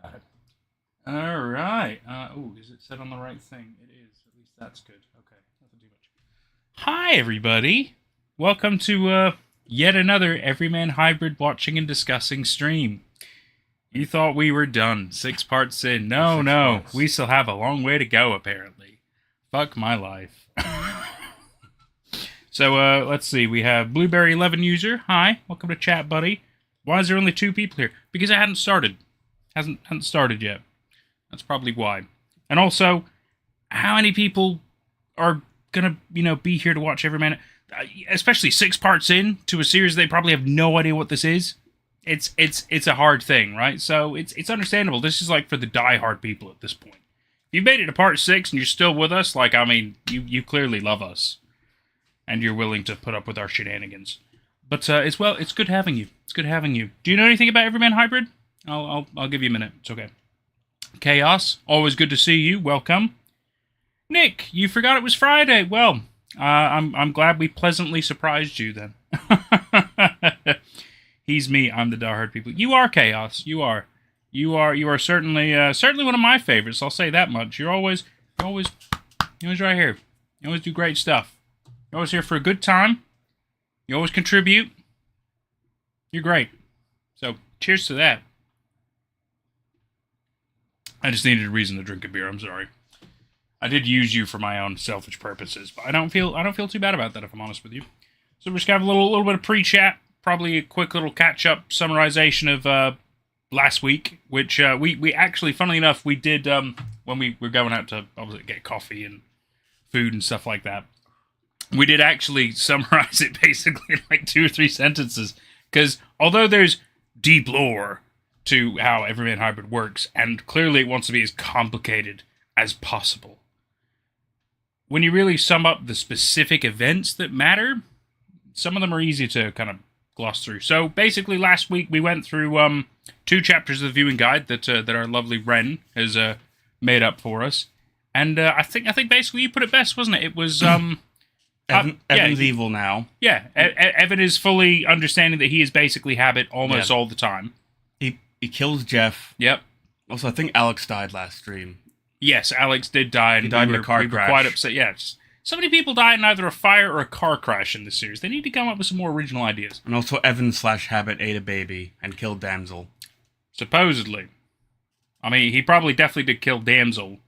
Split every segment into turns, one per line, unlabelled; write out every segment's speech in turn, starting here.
All right. Oh, is it set on the right thing? It is. At least that's good. Okay, nothing too much. Hi, everybody. Welcome to yet another Everyman Hybrid watching and discussing stream. You thought we were done 6 parts in. No. We still have a long way to go, apparently. Fuck my life. So, let's see. We have Blueberry11 user. Hi. Welcome to chat, buddy. Why is there only 2 people here? Because I hadn't started. Hasn't started yet. That's probably why. And also, how many people are gonna, be here to watch Everyman? Especially 6 parts in to a series they probably have no idea what this is. It's a hard thing, right? So it's understandable. This is like for the die-hard people at this point. If you've made it to part 6 and you're still with us, you clearly love us, and you're willing to put up with our shenanigans. But it's good having you. It's good having you. Do you know anything about Everyman Hybrid? I'll give you a minute. It's okay. Chaos, always good to see you. Welcome. Nick, you forgot it was Friday. Well, I'm glad we pleasantly surprised you then. He's me. I'm the diehard people. You are Chaos. You are certainly one of my favorites. I'll say that much. You're always right here. You always do great stuff. You're always here for a good time. You always contribute. You're great. So cheers to that. I just needed a reason to drink a beer. I'm sorry. I did use you for my own selfish purposes, but I don't feel too bad about that if I'm honest with you. So we're just gonna have a little bit of pre-chat. Probably a quick little catch-up summarization of last week, which we actually, funnily enough, we did when we were going out to obviously get coffee and food and stuff like that. We did actually summarize it basically in like 2 or 3 sentences, because although there's deep lore to how Everyman Hybrid works, and clearly it wants to be as complicated as possible, when you really sum up the specific events that matter, some of them are easy to kind of gloss through. So basically, last week we went through 2 chapters of the viewing guide that our lovely Ren has made up for us, and I think basically you put it best, wasn't it? It was
Evan's evil now.
Yeah, Evan is fully understanding that he is basically habit almost all the time.
He kills Jeff.
Yep.
Also, I think Alex died last stream.
Yes, Alex did die, and
he died in a car crash.
Quite upset. Yeah. So many people die in either a fire or a car crash in this series. They need to come up with some more original ideas.
And also, Evan/Habit ate a baby and killed Damsel.
Supposedly. I mean, he probably definitely did kill Damsel.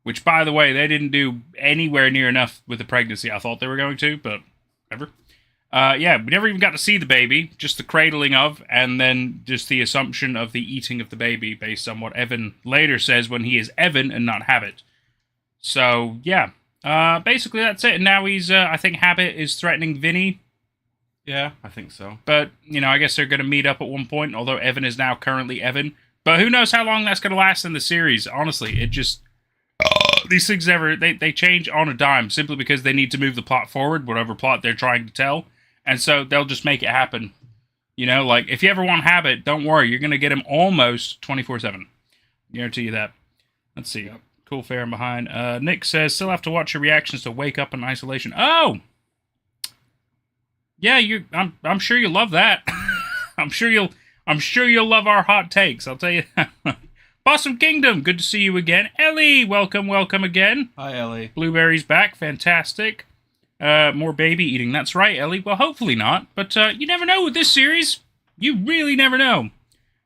Which, by the way, they didn't do anywhere near enough with the pregnancy I thought they were going to, but whatever. Yeah, we never even got to see the baby. Just the cradling of, and then just the assumption of the eating of the baby based on what Evan later says when he is Evan and not Habit. So, yeah. Basically, that's it. And now he's, I think Habit is threatening Vinnie.
Yeah, I think so.
But, I guess they're going to meet up at one point, although Evan is now currently Evan. But who knows how long that's going to last in the series. Honestly, it just... these things they change on a dime, simply because they need to move the plot forward, whatever plot they're trying to tell. And so they'll just make it happen. If you ever want Habit, don't worry, you're going to get him almost 24/7. Guarantee you that. Let's see. Cool Fair behind. Nick says, still have to watch your reactions to Wake Up in Isolation. Oh! Yeah, I'm sure you'll love that. I'm sure you'll love our hot takes, I'll tell you. Possum Kingdom, good to see you again. Ellie, welcome again.
Hi, Ellie.
Blueberry's back, fantastic. More baby eating, that's right, Ellie. Well, hopefully not, but you never know with this series. You really never know.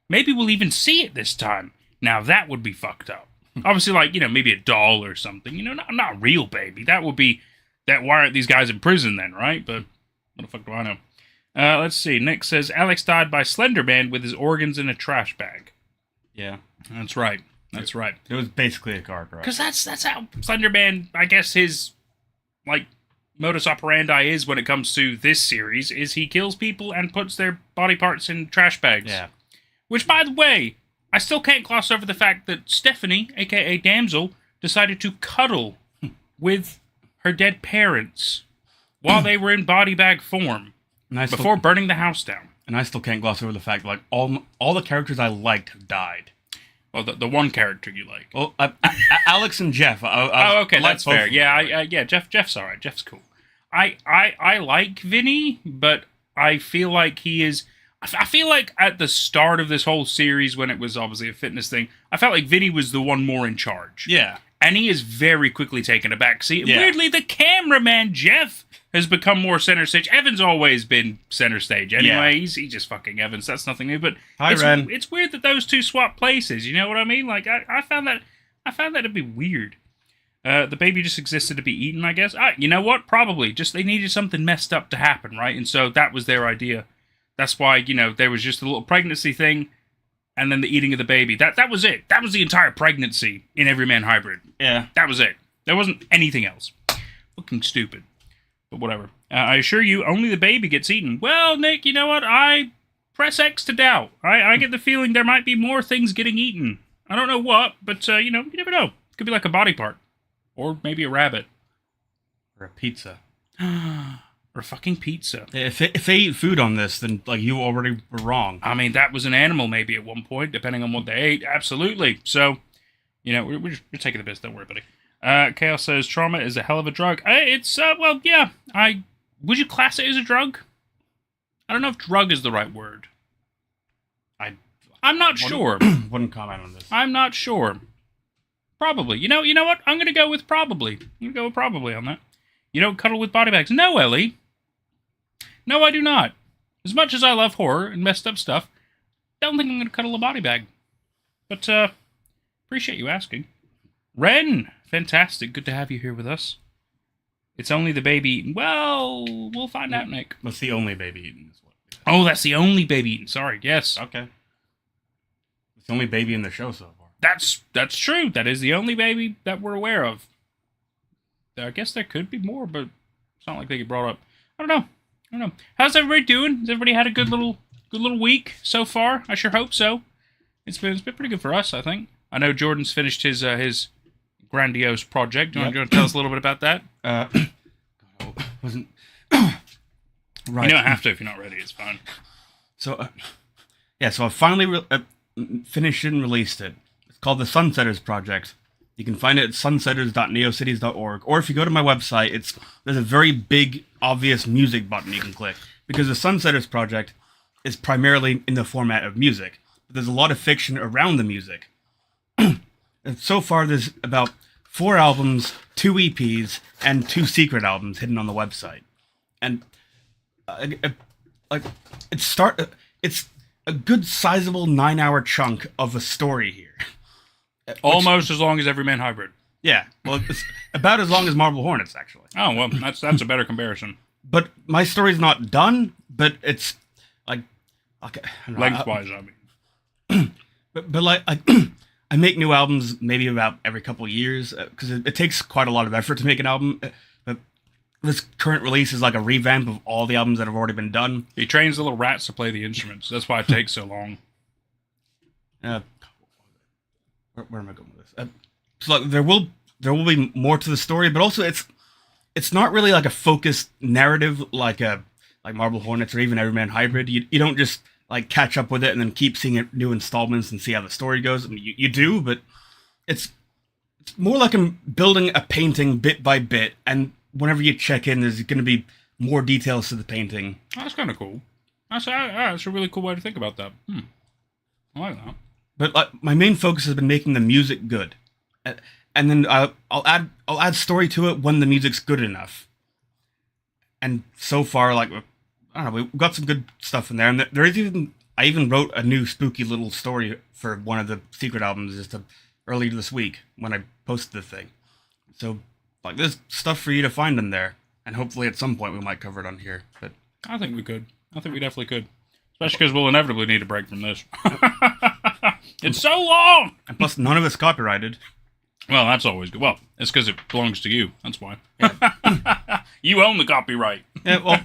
Maybe we'll even see it this time. Now, that would be fucked up. Obviously, maybe a doll or something. Not a real baby. That would be... Why aren't these guys in prison then, right? But what the fuck do I know? Let's see. Nick says, Alex died by Slender Man with his organs in a trash bag.
Yeah.
That's right. That's right.
It was basically a car crash.
Because that's how Slender Man, I guess his, modus operandi is when it comes to this series, is he kills people and puts their body parts in trash bags.
Yeah.
Which, by the way, I still can't gloss over the fact that Stephanie, a.k.a. Damsel, decided to cuddle with her dead parents while they were in body bag form before burning the house down.
And I still can't gloss over the fact that all the characters I liked have died.
Well, the one character you like.
Well, Alex and Jeff.
Okay, that's fair. Yeah, Jeff's all right. Jeff's cool. I like Vinnie, but I feel like he is... I feel like at the start of this whole series, when it was obviously a fitness thing, I felt like Vinnie was the one more in charge.
Yeah.
And he has very quickly taken a back seat.
Yeah.
Weirdly, the cameraman, Jeff, has become more center stage. Evan's always been center stage anyway. He's just fucking Evans. That's nothing new. But it's weird that those two swap places. You know what I mean? Like, I found that to be weird. The baby just existed to be eaten, I guess. You know what? Probably. Just they needed something messed up to happen, right? And so that was their idea. That's why, you know, there was just a little pregnancy thing, and then the eating of the baby. That was it. That was the entire pregnancy in Everyman Hybrid.
Yeah.
That was it. There wasn't anything else. Fucking stupid. But whatever. I assure you, only the baby gets eaten. Well, Nick, you know what? I press X to doubt. I get the feeling there might be more things getting eaten. I don't know what, but, you know, you never know. It could be like a body part. Or maybe a rabbit.
Or a pizza.
Or a fucking pizza.
If they eat food on this, then like you already were wrong.
I mean, that was an animal maybe at one point, depending on what they ate. Absolutely. So, you know, we're taking the piss. Don't worry, buddy. Chaos says trauma is a hell of a drug. It's well, yeah. Would you class it as a drug? I don't know if drug is the right word. I'm not sure.
Wouldn't comment on this.
I'm not sure. Probably. You know what? I'm gonna go with probably. I'm gonna go with probably on that. You don't cuddle with body bags. No, Ellie. No, I do not. As much as I love horror and messed up stuff, don't think I'm going to cuddle a body bag. But, appreciate you asking. Ren, fantastic. Good to have you here with us. It's only the baby eaten. Well, we'll find out, Nick.
That's the only baby eaten.
Oh, that's the only baby eaten. Sorry, yes.
Okay. It's the only baby in the show so far.
That's true. That is the only baby that we're aware of. I guess there could be more, but it's not like they get brought up. I don't know. How's everybody doing? Has everybody had a good little week so far? I sure hope so. It's been pretty good for us, I think. I know Jordan's finished his grandiose project. Do you want to tell us a little bit about that?
Wasn't
right. You don't have to if you're not ready. It's fine.
So, so I finally finished it and released it. It's called the Sunsetters Project. You can find it at sunsetters.neocities.org, or if you go to my website, there's a very big, obvious music button you can click, because the Sunsetters Project is primarily in the format of music, but there's a lot of fiction around the music. And so far, there's about 4 albums, 2 EPs, and 2 secret albums hidden on the website. And it's a good, sizable 9-hour chunk of a story here.
Almost as long as Everyman Hybrid.
Yeah, well, it's about as long as Marble Hornets, actually.
Oh, well, that's a better comparison.
But my story's not done, but it's, like... Okay,
lengthwise, I
mean. But like, I make new albums maybe about every couple of years, because it takes quite a lot of effort to make an album. But this current release is like a revamp of all the albums that have already been done.
He trains the little rats to play the instruments. That's why it takes so long.
Where am I going with this? So like, there will be more to the story, but also it's not really like a focused narrative like Marble Hornets or even Everyman Hybrid. You don't just like catch up with it and then keep seeing new installments and see how the story goes. I mean, you do, but it's more like I'm building a painting bit by bit, and whenever you check in, there's going to be more details to the painting.
Oh, that's kind of cool. That's a really cool way to think about that. I like that.
But my main focus has been making the music good, and then I'll add story to it when the music's good enough. And so far, like, I don't know, we've got some good stuff in there, and I even wrote a new spooky little story for one of the secret albums earlier this week when I posted the thing. So like, there's stuff for you to find in there, and hopefully at some point we might cover it on here. But
I think we could. I think we definitely could. Especially because we'll inevitably need a break from this. It's so long!
And plus, none of it's copyrighted.
Well, that's always good. Well, it's because it belongs to you. That's why. Yeah. You own the copyright.
Yeah, well,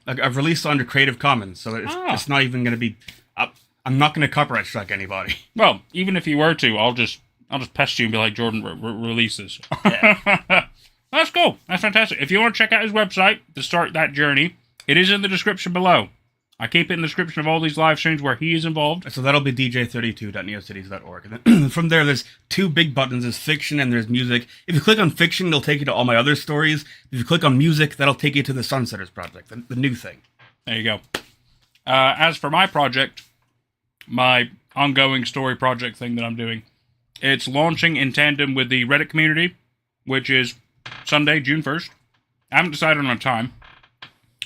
I've released under Creative Commons, so it's not even going to be... I'm not going to copyright strike anybody.
Well, even if you were to, I'll just pester you and be like, Jordan, release this. Yeah. That's cool. That's fantastic. If you want to check out his website to start that journey, it is in the description below. I keep it in the description of all these live streams where he is involved.
So that'll be dj32.neocities.org. And then from there, there's 2 big buttons. There's fiction and there's music. If you click on fiction, it'll take you to all my other stories. If you click on music, that'll take you to the Sunsetters Project, the new thing.
There you go. As for my project, my ongoing story project thing that I'm doing, it's launching in tandem with the Reddit community, which is Sunday, June 1st. I haven't decided on a time.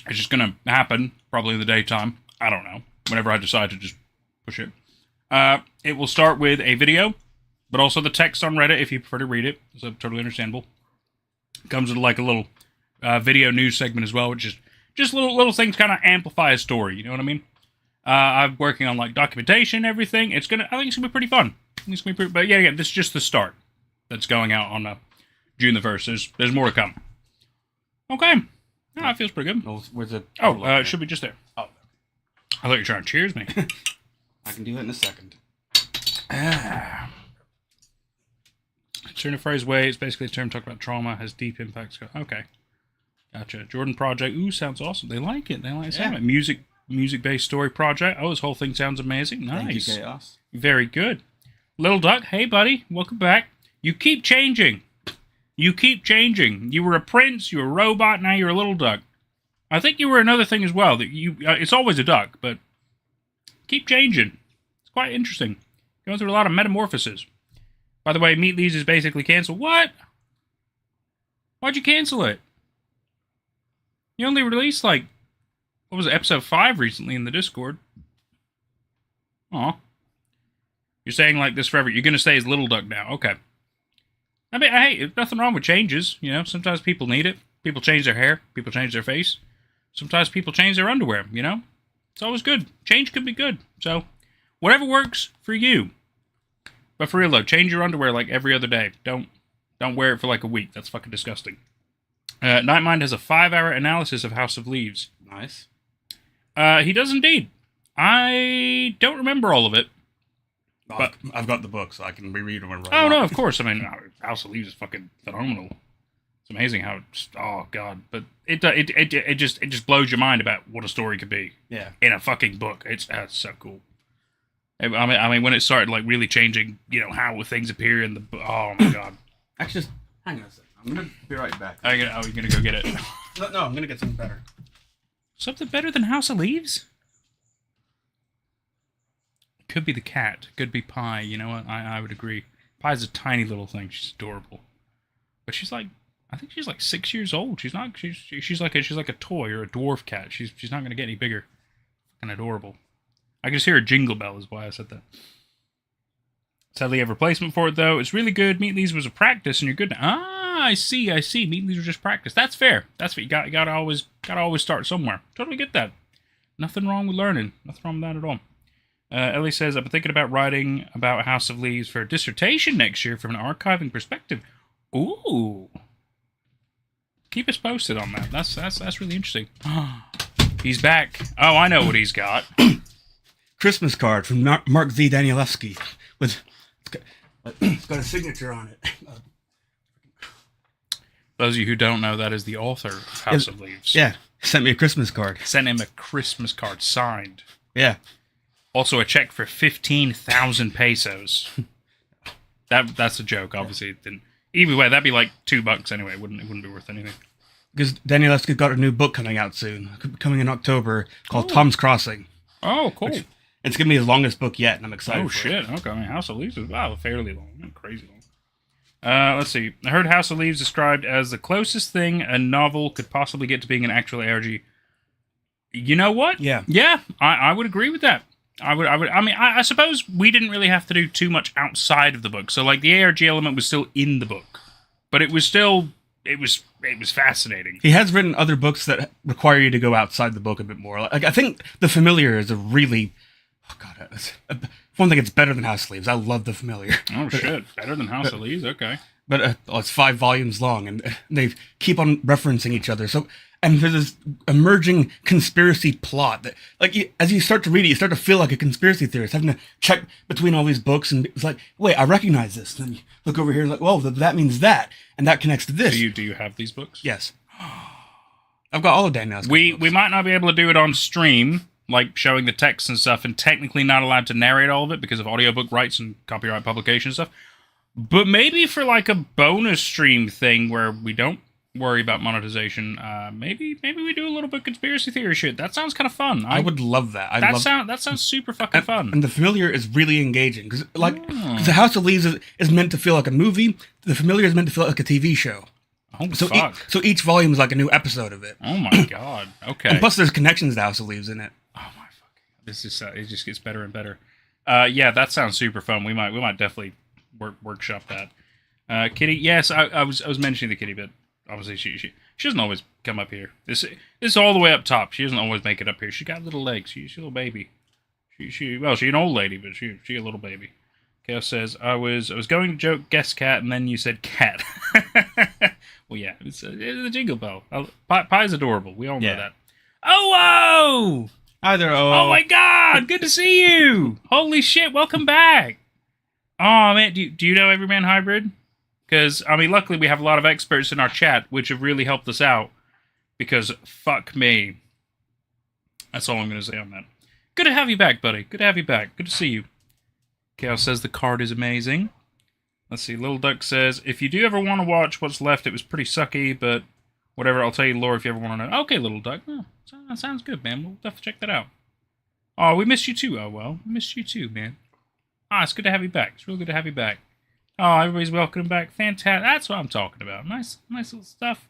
It's just going to happen, probably in the daytime. I don't know. Whenever I decide to just push it. It will start with a video, but also the text on Reddit if you prefer to read it. It's totally understandable. It comes with like a little video news segment as well, which is just little things kind of amplify a story. You know what I mean? I'm working on like documentation and everything. I think it's gonna be pretty fun. But yeah, this is just the start. That's going out on June the 1st. There's more to come. Okay. No, it feels pretty good.
Where's it?
It should be just there. Oh, I thought you were trying to cheers me.
I can do that in a second.
Turn a phrase way. It's basically a term talk about trauma, has deep impacts. Okay. Gotcha. Jordan Project. Ooh, sounds awesome. They like it. Music-based story project. Oh, this whole thing sounds amazing. Nice.
Thank you, Chaos.
Very good. Little Duck, hey buddy, welcome back. You keep changing. You were a prince, you were a robot, now you're a little duck. I think you were another thing as well. That it's always a duck, but keep changing. It's quite interesting. Going through a lot of metamorphoses. By the way, Meet These is basically canceled. What? Why'd you cancel it? You only released what was it, episode 5 recently in the Discord. Aw. You're saying like this forever. You're going to stay as Little Duck now. Okay. I mean, hey, there's nothing wrong with changes. You know, sometimes people need it. People change their hair. People change their face. Sometimes people change their underwear, you know? It's always good. Change could be good. So, whatever works for you. But for real though, change your underwear like every other day. Don't wear it for like a week. That's fucking disgusting. Nightmind has a 5-hour analysis of House of Leaves.
Nice.
He does indeed. I don't remember all of it.
But I've got the book, so I can reread them.
Oh, no, of course. I mean, House of Leaves is fucking phenomenal. It's amazing how oh, God. But it just blows your mind about what a story could be.
Yeah. In
a fucking book. It's so cool. I mean, when it started, like, really changing, you know, how things appear in the book. Oh, my God.
Actually, just hang on a second. I'm going to be right back.
You're going to go get it?
No, I'm going to get something better.
Something better than House of Leaves? Could be the cat. Could be Pie. You know what? I would agree. Pie's a tiny little thing. She's adorable. But she's like, I think she's like 6 years old. She's not. She's like a toy or a dwarf cat. She's not going to get any bigger. Fucking adorable. I can just hear a jingle bell. Is why I said that. Sadly, I have a replacement for it though. It's really good. Meet These was a practice, and you're good. I see. Meet These were just practice. That's fair. That's what you got. You gotta always start somewhere. Totally get that. Nothing wrong with learning. Nothing wrong with that at all. Ellie says, I've been thinking about writing about House of Leaves for a dissertation next year from an archiving perspective. Ooh. Keep us posted on that. That's really interesting. He's back. Oh, I know what he's got.
Christmas card from Mark Z. Danielewski. It's got a signature on it.
Those of you who don't know, that is the author of House of Leaves.
Yeah. Sent me a Christmas card.
Sent him a Christmas card signed.
Yeah.
Also, a check for 15,000 pesos. That's a joke, obviously. It didn't. Either way, that'd be like $2 anyway. It wouldn't be worth anything.
Because Danielewski got a new book coming out soon, coming in October, called Tom's Crossing.
Oh, cool.
It's going to be his longest book yet, and I'm excited for
shit.
it.
Okay, I mean, House of Leaves is fairly long. Not crazy long. Let's see. I heard House of Leaves described as the closest thing a novel could possibly get to being an actual ARG. You know what?
Yeah.
Yeah, I would agree with that. I suppose we didn't really have to do too much outside of the book. So, like, the ARG element was still in the book. But it was still... It was fascinating.
He has written other books that require you to go outside the book a bit more. Like, I think The Familiar is a really... Oh, God. One thing, it's better than House of Leaves. I love The Familiar.
Oh, shit. Better than House of Leaves? Okay.
But it's 5 volumes long, and they keep on referencing each other. So... And there's this emerging conspiracy plot that, like, as you start to read it, you start to feel like a conspiracy theorist, having to check between all these books, and it's like, wait, I recognize this. And then you look over here, like, well, that means that, and that connects to this.
Do you have these books?
Yes. I've got all of Daniel's
books. We might not be able to do it on stream, like showing the text and stuff, and technically not allowed to narrate all of it because of audiobook rights and copyright publication stuff. But maybe for, like, a bonus stream thing where we don't worry about monetization, maybe we do a little bit of conspiracy theory shit. That sounds kind of fun.
I would love that.
That sounds super fucking fun.
And the Familiar is really engaging because the House of Leaves is meant to feel like a movie. The Familiar is meant to feel like a TV show.
Oh, fuck.
So each volume is like a new episode of it.
Oh my god. Okay.
And plus, there's connections to House of Leaves in it.
Oh my fuck. This is it just gets better and better. Yeah, that sounds super fun. We might definitely workshop that. Kitty, yes, I was mentioning the kitty bit. Obviously, she doesn't always come up here. This is all the way up top. She doesn't always make it up here. She got little legs. She's a little baby. She's an old lady, but she a little baby. Chaos says, I was going to joke guess cat, and then you said cat. Well, yeah, it's a jingle bell. Pie's adorable. We all know that. Oh,
Hi there,
oh my god, good to see you. Holy shit, welcome back. Oh, man, do you know Everyman Hybrid? Because, I mean, luckily we have a lot of experts in our chat, which have really helped us out. Because, fuck me. That's all I'm going to say on that. Good to have you back, buddy. Good to have you back. Good to see you. Chaos says the card is amazing. Let's see, Little Duck says, if you do ever want to watch what's left, it was pretty sucky, but whatever, I'll tell you lore if you ever want to know. Okay, Little Duck. Oh, that sounds good, man. We'll have to check that out. Oh, we missed you too. Oh, well, we missed you too, man. Ah, it's good to have you back. It's real good to have you back. Oh, everybody's welcome back. Fantastic. That's what I'm talking about. Nice little stuff.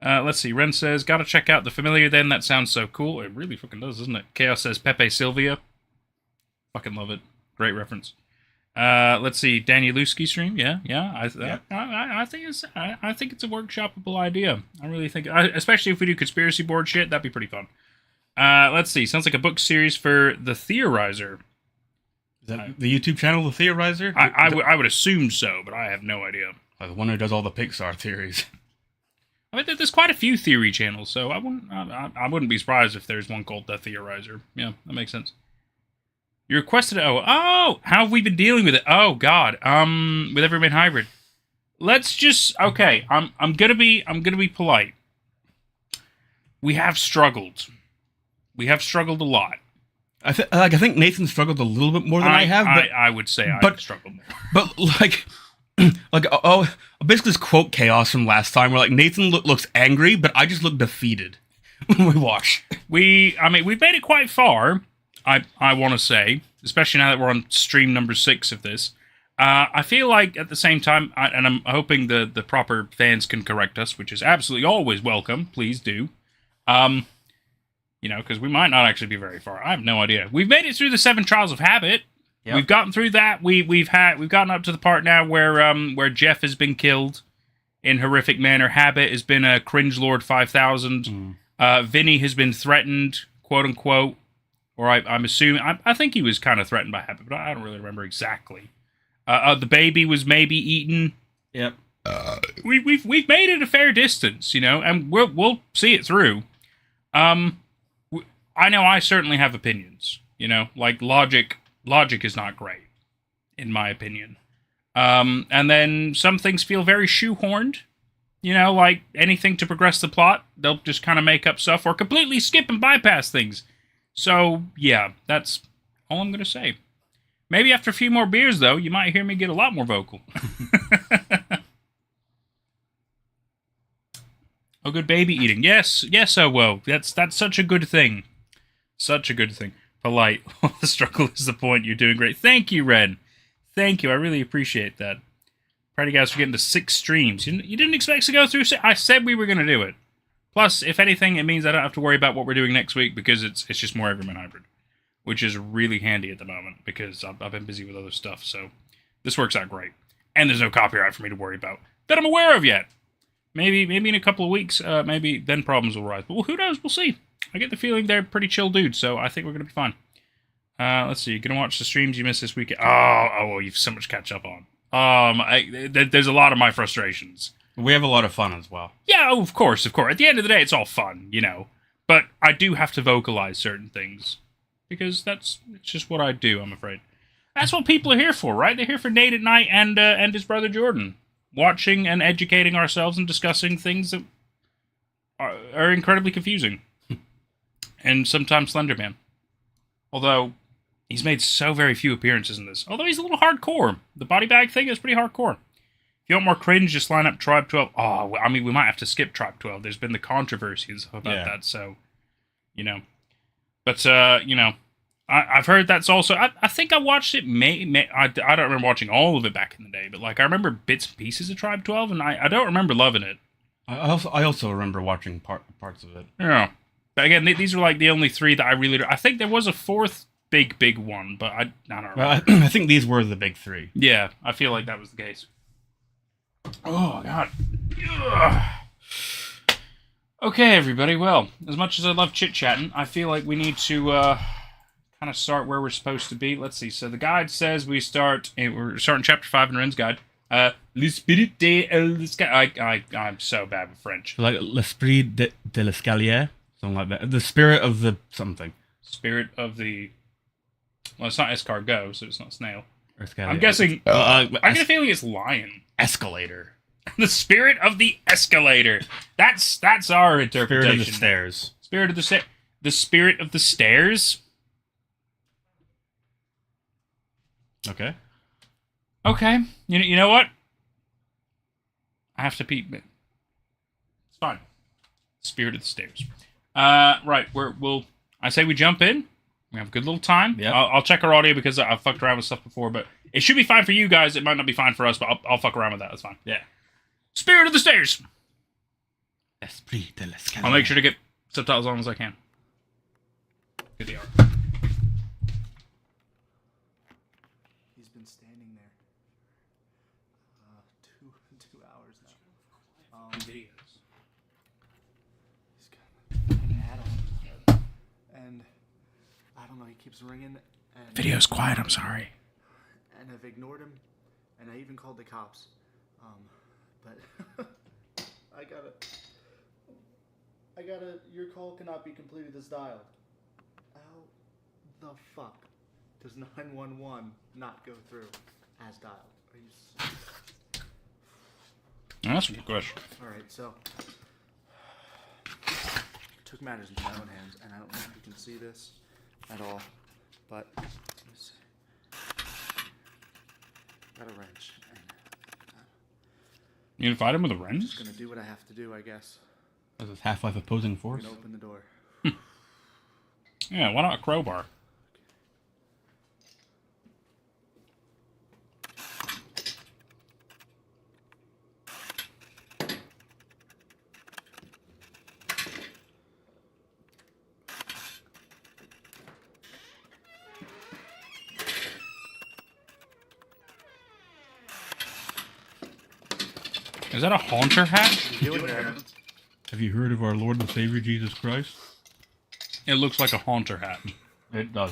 Let's see. Ren says, gotta check out the Familiar then. That sounds so cool. It really fucking does, doesn't it? Chaos says, Pepe Sylvia. Fucking love it. Great reference. Let's see. Danieluski stream. Yeah. I think it's a workshopable idea. I really think, especially if we do conspiracy board shit, that'd be pretty fun. Let's see. Sounds like a book series for The Theorizer.
Is that the YouTube channel, The Theorizer?
I would assume so, but I have no idea.
Like the one who does all the Pixar theories.
I mean, there's quite a few theory channels, so I wouldn't be surprised if there's one called The Theorizer. Yeah, that makes sense. You requested it. Oh, how have we been dealing with it? Oh God, with Everyman Hybrid. Let's just okay. I'm gonna be polite. We have struggled. We have struggled a lot.
I think Nathan struggled a little bit more than I have. But,
I would say I struggled more.
But basically this quote chaos from last time, where like Nathan looks angry, but I just look defeated when we watch.
We've made it quite far. I want to say, especially now that we're on stream number 6 of this. I feel like at the same time, and I'm hoping the proper fans can correct us, which is absolutely always welcome. Please do. Because we might not actually be very far. I have no idea. We've made it through the 7 Trials of Habit. Yep. We've gotten through that. We've gotten up to the part now where Jeff has been killed in horrific manner. Habit has been a cringe lord 5000. Vinnie has been threatened, quote unquote. Or I'm assuming, I think he was kind of threatened by Habit, but I don't really remember exactly. The baby was maybe eaten.
Yep.
We've made it a fair distance, and we'll see it through. I know I certainly have opinions, like logic is not great, in my opinion. And then some things feel very shoehorned, like anything to progress the plot, they'll just kind of make up stuff or completely skip and bypass things. So, yeah, that's all I'm going to say. Maybe after a few more beers, though, you might hear me get a lot more vocal. Oh, good baby eating. Yes, oh, well, that's such a good thing. Such a good thing. Polite. The struggle is the point. You're doing great. Thank you, Ren. Thank you. I really appreciate that. Proud of you guys for getting to 6 streams. You didn't expect to go through 6. I said we were going to do it. Plus, if anything, it means I don't have to worry about what we're doing next week because it's just more Everyman Hybrid, which is really handy at the moment because I've been busy with other stuff. So this works out great. And there's no copyright for me to worry about that I'm aware of yet. Maybe in a couple of weeks, maybe then problems will rise. But who knows? We'll see. I get the feeling they're pretty chill dudes, so I think we're going to be fine. Let's see. You're going to watch the streams you missed this weekend? Oh, you've so much catch up on. There's a lot of my frustrations.
We have a lot of fun as well.
Yeah, of course. At the end of the day, it's all fun, But I do have to vocalize certain things. Because it's just what I do, I'm afraid. That's what people are here for, right? They're here for Nate at night and his brother Jordan. Watching and educating ourselves and discussing things that are incredibly confusing. And sometimes Slenderman. Although, he's made so very few appearances in this. Although he's a little hardcore. The body bag thing is pretty hardcore. If you want more cringe, just line up Tribe 12. Oh, well, I mean, we might have to skip Tribe 12. There's been the controversy and stuff about that, so, you know. But, you know, I've heard that's also... I think I watched it... I don't remember watching all of it back in the day, but, like, I remember bits and pieces of Tribe 12, and I don't remember loving it.
I also remember watching parts of it.
Yeah. But again, these are, like, the only 3 that I really... I think there was a 4th big one, but I don't know.
Well, I think these were the big 3.
Yeah, I feel like that was the case. Oh, God. Ugh. Okay, everybody. Well, as much as I love chit-chatting, I feel like we need to kind of start where we're supposed to be. Let's see. So the guide says we're starting chapter 5 in Ren's guide. L'esprit de l'escalier. I'm so bad with French.
So like l'esprit de l'escalier, something like that. The spirit of the something.
Spirit of the... Well, it's not escargot, so it's not snail.
Escalier.
I'm guessing... I get a feeling it's lion.
Escalator.
The spirit of the escalator. That's our interpretation.
Spirit of the stairs.
Spirit of the stairs. The spirit of the stairs?
Okay.
Okay. You know what? I have to pee. It's fine. Spirit of the stairs. Right. I say we jump in. We have a good little time.
Yep.
I'll check our audio because I've fucked around with stuff before, but it should be fine for you guys. It might not be fine for us, but I'll fuck around with that. That's fine.
Yeah.
Spirit of the stairs.
Esprit de l'escalier.
I'll make sure to get subtitles on as I can. Good they are.
He's been standing there. 2 hours now.
Videos.
He's got an add-on. And I don't know, he keeps ringing. And
Video's quiet, I'm sorry.
And I've ignored him. And I even called the cops. But I gotta, your call cannot be completed as dialed. How the fuck does 911 not go through as dialed? Are you
That's a good question.
Alright, so took matters into my own hands, and I don't know if you can see this at all, but let me see. Got a wrench, and
You gonna fight him with a
I'm
wrench?
just gonna do what I have to do, I guess.
This is Half-Life opposing
I'm
force.
gonna open the door.
Yeah, why not a crowbar? Is that a haunter hat?
You doing there?
Have you heard of our Lord and Savior Jesus Christ?
It looks like a haunter hat.
It does.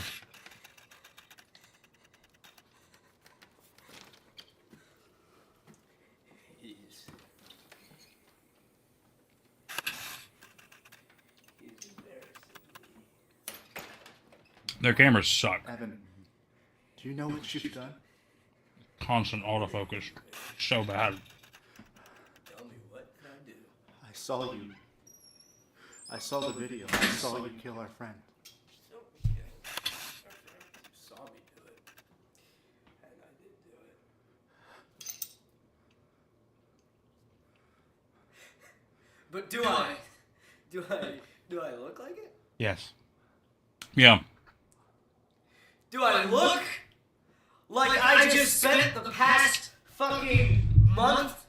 Their cameras suck.
Evan, do you know what you've done?
Constant autofocus. So bad.
Tell me, what can I do?
I saw you. I saw the video. I saw you kill our friend.
So, okay. You saw me do it. And I did do it. But do I? Do I look like it?
Yes.
Yeah.
Do I look like I just spent the past fucking month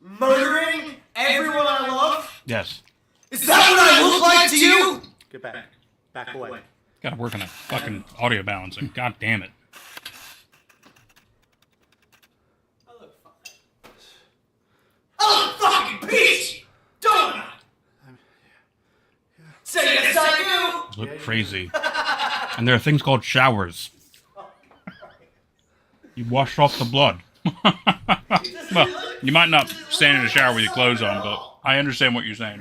murdering everyone I love?
Yes.
Is that what I look like to you?
Get back. Back away.
Gotta work on that fucking audio balancing. God damn it.
I look fine. I look fucking peach! Don't I? Say yes I
You look crazy. And there are things called showers. You wash off the blood.
Well, you might not stand in a shower with your clothes on, but I understand what you're saying.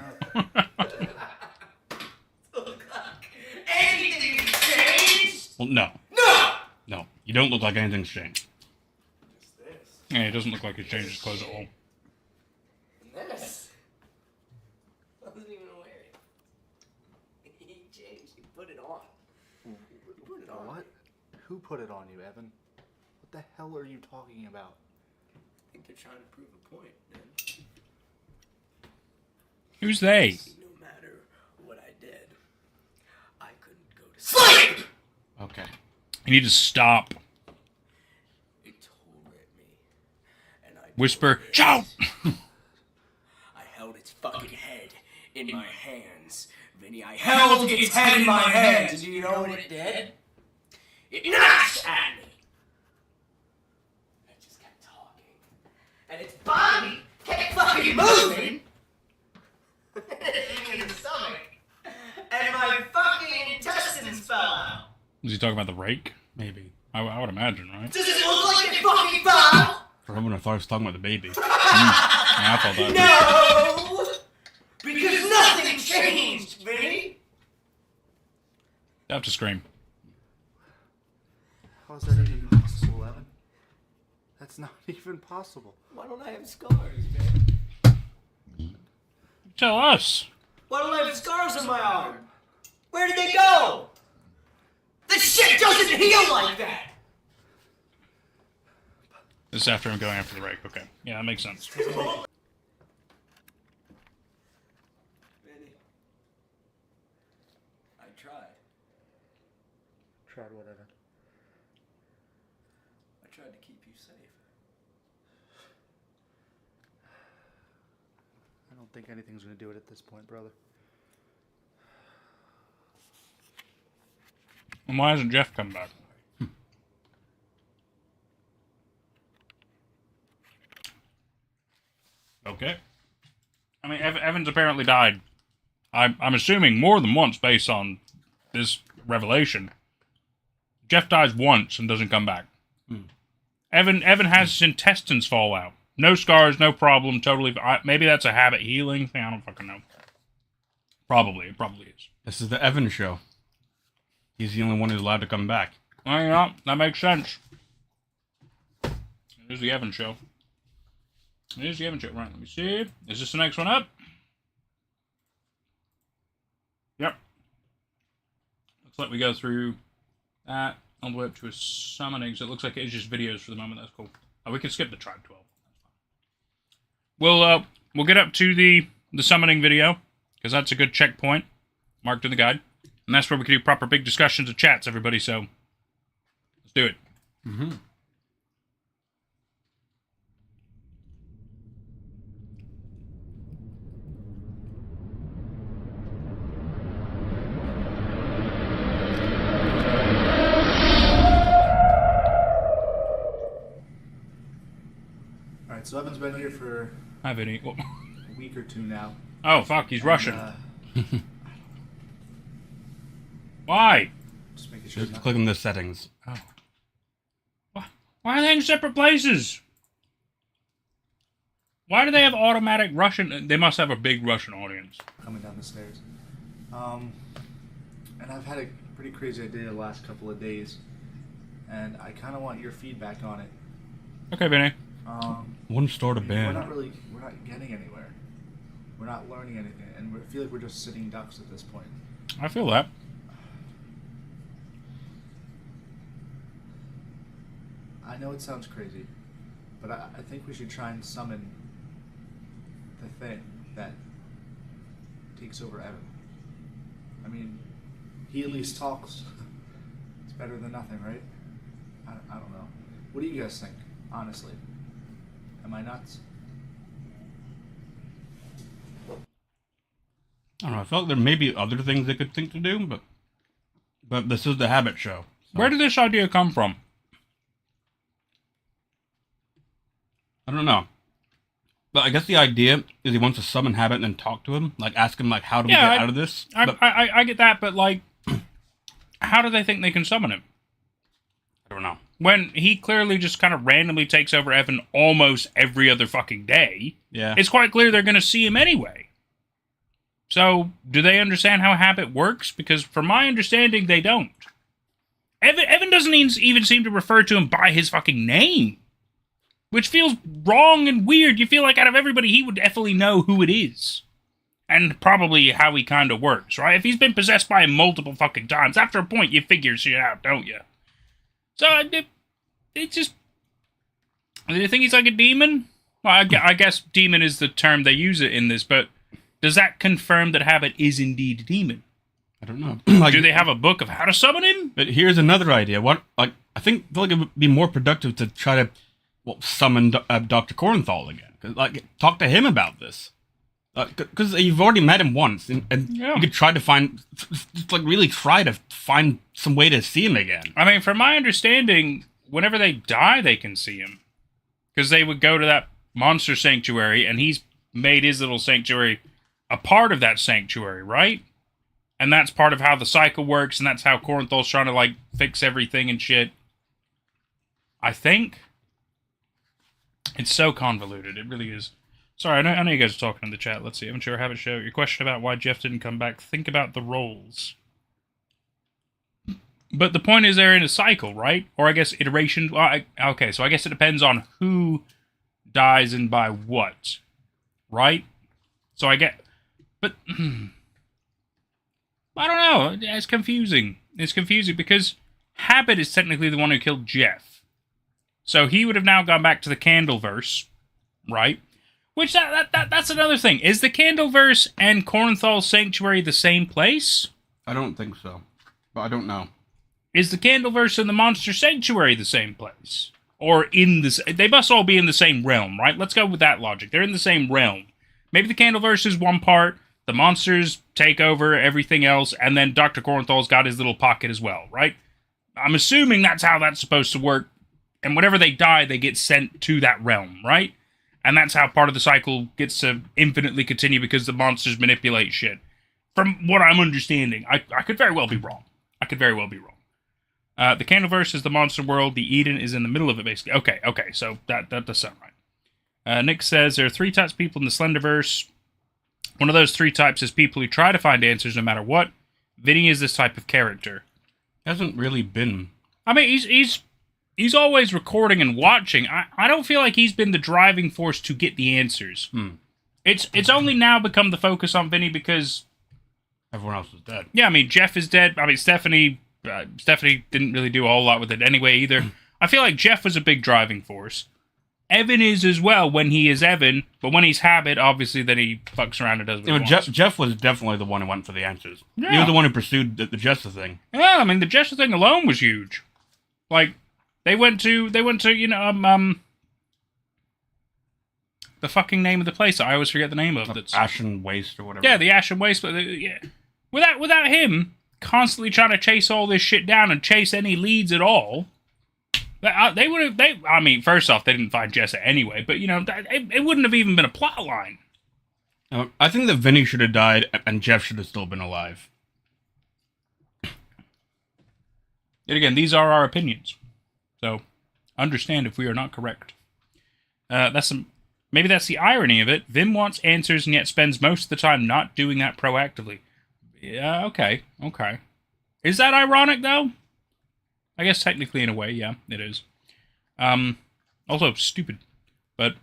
Anything changed?
Well, no.
No!
No. You don't look like anything's changed.
Yeah, it doesn't look like he's changed his clothes at all.
This? I wasn't even wearing it. He changed. He put it on. He put it on.
What? Who put it on you, Evan? What the hell are you talking about?
think they're trying to prove a point, then.
Who's they?
No matter what I did, I couldn't go to sleep!
Okay.
You need to stop.
It tore at me. And I
Whisper, shout!
I held its fucking head in my hands. Vinny, I held its head in my hands. And do you know what it did? It gnashed at me. I just kept talking. And its body kept fucking moving. In the stomach. And my fucking intestines fell out.
Was he talking about the rake?
Maybe.
I would imagine, right?
Does it look like it fucking fell?
For a moment, I thought I was talking about the baby.
Yeah, I thought that.
No! Because nothing changed, Vinny!
You have to scream.
How is that even possible, Evan? That's not even possible.
Why don't I have scars, man?
Tell us.
Why don't I have scars on my arm? Where did they go? This shit doesn't heal like that!
This is after I'm going after the rake. Okay. Yeah, that makes sense.
Vinny. I tried.
Tried what, Evan?
I tried to keep you safe.
I don't think anything's gonna do it at this point, brother.
And why hasn't Jeff come back? Okay. I mean, Evan's apparently died. I'm assuming more than once based on this revelation. Jeff dies once and doesn't come back. Evan has his intestines fall out. No scars, no problem, totally... maybe that's a habit healing thing, I don't fucking know. Probably, it probably is.
This is the Evan show. He's the only one who's allowed to come back.
Well, yeah, that makes sense. It is the Evan show. It is the Evan show. Right, let me see. Is this the next one up? Yep. Looks like we go through that all the way up to a summoning. So it looks like it's just videos for the moment. That's cool. Oh, we can skip the Tribe 12. We'll get up to the summoning video, because that's a good checkpoint marked in the guide. And that's where we can do proper big discussions of chats, everybody, so let's do it.
Mm-hmm.
Alright, so Evan's been here for
Hi, Vinnie.
a week or two now.
Oh, fuck, he's Russian.
And,
Why?
just making sure.
Just click on the settings.
Oh. Why are they in separate places? Why do they have automatic Russian? They must have a big Russian audience.
Coming down the stairs. And I've had a pretty crazy idea the last couple of days, and I kind of want your feedback on it.
Okay, Vinnie.
One store to ban.
We're not getting anywhere. We're not learning anything, and I feel like we're just sitting ducks at this point.
I feel that.
I know it sounds crazy, but I think we should try and summon the thing that takes over Evan. I mean, he at least talks. It's better than nothing, right? I don't know. What do you guys think, honestly? Am I nuts?
I don't know. I felt like there may be other things they could think to do, but this is the Habit show. So
Where did this idea come from?
I don't know. But I guess the idea is he wants to summon Habit and then talk to him. Like, ask him, like, how do we get out of this?
I get that, but, like, how do they think they can summon him?
I don't know.
When he clearly just kind of randomly takes over Evan almost every other fucking day,
Yeah.
it's quite clear they're going to see him anyway. So, do they understand how habit works? Because from my understanding, they don't. Evan doesn't even seem to refer to him by his fucking name. Which feels wrong and weird. You feel like out of everybody, he would definitely know who it is. And probably how he kind of works, right? If he's been possessed by him multiple fucking times, after a point, you figure shit out, don't you? So, it just... Do you think he's like a demon? Well, I guess demon is the term they use it in this, but does that confirm that Habit is indeed a demon?
I don't know.
Do they have a book of how to summon him?
But here's another idea. I feel like it would be more productive to try to summon Dr. Kornthal again. Talk to him about this. Because you've already met him once, and
Yeah.
you could try to find, really try to find some way to see him again.
I mean, from my understanding, whenever they die, they can see him. Because they would go to that monster sanctuary, and he's made his little sanctuary a part of that sanctuary, right? And that's part of how the cycle works, and that's how Kornthal's trying to, fix everything and shit. I think. It's so convoluted. It really is. Sorry, I know you guys are talking in the chat. Let's see. I'm sure I have it show. Your question about why Jeff didn't come back. Think about the roles. But the point is they're in a cycle, right? Or I guess iteration. Okay, so I guess it depends on who dies and by what. Right? So I get... But... I don't know. It's confusing. It's confusing because Habit is technically the one who killed Jeff. So he would have now gone back to the Candleverse, right? Which, that's another thing. Is the Candleverse and Kornthal's Sanctuary the same place?
I don't think so. But I don't know.
Is the Candleverse and the Monster Sanctuary the same place? Or in the... They must all be in the same realm, right? Let's go with that logic. They're in the same realm. Maybe the Candleverse is one part, the monsters take over everything else, and then Dr. Kornthal's got his little pocket as well, right? I'm assuming that's how that's supposed to work. And whenever they die, they get sent to that realm, right? And that's how part of the cycle gets to infinitely continue because the monsters manipulate shit. From what I'm understanding, I could very well be wrong. I could very well be wrong. The Candleverse is the monster world. The Eden is in the middle of it, basically. Okay, so that does sound right. Nick says there are 3 types of people in the Slenderverse. One of those 3 types is people who try to find answers no matter what. Vinnie is this type of character.
Hasn't really been.
I mean, he's always recording and watching. I don't feel like he's been the driving force to get the answers. It's only now become the focus on Vinnie because
Everyone else is dead.
Yeah, I mean, Jeff is dead. I mean, Stephanie didn't really do a whole lot with it anyway either. I feel like Jeff was a big driving force. Evan is as well when he is Evan, but when he's Habit, obviously, then he fucks around and does what he wants.
Jeff was definitely the one who went for the answers.
Yeah.
He was the one who pursued the Jester thing.
Yeah, I mean, the Jester thing alone was huge. Like, they went to the fucking name of the place I always forget the name of. That's
Ashen Waste or whatever.
Yeah, the Ashen Waste. But yeah. Without him constantly trying to chase all this shit down and chase any leads at all, they would have. I mean, first off, they didn't find Jessa anyway, but it wouldn't have even been a plot line.
I think that Vinnie should have died and Jeff should have still been alive.
Yet again, these are our opinions, so understand if we are not correct. Maybe that's the irony of it. Vim wants answers and yet spends most of the time not doing that proactively. Yeah, okay. Is that ironic, though? I guess technically, in a way, yeah, it is. Also, stupid. But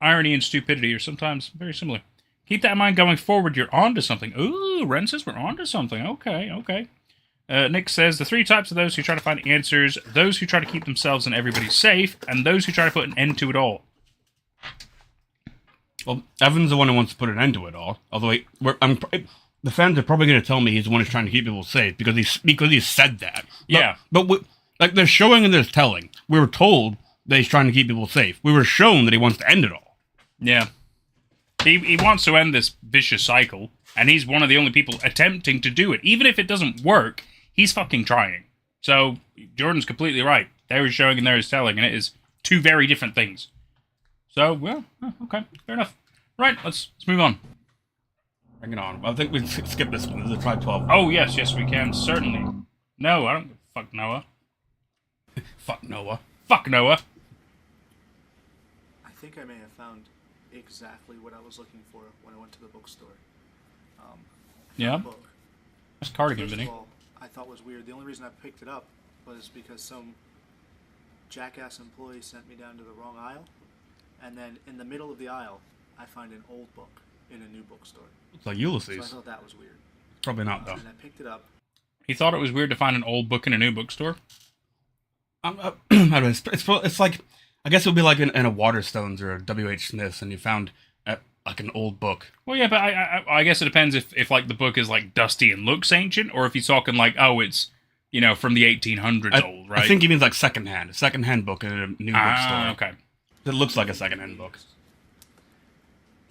irony and stupidity are sometimes very similar. Keep that in mind going forward. You're onto something. Ooh, Ren says we're onto something. Okay. Nick says, the 3 types of those who try to find answers, those who try to keep themselves and everybody safe, and those who try to put an end to it all.
Well, Evan's the one who wants to put an end to it all. Although the fans are probably going to tell me he's the one who's trying to keep people safe because he said that.
Yeah.
But they're showing and they're telling. We were told that he's trying to keep people safe. We were shown that he wants to end it all.
Yeah. He wants to end this vicious cycle, and he's one of the only people attempting to do it. Even if it doesn't work, he's fucking trying. So, Jordan's completely right. There is showing and there is telling, and it is 2 very different things. So, well, okay, fair enough. Right, let's move on.
Bring it on. I think we skip this one. This is a Tribe 12.
Oh, yes, we can, certainly. No, I don't... Fuck Noah.
Fuck Noah.
Fuck Noah.
I think I may have found exactly what I was looking for when I went to the bookstore.
Yeah?
A book.
That's Cardigan,
First
Vinnie.
of all, I thought was weird. The only reason I picked it up was because some jackass employee sent me down to the wrong aisle. And then in the middle of the aisle, I find an old book in a new bookstore.
It's like Ulysses.
So I thought that was weird.
Probably not, though.
And I picked it up.
He thought it was weird to find an old book in a new bookstore?
It's like, I guess it would be like in a Waterstones or a W.H. Smith's, and you found like an old book.
Well, yeah, but I guess it depends if like the book is like dusty and looks ancient, or if he's talking like, oh, it's from the 1800s old, right?
I think he means like secondhand, a secondhand book in a new bookstore.
Okay.
It looks like a secondhand book.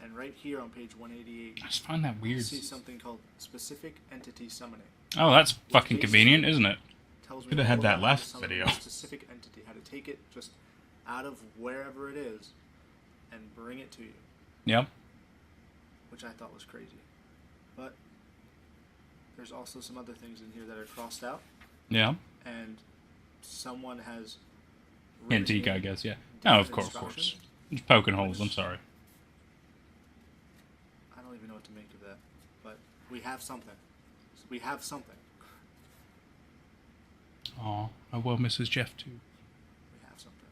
And right here on page 188,
I just find that
you
weird.
see something called specific entity summoning.
Oh, that's fucking convenient, isn't it?
Tells me
Could have had
all
that
about
last
how to summon
video.
a specific entity, how to take it just out of wherever it is and bring it to you,
Yep.
which I thought was crazy. But there's also some other things in here that are crossed out,
Yeah.
and someone has written
Antique,
in
I guess. Yeah. No, of
different
course, of course.
instructions.
Just poking holes. I'm sorry.
I don't even know what to make of that, but we have something. We have something.
Oh, I will miss his Jeff too.
We have something.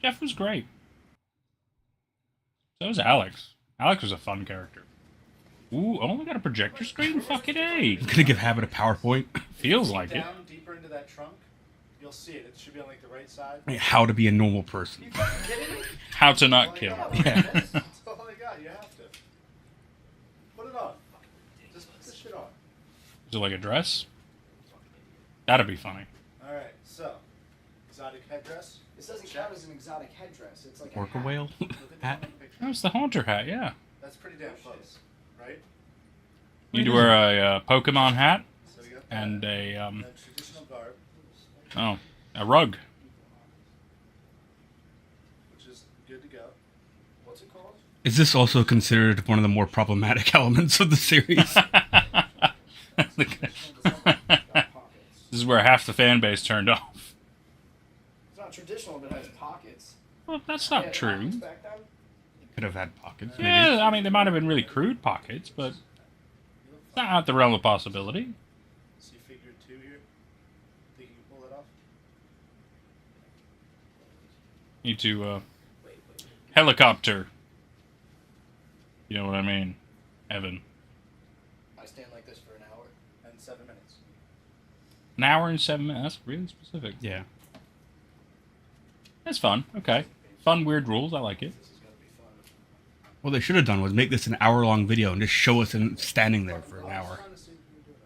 Jeff was great. So was Alex. Alex was a fun character. Ooh, oh, we got a projector screen? Fucking A.
Gonna give Habit a PowerPoint.
Feels like it.
Down deeper into that trunk, you'll see it. It should be on like the right side.
How to be a normal person.
You fucking kidding me?
How to
All
not
I
kill.
got.
Yeah.
That's all I got. You have to. Put it on. Just put this shit on.
Is it like a dress? That'd be funny.
Alright, so. Exotic headdress.
This doesn't count as an exotic headdress. It's like
Orca
a hat.
whale?
Look at the
Hat?
one picture.
That was the Haunter hat, yeah.
That's pretty damn close. Right?
You'd wear a Pokemon hat
So we got that.
and a,
And then traditional garb,
a rug.
which is good to go. What's it called?
Is this also considered one of the more problematic elements of the series?
This is where half the fan base turned off.
It's not traditional, but it has pockets.
Well, that's
Yeah,
not true.
pockets back then?
Could have had pockets, maybe.
Yeah, I mean, they might have been really crude pockets, but it's not out the realm of possibility.
See figure 2 here? Think you can pull it off?
Need to, helicopter. You know what I mean, Evan.
I stand like this for an hour.
And 7 minutes.
An hour and 7 minutes. That's really specific.
Yeah.
That's fun. Okay. Fun, weird rules. I like it.
This is gonna be fun.
What they should have done was make this an hour-long video and just show us in standing there for an hour.
Trying to see if you can do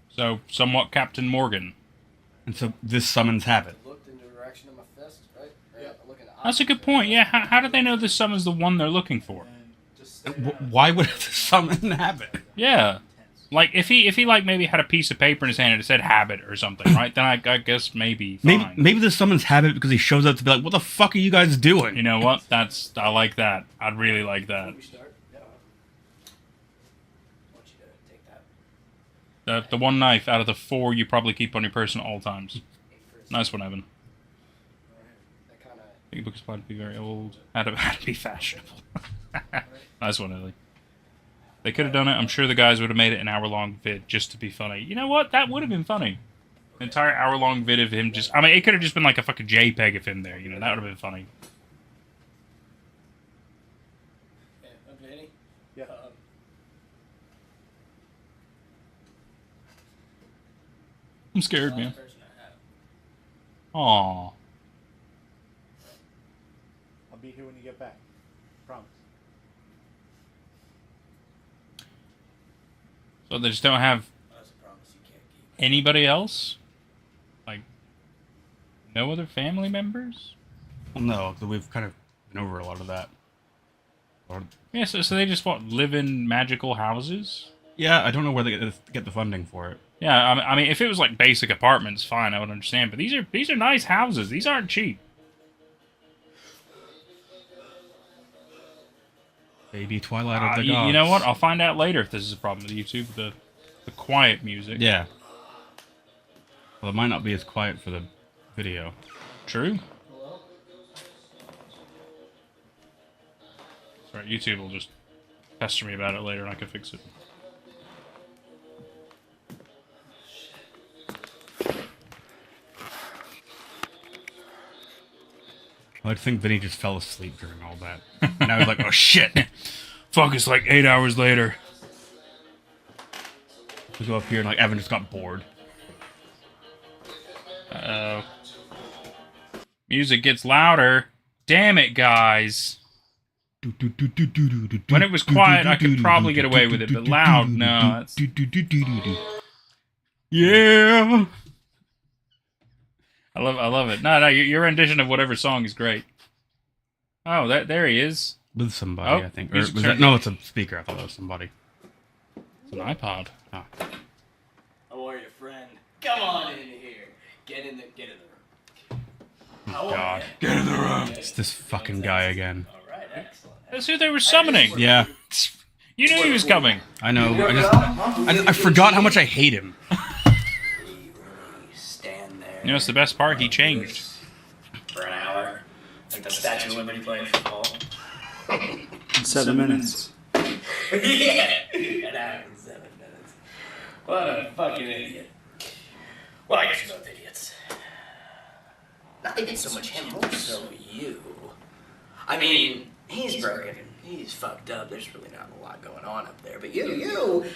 it.
So, somewhat Captain Morgan.
And so this summons Habit.
Looked in the direction of my fist, right?
Yeah.
Look in the
That's a good point. Yeah, how did they know this summon's the one they're looking for?
And just stay
Why would it summon Habit?
Yeah. Like, if he like, maybe had a piece of paper in his hand and it said habit or something, right? Then I guess maybe fine.
Maybe this summons Habit because he shows up to be like, what the fuck are you guys doing?
You know what? I like that. I'd really like that.
We start? Yeah. I want you to take that.
The one knife out of the 4 you probably keep on your person at all times. Nice one, Evan.
That kind of.
I think the book is supposed to be very old. How to be fashionable. Nice one, Ellie. They could have done it. I'm sure the guys would have made it an hour-long vid just to be funny. You know what? That would have been funny. An entire hour-long vid of him just... I mean, it could have just been like a fucking JPEG of him there. You know, that would have been funny.
Yeah, Vinnie.
Yeah.
I'm scared, man.
Last person I have.
Aww.
I'll be here when you get back. Promise.
So they just don't have
That's a promise you can't keep.
anybody else? Like, no other family members?
Well, no, we've kind of been over a lot of that.
Yeah, so they just, live in magical houses?
Yeah, I don't know where they get the funding for it.
Yeah, I mean, if it was like basic apartments, fine, I would understand. But these are nice houses. These aren't cheap.
Baby Twilight of the Gods.
You know what? I'll find out later if this is a problem with YouTube. The quiet music.
Yeah. Well, it might not be as quiet for the video.
True. That's right. YouTube will just pester me about it later, and I can fix it.
I think Vinny just fell asleep during all that. And I was like, oh shit.
Fuck, it's like 8 hours later.
We go up here and like Evan just got bored.
Uh-oh. Music gets louder. Damn it, guys. When it was quiet, I could probably get away with it, but loud, no. That's... Yeah. I love it. No, your rendition of whatever song is great. Oh, there he is.
With somebody,
Oh,
I think.
music
Was
turned-
that, no, it's a speaker. I thought that was somebody.
It's an iPod.
Oh.
How are you, friend? Come on in here. Get in the room. How
God.
are you?
Get in the room. It's this fucking guy again.
All right, excellent.
That's who they were summoning.
Yeah,
You knew he was coming.
I know. I forgot how much I hate him.
Stand there.
You know, it's the best part. He changed.
For an hour. Like the Statue of Liberty playing football.
In 7 minutes.
Yeah! An hour and 7 minutes. What a fucking idiot. Well, I guess you're both idiots. Not even so much him, more so you. I mean, he's broken. He's fucked up. There's really not a lot going on up there. But you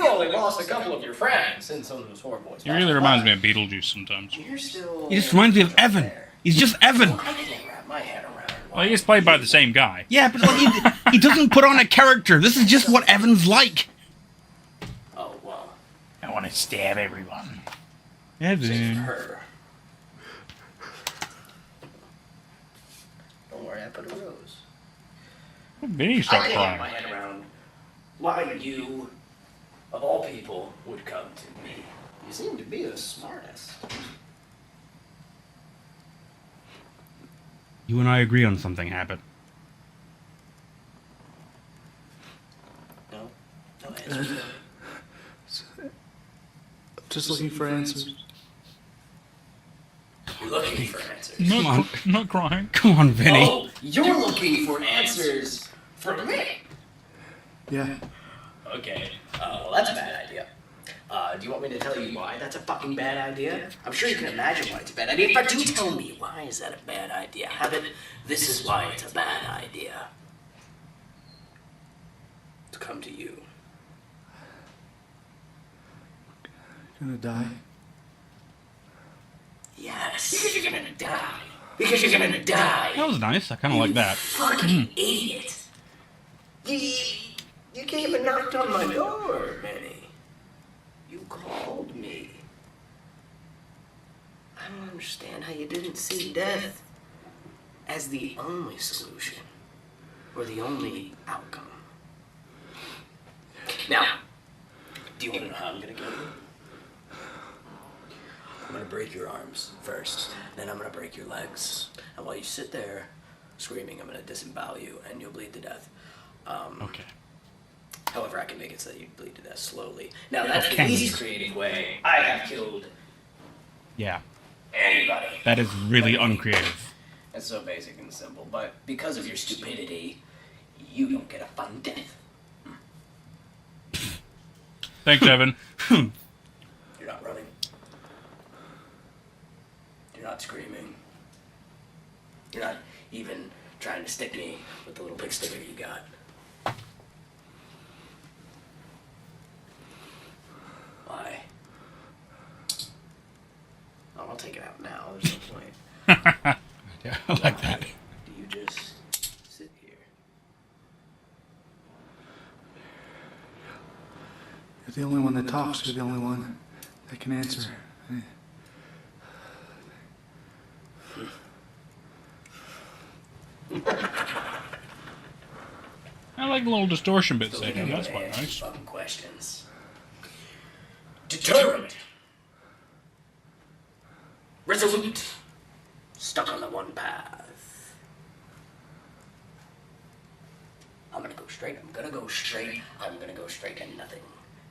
only lost a couple of your friends in some of those horror boys.
He really reminds me of Beetlejuice sometimes.
You're still.
He just reminds me of Evan. He's just Evan.
I can't wrap my head around why.
Well, he is played by the same guy.
Yeah, but like, he doesn't put on a character. This is just what Evan's like.
Oh, well.
I want to stab everyone.
Save
Evan.
her. Don't worry, I put a rose.
Vinnie
I
stopped
can't wrap my
crying.
head around why you, of all people, would come to me. You seem to be the smartest.
You and I agree on something, Habit.
No? No answer.
Just looking for answers.
You're looking for answers.
Come on.
I'm not crying.
Come on, Vinny.
Oh, you're looking for answers from me.
Yeah.
Okay, well, that's a bad idea. Do you want me to tell you why that's a fucking bad idea? I'm sure you can imagine why it's a bad idea, but do tell me, why is that a bad idea? Habit, this is why it's a bad idea. To come to you.
Gonna die.
Yes. Because you're gonna die. Because you're gonna die.
That was nice. I kind of like that.
Fucking idiot. You came and knocked on my door, Vinnie. You called me. I don't understand how you didn't see death as the only solution or the only outcome. Now, do you want to know how I'm gonna kill you? I'm gonna break your arms first, then I'm gonna break your legs. And while you sit there screaming, I'm gonna disembowel you and you'll bleed to death.
Okay.
However, I can make it so that you bleed to death slowly. Now, that's
Okay.
the least creative way I have killed
Yeah.
anybody.
That is really uncreative.
It's so basic and simple, but because of your stupidity, you don't get a fun death.
Thanks, Evan.
You're not running. You're not screaming. You're not even trying to stick me with the little big sticker you got. Why? Oh, I'll take it out now. There's no point.
Yeah, I like that.
Do you just sit here?
You're the only one that talks. You're the only one that can answer.
I like the little distortion bits they do. That's quite
Answer
nice.
fucking questions. Determined. Resolute. Stuck on the one path. I'm gonna go straight. I'm gonna go straight. I'm gonna go straight, and nothing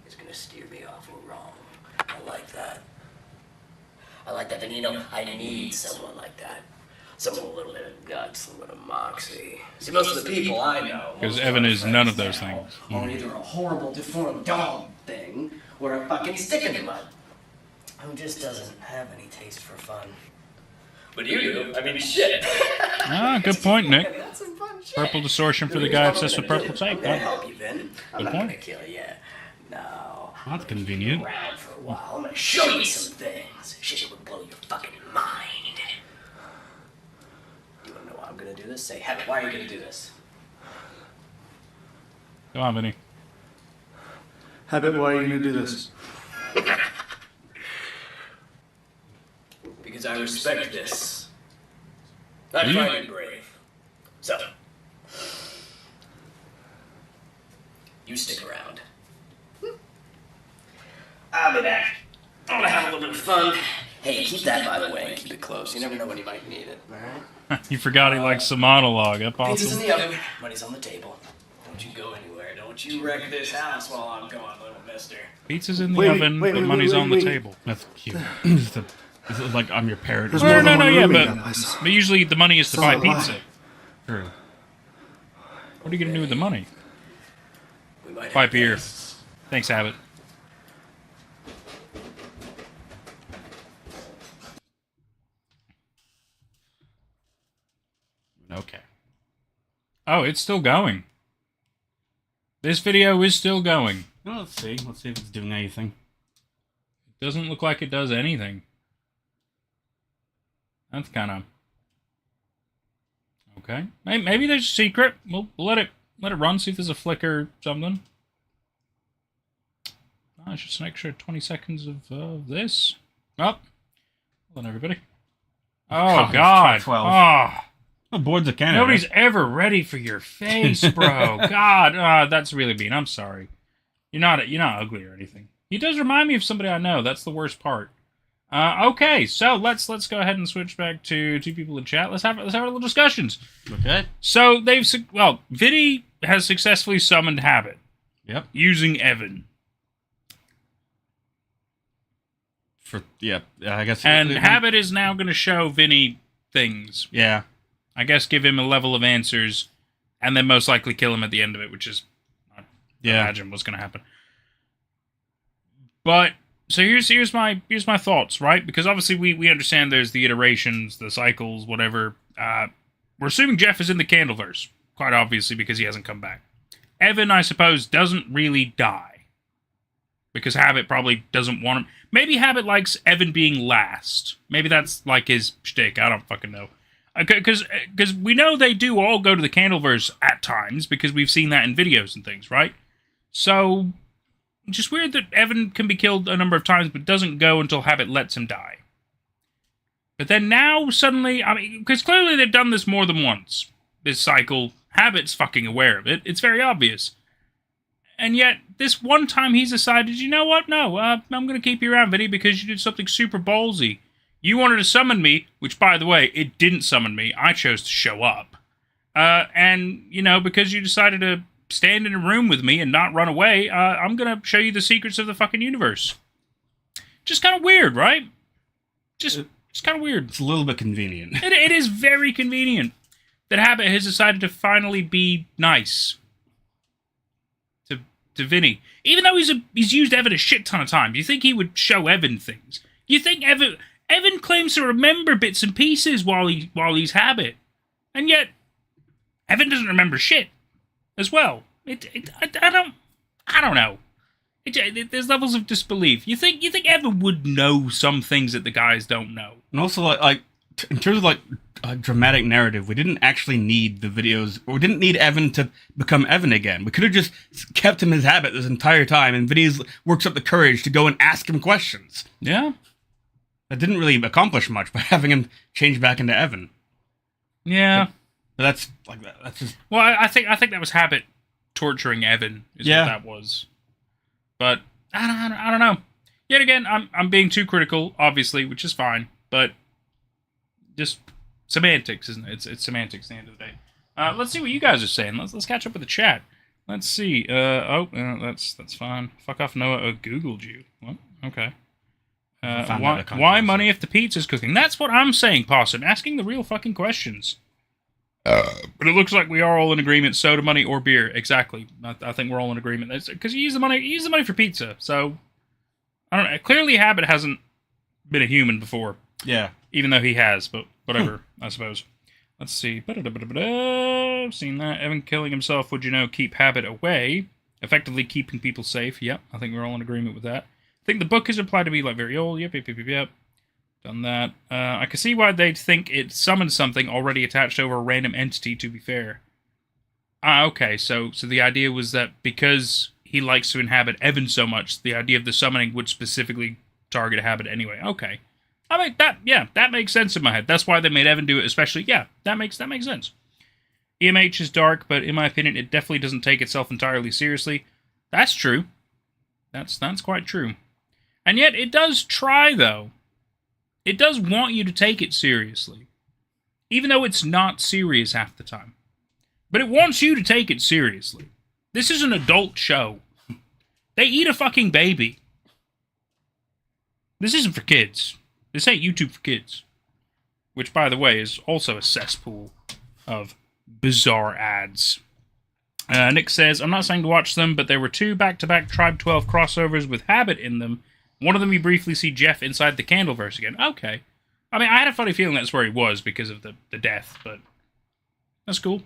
is gonna steer me off or wrong. I like that. I like that. And you know, I need someone like that. Someone with a little bit of guts, a little bit of moxie. See, most of the people I know.
'Cause
most of
Evan
my
is none
friends
of those
now
things.
Are either a horrible, deformed dog thing or a fucking stick in the mud. Who just doesn't have any taste for fun. But you do. I mean, shit.
Ah, good point, Nick.
That's some fun shit.
Purple distortion for the guy obsessed with purple tape.
I'm gonna
Huh?
help you, Vin. I'm
Good
not
point.
gonna kill you. No.
That's convenient.
Around for a while. I'm gonna show you some things. Shit that would blow your fucking Just say, Habit, why are you gonna do this?
Go on, Vinny.
Habit, why are you gonna do this?
Because I respect this. I'm fighting brave. So, you stick around. I'll be back. I'm gonna have a little bit of fun. Hey, keep that by the way, and keep it close. You never know when you might need it, alright?
You forgot he likes the monologue. That's
Pizza's
awesome.
in the oven. Money's on the table. Don't you go anywhere. Don't you wreck this house while I'm gone, little mister.
Pizza's in the oven, but money's on the table.
That's cute. This is like I'm your parent.
No, yeah, but usually the money is to buy pizza.
True.
What are you gonna do with the money?
We might
Buy
have
beer.
guests.
Thanks, Habit. Okay. Oh, it's still going. This video is still going.
Well, let's see. Let's see if it's doing anything.
It doesn't look like it does anything. That's kind of... Okay. Maybe there's a secret. We'll let it run, see if there's a flicker or something. Oh, it's just an extra 20 seconds of this. Oh. Hold on, everybody. Oh, God.
12.
Oh.
Oh, boards of Canada.
Nobody's ever ready for your face, bro. God, that's really mean. I'm sorry. You're not ugly or anything. He does remind me of somebody I know. That's the worst part. Okay, so let's go ahead and switch back to two people in chat. Let's have a little discussions.
Okay.
So Vinnie has successfully summoned Habit.
Yep.
Using Evan.
I guess.
And Habit is now going to show Vinnie things.
Yeah.
I guess give him a level of answers, and then most likely kill him at the end of it, which is, I imagine what's going to happen. But so here's my thoughts, right? Because obviously we understand there's the iterations, the cycles, whatever. We're assuming Jeff is in the Candleverse, quite obviously, because he hasn't come back. Evan, I suppose, doesn't really die because Habit probably doesn't want him. Maybe Habit likes Evan being last. Maybe that's like his shtick. I don't fucking know. Because we know they do all go to the Candleverse at times, because we've seen that in videos and things, right? So, just weird that Evan can be killed a number of times, but doesn't go until Habit lets him die. But then now, suddenly, I mean, because clearly they've done this more than once. This cycle, Habit's fucking aware of it. It's very obvious. And yet, this one time he's decided, you know what? No, I'm going to keep you around, Vinny, because you did something super ballsy. You wanted to summon me, which, by the way, it didn't summon me. I chose to show up. And, because you decided to stand in a room with me and not run away, I'm going to show you the secrets of the fucking universe. Just kind of weird, right? Just kind of weird.
It's a little bit convenient.
It is very convenient that Habit has decided to finally be nice to Vinny. Even though he's used Evan a shit ton of times, you think he would show Evan things. You think Evan claims to remember bits and pieces while he's Habit, and yet Evan doesn't remember shit as well. I don't know. There's levels of disbelief. You think Evan would know some things that the guys don't know?
And also, like in terms of dramatic narrative, we didn't actually need the videos, or we didn't need Evan to become Evan again. We could have just kept him his Habit this entire time, and Vinny works up the courage to go and ask him questions.
Yeah.
That didn't really accomplish much by having him change back into Evan.
Yeah.
But that's just...
Well, I think that was Habit torturing Evan, is what that was. But, I don't know. Yet again, I'm being too critical, obviously, which is fine, but just semantics, isn't it? It's semantics at the end of the day. Let's see what you guys are saying. Let's catch up with the chat. Let's see. That's fine. Fuck off, Noah. Googled you. What? Okay. Why money if the pizza's cooking? That's what I'm saying, Possum. Asking the real fucking questions. But it looks like we are all in agreement. Soda money or beer. Exactly. I think we're all in agreement. Because you use the money for pizza. So, I don't know. Clearly Habit hasn't been a human before.
Yeah.
Even though he has, but whatever, I suppose. Let's see. I've seen that. Evan killing himself would, keep Habit away. Effectively keeping people safe. Yep. I think we're all in agreement with that. I think the book is implied to be very old. Yep. Done that. I can see why they'd think it summoned something already attached over a random entity, to be fair. Okay, so the idea was that because he likes to inhabit Evan so much, the idea of the summoning would specifically target a habit anyway. Okay. I mean, that makes sense in my head. That's why they made Evan do it especially. Yeah, that makes sense. EMH is dark, but in my opinion, it definitely doesn't take itself entirely seriously. That's true. That's quite true. And yet, it does try, though. It does want you to take it seriously. Even though it's not serious half the time. But it wants you to take it seriously. This is an adult show. They eat a fucking baby. This isn't for kids. This ain't YouTube for kids. Which, by the way, is also a cesspool of bizarre ads. Nick says, I'm not saying to watch them, but there were 2 back-to-back Tribe 12 crossovers with Habit in them. One of them you briefly see Jeff inside the Candleverse again. Okay. I mean, I had a funny feeling that's where he was because of the death, but that's cool.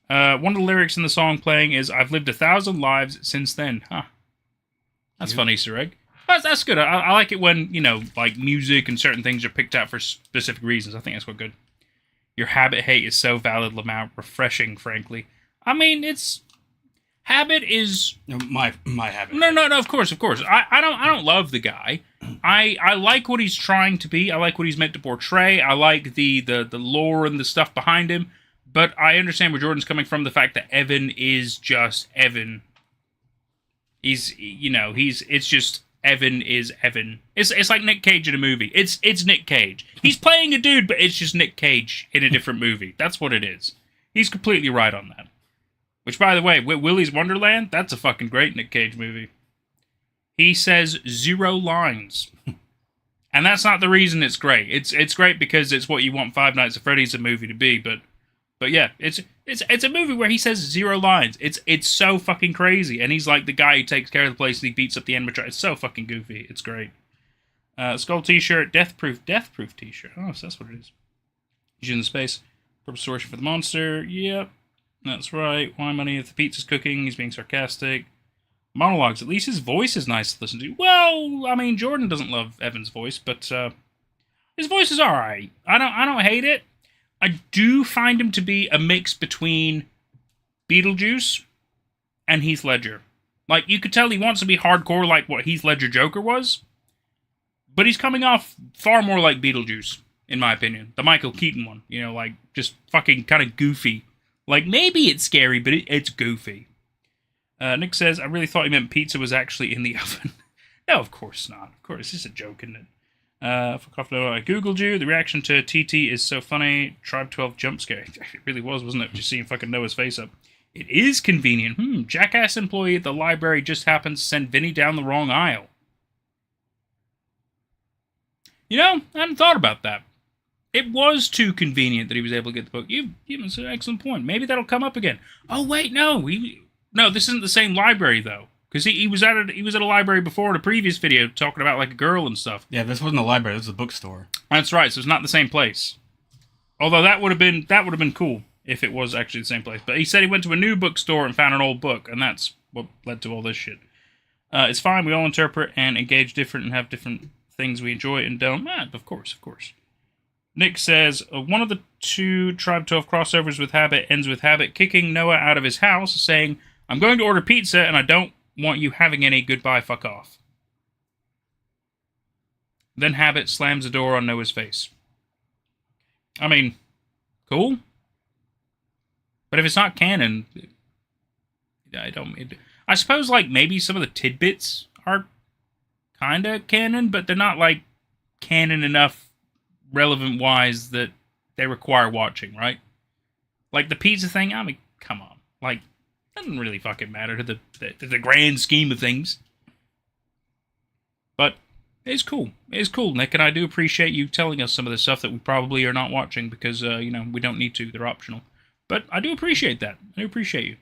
One of the lyrics in the song playing is, I've lived 1,000 lives since then. Huh. That's fun Easter egg. That's good. I like it when, like music and certain things are picked out for specific reasons. I think that's quite good. Your habit hate is so valid, Lamau. Refreshing, frankly. I mean, Habit is...
No, my habit.
No, of course. I don't love the guy. I like what he's trying to be. I like what he's meant to portray. I like the lore and the stuff behind him. But I understand where Jordan's coming from, the fact that Evan is just Evan. It's just Evan is Evan. It's like Nick Cage in a movie. It's Nick Cage. He's playing a dude, but it's just Nick Cage in a different movie. That's what it is. He's completely right on that. Which, by the way, Willy's Wonderland, that's a fucking great Nick Cage movie. He says 0 lines. And that's not the reason it's great. It's great because it's what you want Five Nights at Freddy's a movie to be, but yeah, it's a movie where he says 0 lines. It's so fucking crazy. And he's like the guy who takes care of the place and he beats up the animatronic. It's so fucking goofy. It's great. Skull t-shirt, death-proof t-shirt. Oh, so that's what it is. He's in the space. Purpose source for the monster. Yep. That's right. Why money if the pizza's cooking? He's being sarcastic. Monologues. At least his voice is nice to listen to. Well, I mean, Jordan doesn't love Evan's voice, but his voice is alright. I don't hate it. I do find him to be a mix between Beetlejuice and Heath Ledger. Like, you could tell he wants to be hardcore like what Heath Ledger Joker was, but he's coming off far more like Beetlejuice, in my opinion. The Michael Keaton one. Like, just fucking kind of goofy. Like, maybe it's scary, but it's goofy. Nick says, I really thought he meant pizza was actually in the oven. No, of course not. Of course, it's just a joke, isn't it? I Googled you. The reaction to TT is so funny. Tribe 12 jump scare. It really was, wasn't it? Just seeing fucking Noah's face up. It is convenient. Jackass employee at the library just happens to send Vinnie down the wrong aisle. I hadn't thought about that. It was too convenient that he was able to get the book. You've given us an excellent point. Maybe that'll come up again. Oh, wait, no. No, this isn't the same library, though. Because he was at a library before in a previous video talking about, like, a girl and stuff.
Yeah, this wasn't a library. This was a bookstore.
That's right, so it's not the same place. Although that would have been cool if it was actually the same place. But he said he went to a new bookstore and found an old book, and that's what led to all this shit. It's fine. We all interpret and engage different and have different things we enjoy and don't. Of course. Nick says, one of the 2 Tribe 12 crossovers with Habit ends with Habit kicking Noah out of his house, saying, I'm going to order pizza and I don't want you having any, goodbye, fuck off. Then Habit slams the door on Noah's face. I mean, cool. But if it's not canon, I suppose, like, maybe some of the tidbits are kinda canon, but they're not, like, canon enough relevant-wise that they require watching, right? Like, the pizza thing, I mean, come on. Like, doesn't really fucking matter to the grand scheme of things. But it's cool. It's cool, Nick, and I do appreciate you telling us some of the stuff that we probably are not watching because, we don't need to. They're optional. But I do appreciate that. I do appreciate you.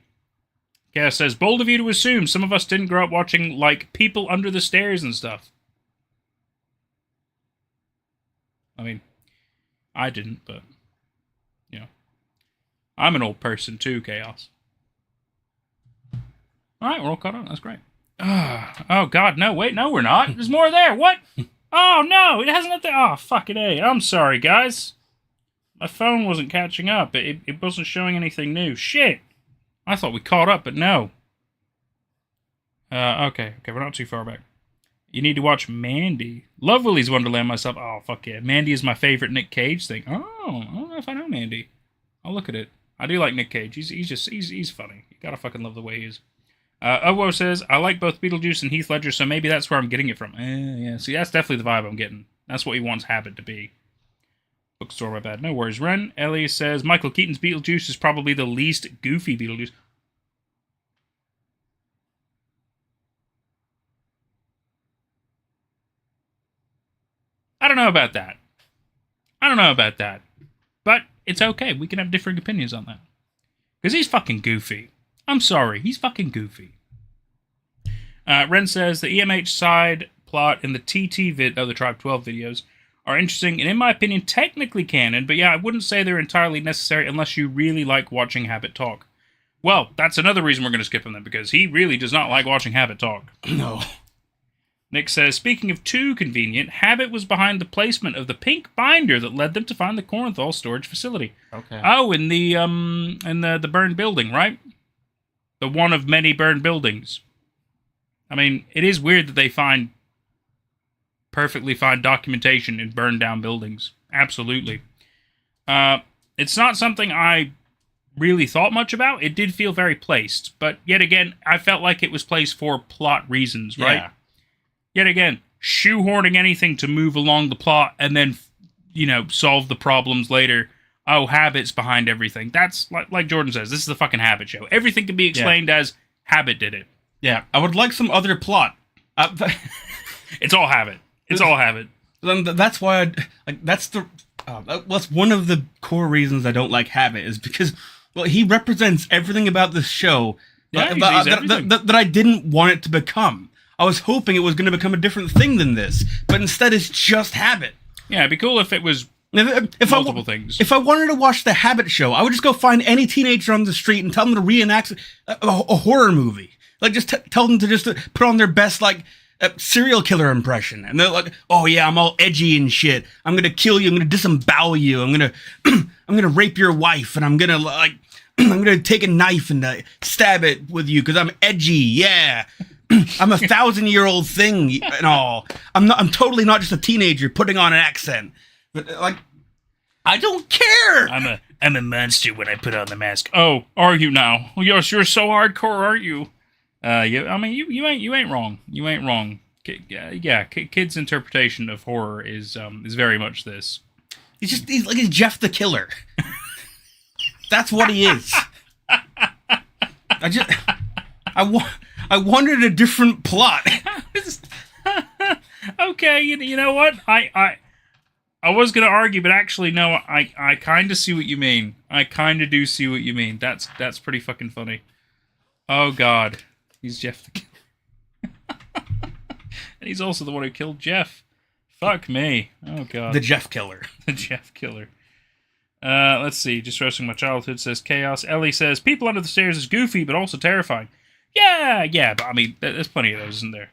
Cass says, bold of you to assume some of us didn't grow up watching, like, People Under the Stairs and stuff. I mean, I didn't, but, I'm an old person too, Chaos. Alright, we're all caught up. That's great. Oh, God, no, wait, no, we're not. There's more there. What? Oh, no, it has nothing. Oh, fucking A. I'm sorry, guys. My phone wasn't catching up. It wasn't showing anything new. Shit. I thought we caught up, but no. Okay, we're not too far back. You need to watch Mandy. Love Willy's Wonderland myself. Oh, fuck yeah. Mandy is my favorite Nick Cage thing. Oh, I don't know if I know Mandy. I'll look at it. I do like Nick Cage. He's funny. You gotta fucking love the way he is. Owo says, I like both Beetlejuice and Heath Ledger, so maybe that's where I'm getting it from. Yeah, see, that's definitely the vibe I'm getting. That's what he wants Habit to be. Bookstore, my bad. No worries, Ren. Ellie says, Michael Keaton's Beetlejuice is probably the least goofy Beetlejuice. I don't know about that. But it's okay. We can have differing opinions on that. Because he's fucking goofy. I'm sorry. He's fucking goofy. Ren says, the EMH side plot in the the Tribe 12 videos are interesting and, in my opinion, technically canon. But yeah, I wouldn't say they're entirely necessary unless you really like watching Habit talk. Well, that's another reason we're going to skip him then, because he really does not like watching Habit talk.
No.
Nick says, speaking of too convenient, Habit was behind the placement of the pink binder that led them to find the Corenthal storage facility.
Okay.
Oh, in the burned building, right? The one of many burned buildings. I mean, it is weird that they find perfectly fine documentation in burned down buildings. Absolutely. It's not something I really thought much about. It did feel very placed, but yet again, I felt like it was placed for plot reasons, right?
Yeah.
Yet again, shoehorning anything to move along the plot and then, solve the problems later. Oh, Habit's behind everything. That's, like Jordan says, this is the fucking Habit show. Everything can be explained as Habit did it.
Yeah, I would like some other plot.
It's all Habit. It's all Habit.
That's why that's one of the core reasons I don't like Habit is because, well, he represents everything about this show that I didn't want it to become. I was hoping it was going to become a different thing than this, but instead it's just Habit.
Yeah, it'd be cool if it was multiple things.
If I wanted to watch the Habit show, I would just go find any teenager on the street and tell them to reenact a horror movie. Like, just tell them to just put on their best, serial killer impression. And they're like, oh yeah, I'm all edgy and shit. I'm going to kill you. I'm going to disembowel you. I'm going to rape your wife. And I'm going to, I'm going to take a knife and stab it with you because I'm edgy. Yeah. I'm a 1,000-year-old thing and all. I'm totally not just a teenager putting on an accent. But I don't care.
I'm a monster when I put on the mask. Oh, are you now? Yes, you're so hardcore, aren't you? You ain't wrong. You ain't wrong. Kids' interpretation of horror is very much this.
He's like Jeff the Killer. That's what he is. I wanted a different plot.
Okay, you know what? I was gonna argue, but actually no. I kind of see what you mean. I kind of do see what you mean. That's pretty fucking funny. Oh God, he's Jeff the Killer, and he's also the one who killed Jeff. Fuck me. Oh God,
the Jeff Killer.
The Jeff Killer. Let's see. Just roasting my childhood, says Chaos. Ellie says People Under the Stairs is goofy, but also terrifying. Yeah, but I mean, there's plenty of those, isn't there?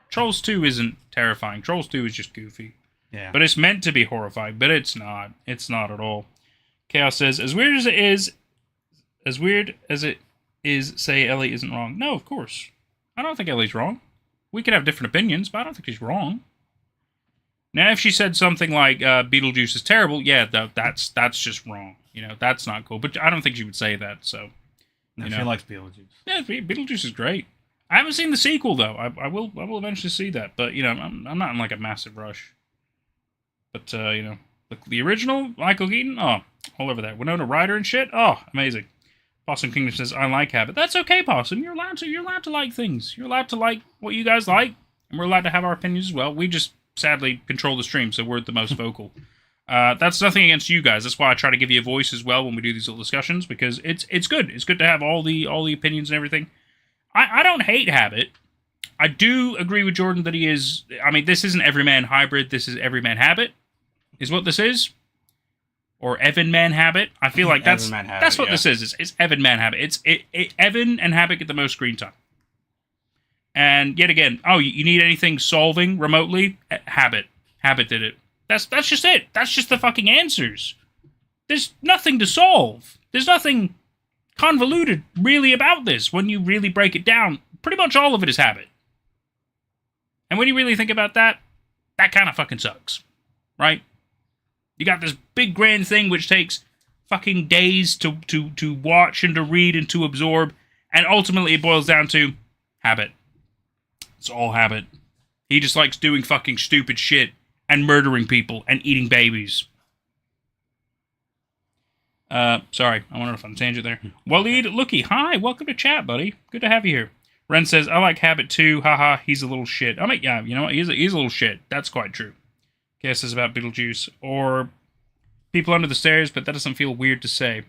Trolls 2 isn't terrifying. Trolls 2 is just goofy.
Yeah.
But it's meant to be horrifying, but it's not. It's not at all. Chaos says, as weird as it is, say Ellie isn't wrong. No, of course. I don't think Ellie's wrong. We could have different opinions, but I don't think she's wrong. Now, if she said something like, Beetlejuice is terrible, yeah, that's just wrong. That's not cool. But I don't think she would say that, so...
No, she likes Beetlejuice.
Yeah, Beetlejuice is great. I haven't seen the sequel though. I will eventually see that, but I'm not in a massive rush. But the original Michael Keaton, all over that. Winona Ryder and shit, amazing. Possum Kingdom says I like Habit. That's okay, Possum. You're allowed to like things. You're allowed to like what you guys like, and we're allowed to have our opinions as well. We just sadly control the stream, so we're the most vocal. That's nothing against you guys. That's why I try to give you a voice as well when we do these little discussions, because it's good. It's good to have all the opinions and everything. I don't hate Habit. I do agree with Jordan that he is... I mean, this isn't Everyman Hybrid. This is Everyman Habit, is what this is. Or Evanman Habit. I feel like that's what this is. It's Evanman Habit. Evan and Habit get the most screen time. And yet again, oh, you need anything solving remotely? Habit. Habit did it. That's just it. That's just the fucking answers. There's nothing to solve. There's nothing convoluted really about this when you really break it down. Pretty much all of it is habit. And when you really think about that, that kind of fucking sucks. Right? You got this big grand thing which takes fucking days to watch and to read and to absorb, and ultimately it boils down to habit. It's all habit. He just likes doing fucking stupid shit and murdering people and eating babies. Sorry, I went off on a tangent there. Waleed Looky, hi, welcome to chat, buddy. Good to have you here. Ren says, I like habit too, haha, he's a little shit. I mean, yeah, you know what, he's a little shit. That's quite true. Guess is about Beetlejuice. Or people under the stairs, but that doesn't feel weird to say.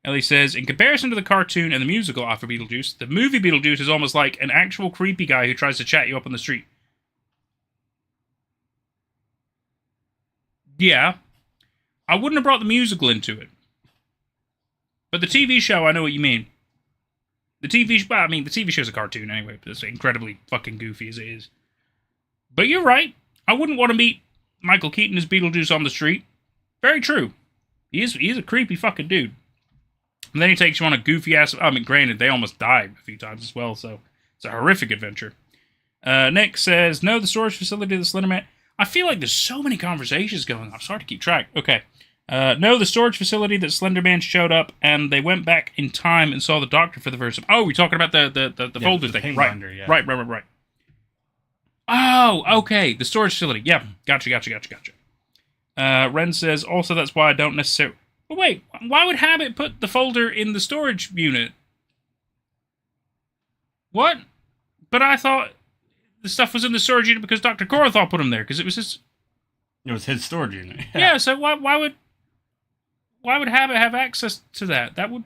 Ellie says, in comparison to the cartoon and the musical offer Beetlejuice, the movie Beetlejuice is almost like an actual creepy guy who tries to chat you up on the street. Yeah. I wouldn't have brought the musical into it. But the TV show, I know what you mean. The TV show's a cartoon anyway, but it's incredibly fucking goofy as it is. But you're right. I wouldn't want to meet Michael Keaton as Beetlejuice on the street. Very true. He is a creepy fucking dude. And then he takes you on a goofy ass... I mean, granted, they almost died a few times as well, so it's a horrific adventure. Nick says, no, the storage facility of the Slender Man... I feel like there's so many conversations going on. I'm sorry to keep track. Okay. No, the storage facility that Slender Man showed up, and they went back in time and saw the Doctor for the first time. Oh, we're talking about the folder thing. Right.
Binder, yeah.
Right. Oh, okay. The storage facility. Yeah. Gotcha. Ren says, also that's why I don't necessarily... But wait, why would Habit put the folder in the storage unit? What? But I thought the stuff was in the storage unit because Dr. Corenthal put him there, because it was his...
It was his storage unit.
Yeah, so why would Habit have access to that? That would...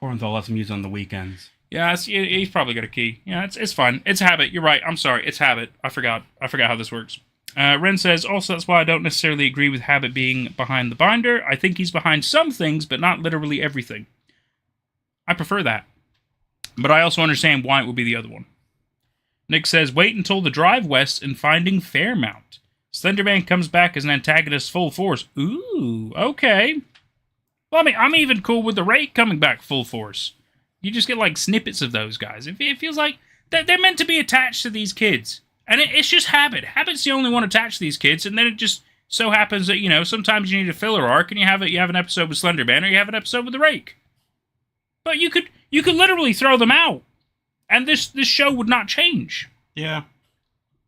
Corenthal lets him use it on the weekends.
Yeah, he's probably got a key. Yeah, it's fine. It's Habit. You're right. I'm sorry. It's Habit. I forgot how this works. Ren says, also that's why I don't necessarily agree with Habit being behind the binder. I think he's behind some things, but not literally everything. I prefer that. But I also understand why it would be the other one. Nick says, wait until the drive west and finding Fairmount. Slenderman comes back as an antagonist full force. Ooh, okay. Well, I mean, I'm even cool with the Rake coming back full force. You just get, like, snippets of those guys. It feels like they're meant to be attached to these kids. And it's just Habit. Habit's the only one attached to these kids, and then it just so happens that, you know, sometimes you need a filler arc, and you have an episode with Slenderman, or you have an episode with the Rake. But you could literally throw them out, and this show would not change.
Yeah.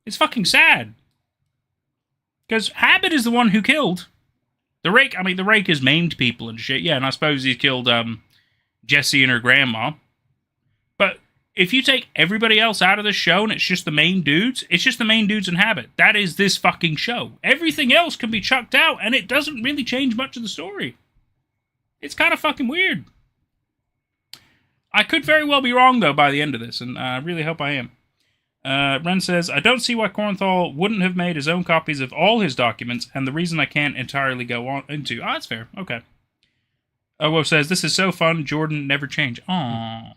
It's fucking sad. Because Habit is the one who killed the Rake. I mean, the Rake has maimed people and shit. Yeah, and I suppose he killed Jessie and her grandma. But if you take everybody else out of the show and it's just the main dudes, it's just the main dudes and Habit. That is this fucking show. Everything else can be chucked out, and it doesn't really change much of the story. It's kind of fucking weird. I could very well be wrong, though, by the end of this, and I really hope I am. Ren says, I don't see why Corenthal wouldn't have made his own copies of all his documents, and the reason I can't entirely go on into... Oh, that's fair. Okay. Owo says, this is so fun, Jordan never change. Aww.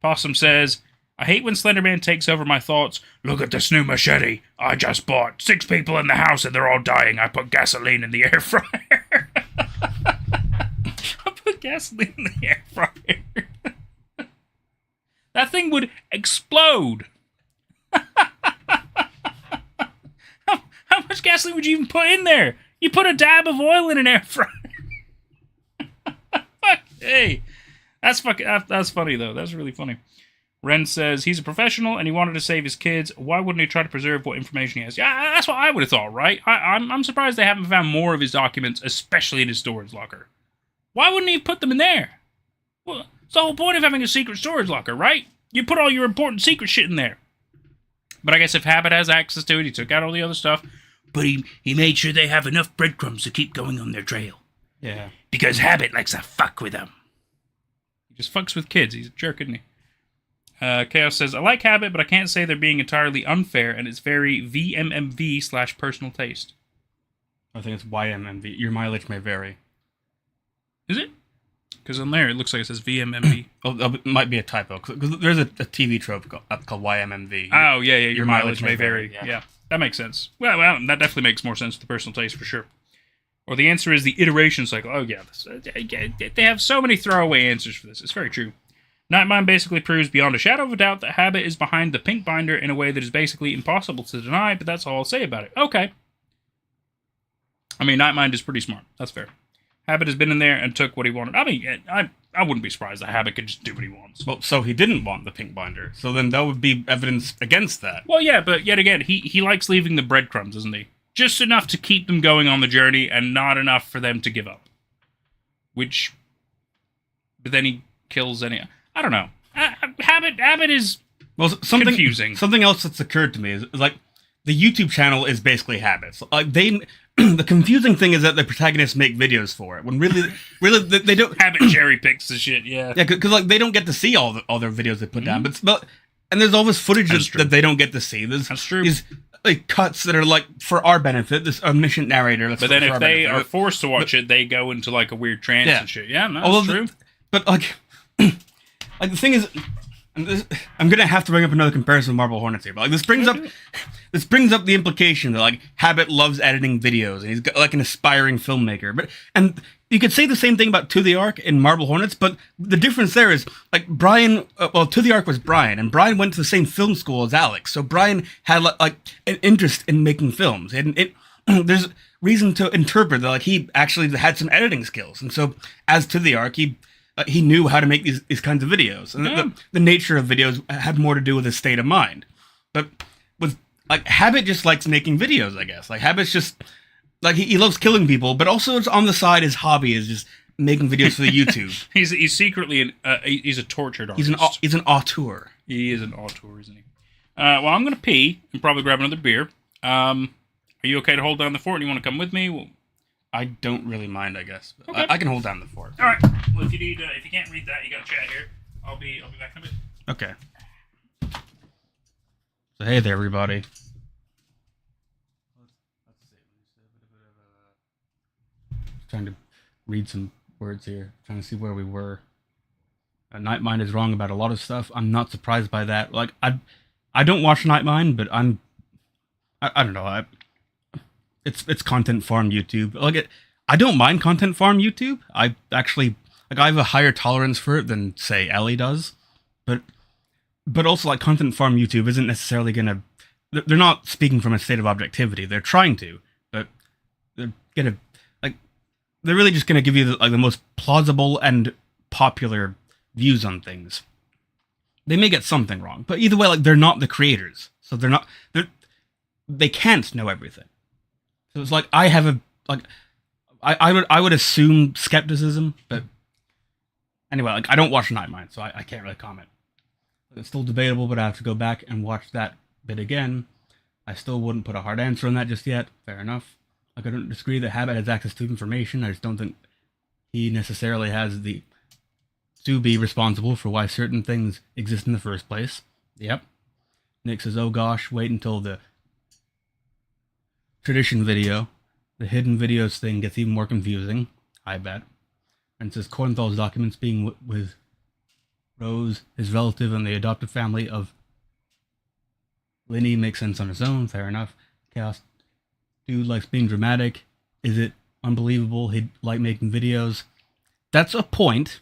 Possum says, I hate when Slenderman takes over my thoughts. Look at this new machete I just bought. 6 people in the house and they're all dying. I put gasoline in the air fryer. I put gasoline in the air fryer. That thing would explode. How much gasoline would you even put in there? You put a dab of oil in an air fryer. Hey, that's funny though. That's really funny. Ren says he's a professional and he wanted to save his kids. Why wouldn't he try to preserve what information he has? Yeah, that's what I would have thought, right? I'm surprised they haven't found more of his documents, especially in his storage locker. Why wouldn't he have put them in there? Well, it's the whole point of having a secret storage locker, right? You put all your important secret shit in there. But I guess if Habit has access to it, he took out all the other stuff. But he made sure they have enough breadcrumbs to keep going on their trail.
Yeah.
Because Habit likes to fuck with them. He just fucks with kids. He's a jerk, isn't he? Chaos says, I like Habit, but I can't say they're being entirely unfair, and it's very VMMV/personal taste.
I think it's YMMV. Your mileage may vary.
Is it? Because on there, it looks like it says VMMV.
Oh, it might be a typo. Because there's a TV trope called YMMV.
Oh, yeah, your mileage may vary.
Yeah.
Yeah, that makes sense. Well, that definitely makes more sense to the personal taste, for sure. Or the answer is the iteration cycle. Oh, yeah. They have so many throwaway answers for this. It's very true. Nightmind basically proves beyond a shadow of a doubt that Habit is behind the pink binder in a way that is basically impossible to deny, but that's all I'll say about it. Okay. I mean, Nightmind is pretty smart. That's fair. Habit has been in there and took what he wanted. I mean, I wouldn't be surprised that Habit could just do what he wants.
Well, so he didn't want the pink binder. So then that would be evidence against that.
Well, yeah, but yet again, he likes leaving the breadcrumbs, doesn't he? Just enough to keep them going on the journey and not enough for them to give up. But then he kills any... I don't know. Habit is confusing.
Something else that's occurred to me is like the YouTube channel is basically Habits. Like the confusing thing is that the protagonists make videos for it when really they don't.
Habit cherry picks the shit. Yeah,
because like they don't get to see all their videos they put down. But and there's always footage that they don't get to see. That's
true.
These like cuts that are like for our benefit. This omniscient narrator.
But then if they are forced to watch it, they go into like a weird trance and shit. Yeah, no, that's true.
But like. Like the thing is, I'm gonna have to bring up another comparison with Marble Hornets here, but like this brings up the implication that like Habit loves editing videos and he's got, like an aspiring filmmaker. And you could say the same thing about To the Ark in Marble Hornets, but the difference there is like Brian. To the Ark was Brian, and Brian went to the same film school as Alex, so Brian had like an interest in making films, and there's reason to interpret that like he actually had some editing skills, and so as To the Ark, he knew how to make these kinds of videos. And the nature of videos had more to do with his state of mind. But with like Habit just likes making videos, I guess. Like Habit's just like he loves killing people, but also it's on the side his hobby is just making videos for the YouTube.
he's secretly he's a tortured artist.
He's an auteur.
He is an auteur, isn't he? Well, I'm gonna pee and probably grab another beer. Are you okay to hold down the fort? You want to come with me?
I don't really mind, I guess.
Okay.
I can hold down the fort.
All right. Well, if you can't read that, you got to chat here. I'll be back in a bit.
Okay. So hey there, everybody. Let's see. Trying to read some words here. Trying to see where we were. Nightmind is wrong about a lot of stuff. I'm not surprised by that. Like I don't watch Nightmind, but I don't know. It's content farm YouTube. Like I don't mind content farm YouTube. I actually I have a higher tolerance for it than say Ellie does. But also like content farm YouTube isn't necessarily gonna. They're not speaking from a state of objectivity. They're trying to, but they're gonna like. They're really just gonna give you the most plausible and popular views on things. They may get something wrong, but either way, like they're not the creators, so they can't know everything. So it's like I have a like I would assume skepticism, but anyway, like I don't watch Nightmind, so I can't really comment. It's still debatable, but I have to go back and watch that bit again. I still wouldn't put a hard answer on that just yet. Fair enough. Like I don't disagree that Habit has access to information. I just don't think he necessarily has the to be responsible for why certain things exist in the first place. Yep. Nick says, "Oh gosh, wait until the tradition video. The hidden videos thing gets even more confusing. I bet." And it says, "Kornthal's documents being with Rose, his relative, and the adoptive family of Vinnie makes sense on its own. Fair enough. Chaos dude likes being dramatic. Is it unbelievable he'd like making videos?" That's a point.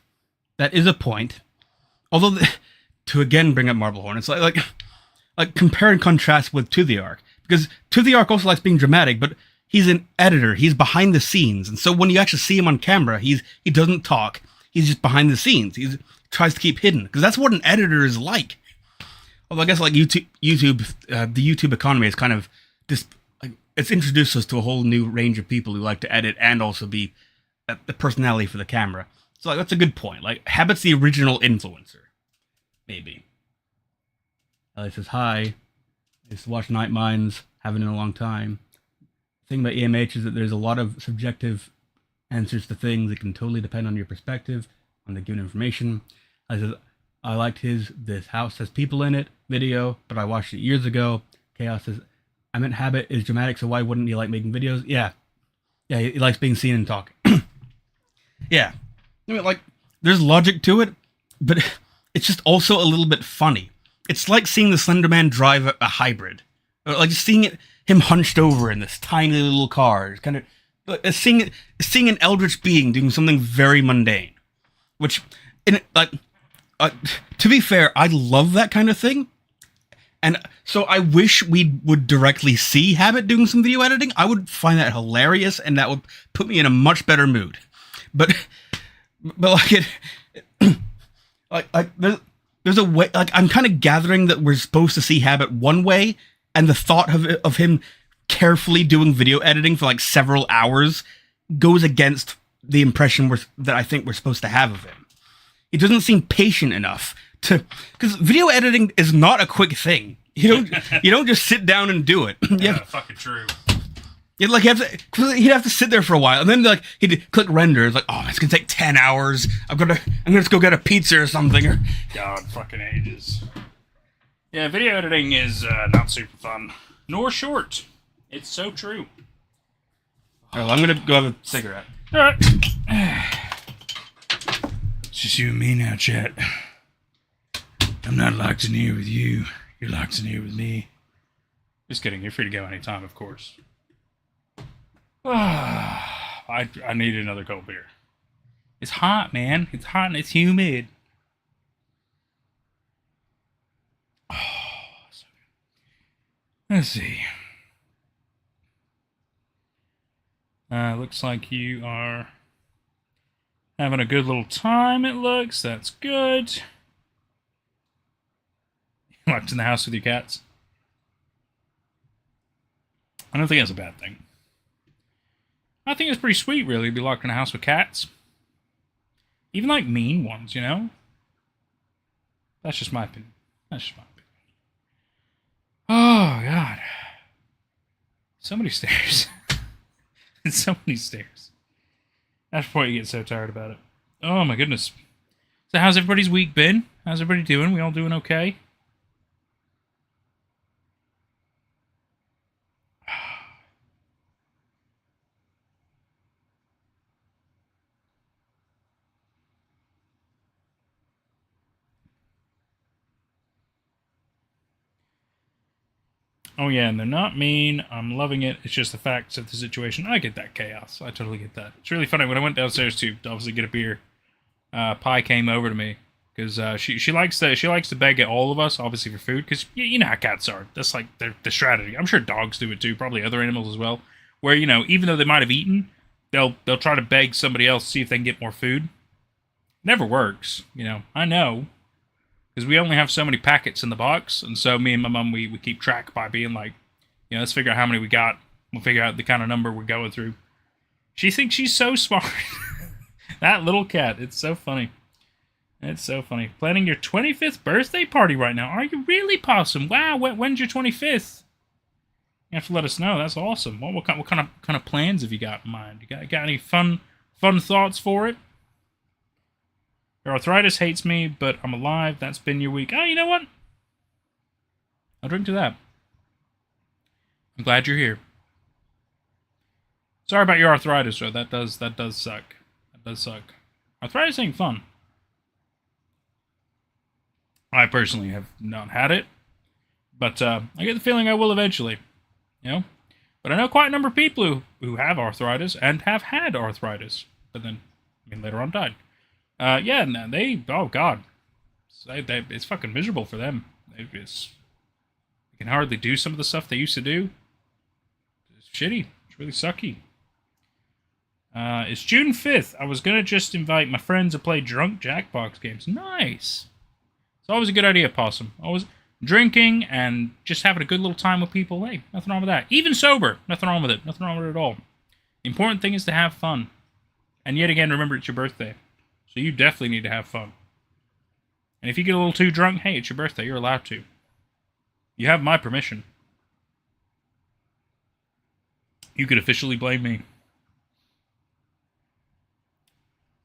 That is a point. Although, to again bring up Marble Hornets, like compare and contrast with To the Ark. Because To the Ark also likes being dramatic, but he's an editor. He's behind the scenes. And so when you actually see him on camera, he doesn't talk. He's just behind the scenes. He tries to keep hidden. Because that's what an editor is like. Although I guess like YouTube, the YouTube economy is kind of just, like, it's introduced us to a whole new range of people who like to edit and also be the personality for the camera. So like, that's a good point. Like, Habit's the original influencer. Maybe. Ellie says, "Hi. I used to watch Nightminds. Haven't in a long time. The thing about EMH is that there's a lot of subjective answers to things. It can totally depend on your perspective, on the given information." I said, "I liked This House Has People in It video, but I watched it years ago." Chaos says, "I meant Habit is dramatic, so why wouldn't he like making videos?" Yeah, he likes being seen and talking. Yeah. I mean, like, there's logic to it, but it's just also a little bit funny. It's like seeing the Slender Man drive a hybrid. Or like just seeing him hunched over in this tiny little car. It's kind of seeing an eldritch being doing something very mundane. Which, to be fair, I love that kind of thing. And so I wish we would directly see Habit doing some video editing. I would find that hilarious, and that would put me in a much better mood. But there's a way. Like, I'm kind of gathering that we're supposed to see Habit one way, and the thought of him carefully doing video editing for like several hours goes against the impression that I think we're supposed to have of him. He doesn't seem patient enough because video editing is not a quick thing. You don't just sit down and do it.
Yeah, fucking true.
He'd have to sit there for a while, and then like he'd click render. It's like, oh, it's gonna take 10 hours. I'm gonna just go get a pizza or something.
God, fucking ages. Yeah, video editing is not super fun, nor short. It's so true.
Well, I'm gonna go have a cigarette.
All right. It's just you and me now, chat. I'm not locked in here with you. You're locked in here with me. Just kidding. You're free to go anytime, of course. I need another cold beer. It's hot, man. It's hot and it's humid. Oh, so good. Let's see. Looks like you are having a good little time, it looks. That's good. You locked in the house with your cats? I don't think that's a bad thing. I think it's pretty sweet, really, to be locked in a house with cats. Even, like, mean ones, you know? That's just my opinion. Oh, God. So many stairs. So many stairs. That's why you get so tired about it. Oh, my goodness. So how's everybody's week been? How's everybody doing? We all doing okay? Oh yeah, and they're not mean. I'm loving it. It's just the facts of the situation. I get that chaos. I totally get that. It's really funny. When I went downstairs to obviously get a beer, Pi came over to me because she likes to beg at all of us, obviously for food, because you know how cats are. That's like the strategy. I'm sure dogs do it too. Probably other animals as well. Where even though they might have eaten, they'll try to beg somebody else to see if they can get more food. Never works. I know. Because we only have so many packets in the box, and so me and my mom, we keep track by being like, let's figure out how many we got. We'll figure out the kind of number we're going through. She thinks she's so smart. That little cat, it's so funny. It's so funny. Planning your 25th birthday party right now. Are you really, Possum? Wow, when's your 25th? You have to let us know. That's awesome. What kind of plans have you got in mind? You got any fun thoughts for it? Your arthritis hates me, but I'm alive. That's been your week. Oh, you know what? I'll drink to that. I'm glad you're here. Sorry about your arthritis, though. That does suck. That does suck. Arthritis ain't fun. I personally have not had it, but I get the feeling I will eventually. But I know quite a number of people who have arthritis and have had arthritis, but then later on died. Yeah, no, oh god, it's fucking miserable for them. They can hardly do some of the stuff they used to do. It's shitty. It's really sucky. It's June 5th. I was gonna just invite my friends to play drunk Jackbox games. Nice. It's always a good idea, Possum. Always drinking and just having a good little time with people. Hey, nothing wrong with that. Even sober, nothing wrong with it. Nothing wrong with it at all. The important thing is to have fun. And yet again, remember it's your birthday. So you definitely need to have fun. And if you get a little too drunk, hey, it's your birthday. You're allowed to. You have my permission. You could officially blame me.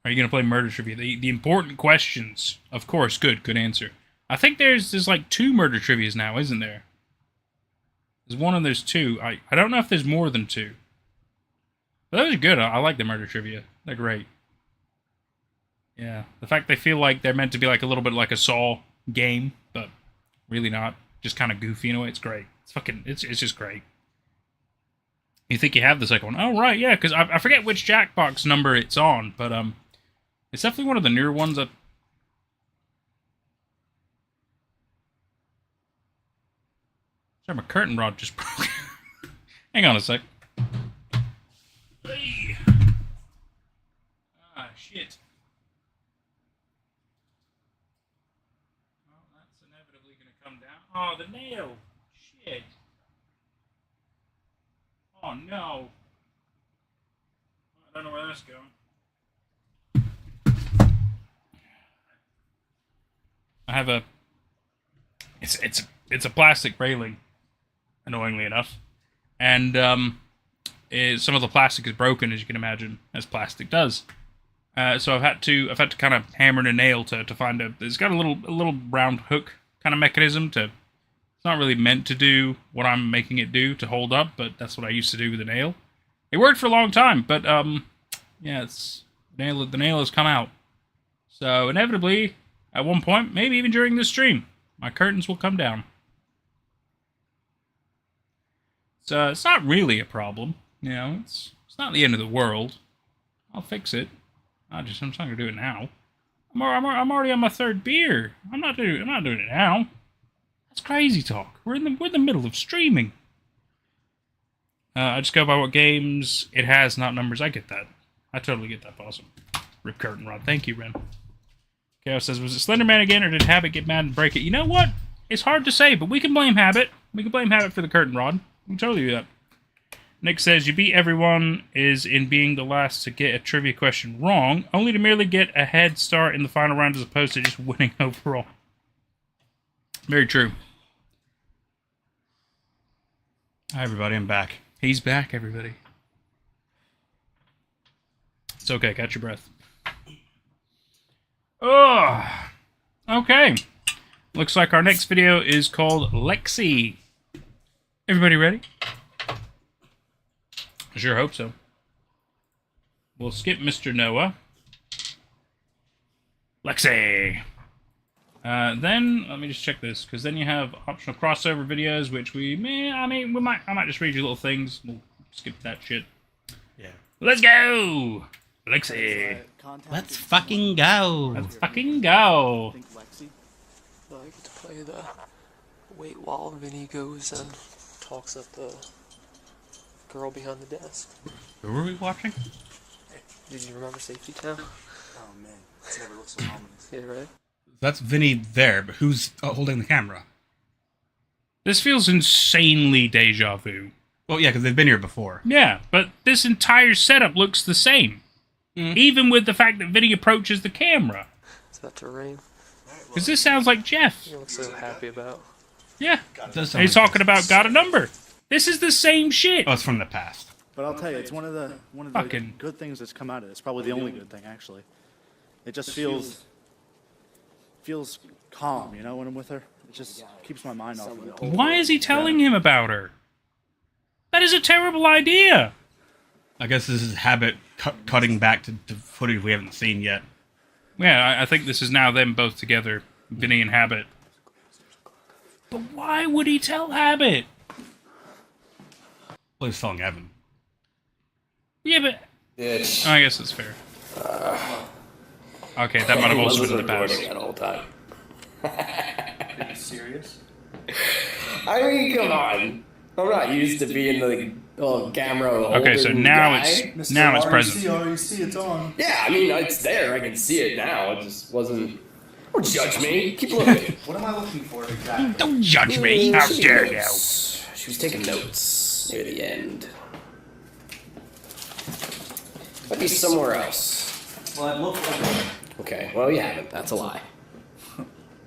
Are you going to play Murder Trivia? The important questions. Of course, good answer. I think there's like 2 Murder Trivias now, isn't there? There's one and there's 2. I don't know if there's more than 2. But those are good. I like the Murder Trivia. They're great. Yeah, the fact they feel like they're meant to be like a little bit like a Saw game, but really not. Just kind of goofy in a way. It's great. It's just great. You think you have the second one? Oh right, yeah, because I forget which Jackbox number it's on, but it's definitely one of the newer ones. That sorry, my curtain rod just broke. Hang on a sec. Hey. Ah, shit. Well, that's inevitably going to come down. Oh, the nail. Shit. Oh, no. I don't know where that's going. I have a... It's a plastic railing, annoyingly enough. And some of the plastic is broken, as you can imagine, as plastic does. So I've had to kind of hammer in a nail to find a. It's got a little round hook kind of mechanism to. It's not really meant to do what I'm making it do to hold up, but that's what I used to do with a nail. It worked for a long time, but yeah, the nail has come out. So inevitably, at one point, maybe even during this stream, my curtains will come down. So it's not really a problem, you know. It's not the end of the world. I'll fix it. I'm just not gonna do it now. I'm already on my third beer. I'm not doing it now. That's crazy talk. We're in the middle of streaming. I just go by what games it has, not numbers. I get that. I totally get that, Possum. Rip curtain rod. Thank you, Ren. Chaos says, was it Slenderman again, or did Habit get mad and break it? You know what? It's hard to say, but we can blame Habit. We can blame Habit for the curtain rod. We can totally do that. Nick says, you beat everyone is in being the last to get a trivia question wrong, only to merely get a head start in the final round as opposed to just winning overall. Very true.
Hi, everybody. I'm back.
He's back, everybody. It's okay. Catch your breath. Oh, okay. Looks like our next video is called Lexi. Everybody ready? I sure hope so. We'll skip Mr. Noah. Lexi. Then let me just check this, because then you have optional crossover videos, which I might just read you little things. We'll skip that shit.
Yeah.
Let's go, Lexi.
Let's fucking go.
Let's fucking go.
Think Lexi?
I get to play the wait while Vinnie goes and talks at the girl behind the desk.
Who were we watching?
Did you remember Safety Town?
Oh man, it's never looked so ominous.
Yeah, right?
That's Vinny there, but who's holding the camera?
This feels insanely deja vu.
Well, yeah, because they've been here before.
Yeah, but this entire setup looks the same. Even with the fact that Vinny approaches the camera.
Is that terrain?
Because this sounds like Jeff.
You look so happy about.
Yeah.
It does sound
And he's
like
talking about got a number. This is the same shit.
Oh, it's from the past.
But I'll tell you, it's one of the
Fucking-
good things that's come out of it. It's probably the only good thing, actually. It just feels calm, you know, when I'm with her. It just keeps my mind off of it.
Why is he telling him about her? That is a terrible idea.
I guess this is Habit cutting back to footage we haven't seen yet.
Yeah, I think this is now them both together, Vinny and Habit. But why would he tell Habit?
Well, he's telling Evan.
Yeah, but...
Bitch.
I guess that's fair. Okay, that might have also been in the past.
That whole time.
Are you serious?
I mean, come on. I'm not used to being the little camera.
Okay, so
holding
now
guy.
it's present.
REC, it's on.
Yeah, I mean, it's there. I can see it now. It just wasn't. Don't judge me. Keep looking.
What am I looking for exactly?
Don't judge me. How
She
dare you?
notes. She was taking notes near the end. Might be somewhere else.
Well, it looked like
Okay, well, you haven't. That's a lie.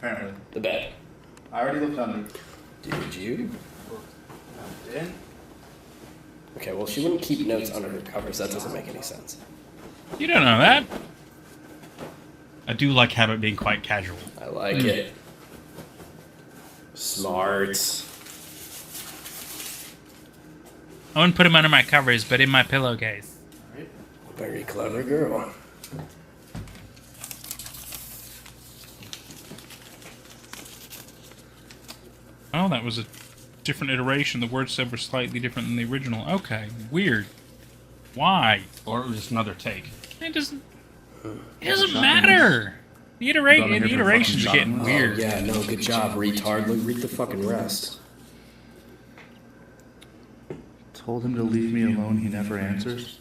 apparently.
The bed.
I already looked under.
Did you?
Did?
Okay, well, she wouldn't keep notes under her covers. That doesn't make any sense.
You don't know that.
I do like Habit being quite casual.
I like it. Smart.
I wouldn't put him under my covers, but in my pillowcase.
Very clever girl.
Oh, that was a different iteration. The words said were slightly different than the original. Okay, weird. Why?
Or it was just another take.
It doesn't matter. The iterations are getting weird.
Yeah, no, good job, retard. Read the fucking rest.
Told him to leave me alone, he never answers.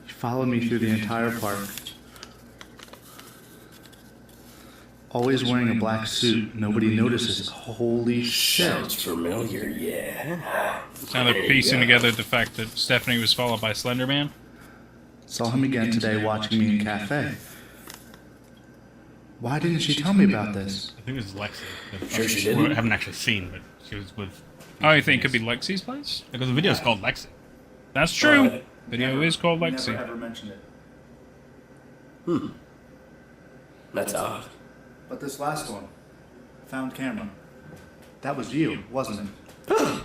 He followed me through the entire park. Always wearing a black suit, nobody notices. Holy shit.
Sounds familiar, yeah.
Now they're piecing together the fact that Stephanie was followed by Slender Man.
Saw him again today watching me in cafe. Why didn't she tell me about this?
I think it was Lexi.
Sure she didn't?
I haven't actually seen, but she was with...
Oh, you think it could be Lexi's place?
Because the video's called Lexi.
That's true. Video is called Lexi.
Never ever mentioned it.
That's odd.
But this last one, found camera. That was you, wasn't it?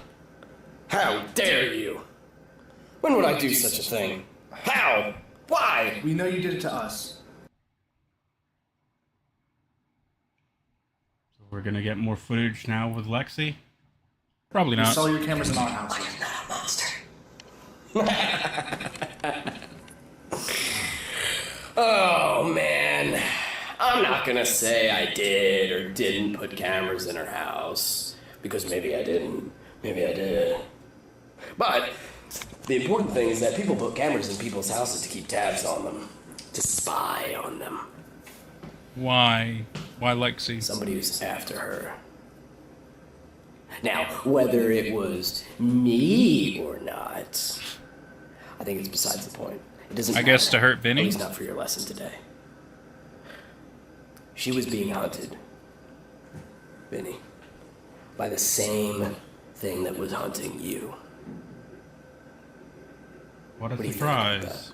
How dare you? When would I do such a thing? How? Why?
We know you did it to us.
So we're gonna get more footage now with Lexi.
Probably
We
not.
saw your cameras in our house.
Oh, man. I'm not gonna say I did or didn't put cameras in her house. Because maybe I didn't. Maybe I did. But the important thing is that people put cameras in people's houses to keep tabs on them. To spy on them.
Why? Why Lexi?
Somebody who's after her. Now, whether it was me or not, I think it's besides the point. It doesn't
I guess
matter.
to hurt Vinnie?
At least not for your lesson today. She was being hunted, Vinnie, by the same thing that was hunting you.
What a
What do you think about
surprise.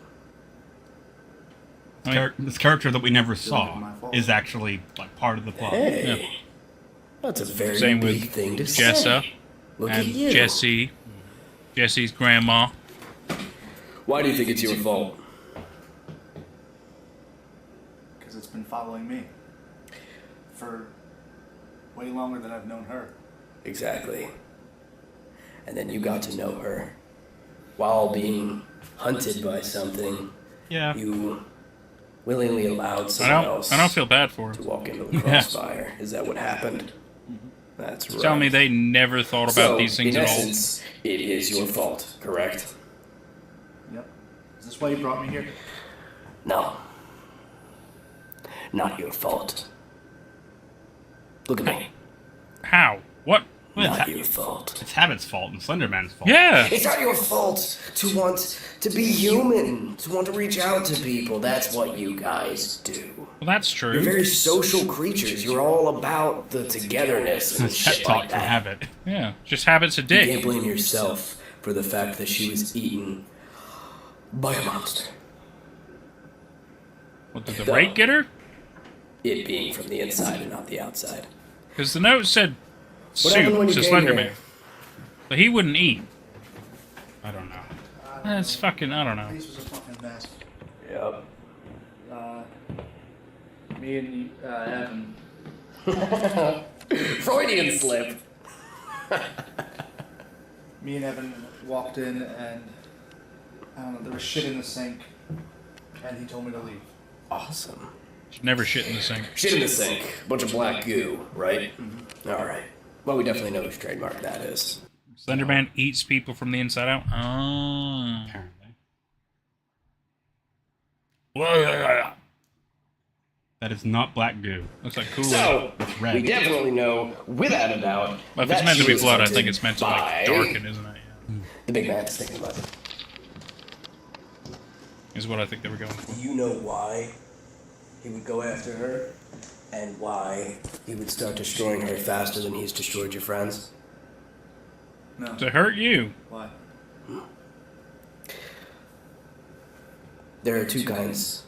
I-
This character that we never saw
my fault.
is actually like part of the plot.
Hey,
Yeah.
that's a very
Same
big
with
thing to
Jessa
say. Look
and
at you.
Jesse. Jesse's grandma.
Why do you think it's your fault?
Because it's been following me. For way longer than I've known her.
Exactly. And then you got to know her while being hunted by something.
Yeah.
You willingly allowed someone else
I don't feel bad for
to
him.
walk into the crossfire. Is that what happened? That's right.
Tell me they never thought about
So,
these things
in
at all.
essence, it is your fault, correct?
Yep. Is this why you brought me here?
No. Not your fault. Look at me.
How? What?
Not your fault.
It's Habit's fault and Slenderman's fault.
Yeah.
It's not your fault to want to be human, to want to reach out to people. That's what you guys do.
Well, that's
You're
true.
very social creatures. You're all about the togetherness and
It's pet
shit
talk
like
from
that.
Habit.
Yeah. Just habits a
You can't
dick.
blame yourself for the fact that she was eaten by a monster.
What, did the rake get her?
It being from the inside and not the outside.
Because the note said
What happened when
soup
you
to
came
Slender
here?
Man. But he wouldn't eat.
I don't know.
That's fucking, I don't know.
This was a fucking mess.
Yep.
Me and Evan.
Freudian slip.
Me and Evan walked in and I don't know, there was shit in the sink and he told me to leave.
Awesome.
Never shit in the sink.
Shit in the sink. Bunch of black goo, right? Alright. Well, we definitely know whose trademark that is.
Slender Man eats people from the inside out. Oh.
Apparently.
Whoa.
That is not black goo.
Looks like Kool-Aid.
So,
It's red.
we definitely know, without a doubt,
Well, if it's
that
meant to
she
be
was
blood, I
hunted
think it's meant to like
by
darken, isn't it? Yeah.
the big man sticking blood.
Is what I think they were going for.
You know why he would go after her? And why he would start destroying her faster than he's destroyed your friends?
No.
To hurt you.
Why?
There are two kinds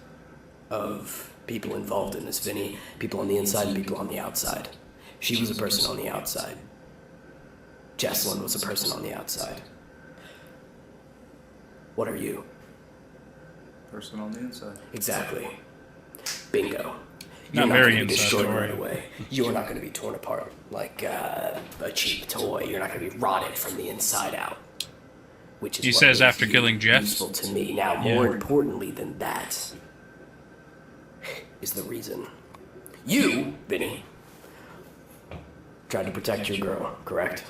of people involved in this, Vinny. People on the inside and people on the outside. She was a person on the outside. Jesslyn was a person on the outside. What are you?
Person on the inside.
Exactly. Bingo. You're
Not
not
very
going to be
inside
destroyed
story.
right away. You're not going to be torn apart like a cheap toy. You're not going to be rotted from the inside out. Which is
He
what
says
makes
after
you
killing Jeff.
useful to me. Now, more importantly than that is the reason you, Vinny, tried to protect your girl, correct?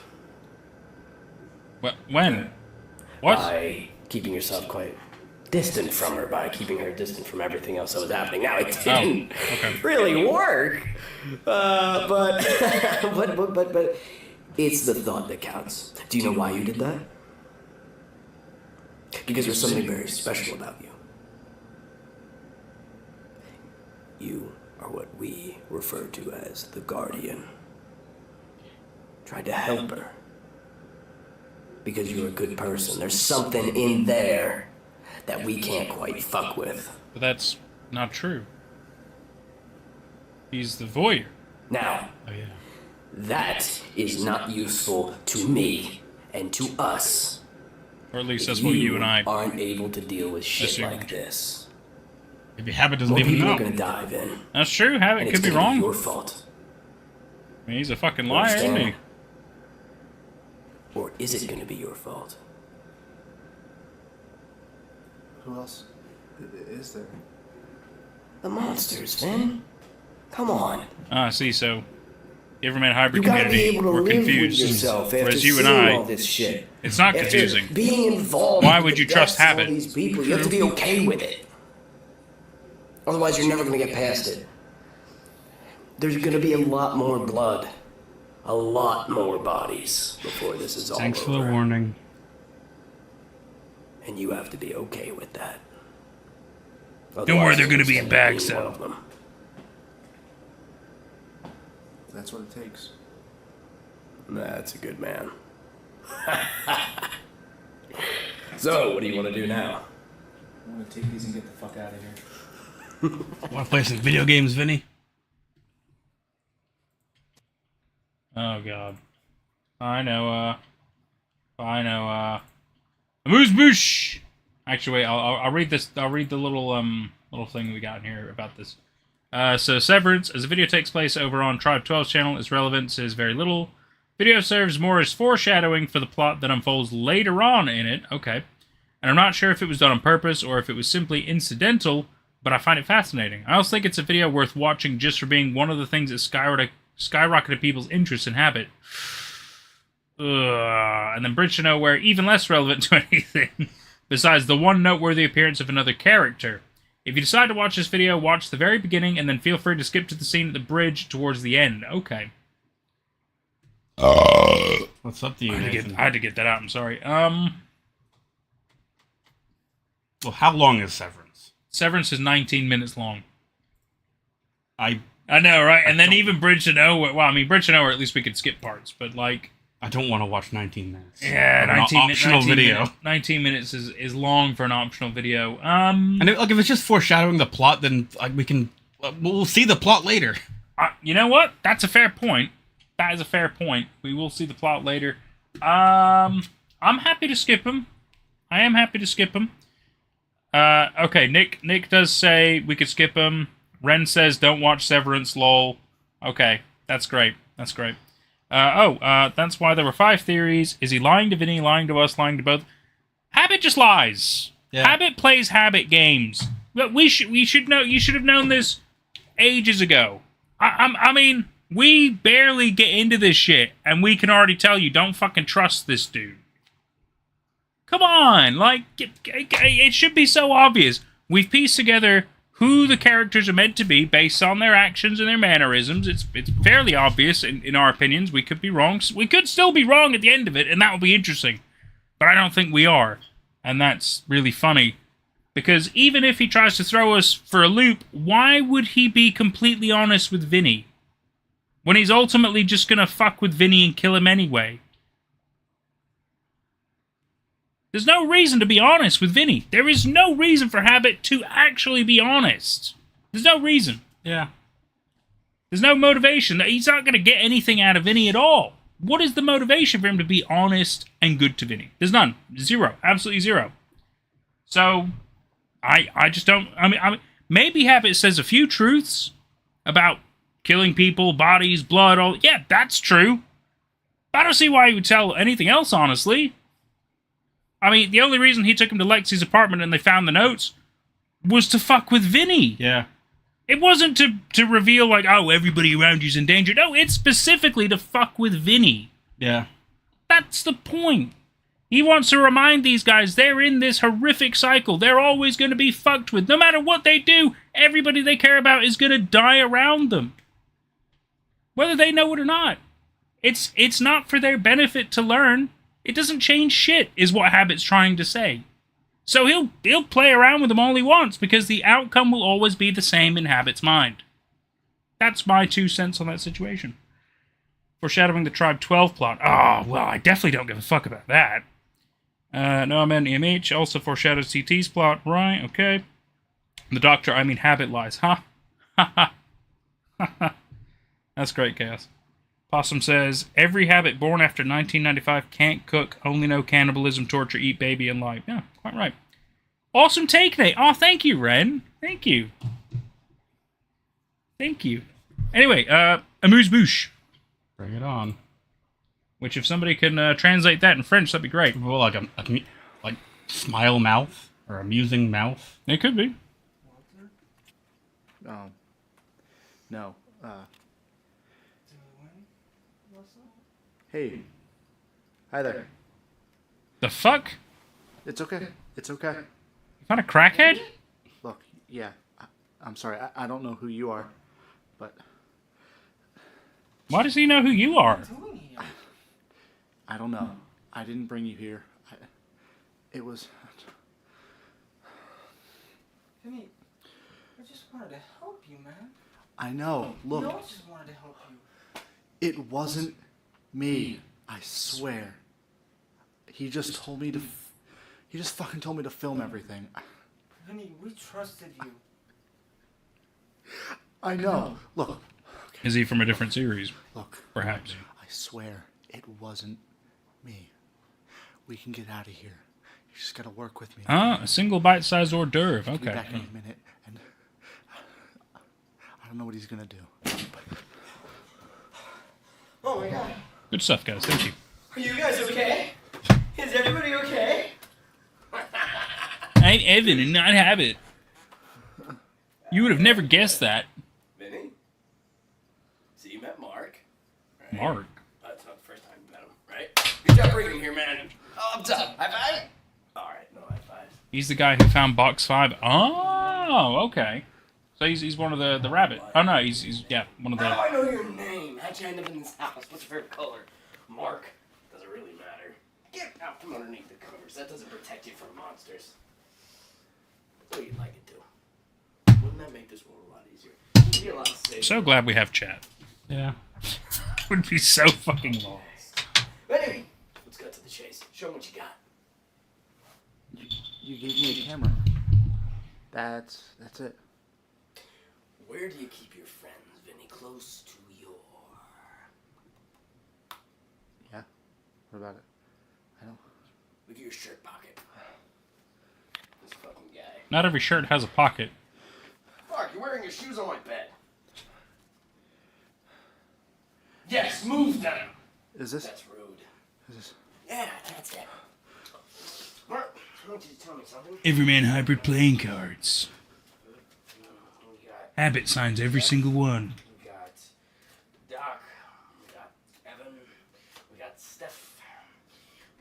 When? What?
By keeping yourself quite distant from her, by keeping her distant from everything else that was happening. Now, it didn't really work, but it's the thought that counts. Do you know why you did that? Because there's something very special about you. You are what we refer to as the Guardian. Tried to help her. Because you're a good person. There's something in there that we can't quite fuck with.
But that's not true. He's the voyeur.
Now,
Oh, yeah.
that is not useful to me and to us.
Or at least
If
that's what you and I...
aren't able to deal with shit
assumed.
like this.
Maybe Habit doesn't
More
even
people
know.
are gonna dive in.
That's true. Habit
And
could
it's
be
gonna
wrong.
your fault.
I mean, he's a fucking liar, isn't he?
Understand? Or is it gonna be your fault?
Who else is there?
The monsters, Vin. Come on.
Ah, see, so... Everyman Hybrid
You gotta be
community,
able to
we're
live with
confused.
yourself after
Whereas you and
seeing all
I,
this shit.
it's not
After
confusing.
being involved
Why
with
would
the
you trust
deaths of all
Habit?
these people, you have to be okay with it. Otherwise, you're never gonna get past it. There's gonna be a lot more blood, a lot more bodies before this is all
Thanks for
over.
the warning.
And you have to be okay with that.
Don't worry, they're gonna be in
Otherwise,
bags,
you'll
though.
end up being one of them.
That's what it takes.
That's a good man. So, what do you want to do now?
I'm gonna take these and get the fuck out of here.
Want to play some video games, Vinny?
Oh, God. Amuse bouche! Actually, wait, I'll read this. I'll read the little thing we got in here about this. So Severance, as the video takes place over on Tribe 12's channel, its relevance is very little. Video serves more as foreshadowing for the plot that unfolds later on in it. Okay. And I'm not sure if it was done on purpose or if it was simply incidental, but I find it fascinating. I also think it's a video worth watching just for being one of the things that skyrocketed people's interest in Habit. And then Bridge to Nowhere, even less relevant to anything, besides the one noteworthy appearance of another character. If you decide to watch this video, watch the very beginning, and then feel free to skip to the scene at the bridge towards the end. Okay.
What's up to you,
I
Nathan?
had to get that out, I'm sorry.
Well, how long is Severance?
Severance is 19 minutes long.
I
know, right? And then even Bridge to Nowhere, well, I mean, Bridge to Nowhere, at least we could skip parts, but like...
don't want to watch 19 minutes.
Yeah,
Of an
19
optional video.
19 minutes is long for an optional video.
And if it's just foreshadowing the plot, then we can we'll see the plot later.
You know what? That's a fair point. That is a fair point. We will see the plot later. I'm happy to skip him. I am happy to skip him. Okay, Nick does say we could skip him. Ren says don't watch Severance, lol. Okay, that's great. That's great. That's why there were 5 theories. Is he lying to Vinny, lying to us, lying to both? Habit just lies.
Yeah.
Habit plays Habit games. But we should know. You should have known this ages ago. I mean, we barely get into this shit, and we can already tell you don't fucking trust this dude. Come on, like it should be so obvious. We've pieced together who the characters are meant to be based on their actions and their mannerisms. It's fairly obvious in our opinions. We could be wrong. We could still be wrong at the end of it, and that would be interesting. But I don't think we are. And that's really funny. Because even if he tries to throw us for a loop, why would he be completely honest with Vinny? When he's ultimately just gonna fuck with Vinny and kill him anyway. There's no reason to be honest with Vinny. There is no reason for Habit to actually be honest. There's no reason.
Yeah.
There's no motivation. He's not going to get anything out of Vinny at all. What is the motivation for him to be honest and good to Vinny? There's none. Zero. Absolutely zero. So, I just don't... I mean, maybe Habit says a few truths, about killing people, bodies, blood, all... Yeah, that's true. I don't see why he would tell anything else, honestly. I mean, the only reason he took him to Lexi's apartment and they found the notes was to fuck with Vinnie.
Yeah.
It wasn't to reveal, like, oh, everybody around you's in danger. No, it's specifically to fuck with Vinnie.
Yeah.
That's the point. He wants to remind these guys they're in this horrific cycle. They're always going to be fucked with. No matter what they do, everybody they care about is going to die around them. Whether they know it or not. It's not for their benefit to learn. It doesn't change shit, is what Habit's trying to say. So he'll play around with them all he wants, because the outcome will always be the same in Habit's mind. That's my 2 cents on that situation. Foreshadowing the Tribe 12 plot. Oh, well, I definitely don't give a fuck about that. No, I meant EMH. Also foreshadows CT's plot. Right, okay. The Doctor, I mean Habit lies. Ha. Ha ha. Ha ha. That's great, Chaos. Possum says, every Habit born after 1995 can't cook, only know cannibalism, torture, eat baby, and lie. Yeah, quite right. Awesome take, Nate. Oh, thank you, Ren. Thank you. Thank you. Anyway, amuse-bouche.
Bring it on.
Which, if somebody can translate that in French, that'd be great.
Well, like smile mouth or amusing mouth.
It could be.
No. Hey. Hi there.
The fuck?
It's okay. It's okay.
You found a crackhead?
Look, yeah. I'm sorry. I don't know who you are, but...
Why does he know who you are?
I don't know. I didn't bring you here. It was...
Vinnie, I just wanted to help you, man.
I know. Look.
No, I just wanted to help you.
It wasn't me. I swear. He just told me to... He just fucking told me to film everything.
Vinnie, we trusted you.
I know. Look.
Is he from a different series?
Look.
Perhaps.
I swear, it wasn't me. We can get out of here. You just gotta work with me.
Ah, a single bite-sized hors d'oeuvre.
I'll be
Okay.
back in a minute, and I don't know what he's gonna do. But...
Oh my god.
Good stuff, guys. Thank you.
Are you guys okay? Is everybody okay?
I'm Evan and not Habit. You would have never guessed that.
Vinnie? So you met Mark? Right?
Mark.
That's not the first time you met him, right? Good job bringing him here, man. Oh, up top. High five? Alright, no high five.
He's the guy who found Box 5. Oh, okay. So he's one of the rabbit. Oh, no, he's one of
How do
the...
I know your name? How'd you end up in this house? What's your favorite color? Mark. Doesn't really matter. Get out from underneath the covers. That doesn't protect you from monsters. That's what you'd like it to. Wouldn't that make this world a lot easier? It'd be a lot safer.
So glad we have chat.
Yeah.
It would be so fucking long.
But anyway, let's cut to the chase. Show 'em what you got.
You gave me a camera. That's it.
Where do you keep your friends, Vinnie? Close to your...
Yeah? What about it? I don't...
Look at your shirt pocket. This fucking guy.
Not every shirt has a pocket.
Mark, you're wearing your shoes on my bed. Yes, move them.
Is this...
That's rude.
Is this...
Yeah, that's it. Mark, I want you to tell me something.
Everyman Hybrid playing cards.
We got...
Habit signs every single one.
We got Doc. We got Evan. We got Steph.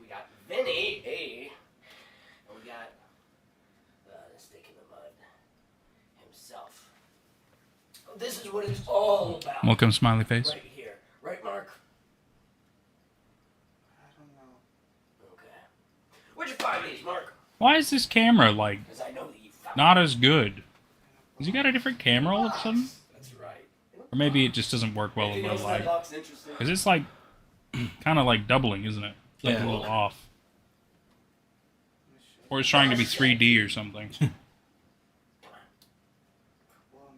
We got Vinnie. Hey. And we got the stick in the mud himself. This is what it's all about.
Welcome, smiley face.
Right here. Right, Mark?
I don't know.
Okay. Where'd you find these, Mark?
Why is this camera, like,
Because I know that you found
not as good? Has he got a different camera all of a sudden?
That's right.
Or maybe it just doesn't work well in
Anything
real
else in that
life.
box interesting?
Because it's like, kind of like doubling, isn't it? It's like
Yeah.
a little off. Or it's trying to be 3D or something.
Well,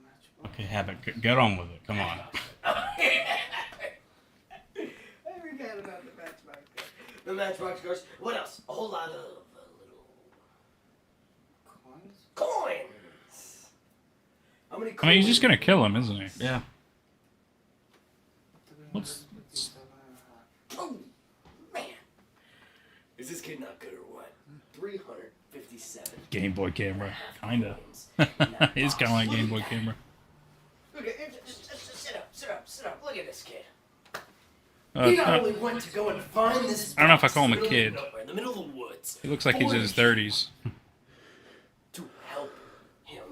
matchbook.
Okay, Habit, get on with it. Come on.
I forgot about the Matchbox cars. The Matchbox cars. What else? A whole lot of little
Coins?
coins. How many
I mean, he's just gonna kill him, isn't he?
Yeah.
What's...
Oh, man. Is this kid not good or what? 357.
Game Boy camera. Kinda. It's kinda like Game Boy camera.
Look at just sit up. Look at this kid. He not only went to go and find this.
I don't know if I call him a kid.
In the middle of the woods.
He looks like he's in his 30s.
To help him.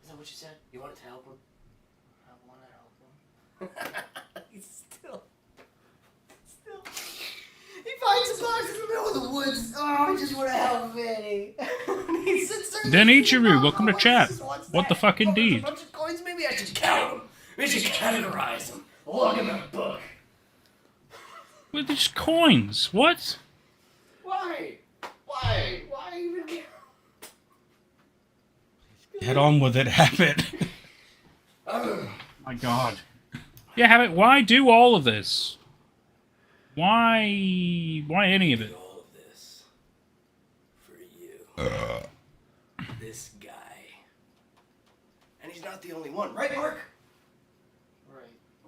Is that what you said? You wanted to help him? I want to help him. He's still. He finds a box in the middle of the woods. Oh, I just want to help Vinny. He sits there.
Denichiru, welcome to chat. What the fuck indeed?
A bunch of coins. Maybe I should count them. We should categorize them. Log in the book.
With these coins? What?
Why? Why even?
Head on with it, Habit.
My God. Yeah, Habit, why do all of this? Why any of it?
All of this for you. This guy. And he's not the only one, right, Mark?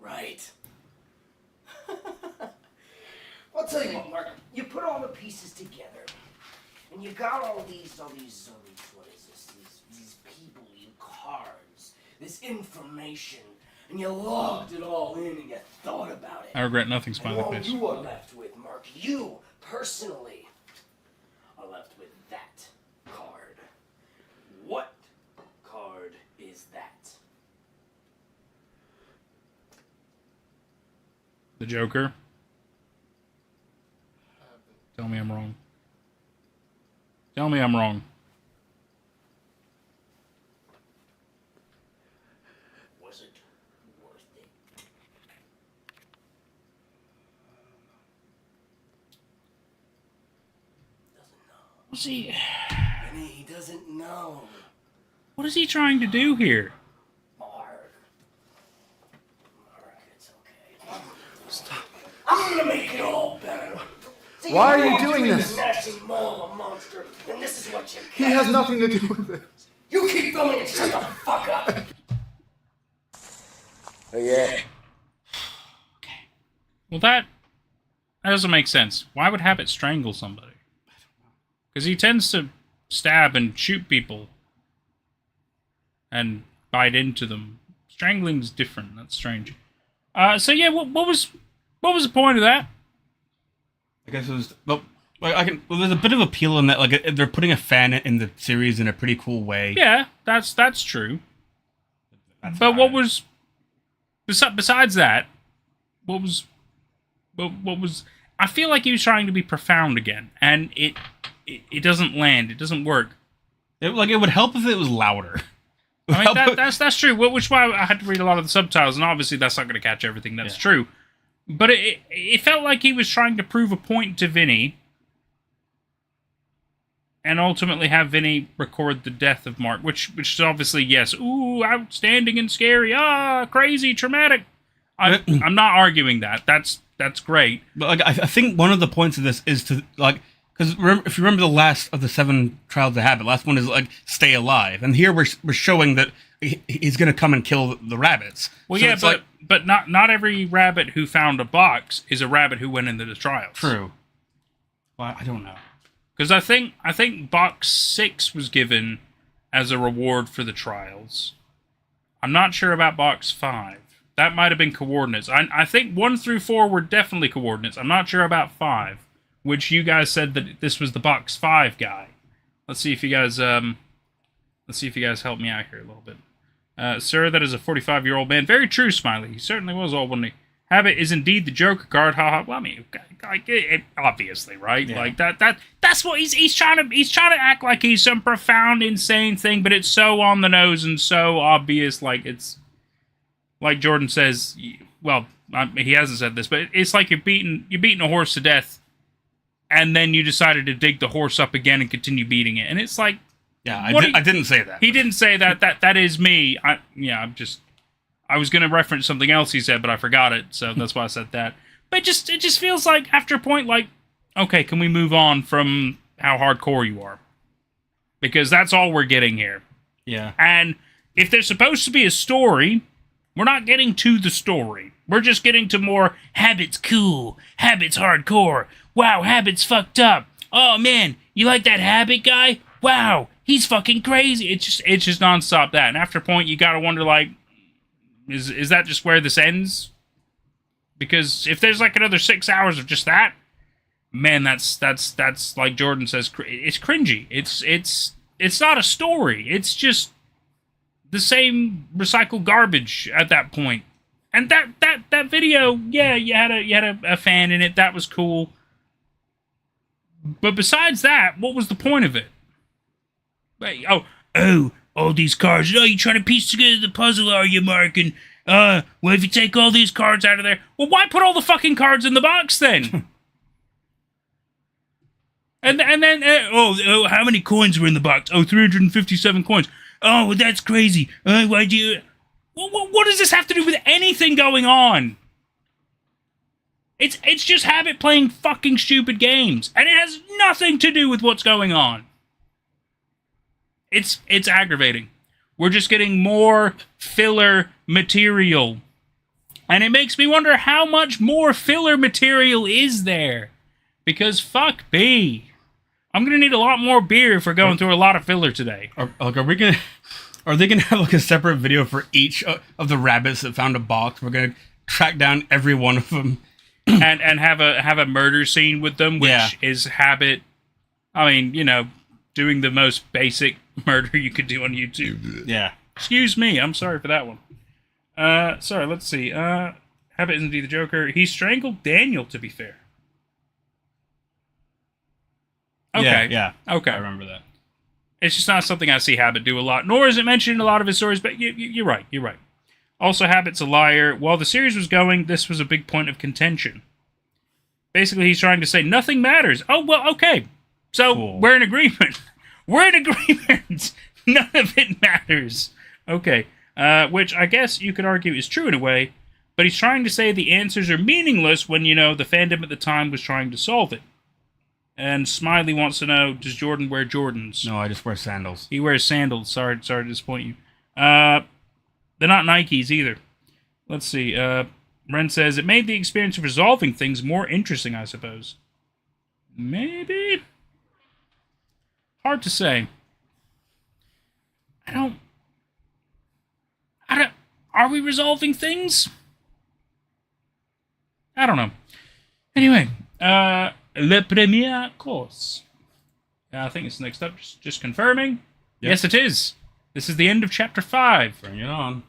Right. I'll tell you what, Mark. You put all the pieces together, and you got all these, what is this? These people, these cards, this information, and you logged it all in, and you thought about it.
I regret nothing,
And
smiley
all
face.
you are left with, Mark, you personally are left with that card. What card is that?
The Joker? Tell me I'm wrong. Tell me I'm wrong.
Was it worth it? Doesn't know.
What's he...
And he doesn't know.
What is he trying to do here?
Mark, it's okay. Stop. I'm gonna make it all better. See,
Why are you
walked
doing
through
this?
the gnashing maw of a monster, and this is what you
He
get.
has nothing to do with it.
You keep filming and shut the fuck up. Oh yeah.
Well, that doesn't make sense. Why would Habit strangle somebody? Because he tends to stab and shoot people and bite into them. Strangling's different. That's strange. So yeah, what was the point of that?
I guess it was. Well, there's a bit of appeal in that. Like they're putting a fan in the series in a pretty cool way.
Yeah, that's true.
That's
But what
fine.
was besides that? What was? I feel like he was trying to be profound again, and it doesn't land. It doesn't work.
It would help if it was louder.
I mean, that's true. Which is why I had to read a lot of the subtitles, and obviously that's not going to catch everything. That's true. But it felt like he was trying to prove a point to Vinny, and ultimately have Vinny record the death of Mark, which is obviously, yes, ooh, outstanding and scary, crazy, traumatic. I'm not arguing that. That's great.
But I think one of the points of this is to because if you remember the last of the 7 trials of habit, last one is stay alive, and here we're showing that he's going to come and kill the rabbits.
Well,
So
yeah,
it's
but not every rabbit who found a box is a rabbit who went into the trials.
True. Well, I don't know.
Because I think box 6 was given as a reward for the trials. I'm not sure about box 5. That might have been coordinates. I think 1 through 4 were definitely coordinates. I'm not sure about 5, which you guys said that this was the box 5 guy. Let's see if you guys help me out here a little bit. Sir, that is a 45-year-old man. Very true, Smiley. He certainly was old when he... Habit is indeed the Joker card. Haha. Well, I mean, obviously, right?
Yeah.
Like that's what he's trying to act like he's some profound, insane thing, but it's so on the nose and so obvious. Like it's like Jordan says. Well, he hasn't said this, but it's like you're beating a horse to death, and then you decided to dig the horse up again and continue beating it, and it's like,
Yeah, I didn't say that.
he didn't say that. That is me. I was going to reference something else he said, but I forgot it, so that's why I said that. But it just feels like, after a point, like, okay, can we move on from how hardcore you are? Because that's all we're getting here.
Yeah.
And if there's supposed to be a story, we're not getting to the story. We're just getting to more Habit's cool, Habit's hardcore. Wow, Habit's fucked up. Oh man, you like that Habit guy? Wow, he's fucking crazy. It's just nonstop that. And after a point, you gotta wonder, like, is that just where this ends? Because if there's like another 6 hours of just that, man, that's like Jordan says, it's cringy. It's not a story. It's just the same recycled garbage at that point. And that video, yeah, you had a fan in it. That was cool. But besides that, what was the point of it? Like, all these cards. Oh, you trying to piece together the puzzle, are you, Mark? And well, if you take all these cards out of there, well, why put all the fucking cards in the box then? and then, how many coins were in the box? Oh, 357 coins. Oh, well, that's crazy. Why'd you... What does this have to do with anything going on? It's just Habit playing fucking stupid games, and it has nothing to do with what's going on. It's aggravating. We're just getting more filler material. And it makes me wonder how much more filler material is there. Because fuck me. I'm going to need a lot more beer if we're going through a lot of filler today.
Are they gonna have like a separate video for each of the rabbits that found a box? We're gonna track down every one of them,
and have a murder scene with them, which is Habit. I mean, doing the most basic murder you could do on YouTube.
Yeah.
Excuse me, I'm sorry for that one. Sorry. Let's see. Habit is indeed the Joker. He strangled Daniel. To be fair. Okay.
Yeah.
Okay.
I remember that.
It's just not something I see Habit do a lot, nor is it mentioned in a lot of his stories, but you're right. Also, Habit's a liar. While the series was going, this was a big point of contention. Basically, he's trying to say nothing matters. Oh, well, okay. So,
cool.
We're in agreement. We're in agreement. None of it matters. Okay. Which I guess you could argue is true in a way, but he's trying to say the answers are meaningless when, the fandom at the time was trying to solve it. And Smiley wants to know, does Jordan wear Jordans?
No, I just wear sandals.
He wears sandals. Sorry to disappoint you. They're not Nikes either. Let's see. Ren says, it made the experience of resolving things more interesting, I suppose. Maybe? Hard to say. I don't... Are we resolving things? I don't know. Anyway, Le Premier Course. I think it's next up. Just confirming. Yep. Yes, it is. This is the end of Chapter 5.
Bring it on.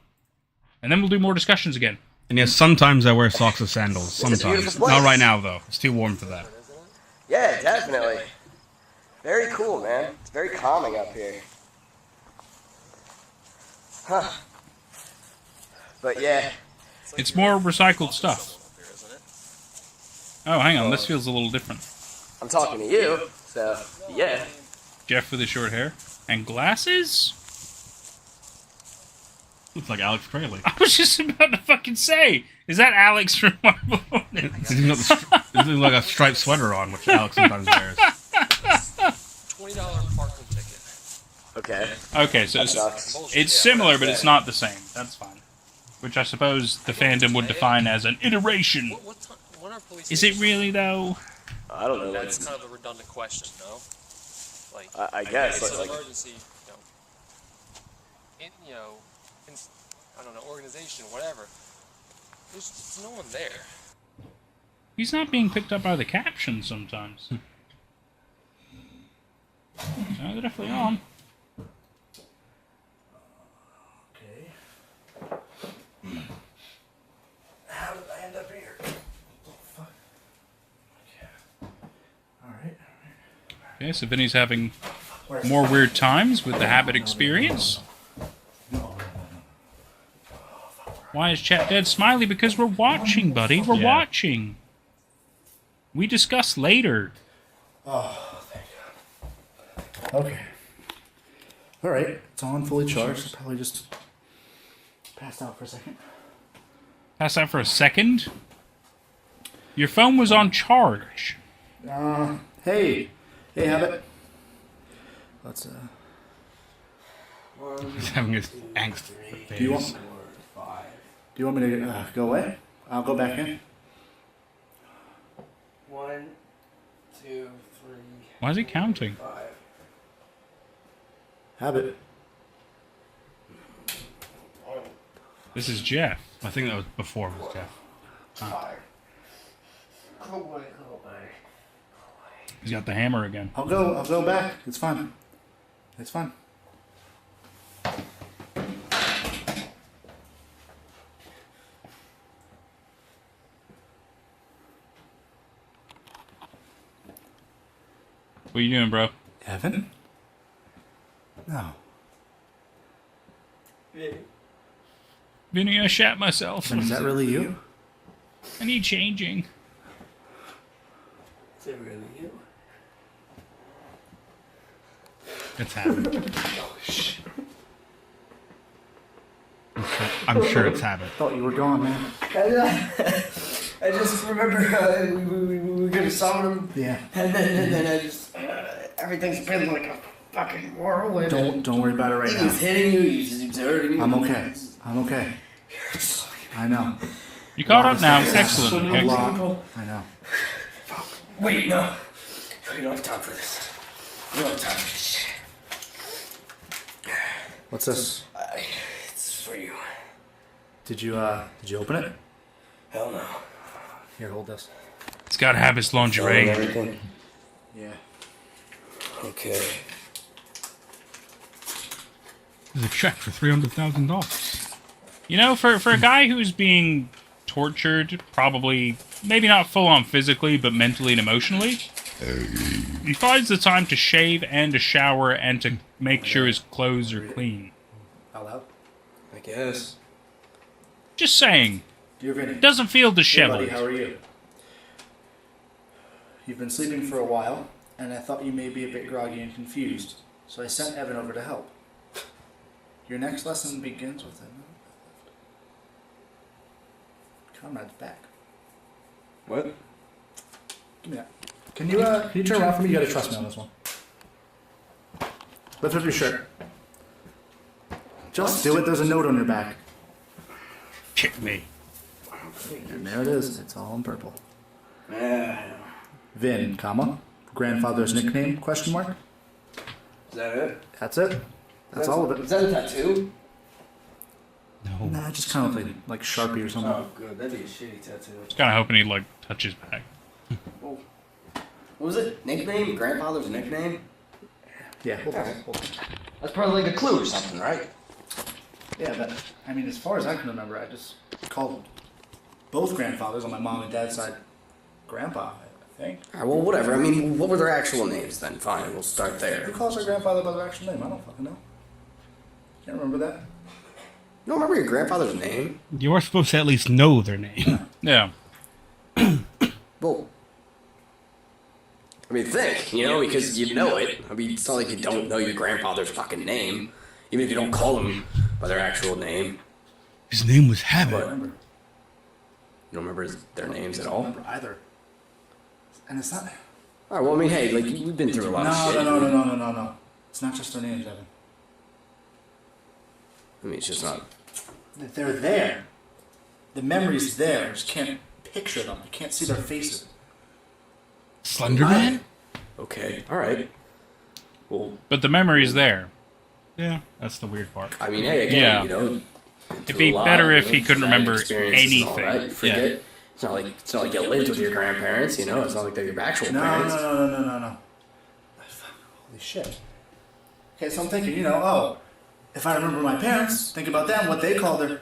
And then we'll do more discussions again.
And yes, sometimes I wear socks with sandals. Sometimes. Not right now, though. It's too warm for that.
Yeah, definitely. Very cool, man. It's very calming up here. Huh. But yeah.
It's more recycled stuff. Oh, hang on. This feels a little different.
I'm talking to you, so yeah.
Jeff with his short hair. And glasses?
Looks like Alex Crayley.
I was just about to fucking say, is that Alex from Marvel?
He's got like a striped sweater on, which Alex sometimes wears.
$20 parking ticket.
Okay.
Okay, so it's similar, but it's not the same. That's fine. Which I suppose the fandom would define as an iteration.
When are police
Is it really, though?
I don't know.
That's kind of a redundant question, no? Like,
I guess.
It's an
Like,
emergency, I don't know, organization, whatever. There's no one there.
He's not being picked up by the captions sometimes. No, they're definitely on.
Okay. How did I end up here? Oh, fuck. Okay. Alright.
Okay, so Vinny's having more weird times with the Habit experience. Why is chat dead? Smiley, because we're watching, buddy. We're watching. We discuss later.
Oh, thank God. Okay. Alright, it's on, fully charged. I probably just passed out for a second.
Pass out for a second? Your phone was on charge.
Hey. Hey, Habit. Let's,
He's having his angst phase.
Do you want me to go away? I'll go back in.
1, 2, 3,
Why is he counting?
5.
Habit.
This is Jeff.
I think that was before it was Jeff.
5. Go away.
He's got the hammer again.
I'll go back. It's fine. It's fine.
What are you doing, bro?
Evan? No.
Vinny, I shat myself.
Is that really you?
I need changing.
Is it really you?
It's Habit. I'm sure it's Habit.
Thought you were gone, man.
I just remember we were gonna summon him,
Yeah.
and then I just everything's been like a fucking whirlwind.
Don't worry about it right
He
now.
was hitting you. He was hurting you.
I'm okay. I'm okay. I know.
You caught up now.
A
Excellent. Okay.
lot. I know.
Wait, no. We don't have time for this. We don't have time for this shit.
What's this?
It's for you.
Did you open it?
Hell no.
Here, hold this.
It's got to have his lingerie.
Everything.
Yeah.
Okay.
There's a check for $300,000.
You know, for a guy who's being tortured, probably, maybe not full on physically, but mentally and emotionally, he finds the time to shave and to shower and to make sure his clothes are clean.
Out loud.
I guess.
Just saying.
Dear Vinny.
Doesn't feel
Hey,
disheveled.
buddy, how are you? You've been sleeping for a while, and I thought you may be a bit groggy and confused, so I sent Evan over to help. Your next lesson begins with him. Comrade's back.
What?
Give me that. Can you turn around for me? You gotta trust me on this one. Lift up your shirt. Just do it. There's a note on your back.
Kick me.
And there it is. It's all in purple. Vin, comma, grandfather's nickname, question mark.
Is that it?
That's it. That's all of
Is
it.
that a tattoo?
No.
Nah, just kind of like Sharpie or something.
Oh, good. That'd be a shitty tattoo.
Kind of hoping he'd, like, touch his back.
What was it? Nickname? Grandfather's nickname?
Yeah, hold on.
That's probably like a clue or something, right?
Yeah, but I mean, as far as I can remember, I just called both grandfathers on my mom and dad's side grandpa, I think.
Alright, well, whatever. I mean, what were their actual names then? Fine, we'll start there.
Who calls their grandfather by their actual name? I don't fucking know. Can't remember that.
You don't remember your grandfather's name?
You are supposed to at least know their name.
Yeah.
Well, I mean, think, you know, because you know it. I mean, it's not like you don't know your grandfather's fucking name, even if you don't call them by their actual name.
His name was
I
Habit.
don't remember.
You don't remember their names at
I
all?
don't remember either. And it's not.
Alright, well, I mean, hey, like, we've been through a lot of shit.
No. It's not just their names, Evan.
I mean, it's just not.
They're there. The memory's there. I just can't picture them. I can't see their faces.
Slenderman?
Okay, alright. Well,
But the memory's there.
Yeah, that's the weird part.
I mean, hey, again,
Yeah.
you know.
It'd be better if he couldn't remember anything.
Right? Forget. It's not like you lived with your grandparents, you know. It's not like they're your actual parents.
No. Holy shit. Okay, so I'm thinking, if I remember my parents, think about them, what they called their.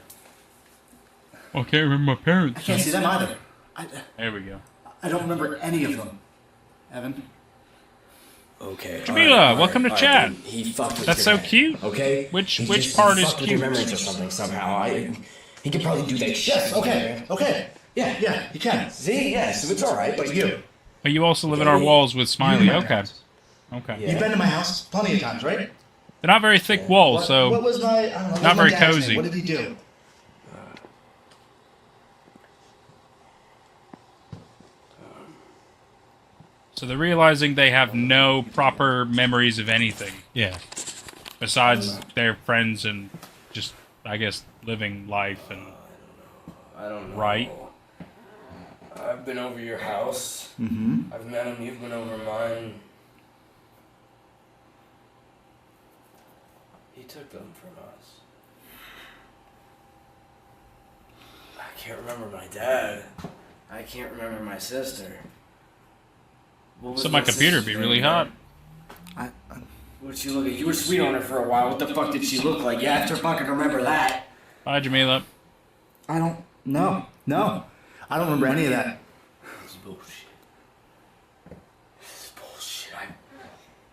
Well, I can't remember my
I
parents.
can't see them either.
There we go.
I don't remember any of them. Evan?
Okay.
Jamila, welcome to chat.
then He fucked with
That's
your
so
head,
cute.
Okay.
Which
He
part is
fucked with your
cute?
memories or something somehow. He could probably do that shit.
Okay.
Yeah.
You can.
See, yeah. So it's all right. But you.
But you also live in our walls with Smiley.
my
Okay.
parents.
Okay.
Yeah.
You've been to my house plenty of times, right?
They're not very thick walls,
What
so
was my. I don't know.
not
my
very
dad's
cozy.
name? What did he do?
they're realizing they have no proper memories of anything.
Yeah.
besides their friends and just, I guess, living life and
I don't know.
right.
I've been over your house.
Mm-hmm.
I've met him. You've been over mine. He took them from us. I can't remember my dad. I can't remember my sister. What was
So my
my
computer
sister's
be
name
really
again?
hot.
What'd she look like? You were sweet on her for a while. What the fuck did she look like? You have to fucking remember that.
Hi, Jamila.
I don't. No. I don't remember any of that.
This is bullshit. This is bullshit.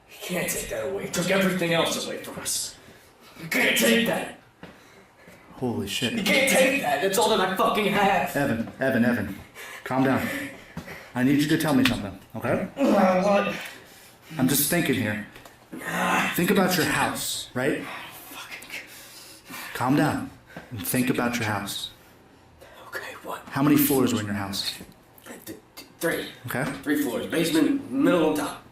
You can't take that away. It took everything else away from us. You can't take that.
Holy
You
shit.
can't take that. That's all that I fucking have.
Evan. Calm down. I need you to tell me something, okay?
What?
I'm just thinking here. Think about your house, right? Calm down and think about your house.
Okay, what?
How many floors were in your house?
Three.
Okay?
3 floors. Basement, middle, and top.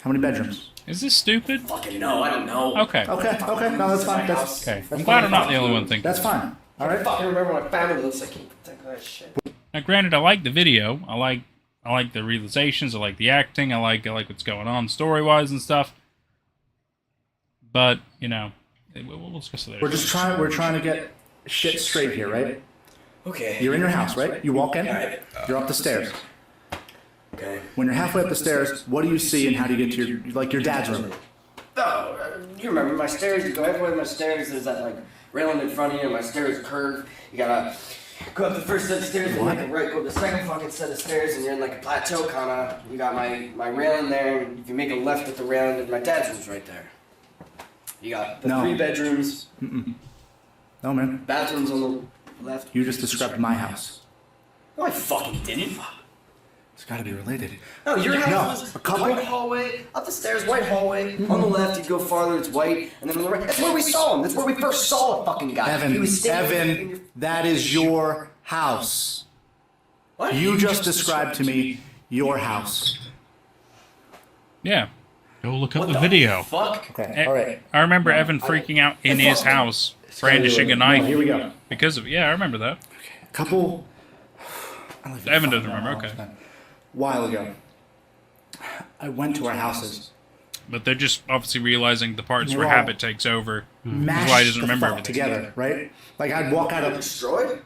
How many bedrooms?
Is this stupid?
Fucking no, I don't know.
Okay.
Okay. No, that's fine. That's
Okay.
that's
I'm glad
fine.
I'm not the only one thinking.
That's fine. All
I
right.
fucking remember what my family looks like. I can't think of that shit.
Now, granted, I like the video. I like the realizations. I like the acting. I like what's going on story-wise and stuff. But you know, we'll discuss it later.
We're trying to get shit straight here, right?
Okay.
You're in your house, right? You walk in.
Alright.
You're up the stairs.
Okay.
When you're halfway up the stairs, what do you see and how do you get to your dad's room?
Oh, you remember my stairs. You go halfway up my stairs. There's that like railing in front of you, and my stairs curve. You gotta go up the first set of stairs and make a right. Go up the second fucking set of stairs, and you're in like a plateau kind of. You got my railing there, and if you make a left at the railing, then my dad's room's right there. You got the
No.
3 bedrooms,
No, man.
bathrooms on the left.
You just described my house.
No, I fucking didn't.
It's got to be related.
No, your house
No,
was
a couple-
white hallway, up the stairs, white hallway. On the left, you go farther, it's white, and then on the right, that's where we saw him. That's where we first saw a fucking guy. He was standing in your-
Evan, that is your house.
What?
You just described to me your house.
Yeah. Go look up
What
the
the
video.
fuck?
Okay, all right.
I remember Evan freaking out in his house, brandishing a knife.
Here we go.
Because of I remember that.
A couple. I don't even
Evan
fucking
doesn't
know
remember,
how
okay.
long it's been. While ago, I went to our houses.
But they're just obviously realizing the parts where
We're all
habit takes over.
Mashed
why he doesn't
the
remember
fuck
everything.
together, right? Like I'd walk out of.
Destroyed?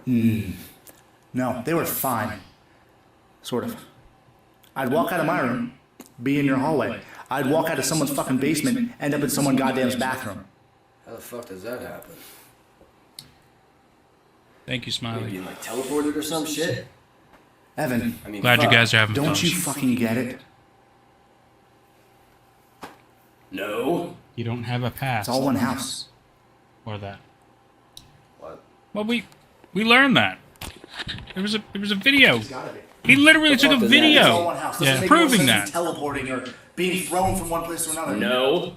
No, they were fine. Sort of. I'd walk out of my room, be in your hallway. I'd walk out of someone's fucking basement, end up in someone's goddamn's bathroom.
How the fuck does that happen?
Thank you,
Maybe
Smiley.
you like teleported or some shit?
Evan,
I mean,
Glad you
fuck.
guys are having fun.
don't you fucking get it?
No.
You don't have a past.
It's all one house.
Or that.
What?
Well, we learned that. There was a video.
Gotta be.
He literally took a
fuck is that?
It's all
video.
one house.
Yeah.
Doesn't make more
Proving
sense
that.
than teleporting or being thrown from one place to another.
No.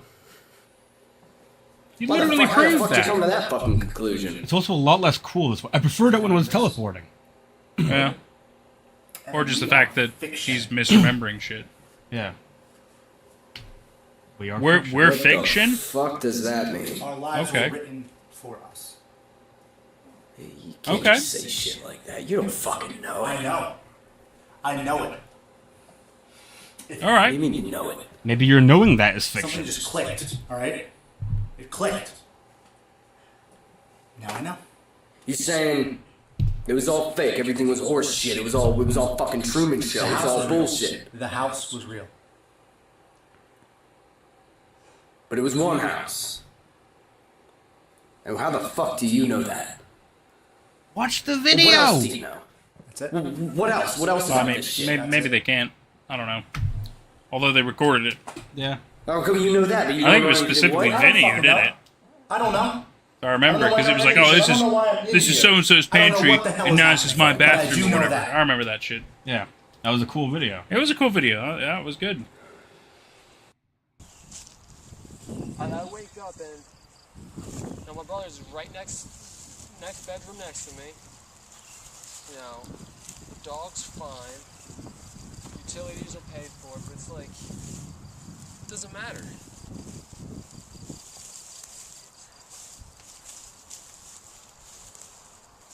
He
Why the
literally
fuck- how the
proved
fuck did you come to
that.
that fucking conclusion?
It's also a lot less cool this way. I preferred it when it was teleporting.
Yeah. Or just the fact that he's misremembering shit.
Yeah. We are.
We're
fiction.
fiction?
The fuck does that mean?
Our lives
Okay.
were written for us.
You can't
Okay.
just say shit like that. You don't fucking know.
I know. I know it.
All
What do
right.
you mean you know it?
Maybe your knowing that is
Something
fiction.
just clicked. All right. It clicked. Now I know.
You saying it was all fake? Everything was horse shit. It was all fucking Truman Show. It was all bullshit.
The house was real.
But it was one house. And how the fuck do you know that?
Watch the
What else do
video.
you know?
That's it.
What else? What else
Well, I
about
mean,
this shit?
maybe they can't. I don't know. Although they recorded it.
Yeah.
How come you know that? But you
I think it
don't
was
know anything
specifically
what?
Vinnie who
fucking
did
know.
it.
I don't know.
I remember
I don't know
because
why
it was
I'm
like,
an
oh,
idiot. I don't know why I'm an
this is
idiot.
so and so's
I don't know
pantry,
what the hell
and
is
now this is my
happening, but I do
bathroom or
know
whatever.
that.
I remember that shit.
Yeah. That was a cool video.
It was a cool video. Yeah, it was good.
I wake up and now my brother's right next bedroom next to me. You know, the dog's fine. Utilities are paid for, but it's like it doesn't matter.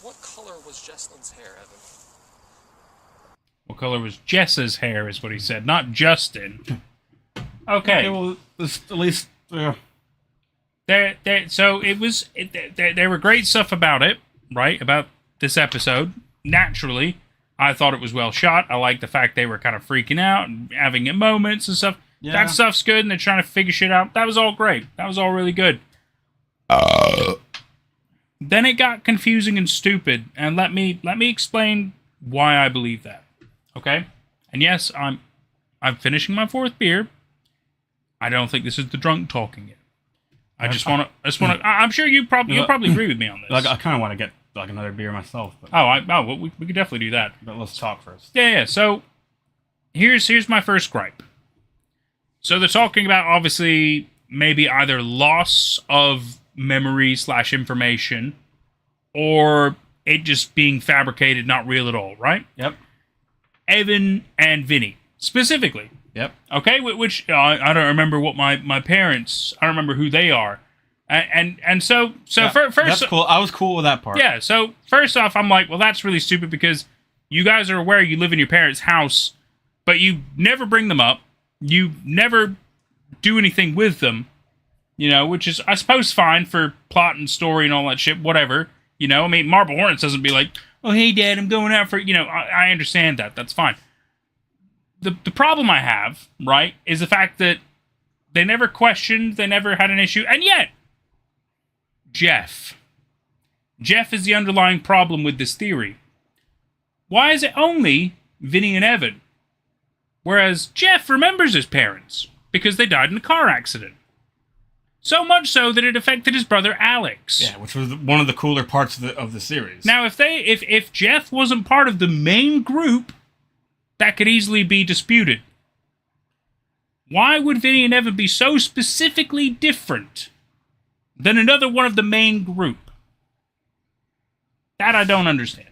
What color was Jesselyn's hair, Evan?
What color was Jess's hair is what he said, not Justin. Okay.
Well, at least...
So it was... There were great stuff about it, right? About this episode. Naturally, I thought it was well shot. I like the fact they were kind of freaking out and having moments and stuff.
Yeah.
That stuff's good, and they're trying to figure shit out. That was all great. That was all really good. Then it got confusing and stupid, and let me explain why I believe that. Okay? And yes, I'm finishing my 4th beer. I don't think this is the drunk talking yet. I just want to. I'm sure you'll probably agree with me on this.
Like, I kind of want to get like another beer myself. But,
well, we could definitely do that.
but let's talk first.
Yeah. So here's my first gripe. So they're talking about obviously maybe either loss of memory / information, or it just being fabricated, not real at all, right?
Yep.
Evan and Vinnie specifically.
Yep.
Okay, which I don't remember what my parents. I don't remember who they are, and so
Yeah,
first
that's cool. I was cool with that part.
Yeah. So first off, I'm like, well, that's really stupid because you guys are aware you live in your parents' house, but you never bring them up. You never do anything with them, which is I suppose fine for plot and story and all that shit. Whatever, I mean, Marble Hornets doesn't be like, oh hey Dad, I'm going out for I understand that. That's fine. The problem I have, right, is the fact that they never questioned, they never had an issue, and yet, Jeff is the underlying problem with this theory. Why is it only Vinnie and Evan? Whereas Jeff remembers his parents, because they died in a car accident. So much so that it affected his brother Alex.
Yeah, which was one of the cooler parts of the series.
Now, if Jeff wasn't part of the main group, that could easily be disputed. Why would Vinnie and Evan be so specifically different than another one of the main group? That I don't understand.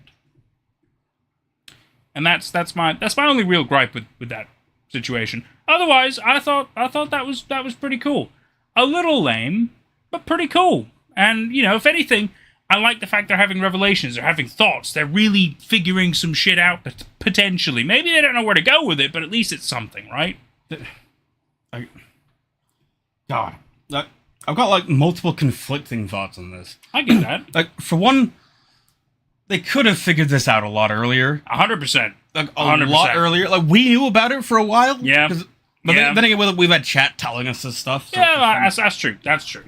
And that's my only real gripe with that situation. Otherwise, I thought that was pretty cool. A little lame, but pretty cool. And if anything, I like the fact they're having revelations, they're having thoughts, they're really figuring some shit out, potentially. Maybe they don't know where to go with it, but at least it's something, right?
God. I've got, like, multiple conflicting thoughts on this.
I get that.
Like, for one, they could have figured this out a lot earlier.
100%.
Like, a
100%.
lot earlier. Like, we knew about it for a while.
Yeah.
But
Yeah.
then again, we've had chat telling us this stuff. So
Yeah, that's true. That's true.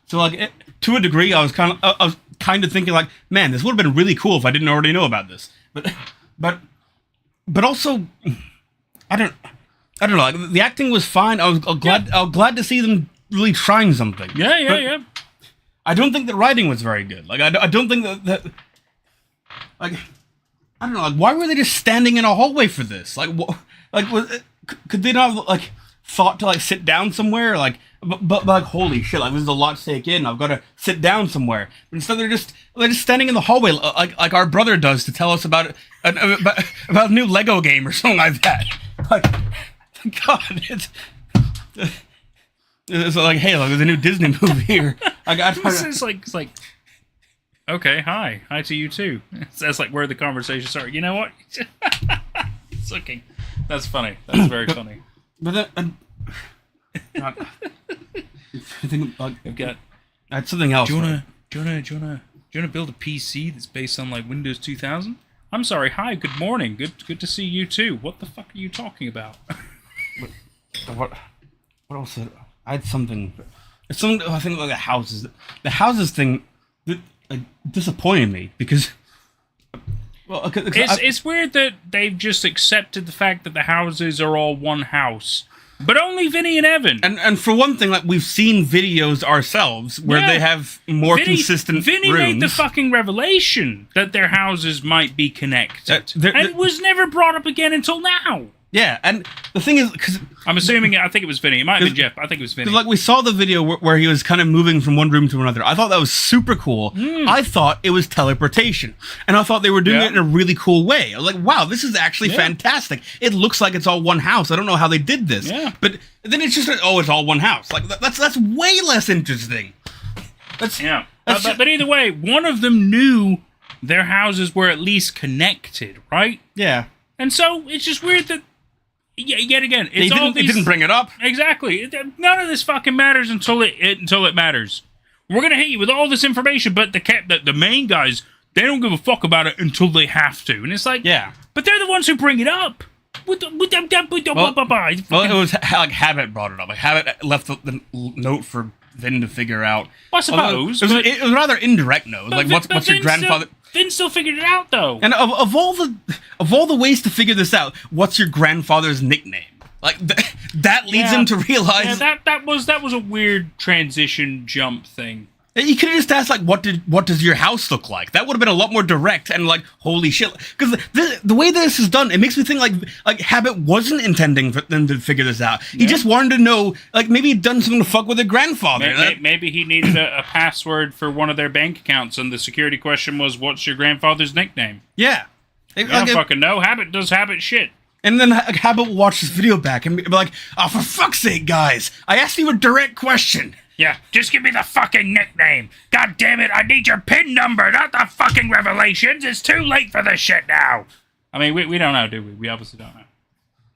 So, like, to a degree, I was kind of thinking, like, man, this would have been really cool if I didn't already know about this. But also, I don't know. Like, the acting was fine. I was glad to see them really trying something.
Yeah.
I don't think the writing was very good. Like, I don't think that like, I don't know. Like, why were they just standing in a hallway for this? Like, could they not like thought to like sit down somewhere? Like, but like, holy shit! Like, this is a lot to take in. I've got to sit down somewhere. But instead, they're just standing in the hallway, like our brother does, to tell us about a new Lego game or something like that. Like, God, it's like, hey, look, there's a new Disney movie here.
It's like, okay, hi to you too. That's like where the conversation started. You know what? It's looking. That's funny. That's very funny.
But then, I think like,
I
had something else.
Do you wanna build a PC that's based on like Windows 2000? I'm sorry. Hi. Good morning. Good to see you too. What the fuck are you talking about?
What else? I had something. It's something. I think like the houses. The houses thing disappointed me because. Well,
it's weird that they've just accepted the fact that the houses are all one house, but only Vinnie and Evan.
And for one thing, like we've seen videos ourselves where they have more consistent
Vinnie
rooms.
made the fucking revelation that their houses might be connected, and it was never brought up again until now.
Yeah, and the thing is, because
I'm assuming, I think it was Vinnie. It might have been Jeff. I think it was Vinnie.
like we saw the video where he was kind of moving from one room to another. I thought that was super cool. I thought it was teleportation, and I thought they were doing it in a really cool way. I was like, wow, this is actually fantastic. It looks like it's all one house. I don't know how they did this, but then it's just like, oh, it's all one house. Like that's way less interesting.
But either way, one of them knew their houses were at least connected, right?
Yeah.
And so it's just weird that, yet again, it
didn't bring it up.
Exactly. None of this fucking matters until it matters. We're gonna hit you with all this information, but the main guys, they don't give a fuck about it until they have to. And it's like, but they're the ones who bring it up. Well,
it was like Habit brought it up. Like Habit left the note for Vin to figure out.
I suppose.
It was rather indirect note. Like, what's your grandfather?
Vin still figured it out, though.
And of all the ways to figure this out, what's your grandfather's nickname? Like that leads him to realize.
Yeah, that was a weird transition jump thing.
You could have just asked, like, what does your house look like? That would have been a lot more direct and, like, holy shit. Because the way this is done, it makes me think, like Habit wasn't intending for them to figure this out. He just wanted to know, like, maybe he'd done something to fuck with their grandfather.
Maybe he needed a password for one of their bank accounts, and the security question was, what's your grandfather's nickname?
Yeah.
I don't fucking know. Habit does Habit shit.
And then Habit will watch this video back and be like, oh, for fuck's sake, guys. I asked you a direct question.
Yeah, just give me the fucking nickname. God damn it, I need your PIN number, not the fucking revelations. It's too late for this shit now. I mean, we don't know, do we? We obviously don't know.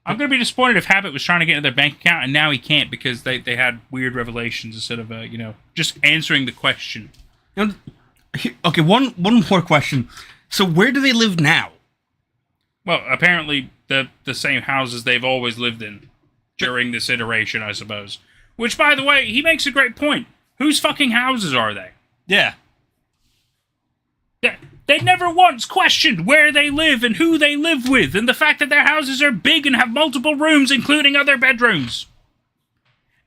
I'm going to be disappointed if Habit was trying to get into their bank account and now he can't because they had weird revelations instead of, just answering the question.
Okay, one more question. So where do they live now?
Well, apparently the same houses they've always lived in during this iteration, I suppose. Which, by the way, he makes a great point. Whose fucking houses are they?
Yeah.
They never once questioned where they live and who they live with, and the fact that their houses are big and have multiple rooms, including other bedrooms.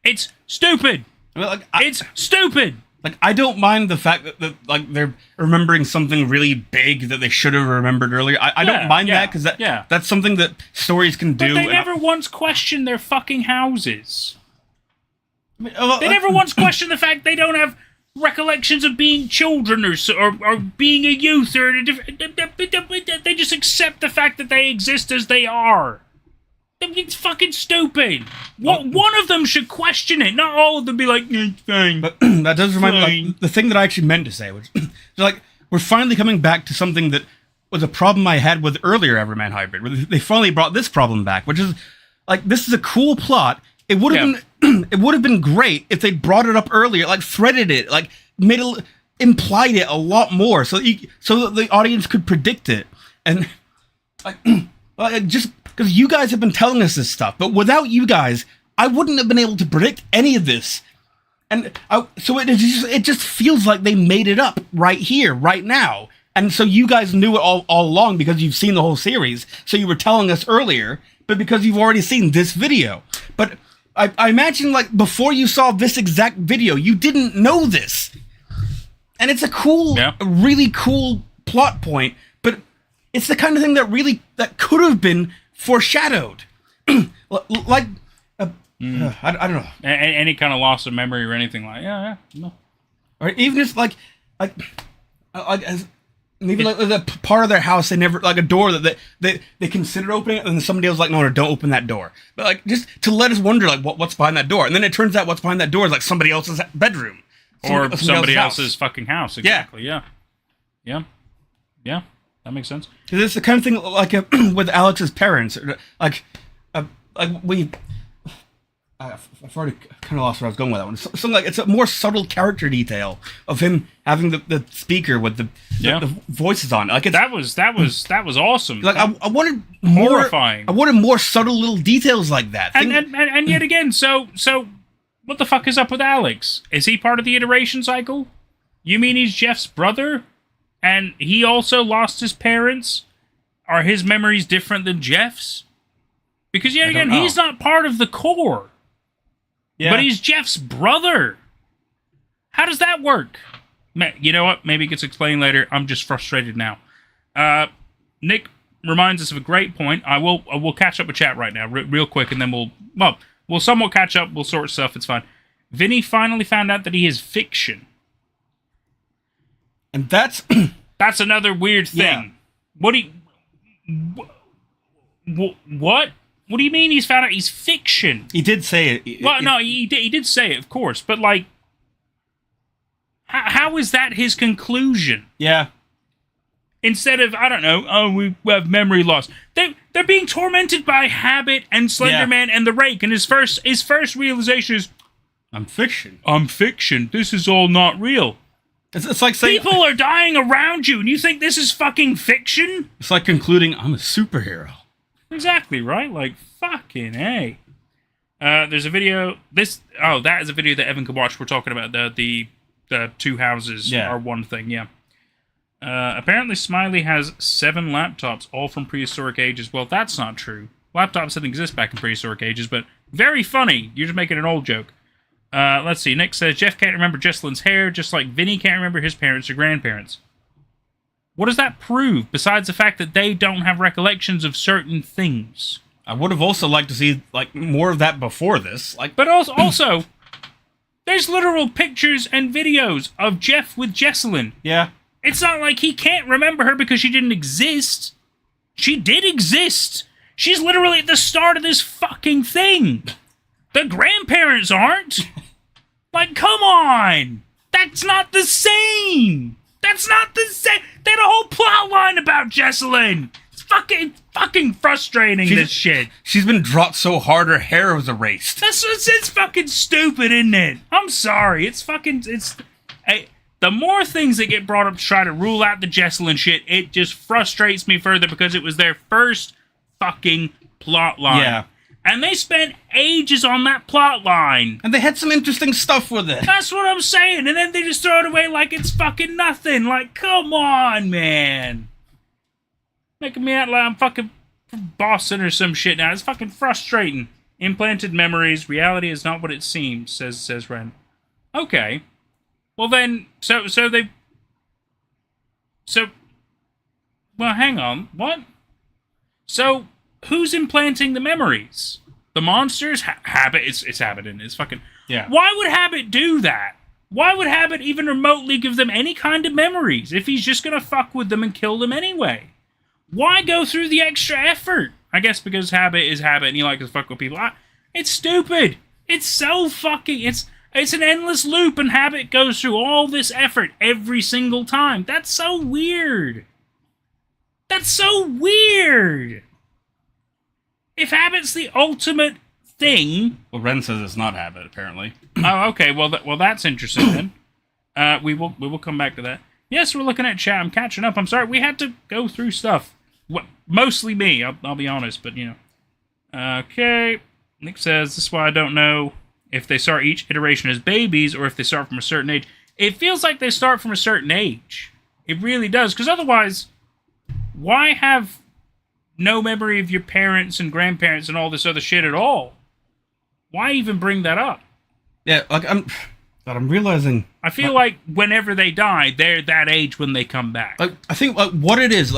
It's stupid. It's stupid.
Like, I don't mind the fact that like they're remembering something really big that they should have remembered earlier. I don't mind that because that's something that stories can do.
But they never once questioned their fucking houses. They never once questioned the fact they don't have recollections of being children or being a youth or a different. They just accept the fact that they exist as they are. It's fucking stupid. One of them should question it, not all of them be like, it's fine.
But that does remind me, like, the thing that I actually meant to say was, like, we're finally coming back to something that was a problem I had with earlier Everyman Hybrid, where they finally brought this problem back, which is, like, this is a cool plot. It would have been it would have been great if they'd brought it up earlier, like threaded it, like implied it a lot more, so that the audience could predict it. And just because you guys have been telling us this stuff, but without you guys, I wouldn't have been able to predict any of this. And so it just feels like they made it up right here, right now. And so you guys knew it all along because you've seen the whole series. So you were telling us earlier, but because you've already seen this video. But I imagine, like, before you saw this exact video, you didn't know this. And it's a really cool plot point, but it's the kind of thing that could have been foreshadowed. I don't know.
Any kind of loss of memory or anything like no.
Or even just maybe like the part of their house they never, like a door that they considered opening, and then somebody else was like, no, don't open that door. But like just to let us wonder like what's behind that door, and then it turns out what's behind that door is like somebody else's bedroom
or somebody else's fucking house. Exactly. Yeah. That makes sense.
Because it's the kind of thing like with Alex's parents, like I've already kind of lost where I was going with that one. Something like it's a more subtle character detail of him having the speaker with the voices on. Like that
was awesome.
Like I wanted more
horrifying.
I wanted more subtle little details like that.
And yet again, so what the fuck is up with Alex? Is he part of the iteration cycle? You mean he's Jeff's brother, and he also lost his parents? Are his memories different than Jeff's? Because yet again, he's not part of the core. Yeah. But he's Jeff's brother. How does that work? You know what? Maybe it gets explained later. I'm just frustrated now. Nick, reminds us of a great point. We'll catch up with chat right now, real quick, and then we'll somewhat catch up. We'll sort stuff. It's fine. Vinny finally found out that he is fiction.
And that's
another weird thing.
Yeah.
What do you... What? What do you mean he's found out he's fiction?
He did say it.
Well, no, he did say it, of course, but, like... How is that his conclusion?
Yeah.
Instead of, I don't know, we have memory loss. They're being tormented by Habit and Slenderman and the Rake, and his first realization is,
I'm fiction.
I'm fiction. This is all not real.
It's like saying...
People are dying around you, and you think this is fucking fiction?
It's like concluding, I'm a superhero.
Exactly, right? Like, fucking A. There's a video... that is a video that Evan could watch. We're talking about the two houses are one thing, yeah. Apparently Smiley has 7 laptops, all from prehistoric ages. Well, that's not true. Laptops didn't exist back in prehistoric ages, but very funny. You're just making an old joke. Let's see. Nick says, Jeff can't remember Jesselyn's hair, just like Vinny can't remember his parents or grandparents. What does that prove, besides the fact that they don't have recollections of certain things?
I would have also liked to see, like, more of that before this.
But also, there's literal pictures and videos of Jeff with Jesselyn.
Yeah.
It's not like he can't remember her because she didn't exist. She did exist. She's literally at the start of this fucking thing. The grandparents aren't. Like, come on. That's not the same. That's not the same. They had a whole plot line about Jesselyn. It's fucking frustrating, this shit.
She's been dropped so hard her hair was erased.
It's fucking stupid, isn't it? I'm sorry. The more things that get brought up to try to rule out the Jesselyn shit, it just frustrates me further because it was their first fucking plot line.
Yeah.
And they spent ages on that plot line.
And they had some interesting stuff with it.
That's what I'm saying. And then they just throw it away like it's fucking nothing. Like, come on, man. Making me out like I'm fucking from Boston or some shit now. It's fucking frustrating. Implanted memories. Reality is not what it seems, says Ren. Okay. Well then, well, hang on. What? So, who's implanting the memories? The monsters? Habit? It's Habit, isn't it? It's fucking...
Yeah.
Why would Habit do that? Why would Habit even remotely give them any kind of memories if he's just gonna fuck with them and kill them anyway? Why go through the extra effort? I guess because Habit is Habit and he likes to fuck with people. It's stupid. It's so fucking... It's an endless loop, and Habit goes through all this effort every single time. That's so weird. That's so weird. If Habit's the ultimate thing...
Well, Ren says it's not Habit, apparently.
Oh, okay. Well, that's interesting, then. We will come back to that. Yes, we're looking at chat. I'm catching up. I'm sorry. We had to go through stuff. Mostly me, I'll be honest, but, you know. Okay. Nick says, this is why I don't know if they start each iteration as babies or if they start from a certain age. It feels like they start from a certain age. It really does. Because otherwise, why have no memory of your parents and grandparents and all this other shit at all? Why even bring that up?
Yeah, like, I'm realizing...
I feel like whenever they die, they're that age when they come back.
Like, I think what it is,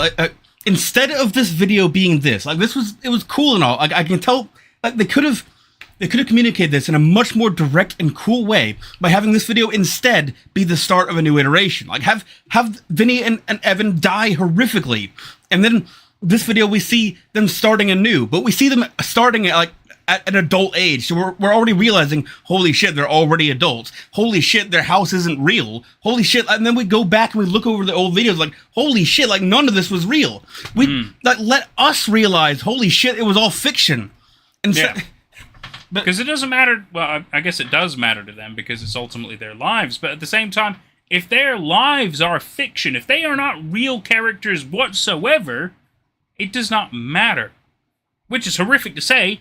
instead of this video being this, like, it was cool and all. Like, I can tell, like, they could have communicated this in a much more direct and cool way by having this video instead be the start of a new iteration. Like, have Vinny and Evan die horrifically, and then this video we see them starting anew, but we see them starting at an adult age. So we're already realizing, holy shit, they're already adults. Holy shit, their house isn't real. Holy shit, and then we go back and we look over the old videos like, holy shit, like none of this was real. Let us realize, holy shit, it was all fiction. And
yeah. Because it doesn't matter, well, I guess it does matter to them because it's ultimately their lives, but at the same time, if their lives are fiction, if they are not real characters whatsoever, it does not matter. Which is horrific to say.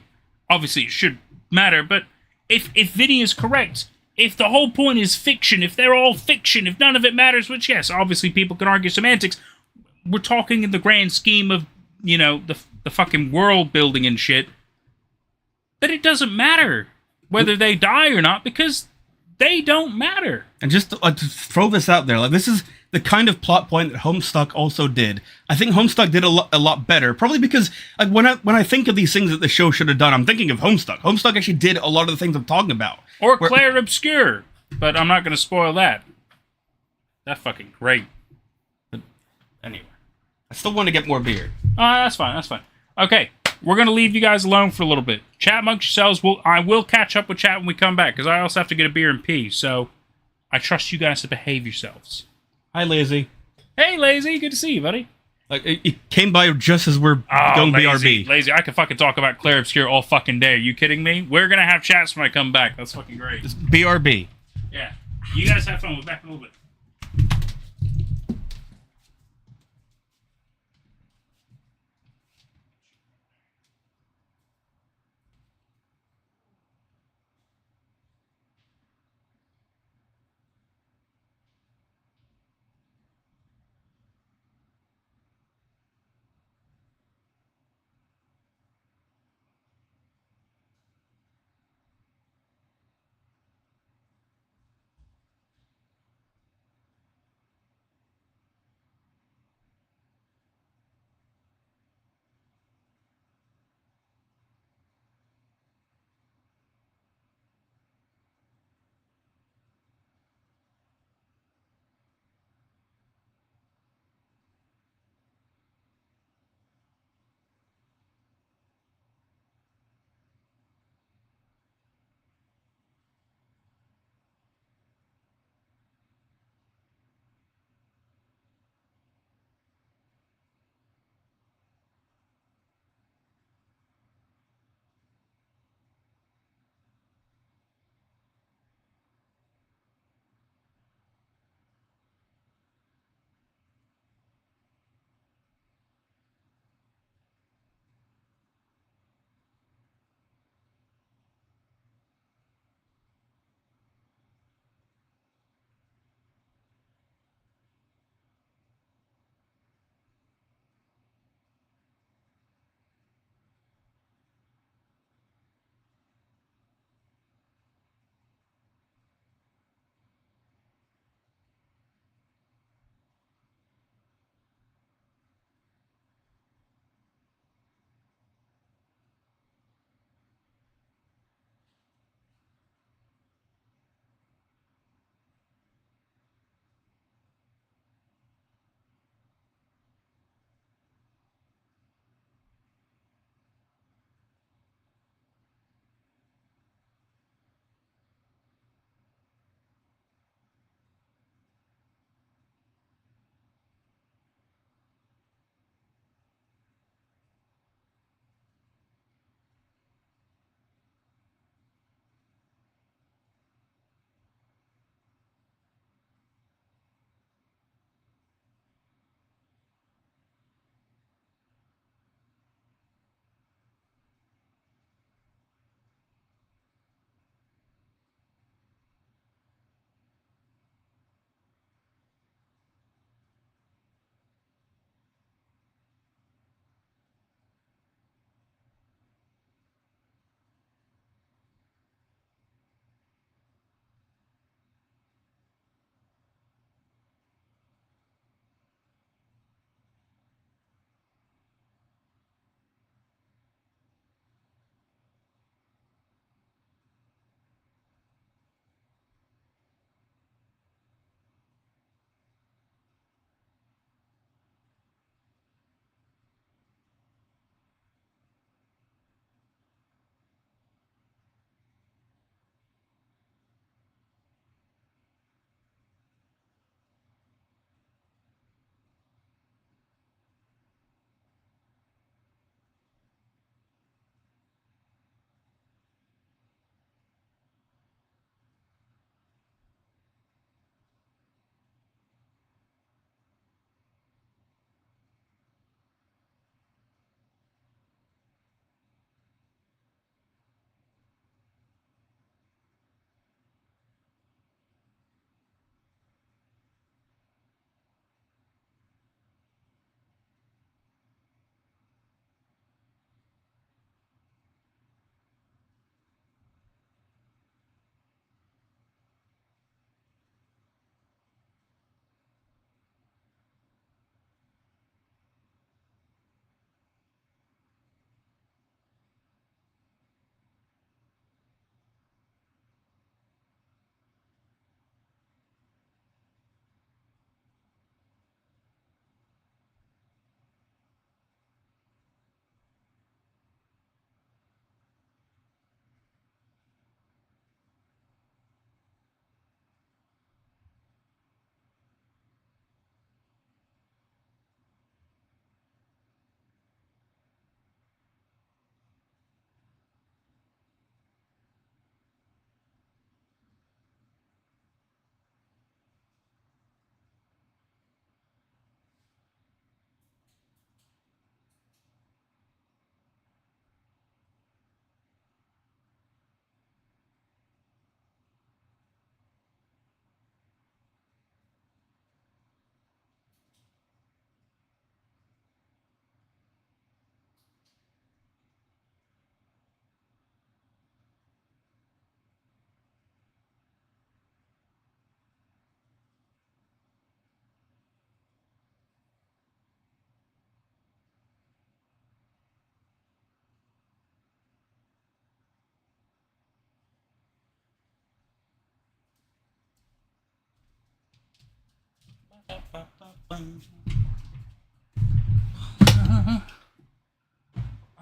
Obviously it should matter, but if Vinny is correct, if the whole point is fiction, if they're all fiction, if none of it matters, which yes, obviously people can argue semantics, we're talking in the grand scheme of, you know, the fucking world building and shit, that it doesn't matter whether they die or not, because they don't matter.
And just to throw this out there, like this the kind of plot point that Homestuck also did. I think Homestuck did a lot better, probably because like when I think of these things that the show should have done, I'm thinking of Homestuck. Homestuck actually did a lot of the things I'm talking about.
Or Claire Obscure, but I'm not going to spoil that. That's fucking great.
But anyway, I still want to get more beer.
That's fine. That's fine. Okay, we're going to leave you guys alone for a little bit. Chat amongst yourselves. I will catch up with chat when we come back, because I also have to get a beer and pee, so I trust you guys to behave yourselves.
Hi, Lazy.
Hey, Lazy. Good to see you, buddy.
Like, it came by just as we're going
Lazy,
BRB.
Lazy, I could fucking talk about Claire Obscure all fucking day. Are you kidding me? We're going to have chats when I come back. That's fucking great.
Just BRB.
Yeah. You guys have fun. We'll be back in a little bit.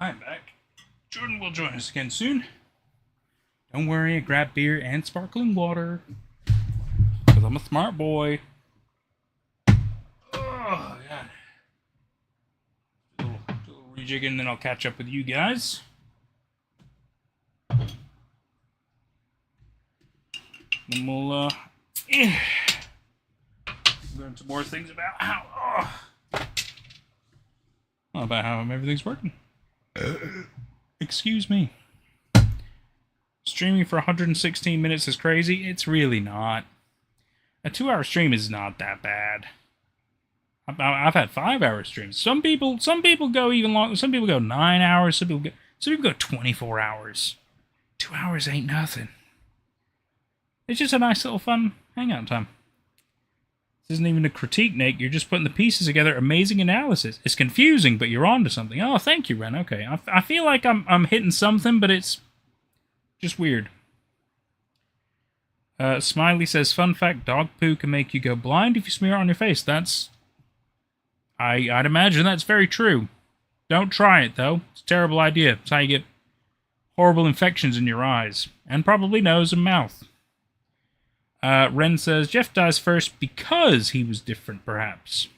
I'm back. Jordan will join us again soon. Don't worry, I grabbed beer and sparkling water. Because I'm a smart boy. Oh, God. Do a little rejigging, and then I'll catch up with you guys. Then we'll, learn some more things about how everything's working. Excuse me. Streaming for 116 minutes is crazy. It's really not. A 2-hour stream is not that bad. I've had 5-hour streams. Some people go even longer. Some people go 9 hours. Some people go 24 hours. 2 hours ain't nothing. It's just a nice little fun hangout time. This isn't even a critique, Nate. You're just putting the pieces together. Amazing analysis. It's confusing, but you're onto something. Oh, thank you, Ren. Okay, I feel like I'm hitting something, but it's just weird. Smiley says, fun fact, dog poo can make you go blind if you smear it on your face. I'd imagine that's very true. Don't try it, though. It's a terrible idea. It's how you get horrible infections in your eyes. And probably nose and mouth. Ren says, Jeff dies first because he was different, perhaps.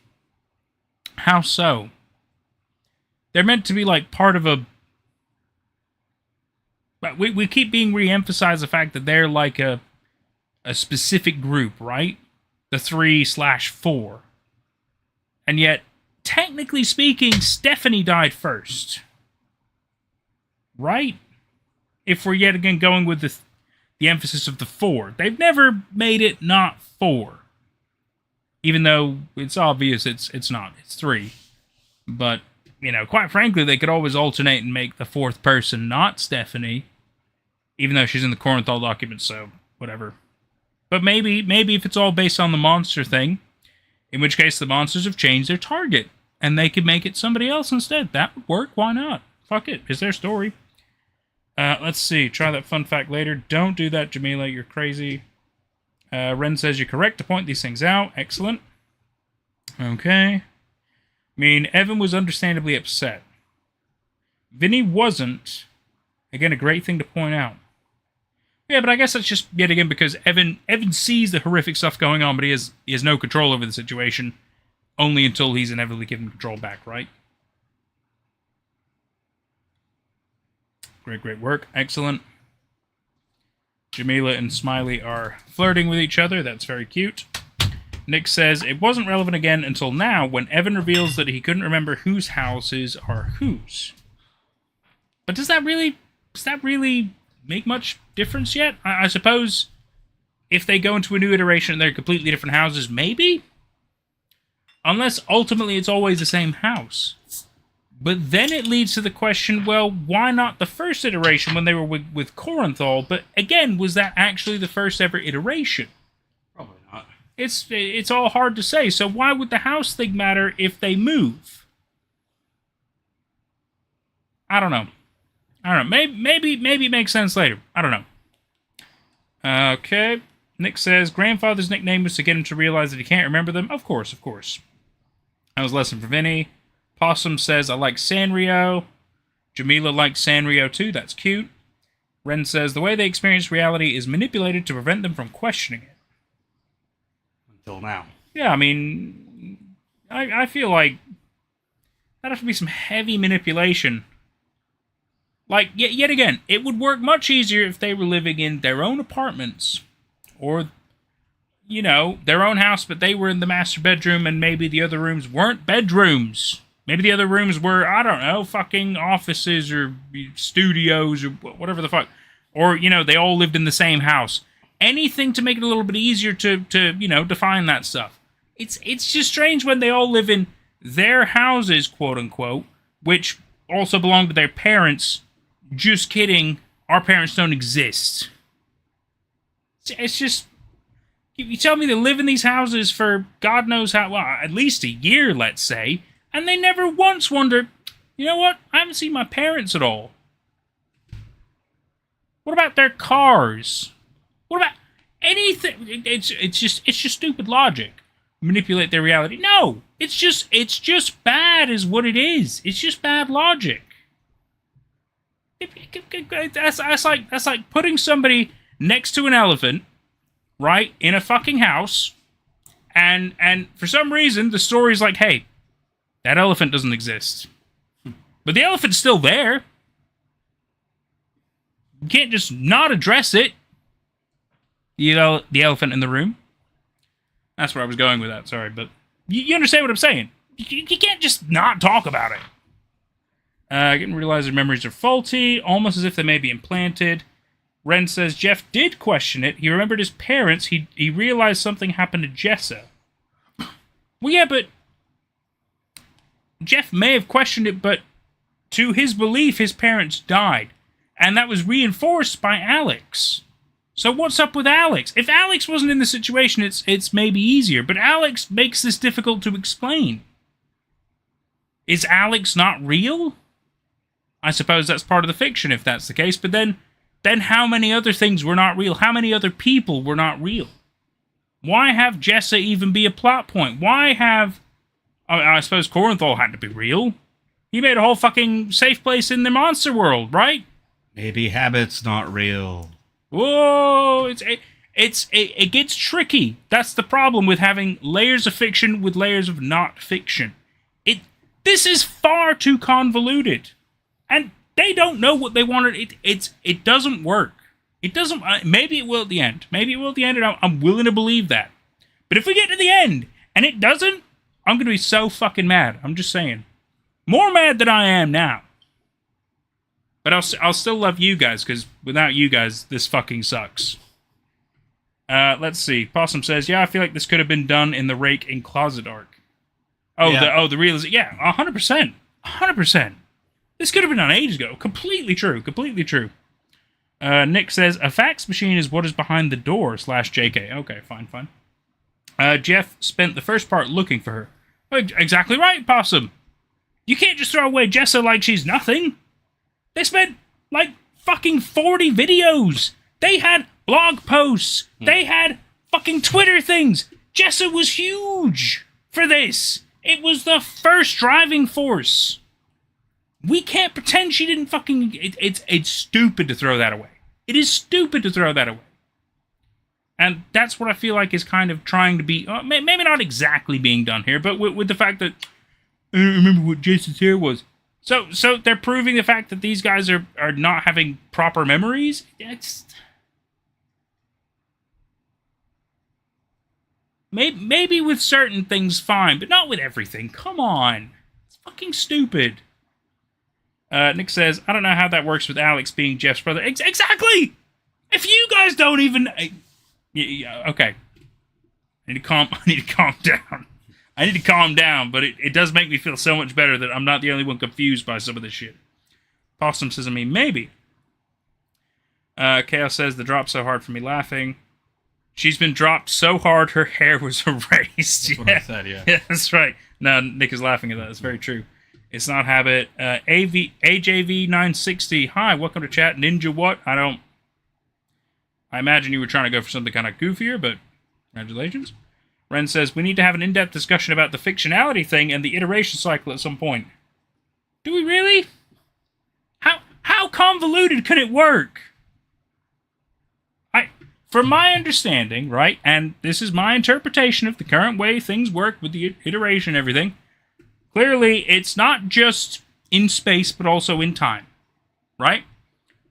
How so? They're meant to be, like, part of a... But we keep being re-emphasized the fact that they're like a specific group, right? The 3/4. And yet, technically speaking, Stephanie died first. Right? If we're yet again going with the emphasis of the 4. They've never made it not 4. Even though it's obvious it's not. It's 3. But, you know, quite frankly, they could always alternate and make the 4th person not Stephanie. Even though she's in the Corenthal document, so whatever. But maybe if it's all based on the monster thing, in which case the monsters have changed their target, and they could make it somebody else instead. That would work. Why not? Fuck it. It's their story. Let's see. Try that fun fact later. Don't do that, Jamila. You're crazy. Ren says you're correct to point these things out. Excellent. Okay. I mean, Evan was understandably upset. Vinnie wasn't. Again, a great thing to point out. Yeah, but I guess that's just, yet again, because Evan sees the horrific stuff going on, but he has no control over the situation, only until he's inevitably given control back, right? Great work. Excellent. Jamila and Smiley are flirting with each other. That's very cute. Nick says, it wasn't relevant again until now, when Evan reveals that he couldn't remember whose houses are whose. But does that really make much difference yet? I suppose if they go into a new iteration and they're completely different houses, maybe? Unless ultimately it's always the same house. But then it leads to the question, well, why not the first iteration when they were with Corenthal? But again, was that actually the first ever iteration?
Probably not.
It's all hard to say. So why would the house thing matter if they move? I don't know. Maybe it makes sense later. I don't know. Okay. Nick says, grandfather's nickname was to get him to realize that he can't remember them. Of course. That was a lesson for Vinny. Possum says, I like Sanrio. Jamila likes Sanrio too. That's cute. Ren says, the way they experience reality is manipulated to prevent them from questioning it.
Until now.
Yeah, I mean, I feel like that'd have to be some heavy manipulation. Like, yet again, it would work much easier if they were living in their own apartments. Or, you know, their own house, but they were in the master bedroom and maybe the other rooms weren't bedrooms. Maybe the other rooms were, I don't know, fucking offices or studios or whatever the fuck. Or, you know, they all lived in the same house. Anything to make it a little bit easier to you know, define that stuff. It's just strange when they all live in their houses, quote-unquote, which also belong to their parents. Just kidding. Our parents don't exist. It's just... You tell me they live in these houses for God knows how... Well, at least a year, let's say. And they never once wonder, you know what? I haven't seen my parents at all. What about their cars? What about anything? It's just stupid logic. manipulate their reality. No, it's just bad is what it is. It's just bad logic. That's like putting somebody next to an elephant, right, in a fucking house, and for some reason the story's like, hey, that elephant doesn't exist. But the elephant's still there. You can't just not address it. You know, the elephant in the room. That's where I was going with that, sorry, but you understand what I'm saying. You can't just not talk about it. I didn't realize their memories are faulty, almost as if they may be implanted. Ren says Jeff did question it. He remembered his parents. He realized something happened to Jessa. Well, yeah, but Jeff may have questioned it, but to his belief, his parents died. And that was reinforced by Alex. So what's up with Alex? If Alex wasn't in the situation, it's maybe easier. But Alex makes this difficult to explain. Is Alex not real? I suppose that's part of the fiction if that's the case. But then how many other things were not real? How many other people were not real? Why have Jessa even be a plot point? Why have... I suppose Corenthal had to be real. He made a whole fucking safe place in the monster world, right?
Maybe Habit's not real.
Whoa, it gets tricky. That's the problem with having layers of fiction with layers of not fiction. This is far too convoluted, and they don't know what they wanted. It doesn't work. It doesn't. Maybe it will at the end. Maybe it will at the end, and I'm willing to believe that. But if we get to the end and it doesn't, I'm gonna be so fucking mad. I'm just saying, more mad than I am now. But I'll still love you guys, because without you guys, this fucking sucks. Let's see. Possum says, yeah, I feel like this could have been done in the Rake and Closet arc. Oh, yeah. The realization. Yeah, 100%. 100%. This could have been done ages ago. Completely true. Completely true. Nick says, a fax machine is what is behind the door, /JK. Okay, fine. Jeff spent the first part looking for her. Exactly right, Possum. You can't just throw away Jessa like she's nothing. They spent, like, fucking 40 videos. They had blog posts. They had fucking Twitter things. Jessa was huge for this. It was the first driving force. We can't pretend she didn't fucking... It's stupid to throw that away. It is stupid to throw that away. And that's what I feel like is kind of trying to be... maybe not exactly being done here, but with the fact that... I don't remember what Jason's hair was. So they're proving the fact that these guys are not having proper memories? It's... Maybe with certain things, fine, but not with everything. Come on. It's fucking stupid. Nick says, I don't know how that works with Alex being Jeff's brother. Exactly! If you guys don't even... okay. I need to calm down. I need to calm down, but it does make me feel so much better that I'm not the only one confused by some of this shit. Possum says, I mean, maybe. Chaos says, the drop so hard for me laughing. She's been dropped so hard her hair was erased.
That's what I said, yeah.
Yeah, that's right. No, Nick is laughing at that. That's very true. It's not habit. AJV960. Hi, welcome to chat. Ninja what? I imagine you were trying to go for something kind of goofier, but congratulations. Ren says, we need to have an in-depth discussion about the fictionality thing and the iteration cycle at some point. Do we really? How convoluted could it work? From my understanding, right, and this is my interpretation of the current way things work with the iteration and everything, clearly it's not just in space, but also in time, right?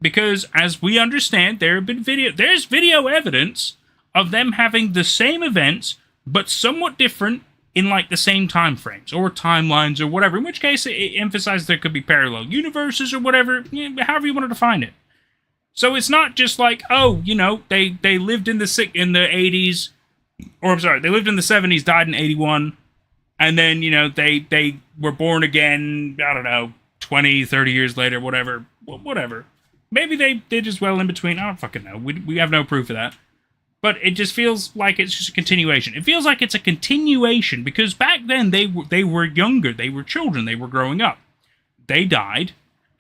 Because, as we understand, there's video evidence of them having the same events, but somewhat different in, like, the same time frames, or timelines, or whatever, in which case it emphasizes there could be parallel universes, or whatever, however you want to define it. So it's not just like, oh, you know, they lived in the 80s, or I'm sorry, they lived in the 70s, died in 81, and then, you know, they were born again, I don't know, 20, 30 years later, whatever. Maybe they did as well in between, I don't fucking know, we have no proof of that. But it just feels like it's just a continuation. It feels like it's a continuation, because back then they were younger, they were children, they were growing up. They died.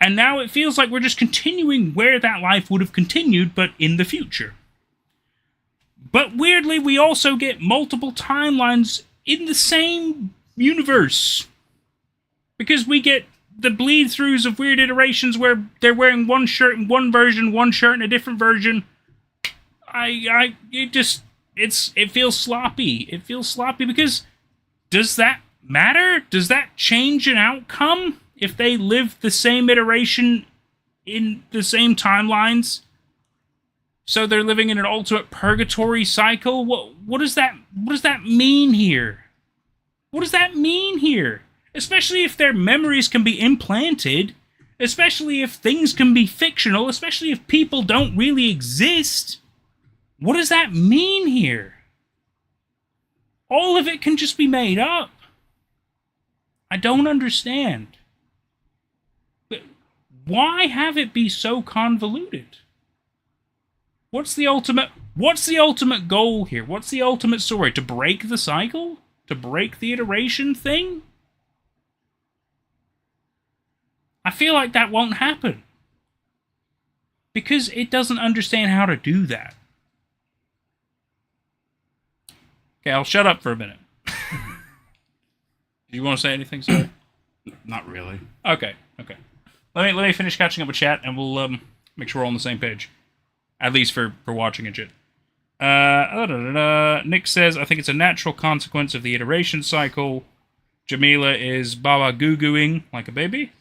And now it feels like we're just continuing where that life would have continued, but in the future. But weirdly, we also get multiple timelines in the same universe. Because we get the bleed-throughs of weird iterations where they're wearing one shirt in one version, one shirt in a different version. It feels sloppy. It feels sloppy because does that matter? Does that change an outcome if they live the same iteration in the same timelines? So they're living in an ultimate purgatory cycle? What does that mean here? What does that mean here? Especially if their memories can be implanted, especially if things can be fictional, especially if people don't really exist. What does that mean here? All of it can just be made up. I don't understand. But why have it be so convoluted? What's the ultimate goal here? What's the ultimate story? To break the cycle? To break the iteration thing? I feel like that won't happen. Because it doesn't understand how to do that. Okay, I'll shut up for a minute. Do you want to say anything, sir?
Not really.
Okay. Let me finish catching up with chat, and we'll make sure we're all on the same page. At least for watching and shit. Nick says, I think it's a natural consequence of the iteration cycle. Jamila is baba goo-gooing like a baby.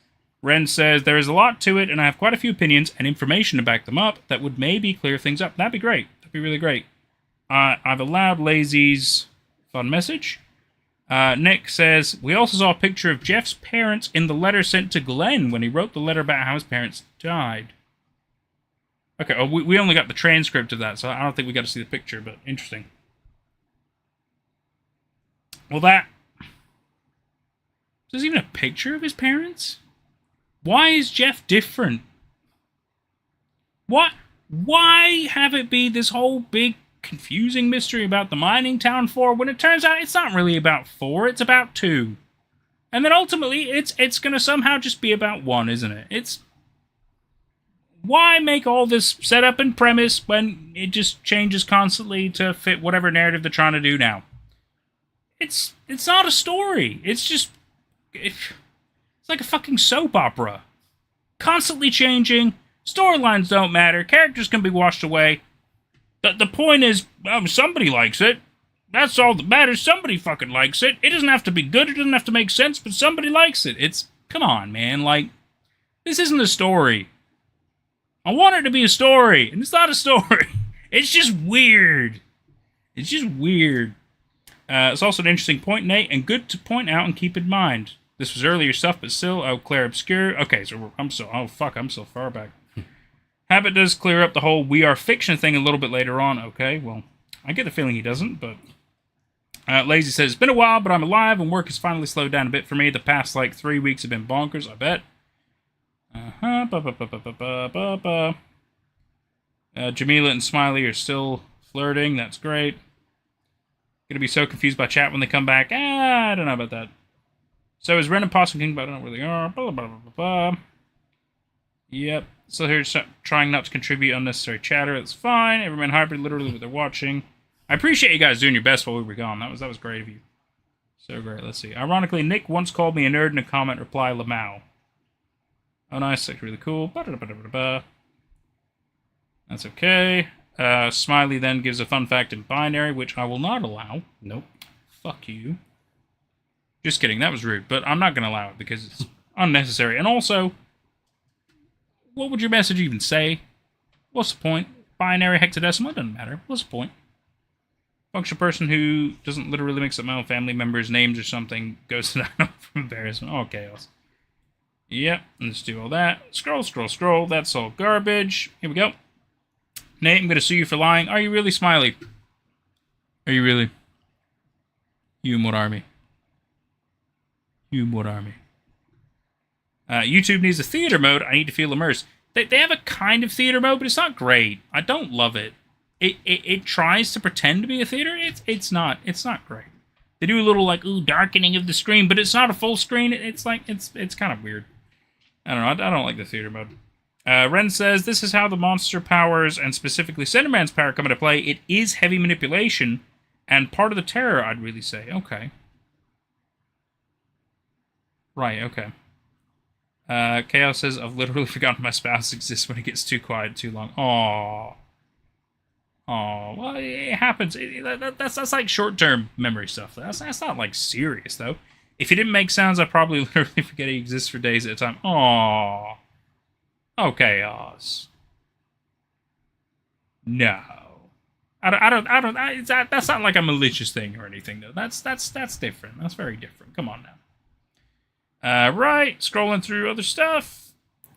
Ren says, there is a lot to it, and I have quite a few opinions and information to back them up that would maybe clear things up. That'd be great. That'd be really great. I've allowed Lazy's fun message. Nick says, we also saw a picture of Jeff's parents in the letter sent to Glenn when he wrote the letter about how his parents died. Okay, we only got the transcript of that, so I don't think we got to see the picture, but interesting. Well, there's even a picture of his parents? Why is Jeff different? What? Why have it be this whole big confusing mystery about the mining town 4 when it turns out it's not really about 4, it's about 2. And then ultimately it's gonna somehow just be about 1, isn't it? Why make all this setup and premise when it just changes constantly to fit whatever narrative they're trying to do now? It's not a story. It's like a fucking soap opera. Constantly changing, storylines don't matter, characters can be washed away. The point is, somebody likes it. That's all that matters. Somebody fucking likes it. It doesn't have to be good, it doesn't have to make sense, but somebody likes it. Come on, man, like, this isn't a story. I want it to be a story, and it's not a story. It's just weird. It's also an interesting point, Nate, and good to point out and keep in mind. This was earlier stuff, but still, Claire Obscure. Okay, so I'm so far back. Habit does clear up the whole we are fiction thing a little bit later on. Okay, well, I get the feeling he doesn't, but... Lazy says, it's been a while, but I'm alive, and work has finally slowed down a bit for me. The past, 3 weeks have been bonkers, I bet. Jamila and Smiley are still flirting. That's great. Gonna be so confused by chat when they come back. I don't know about that. So is Ren and Possum King, but I don't know where they are. Blah, blah, blah, blah. Yep. So here's trying not to contribute unnecessary chatter. That's fine. Everyman Hybrid, literally what they're watching. I appreciate you guys doing your best while we were gone. That was great of you. So great. Let's see. Ironically, Nick once called me a nerd in a comment reply Lamau. Oh, nice. That's really cool. That's okay. Smiley then gives a fun fact in binary, which I will not allow. Nope. Fuck you. Just kidding. That was rude. But I'm not going to allow it because it's unnecessary. And also, what would your message even say? What's the point? Binary, hexadecimal, it doesn't matter. What's the point? Functional person who doesn't literally mix up my own family members' names or something goes to that from embarrassment. Oh, chaos. Yep, let's do all that. Scroll. That's all garbage. Here we go. Nate, I'm going to sue you for lying. Are you really, Smiley? Are you really? You and what army? YouTube needs a theater mode. I need to feel immersed. They have a kind of theater mode, but it's not great. I don't love it. It tries to pretend to be a theater. It's not great. They do a little darkening of the screen, but it's not a full screen. It's kind of weird. I don't know. I don't like the theater mode. Ren says this is how the monster powers and specifically Cinderman's power come into play. It is heavy manipulation, And part of the terror, I'd really say. Okay. Right, okay. Chaos says, I've literally forgotten my spouse exists when it gets too quiet too long. Aww. Aww. Well, it happens. That's like short-term memory stuff. That's not, like, serious, though. If he didn't make sounds, I'd probably literally forget he exists for days at a time. Aww. Oh, Chaos. No. That's not like a malicious thing or anything, though. That's different. That's very different. Come on now. Right, scrolling through other stuff.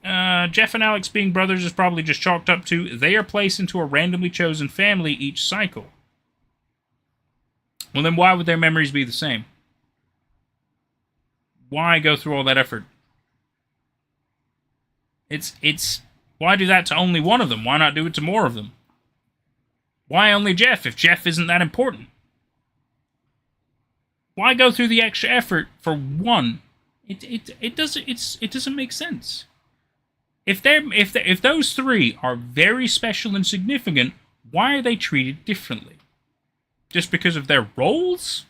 Jeff and Alex being brothers is probably just chalked up to they are placed into a randomly chosen family each cycle. Well, then why would their memories be the same? Why go through all that effort? It's why do that to only one of them? Why not do it to more of them? Why only Jeff if Jeff isn't that important? Why go through the extra effort for one? It doesn't make sense. If those three are very special and significant, why are they treated differently? Just because of their roles?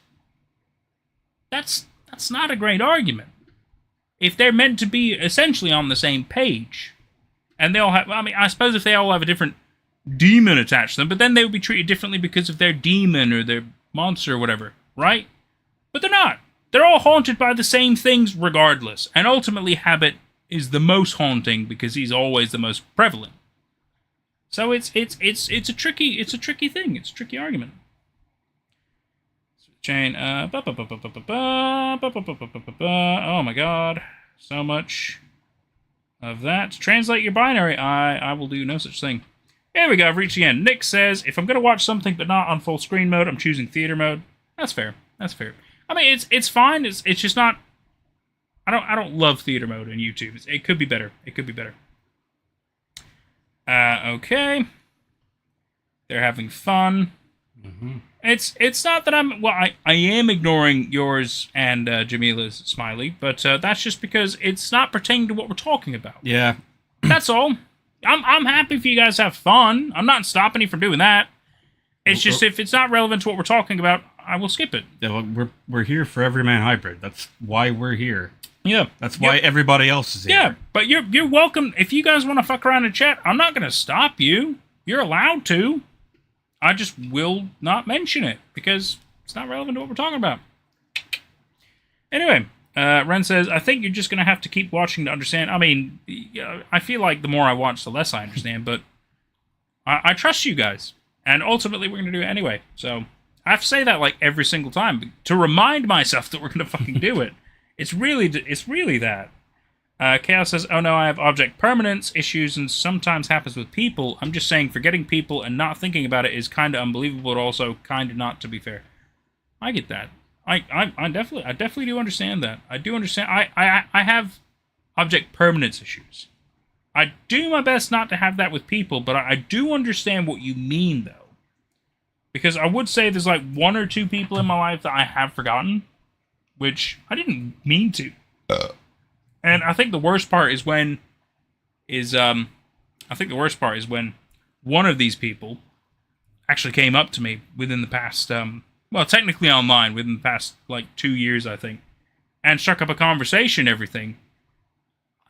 That's not a great argument. If they're meant to be essentially on the same page, and they all have, I mean, I suppose if they all have a different demon attached to them, but then they would be treated differently because of their demon or their monster or whatever, right? But they're not. They're all haunted by the same things regardless, and ultimately Habit is the most haunting because he's always the most prevalent. So it's a tricky thing. It's a tricky argument. Chain. Oh my god, so much of that. Translate your binary. I will do no such thing. Here we go. I've reached the end. Nick says, if I'm going to watch something but not on full screen mode, I'm choosing theater mode. That's fair. That's fair. I mean, it's fine. It's just not. I don't love theater mode in YouTube. It could be better. It could be better. Okay. They're having fun. Mm-hmm. It's not that I'm. Well, I am ignoring yours and Jamila's smiley, but that's just because it's not pertaining to what we're talking about.
Yeah.
That's all. I'm happy if you guys have fun. I'm not stopping you from doing that. It's just if it's not relevant to what we're talking about, I will skip it.
Yeah, well, we're here for Everyman Hybrid. That's why we're here.
Yeah.
That's why everybody else is here.
Yeah, but you're welcome. If you guys want to fuck around and chat, I'm not going to stop you. You're allowed to. I just will not mention it because it's not relevant to what we're talking about. Anyway, Ren says, I think you're just going to have to keep watching to understand. I mean, I feel like the more I watch, the less I understand, but I trust you guys. And ultimately, we're going to do it anyway. So I have to say that like every single time to remind myself that we're going to fucking do it. It's really that. Chaos says, oh no, I have object permanence issues and sometimes happens with people. I'm just saying forgetting people and not thinking about it is kind of unbelievable, but also kind of not, to be fair. I get that. I definitely do understand that. I do understand. I have object permanence issues. I do my best not to have that with people, but I do understand what you mean, though. Because I would say there's like one or two people in my life that I have forgotten, which I didn't mean to. And I think the worst part is when one of these people actually came up to me within the past, well, technically online, within the past, like, 2 years, I think, and struck up a conversation and everything.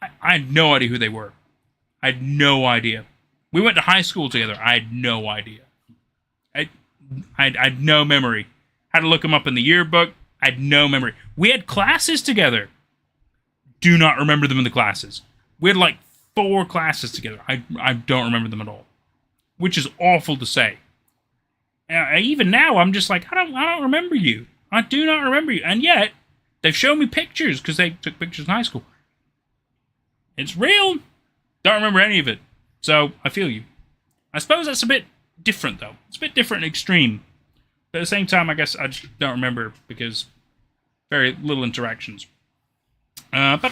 I had no idea who they were. I had no idea. We went to high school together. I had no idea. I had no memory. Had to look them up in the yearbook. I had no memory. We had classes together. Do not remember them in the classes. We had like 4 classes together. I don't remember them at all. Which is awful to say. Even now, I'm just like, I don't remember you. I do not remember you. And yet, they've shown me pictures, because they took pictures in high school. It's real. Don't remember any of it. So, I feel you. I suppose that's a bit different, though. It's a bit different and extreme. But at the same time, I guess I just don't remember, because very little interactions. I feel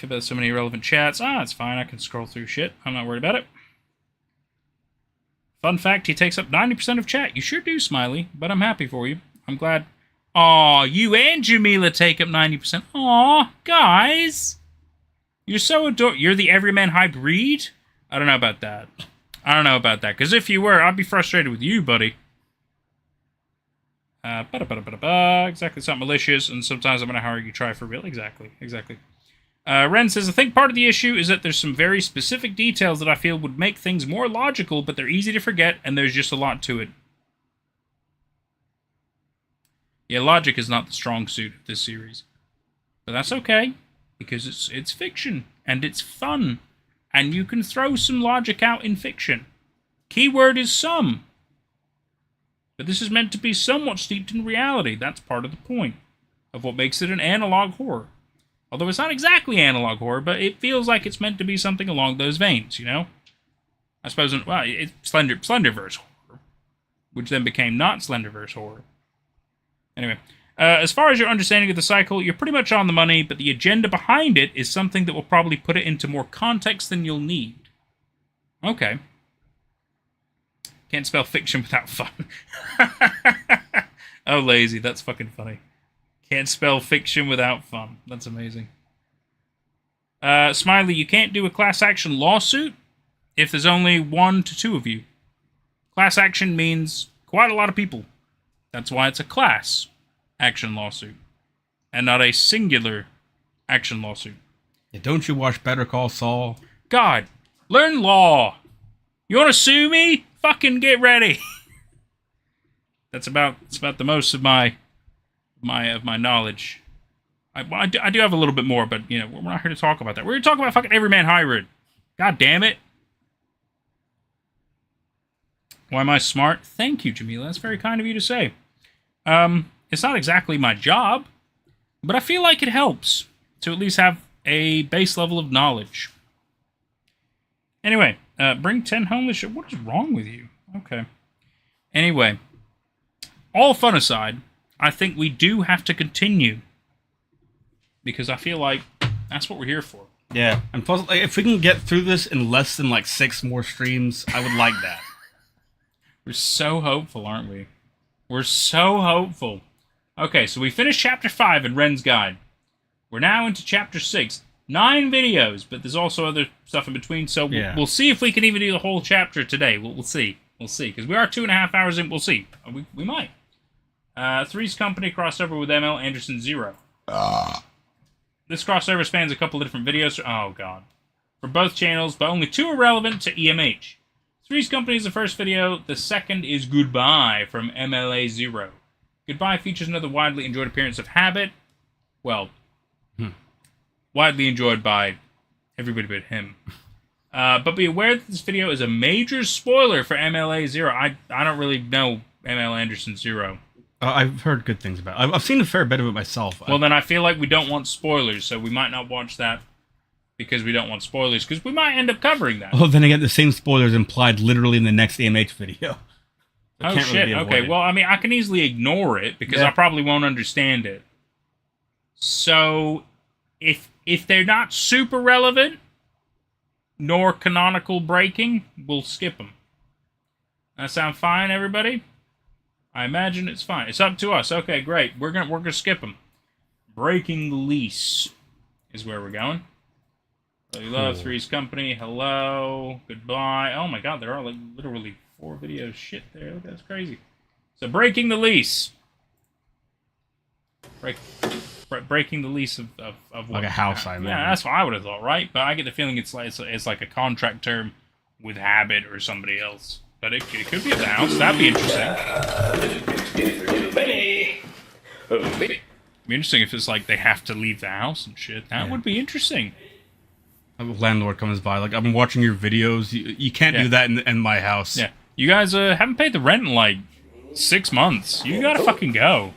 there's so many irrelevant chats. It's fine. I can scroll through shit. I'm not worried about it. Fun fact, he takes up 90% of chat. You sure do, Smiley, but I'm happy for you. I'm glad. Aw, you and Jamila take up 90%. Aw, guys. You're so adorable. You're the Everyman Hybrid? I don't know about that. I don't know about that, because if you were, I'd be frustrated with you, buddy. Exactly, something malicious, and sometimes I'm going to hire you try for real. Exactly. Ren says, I think part of the issue is that there's some very specific details that I feel would make things more logical, but they're easy to forget, and there's just a lot to it. Yeah, logic is not the strong suit of this series. But that's okay, because it's fiction, and it's fun, and you can throw some logic out in fiction. Keyword is some. But this is meant to be somewhat steeped in reality. That's part of the point of what makes it an analog horror. Although it's not exactly analog horror, but it feels like it's meant to be something along those veins, you know? I suppose, well, it's Slenderverse horror, which then became not Slenderverse horror. Anyway, as far as your understanding of the cycle, you're pretty much on the money, but the agenda behind it is something that will probably put it into more context than you'll need. Okay. Can't spell fiction without fun. Oh, lazy. That's fucking funny. Can't spell fiction without fun. That's amazing. Smiley, you can't do a class action lawsuit if there's only 1 to 2 of you. Class action means quite a lot of people. That's why it's a class action lawsuit and not a singular action lawsuit.
Yeah, don't you watch Better Call Saul?
God, learn law. You want to sue me? Fucking get ready. That's about the most of my knowledge. I do have a little bit more, but you know, we're not here to talk about that. We're here to talk about fucking Everyman Hybrid. God damn it. Why am I smart? Thank you, Jamila. That's very kind of you to say. It's not exactly my job, but I feel like it helps to at least have a base level of knowledge. Anyway, bring 10 home this show. What is wrong with you? Okay. Anyway, all fun aside, I think we do have to continue because I feel like that's what we're here for.
Yeah, and plus, like, if we can get through this in less than like 6 more streams, I would like that.
We're so hopeful, aren't we? We're so hopeful. Okay, so we finished Chapter 5 in Ren's Guide. We're now into Chapter 6. 9 videos, but there's also other stuff in between, so we'll see if we can even do the whole chapter today. We'll see. We'll see, because we are 2.5 hours in. We'll see. We might. Three's Company crossover with ML Anderson 0. This crossover spans a couple of different videos. Oh, God. For both channels, but only 2 are relevant to EMH. Three's Company is the first video. The second is Goodbye from MLA 0. Goodbye features another widely enjoyed appearance of Habit. Well, widely enjoyed by everybody but him. But be aware that this video is a major spoiler for MLA 0. I don't really know ML Anderson 0.
I've heard good things about it. I've seen a fair bit of it myself.
Well, then I feel like we don't want spoilers, so we might not watch that because we don't want spoilers, because we might end up covering that.
Oh, then again, the same spoilers implied literally in the next AMH video.
Oh, shit. Really okay, well, I mean, I can easily ignore it because I probably won't understand it. So, if they're not super relevant, nor canonical breaking, we'll skip them. That sound fine, everybody? I imagine it's fine. It's up to us. Okay, great. We're gonna skip them. Breaking the Lease is where we're going. Really love Three's Company. Hello. Goodbye. Oh my God, there are like literally 4 videos. Shit, there. Look, that's crazy. So, Breaking the Lease. Breaking the lease of what?
Like a house, I imagine.
Yeah, that's what I would have thought, right? But I get the feeling it's like a contract term with Habit or somebody else. But it could be at the house. That'd be interesting. It'd be interesting if it's like they have to leave the house and shit. That would be interesting.
A landlord comes by, like, I've been watching your videos. You can't do that in my house.
Yeah. You guys haven't paid the rent in like 6 months. You gotta fucking go.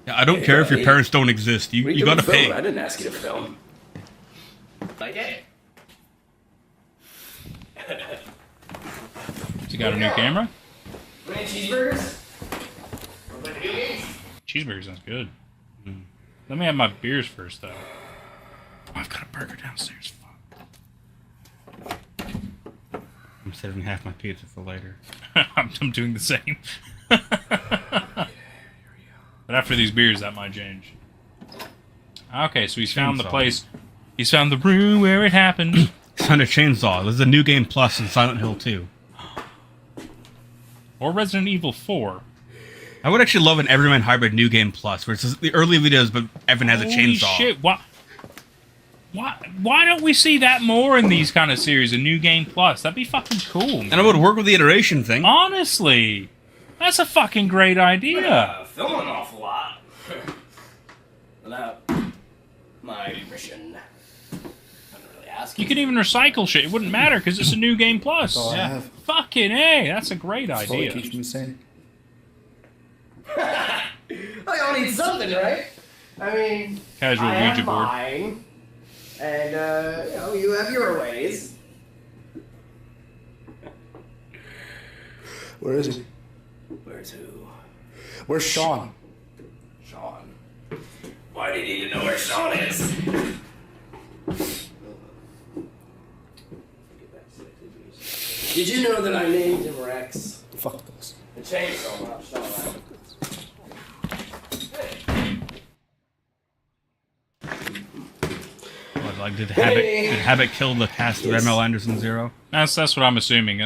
Yeah, I don't care if your parents don't exist. You gotta pay.
I didn't ask you to film. I did.
You got a new camera?
Any cheeseburgers?
Cheeseburger sounds good. Let me have my beers first, though. Oh, I've got a burger downstairs. Fuck.
I'm saving half my pizza for later.
I'm doing the same. But after these beers, that might change. Okay, so he's found the place. He's found the room where it happened.
Found a chainsaw. There's a New Game Plus in Silent Hill 2.
Or Resident Evil 4.
I would actually love an Everyman Hybrid New Game Plus, where it's just the early videos, but Evan has a
Holy
chainsaw.
shit, why don't we see that more in these kind of series? A New Game Plus. That'd be fucking cool, man.
And it would work with the iteration thing.
Honestly. That's a fucking great idea.
Film an awful lot. Without my permission. I don't really ask
You could even recycle shit. It wouldn't matter because it's a New Game Plus.
all I have.
Fucking A. That's a great
That's all it
idea.
keeps me sane.
We all need something, right? I mean,
Casual
I
Ouija
have
board.
mine, and you know, you have your ways.
Where is he?
Where's who?
Where's Sean?
Sean. Why do you need to know where Sean is? Did you know that I named him Rex?
Fuck this.
The chainsaw, not Sean.
What, like, did Habit kill the cast of ML Anderson Zero?
That's what I'm assuming.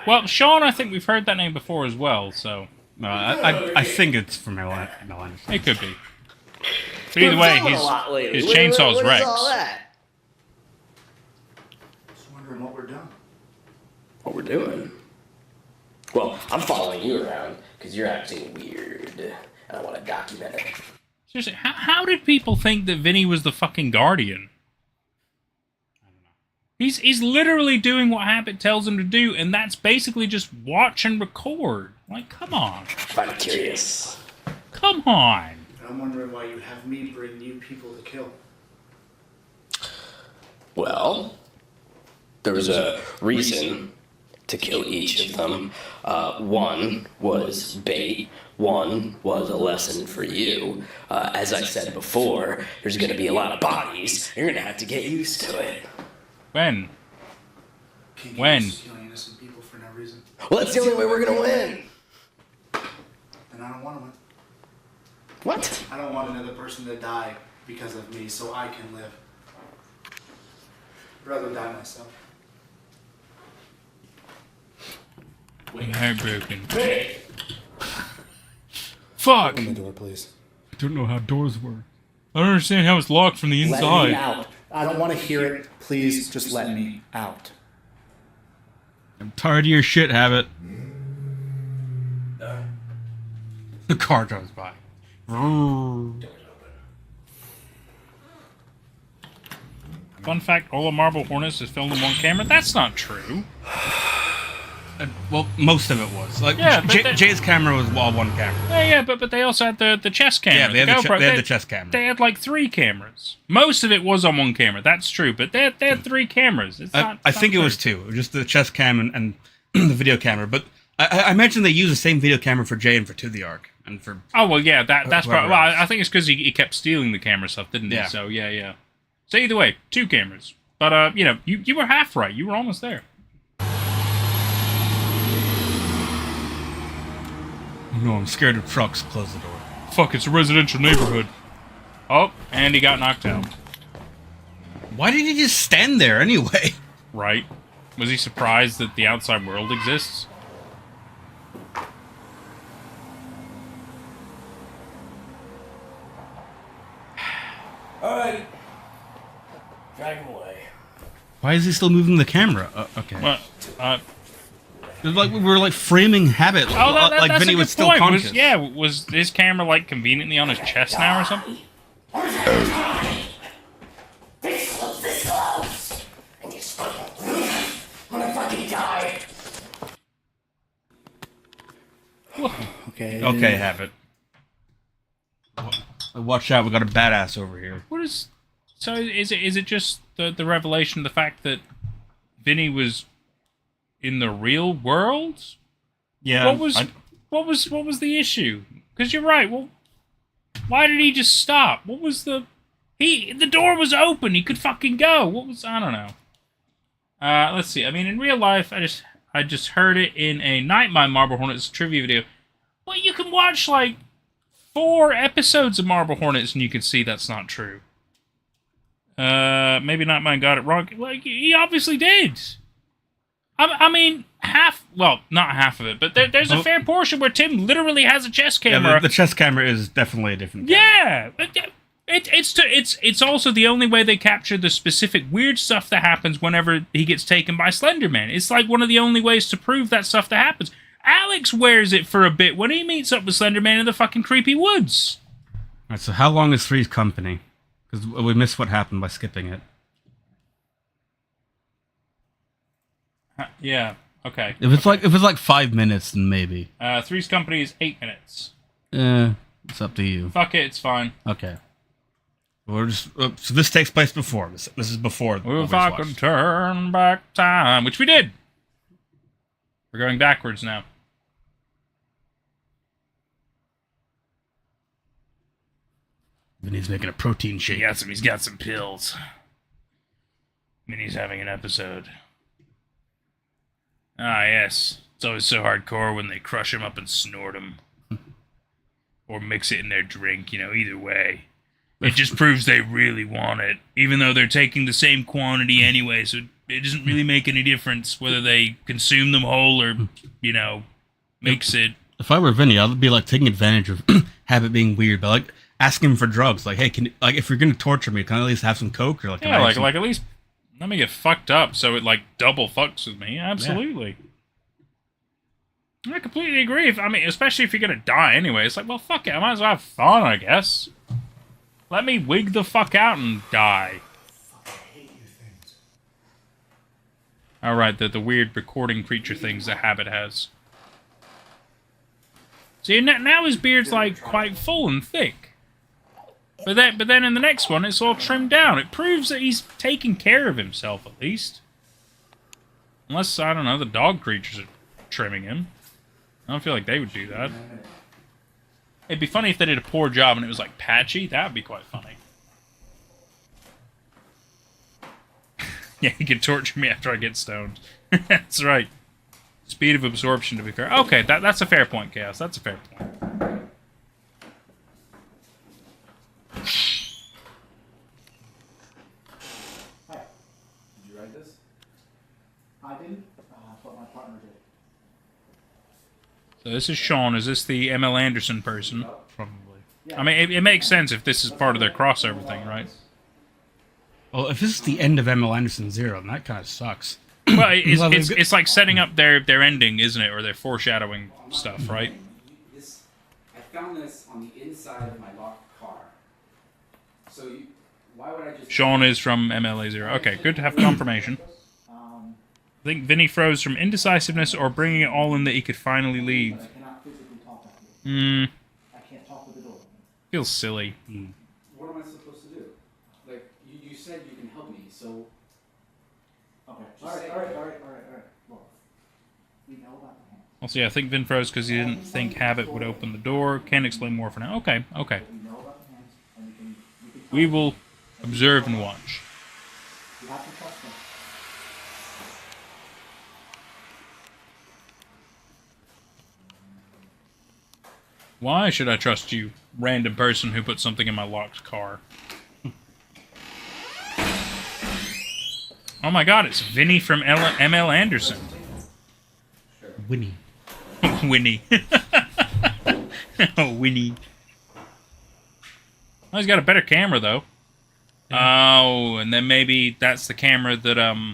Well, Sean, I think we've heard that name before as well, so
No, I think it's from ML Anderson.
it could be. But either way, his chainsaw's
What is
Rex.
all that?
Just wondering what we're doing.
What we're doing? Well, I'm following you around because you're acting weird, and I want to document it.
Seriously, how did people think that Vinnie was the fucking Guardian? He's literally doing what Habit tells him to do, and that's basically just watch and record. Like, come on.
I'm curious.
Come on.
And I'm wondering why you have me bring new people to kill.
Well, there was a reason to kill each of them. One was bait. One was a lesson for you. As I said before, there's going to be a lot of bodies. You're going to have to get used to it.
When?
Can't
When?
keep killing innocent people for no reason.
Well, that's the only way we're going to win.
And I don't want to win.
What?
I don't want another person to die because of me so I can live. I'd rather die myself.
I'm heartbroken. Fuck!
Open the door, please.
I don't know how doors work.
I don't understand how it's locked from the
Let me
inside.
out. I don't want to hear it. Please, just let me out.
I'm tired of your shit, Habit. The car drives by.
Fun fact, all the Marble Hornets is filmed in one camera? That's not true.
Well, most of it was. Like,
Yeah, but
Jay's camera was all one camera.
Yeah, but they also had the chest camera.
Yeah, they had
GoPro.
they had the chest camera.
They had like 3 cameras. Most of it was on one camera. That's true, but they had 3 cameras. It's not.
I think it was 2. Just the chest cam and the video camera. But I imagine they use the same video camera for Jay and for To the Ark and for.
Oh well, yeah. That's
whoever
probably. Well,
else.
I think it's because he kept stealing the camera stuff, didn't he?
Yeah.
So yeah. So either way, 2 cameras. But you know, you were half right. You were almost there.
No, I'm scared of trucks. Close the door.
Fuck! It's a residential neighborhood. Oh, and he got knocked out.
Why did he just stand there anyway?
Right? Was he surprised that the outside world exists?
Alright. Drag him away.
Why is he still moving the camera? Okay.
Well,
It's like we were like framing Habit, like
that's
Vinnie
a good
was still
point.
conscious.
Was his camera like conveniently on his chest now or something?
This close. And you're I'm gonna fucking die.
Okay.
Okay, Habit. Watch out, we got a badass over here.
What is? So is it just the revelation of the fact that Vinnie was in the real world?
Yeah.
What was the issue? Because you're right. Well, why did he just stop? What was the door was open. He could fucking go. What was? I don't know. Let's see. I mean, in real life, I just heard it in a Nightmare Marble Hornets trivia video. Well, you can watch like 4 episodes of Marble Hornets and you can see that's not true. Maybe not mine got it wrong. Like, he obviously did. I mean, not half of it, but there's a fair portion where Tim literally has a chest camera.
Yeah, the chest camera is definitely a different camera.
Yeah, but it's also the only way they capture the specific weird stuff that happens whenever he gets taken by Slenderman. It's like one of the only ways to prove that stuff that happens. Alex wears it for a bit when he meets up with Slenderman in the fucking creepy woods.
Alright, so how long is Three's Company? Because we missed what happened by skipping it.
Yeah. Okay.
If it's like 5 minutes, then maybe.
Three's Company is 8 minutes.
It's up to you.
Fuck it, it's fine.
Okay. We're just so this takes place before. This is before.
If
what
I
we
could
watched.
turn back time, which we did. We're going backwards now.
Vinny's making a protein shake.
He's got some pills. Minnie's having an episode. Ah, yes. It's always so hardcore when they crush him up and snort him. Or mix it in their drink, either way. It just proves they really want it. Even though they're taking the same quantity anyway, so it doesn't really make any difference whether they consume them whole or, mix it.
If I were Vinny, I'd be like taking advantage of Habit being weird, but like asking him for drugs. Like, hey, if you're gonna torture me, can I at least have some coke or like?
Yeah, like at least let me get fucked up so it like double fucks with me. Absolutely. Yeah. I completely agree. Especially if you're gonna die anyway. It's like, well, fuck it. I might as well have fun, I guess. Let me wig the fuck out and die.
I hate you things.
All right, the weird recording creature things that Habit has. See, now his beard's like quite full and thick. But then in the next one, it's all trimmed down. It proves that he's taking care of himself at least. Unless, I don't know, the dog creatures are trimming him. I don't feel like they would do that. It'd be funny if they did a poor job and it was like patchy. That would be quite funny. Yeah, you can torture me after I get stoned. That's right. Speed of absorption, to be fair. Okay, that's a fair point, Chaos. That's a fair point.
Hi. Did you write this? I didn't, but my partner did.
So this is Sean. Is this the ML Anderson person?
Probably.
I mean, it makes sense if this is part of their crossover thing, right?
Well, if this is the end of ML Anderson 0, then that kind of sucks.
Well, it's like setting up their ending, isn't it? Or their foreshadowing stuff, right?
I found this on the inside of my locked car. So why would I just...
Sean is from MLA0. Okay, good to have confirmation. I think Vinny froze from indecisiveness or bringing it all in that he could finally leave.
I cannot physically talk to you. I can't talk with the door.
Feels silly.
What am I supposed to do? Like, you said you can help me, so...
Okay.
Just say-
All right. Look, we know about the hands.
Also, yeah, I think Vin froze because he didn't think Habit would open the door. Can't explain more for now. Okay.
We know about the hands, and we can
We will observe and watch.
You have to trust them.
Why should I trust you, random person who put something in my locked car? Oh my god, it's Vinny from ML Anderson.
Winnie.
Winnie. Oh, Winnie. Oh, he's got a better camera, though. Oh, and then maybe that's the camera that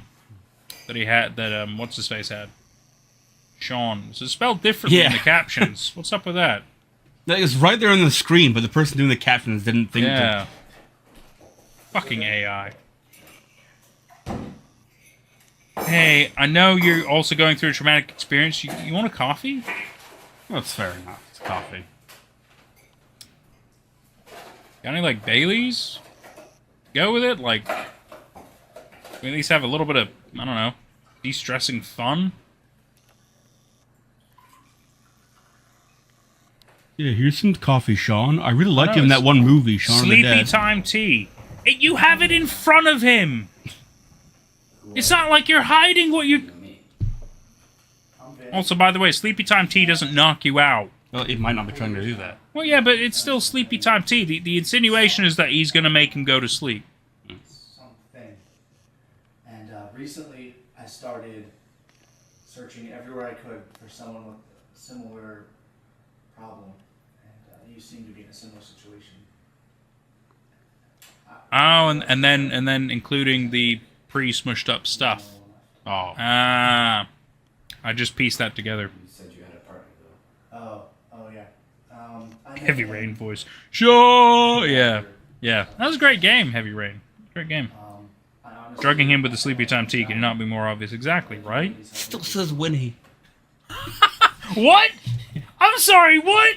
he had, that what's-his-face had. Sean. So it's spelled differently in the captions. What's up with that?
That is right there on the screen, but the person doing the captions didn't think
Yeah. Fucking AI. Hey, I know you're also going through a traumatic experience. You want a coffee?
That's fair enough. It's coffee.
Got any, like, Baileys? Go with it? Like, we at least have a little bit of, I don't know, de-stressing fun?
Yeah, here's some coffee, Sean. I really liked you in that one movie, Shaun of the
Sleepy
Dead.
Time Tea. You have it in front of him! It's not like you're hiding what you... Also, by the way, Sleepy Time Tea doesn't knock you out.
Well, it might not be trying to do that.
Well, yeah, but it's still Sleepy Time Tea. The insinuation is that he's going to make him go to sleep.
recently I started searching everywhere I could for someone with a similar problem, and you seem to be in a similar situation.
Oh, and then including the pre-smushed up stuff.
Oh.
Ah, I just pieced that together.
You said you had a partner though.
Oh yeah. I met
Heavy
him.
Rain voice. Sure. Yeah. Yeah. That was a great game, Heavy Rain. Great game.
I honestly-
Drugging him with the sleepy time tea could not be more obvious. Exactly, right?
Still says Winnie.
What? I'm sorry, what?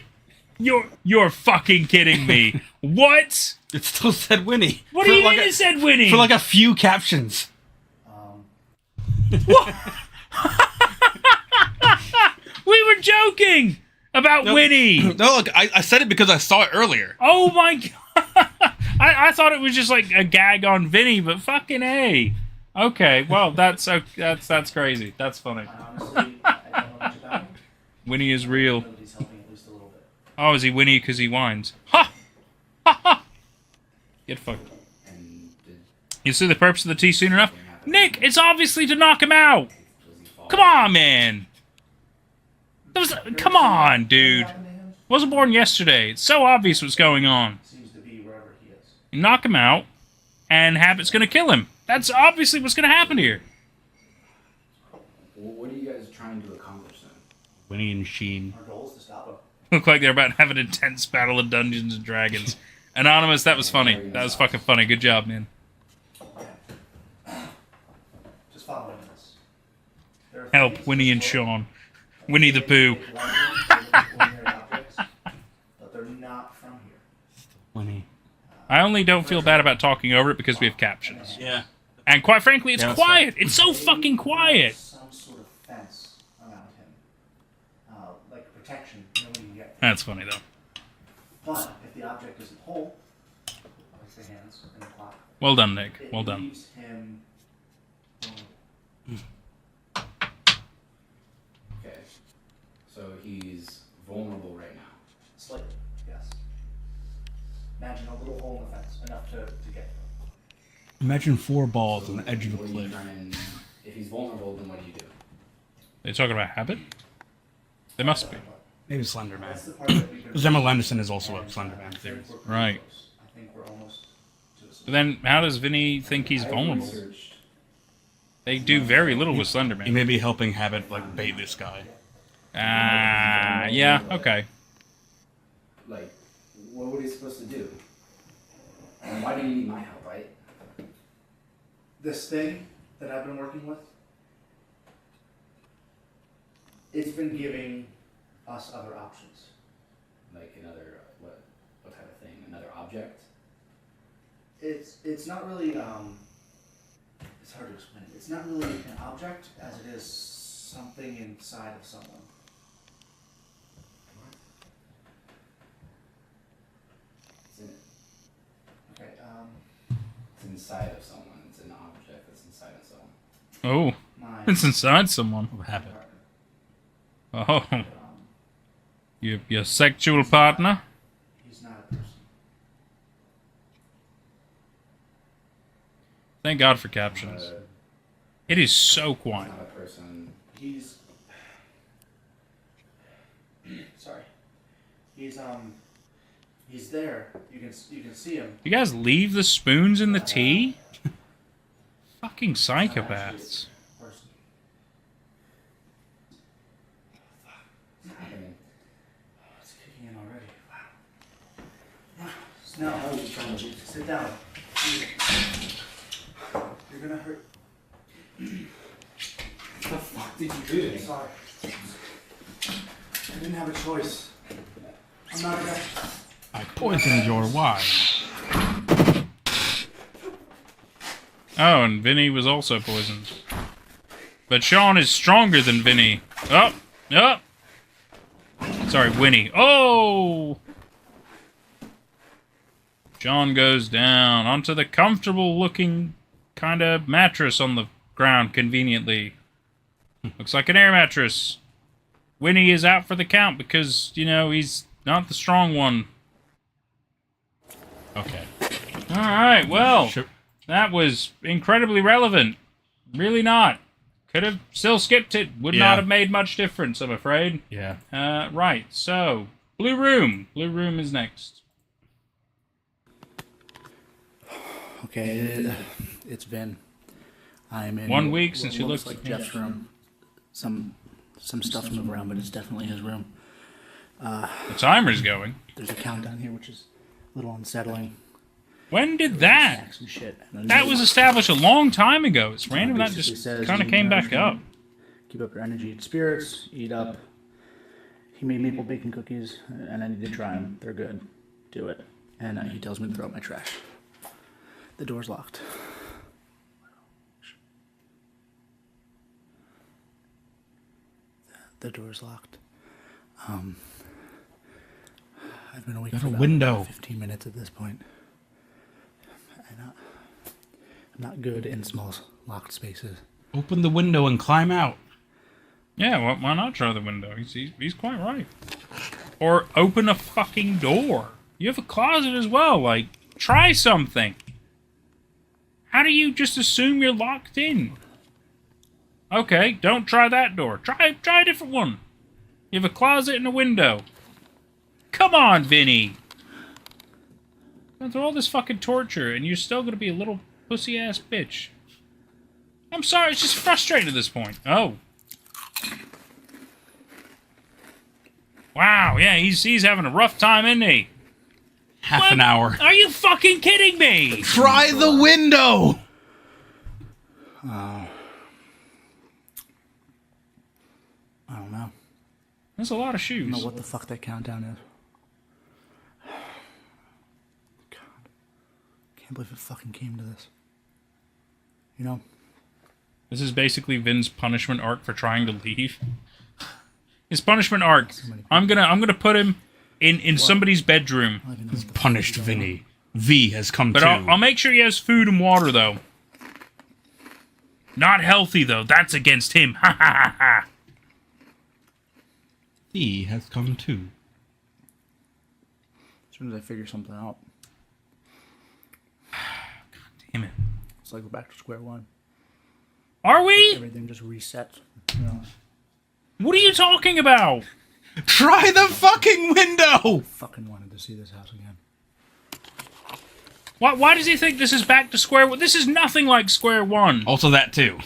You're fucking kidding me. What?
It still said Winnie.
What do you mean it said Winnie?
For like a few captions.
What? We were joking about
Nope.
Winnie.
No, look, I said it because I saw it earlier.
Oh my god. I thought it was just like a gag on Vinnie, but fucking A. Okay, well that's crazy. That's funny.
Honestly, I don't know much about him.
Winnie is real.
But he's helping at least a little bit.
Oh, is he Winnie because he whines? Ha! Ha ha! Get fucked.
And did
You see the purpose of the tea soon enough?
something happen?
Nick, it's obviously to knock him out.
Was he fall?
Come on, man. That was, come on, dude.
What happened to him?
Wasn't born yesterday. It's so obvious what's going on.
Seems to be wherever he is.
You knock him out, and Habit's gonna kill him. That's obviously what's gonna happen here.
What are you guys trying to accomplish then?
Winnie and Sheen.
Our goal is to stop him.
Look like they're about to have an intense battle of Dungeons and Dragons. Anonymous, that was funny. That was fucking funny. Good job, man.
Just following this. There are
Help,
things
Winnie
in
and
this world
Sean. Winnie the
that
Pooh.
make wonders for ordinary objects, but they're not from here.
Winnie.
I only don't feel bad about talking over it because we have captions.
Yeah.
And quite frankly, it's
Yeah, that's
quiet. It's so fucking quiet.
Some sort of fence around him, like protection. Nobody can get.
That's funny though.
But if the object isn't whole, like the hands and the clock,
Well done, Nick.
it
Well done.
leaves him vulnerable.
Okay. So he's vulnerable right now.
Slightly, yes. Imagine a little hole in the fence, enough to get to him.
Imagine 4 balls on the edge of a
What do you
cliff.
try and, if he's vulnerable, then what do you do?
They talking about Habit? They must be.
Maybe Slender Man.
That's the part that we've been.
Because Emma Lenderson is also a Slender Man
I think
theorist.
we're pretty
Right.
close. I think we're almost to a
But then, how does Vinny think he's
I've
vulnerable?
researched-
They do very little with
He
Slenderman.
may be helping Habit like bait this guy.
Ah, yeah, okay.
Like, what are you supposed to do? And why do you need my help, right?
This thing that I've been working with, it's been giving us other options.
Like another, what type of thing? Another object?
It's not really it's hard to explain. It's not really an object as it is something inside of someone.
It's, in,
Okay,
it's inside of someone. It's an object that's inside of someone.
Oh,
my
it's inside someone.
What happened?
Oh, your sexual partner?
he's not a person.
Thank God for captions. It is so
It's
quiet.
not a person.
He's sorry. He's there. You can see him.
You guys leave the spoons in the tea? Fucking
It's not actually
psychopaths.
a person.
It's happening.
It's kicking in already. Wow. Now, sit down. You're gonna hurt.
What the fuck did you do?
Sorry. I didn't have a choice. I'm not gonna.
I poisoned your wine.
Oh, and Vinny was also poisoned. But Sean is stronger than Vinny. Oh, oh. Sorry, Winnie. Oh! John goes down onto the comfortable-looking kind of mattress on the ground conveniently. Looks like an air mattress. Winnie is out for the count because, you know, he's not the strong one. Okay. Alright, well,
Sure.
that was incredibly relevant. Really not. Could have still skipped it. Would
Yeah.
not have made much difference, I'm afraid.
Yeah.
Right, so, Blue Room. Blue Room is next.
Okay, it's been. I'm in
1 week
what
since you
looks
looked
like Jeff's room. Some stuff move around, but it's definitely his room.
The timer's going.
There's a countdown here, which is a little unsettling.
When did that?
Snacks and shit. And
That was established a long time ago. It's random that
basically
just
says
kind of
you
came
nourish
back up.
Keep up your energy and spirits. Eat up. He made maple bacon cookies, and I need to try them. They're good. Do it. And he tells me to throw out my trash. The door's locked. The door's locked. I've been awake
There's
for
a
about
window.
15 minutes at this point. I'm not good in small locked spaces.
Open the window and climb out.
Yeah, why not try the window? He's quite right. Or open a fucking door. You have a closet as well. Like, try something. How do you just assume you're locked in? Okay, don't try that door. Try a different one. You have a closet and a window. Come on, Vinny. Going through all this fucking torture, and you're still gonna be a little pussy-ass bitch. I'm sorry, it's just frustrating at this point. Oh. Wow, yeah, he's having a rough time, isn't he?
Half an hour.
Are you fucking kidding me?
Try the window!
I don't know.
That's a lot of
I
shoes.
don't know what the fuck that countdown is. God. Can't believe it fucking came to this. You know?
This is basically Vin's punishment arc for trying to leave. His punishment arc. I'm gonna put him in somebody's bedroom.
I don't even know what the
Punished
fuck is going on.
Vinny. V has come
But
too.
I'll make sure he has food and water though. Not healthy though. That's against him. Ha ha ha ha.
V has come too.
As soon as I figure something out,
Damn it.
it's like we're back to square one.
Are we?
Everything just resets. You know?
What are you talking about?
Try the fucking window!
Fucking wanted to see this house again.
Why does he think this is back to square one? This is nothing like square one.
Also that too.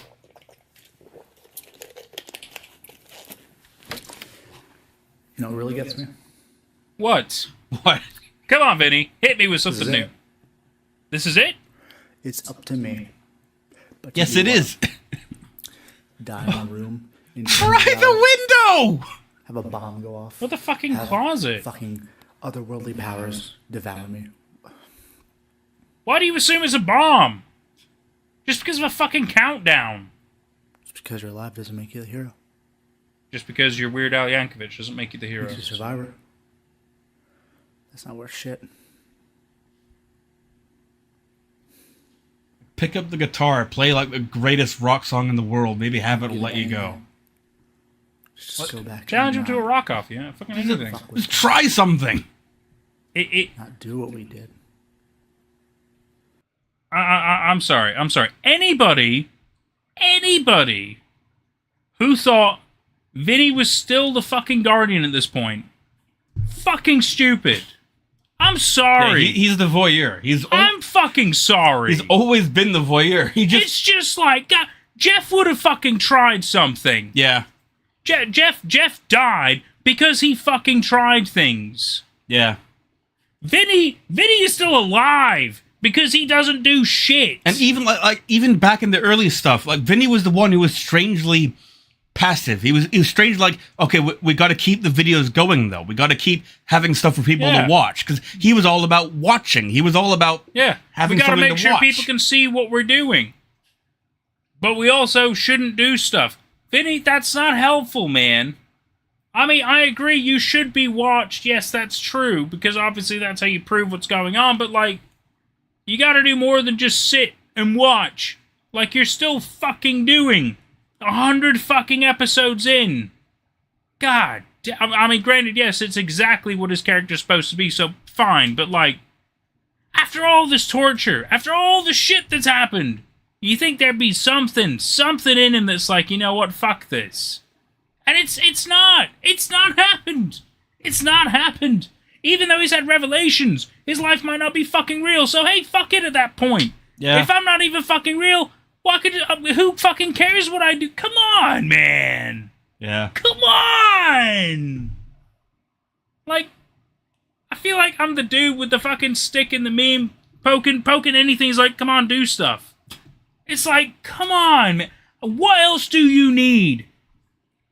You know what really gets me?
What?
What?
Come on, Vinny. Hit me with
This is
something new.
it.
This is it?
It's up to me. But
Yes,
you
it
want
is.
Die in a room.
Try the window!
Have a bomb go off.
What the fucking
have
closet?
Fucking otherworldly powers devour me.
Why do you assume it's a bomb? Just because of a fucking countdown.
Just because you're alive doesn't make you a hero.
Just because you're Weird Al Yankovic doesn't make you the hero.
Makes you a survivor. That's not worth shit.
Pick up the guitar, play like the greatest rock song in the world. Maybe have it let you go.
Just go back.
Challenge him
and
to a rock off, yeah? Fucking anything.
fuck with
Just try something.
not do what we did.
I'm sorry. Anybody who thought Vinny was still the fucking Guardian at this point, fucking stupid. I'm
Yeah,
sorry.
he's the voyeur.
I'm fucking sorry.
He's always been the voyeur.
It's just like, God, Jeff would have fucking tried something.
Yeah.
Jeff died because he fucking tried things.
Yeah.
Vinny is still alive because he doesn't do shit.
And even even back in the early stuff, like Vinny was the one who was strangely passive. He was strange. Like, okay, we got to keep the videos going though. We got to keep having stuff for people
Yeah.
to watch because he was all about watching. He was all about having
we gotta
something
make
to
sure
watch.
people can see what we're doing. But we also shouldn't do stuff. Vinny, that's not helpful, man. I mean, I agree you should be watched. Yes, that's true, because obviously that's how you prove what's going on, but like, you gotta do more than just sit and watch. Like you're still fucking doing 100 fucking episodes in. God. I mean, granted, yes, it's exactly what his character's supposed to be, so fine, but like, after all this torture, after all the shit that's happened, You think there'd be something in him that's like, you know what, fuck this. And it's not. It's not happened. It's not happened. Even though he's had revelations, his life might not be fucking real, so hey, fuck it at that point.
Yeah.
If I'm not even fucking real, who fucking cares what I do? Come on, man.
Yeah.
Come on! Like, I feel like I'm the dude with the fucking stick in the meme, poking anything. He's like, come on, do stuff. It's like, come on, man. What else do you need?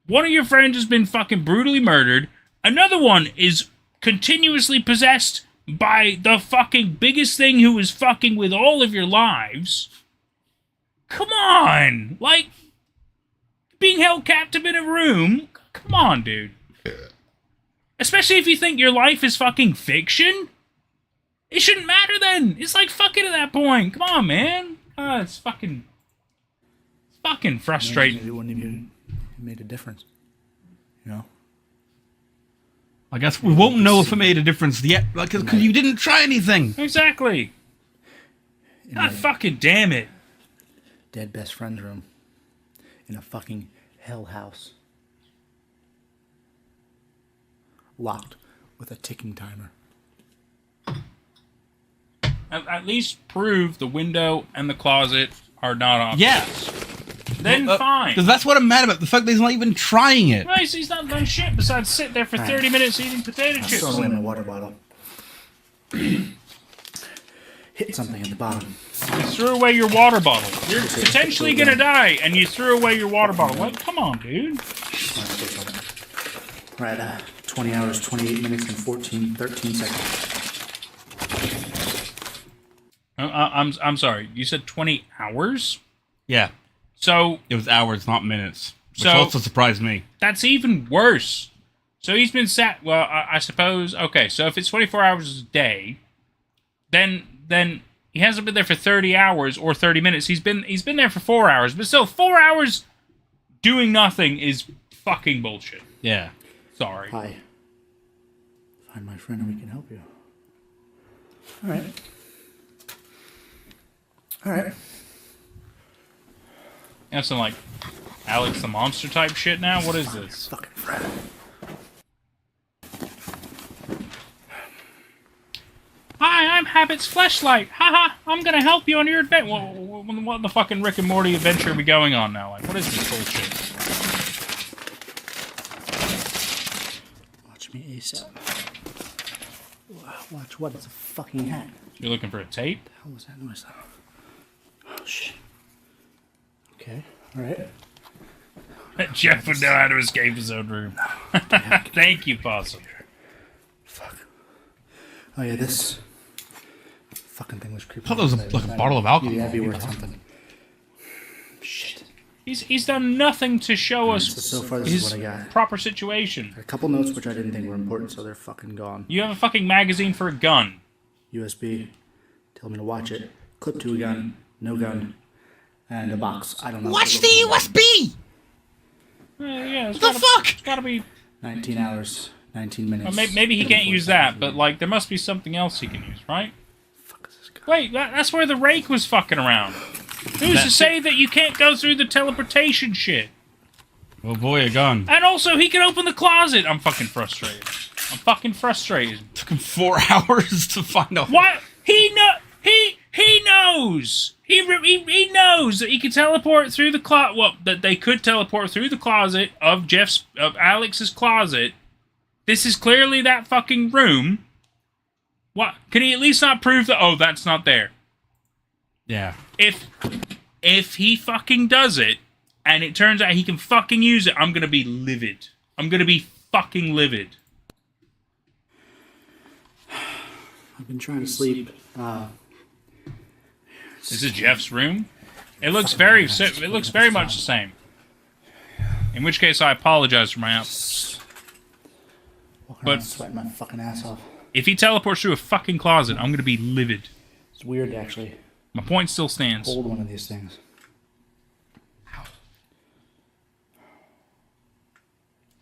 One of your friends has been fucking brutally murdered. Another one is continuously possessed by the fucking biggest thing who is fucking with all of your lives. Come on! Like, being held captive in a room? Come on, dude. Especially if you think your life is fucking fiction? It shouldn't matter then. It's like, fuck it at that point. Come on, man. It's fucking frustrating.
Maybe it wouldn't even made a difference. You know?
I guess we won't know if it made a difference yet, because you didn't try anything.
Exactly. God fucking damn it.
Dead best friend's room. In a fucking hell house. Locked with a ticking timer.
At least prove the window and the closet are not off.
Yeah.
Then fine.
Because that's what I'm mad about. The fact that he's not even trying it.
Right, so he's not done shit besides sit there for 30 minutes eating potato chips.
Throw away my water bottle. Hit something at the bottom.
You threw away your water bottle. You're potentially gonna die, and you threw away your water bottle. Like, come on, dude.
Right, 20 hours, 28 minutes, and 13 seconds.
I'm sorry. You said 20 hours?
Yeah.
So
It was hours, not minutes. Which
So-
also surprised me.
that's even worse. So he's been sat. Well, I suppose. Okay, so if it's 24 hours a day, then he hasn't been there for 30 hours or 30 minutes. He's been there for 4 hours, but still 4 hours doing nothing is fucking bullshit.
Yeah.
Sorry.
Hi. Find my friend and we can help you. Alright. Alright.
You have some, like, Alex the Monster type shit now? What is this?
Fucking friend.
Hi, I'm Habit's Fleshlight. Haha, I'm gonna help you on your adventure. What the fucking Rick and Morty adventure are we going on now? Like, what is this bullshit?
Watch me ASAP. Watch what? It's a fucking hat.
You're looking for a tape?
What was that noise though? Oh shit. Okay, alright.
Jeff would know how to escape his own room. Thank you, Possum.
Fuck. Oh yeah, this fucking thing was creepy.
I thought it was like a bottle of alcohol.
Yeah, that'd be worth something. Shit.
He's done nothing to show us
So far, this is
his
what I got.
proper situation.
A couple notes which I didn't think were important, so they're fucking gone.
You have a fucking magazine for a gun.
USB. Tell me to watch it. Clip to a gun. No gun. And a box. I don't know.
Watch the USB!
Yeah, it's
The fuck?
It's gotta be.
19 hours. 19 minutes.
Maybe he can't use that, but like there must be something else he can use, right?
Fuck is this guy?
Wait, that's where the rake was fucking around. Who's to say that you can't go through the teleportation shit?
Oh boy, a gun.
And also, he can open the closet. I'm fucking frustrated.
Took him 4 hours to find out.
What? He knows. He knows that he can teleport through the closet. Well, that they could teleport through the closet of Alex's closet. This is clearly that fucking room. What? Can he at least not prove that? Oh, that's not there.
Yeah.
If he fucking does it, and it turns out he can fucking use it, I'm gonna be livid. I'm gonna be fucking livid.
I've been trying to sleep.
This is Jeff's room. It looks very much the same. In which case, I apologize for my outfit.
Walking
But-
around sweating my fucking ass off.
If he teleports through a fucking closet, I'm gonna be livid.
It's weird to actually
My point still stands.
hold one of these things.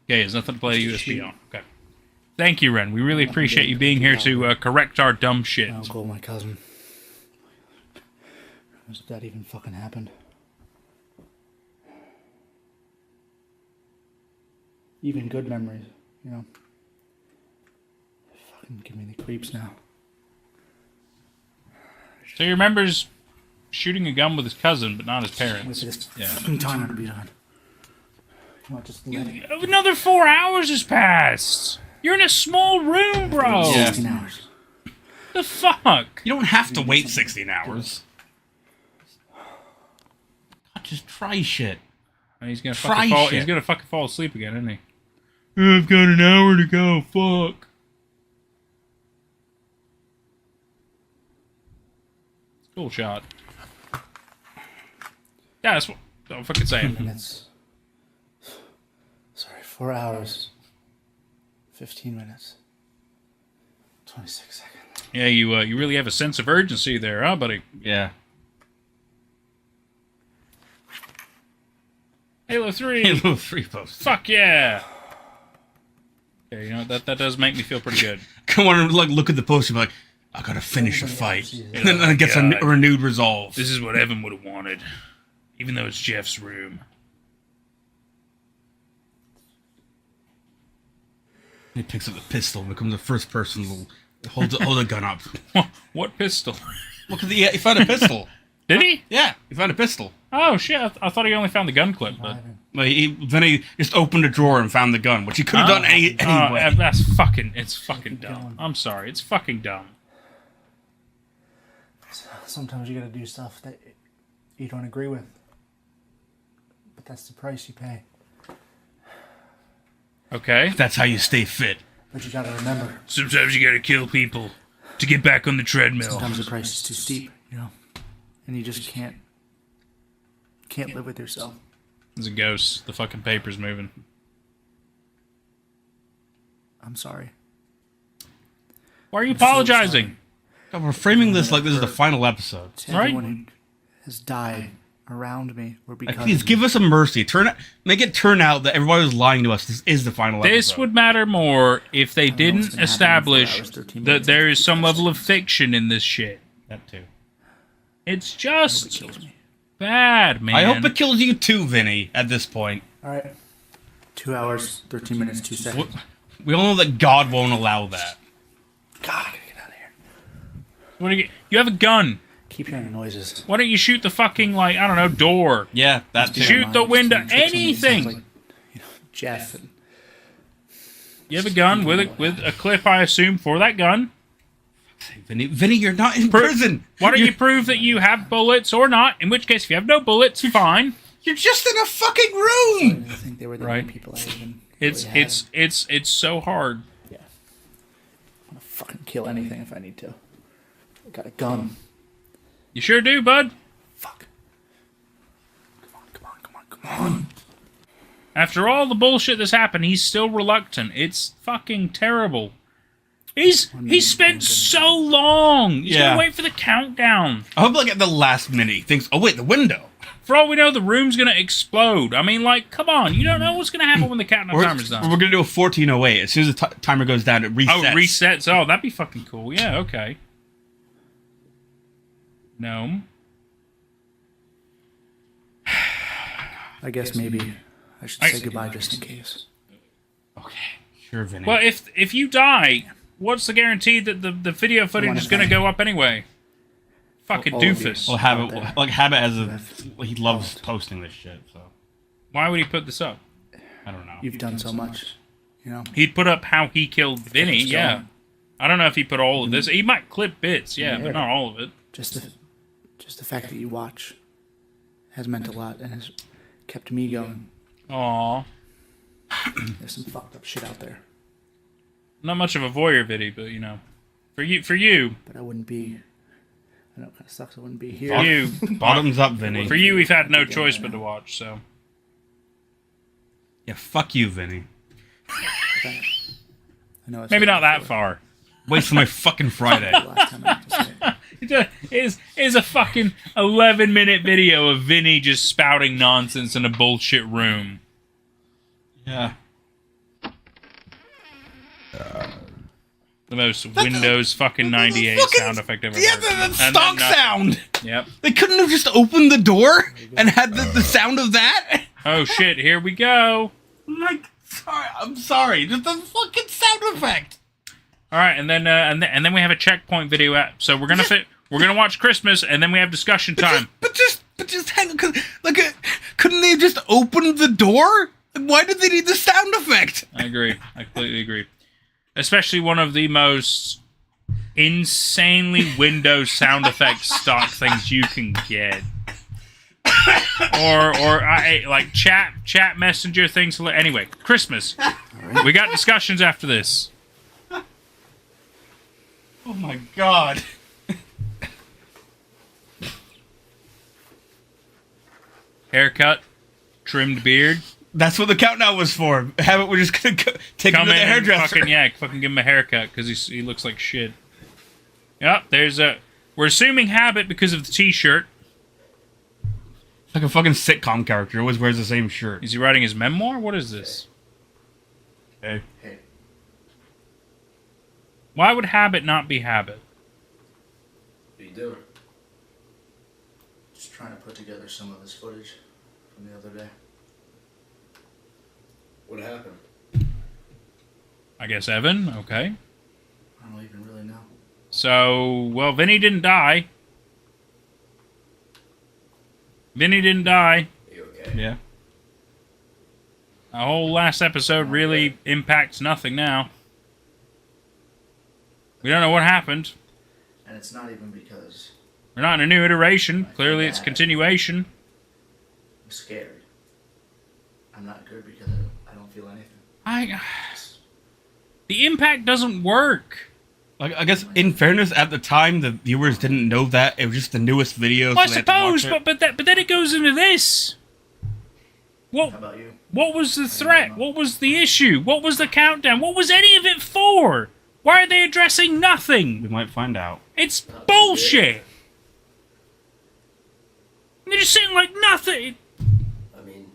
Okay, there's nothing to play the USB on. Okay. Thank you, Ren. We really appreciate you being here to correct our dumb shit.
My uncle, my cousin. If that even fucking happened. Even good memories, you know. Fucking give me the creeps now.
So he remembers shooting a gun with his cousin, but not his
Wait
parents.
for this
Yeah.
fucking timer to be done. You want just let it
Another 4 hours has passed. You're in a small room, bro.
Yeah.
16 hours.
The fuck?
You don't have to wait 16 hours. God, just try shit.
He's gonna
Try
fucking fall.
shit.
He's gonna fucking fall asleep again, isn't he? I've got an hour to go. Fuck. Cool shot. Yeah, that's what I'm fucking saying.
Minutes. Sorry, 4 hours. 15 minutes. 26 seconds.
Yeah, you really have a sense of urgency there, huh, buddy?
Yeah.
Halo 3.
Halo 3 post.
Fuck yeah. Okay, you know that does make me feel pretty good.
Come on and look at the post and be like, I gotta finish the fight. And then it gets a
God.
renewed resolve.
This is what Evan would have wanted, even though it's Jeff's room.
He picks up the pistol and becomes the first person to hold a gun up.
What pistol?
Look at he found a pistol.
Did he?
Yeah, he found a pistol.
Oh shit! I thought he only found the gun clip, but
Well, then he just opened a drawer and found the gun, which he could have done anyway.
that's fucking. It's fucking dumb. I'm sorry. It's fucking dumb.
Sometimes you gotta do stuff that you don't agree with. But that's the price you pay.
Okay.
That's how you stay fit.
But you gotta remember,
Sometimes you gotta kill people to get back on the treadmill.
sometimes the price is too steep, you know? And you just can't live with yourself.
There's a ghost. The fucking paper's moving.
I'm sorry.
Why are you
I'm so
apologizing?
God, we're framing this like this is the final episode.
To
Right.
everyone who has died around me or because
Like, please
of
give
me.
us a mercy. Make it turn out that everybody was lying to us. This is the final episode.
This would matter more if they
it's
didn't
been happening for
establish
hours, 13
that
minutes.
there is some level of fiction in this shit.
That too.
It's
It
just
kills me.
bad, man.
I hope it kills you too, Vinny. At this point,
Alright. 2 hours, 13 minutes, 2 seconds.
we all know that God won't allow that.
God, I gotta get out of here.
What do you have a gun.
Keep hearing noises.
Why don't you shoot the fucking, like, I don't know, door?
Yeah, that too.
Shoot the window. Anything.
Like, you know, Jeff. And
You have a gun with a clip, I assume, for that gun.
Vinny, you're not in prison.
Why don't you prove that you have bullets or not? In which case, if you have no bullets, fine.
You're just in a fucking room.
I think they were the
Right.
only people I even
It's
really had.
it's so hard.
Yeah. I'm gonna fucking kill anything if I need to. I got a gun.
You sure do, bud.
Fuck. Come on.
After all the bullshit that's happened, he's still reluctant. It's fucking Terrible. He's spent so long. He's
Yeah.
gonna wait for the countdown.
I hope like at the last minute he thinks, oh wait, the window.
For all we know, the room's gonna explode. I mean, like, come on. You don't know what's gonna happen when the countdown
We're
timer's done.
gonna do a 14:08. As soon as the timer goes down, it resets.
Oh, it resets. Oh, that'd be fucking cool. Yeah, okay. Gnome.
I guess maybe I should say goodbye just in case.
Okay, sure, Vinny.
Well, if you die, what's the guarantee that the video footage is gonna go up anyway? Fucking
All of you.
doofus.
Well, Habit has he loves posting this shit. So
Why would he put this up?
I don't know.
You've done so much, you know.
He'd put up how he killed Vinny,
It's
yeah.
gone.
I don't know if he put all of this. He might clip bits, yeah, but
Yeah.
not all of it.
Just the fact that you watch has meant a lot and has kept me going.
Aw.
There's some fucked up shit out there,
Not much of a voyeur video, but you know. For you,
but I wouldn't be. I know it kind of sucks. I wouldn't be
for
here.
you,
Bottoms up, Vinny.
for you, we've had no choice but to watch, so.
Yeah, fuck you, Vinny.
I know it's
Maybe not that far.
Wait for my fucking Friday.
the last time I have to say it.
Is a fucking 11-minute video of Vinny just spouting nonsense in a bullshit room.
Yeah.
The most Windows fucking 98 sound effect ever.
Yeah, that's stock sound.
Yep.
They couldn't have just opened the door and had the sound of that.
Oh shit! Here we go.
I'm sorry. Just the fucking sound effect.
All right, and then we have a checkpoint video app. So we're gonna watch Christmas, and then we have discussion time.
But just hang on. Couldn't they have just opened the door? Why did they need the sound effect?
I agree. I completely agree. Especially one of the most insanely Windows sound effects stock things you can get. or like chat messenger things. Anyway, Christmas. We got discussions after this.
Oh my god.
Haircut, trimmed beard.
That's what the countdown was for. We're just gonna take him to the hairdresser.
Fucking give him a haircut because he looks like shit. Yep, we're assuming habit because of the t-shirt.
Like a fucking sitcom character, always wears the same shirt.
Is he writing his memoir? What is this?
Hey.
Why would habit not be habit?
What are you doing?
Just trying to put together some of this footage from the other day.
What happened?
I guess Evan. Okay.
I don't even really know.
So, well, Vinnie didn't die. Vinnie didn't die.
Are you okay?
Yeah.
The whole last episode really impacts nothing now. We don't know what happened.
And it's not even because
We're not in a new iteration. Clearly, it's continuation.
I'm scared. I'm not good because I don't feel anything.
The impact doesn't work.
Like, I guess, in fairness, at the time, the viewers didn't know that. It was just the newest video.
Well, I
so they had to watch
suppose,
it.
but then it goes into this.
How about you?
What was the threat? What was the issue? What was the countdown? What was any of it for? Why are they addressing nothing?
We might find out.
It's bullshit. They're just sitting like nothing.
I mean,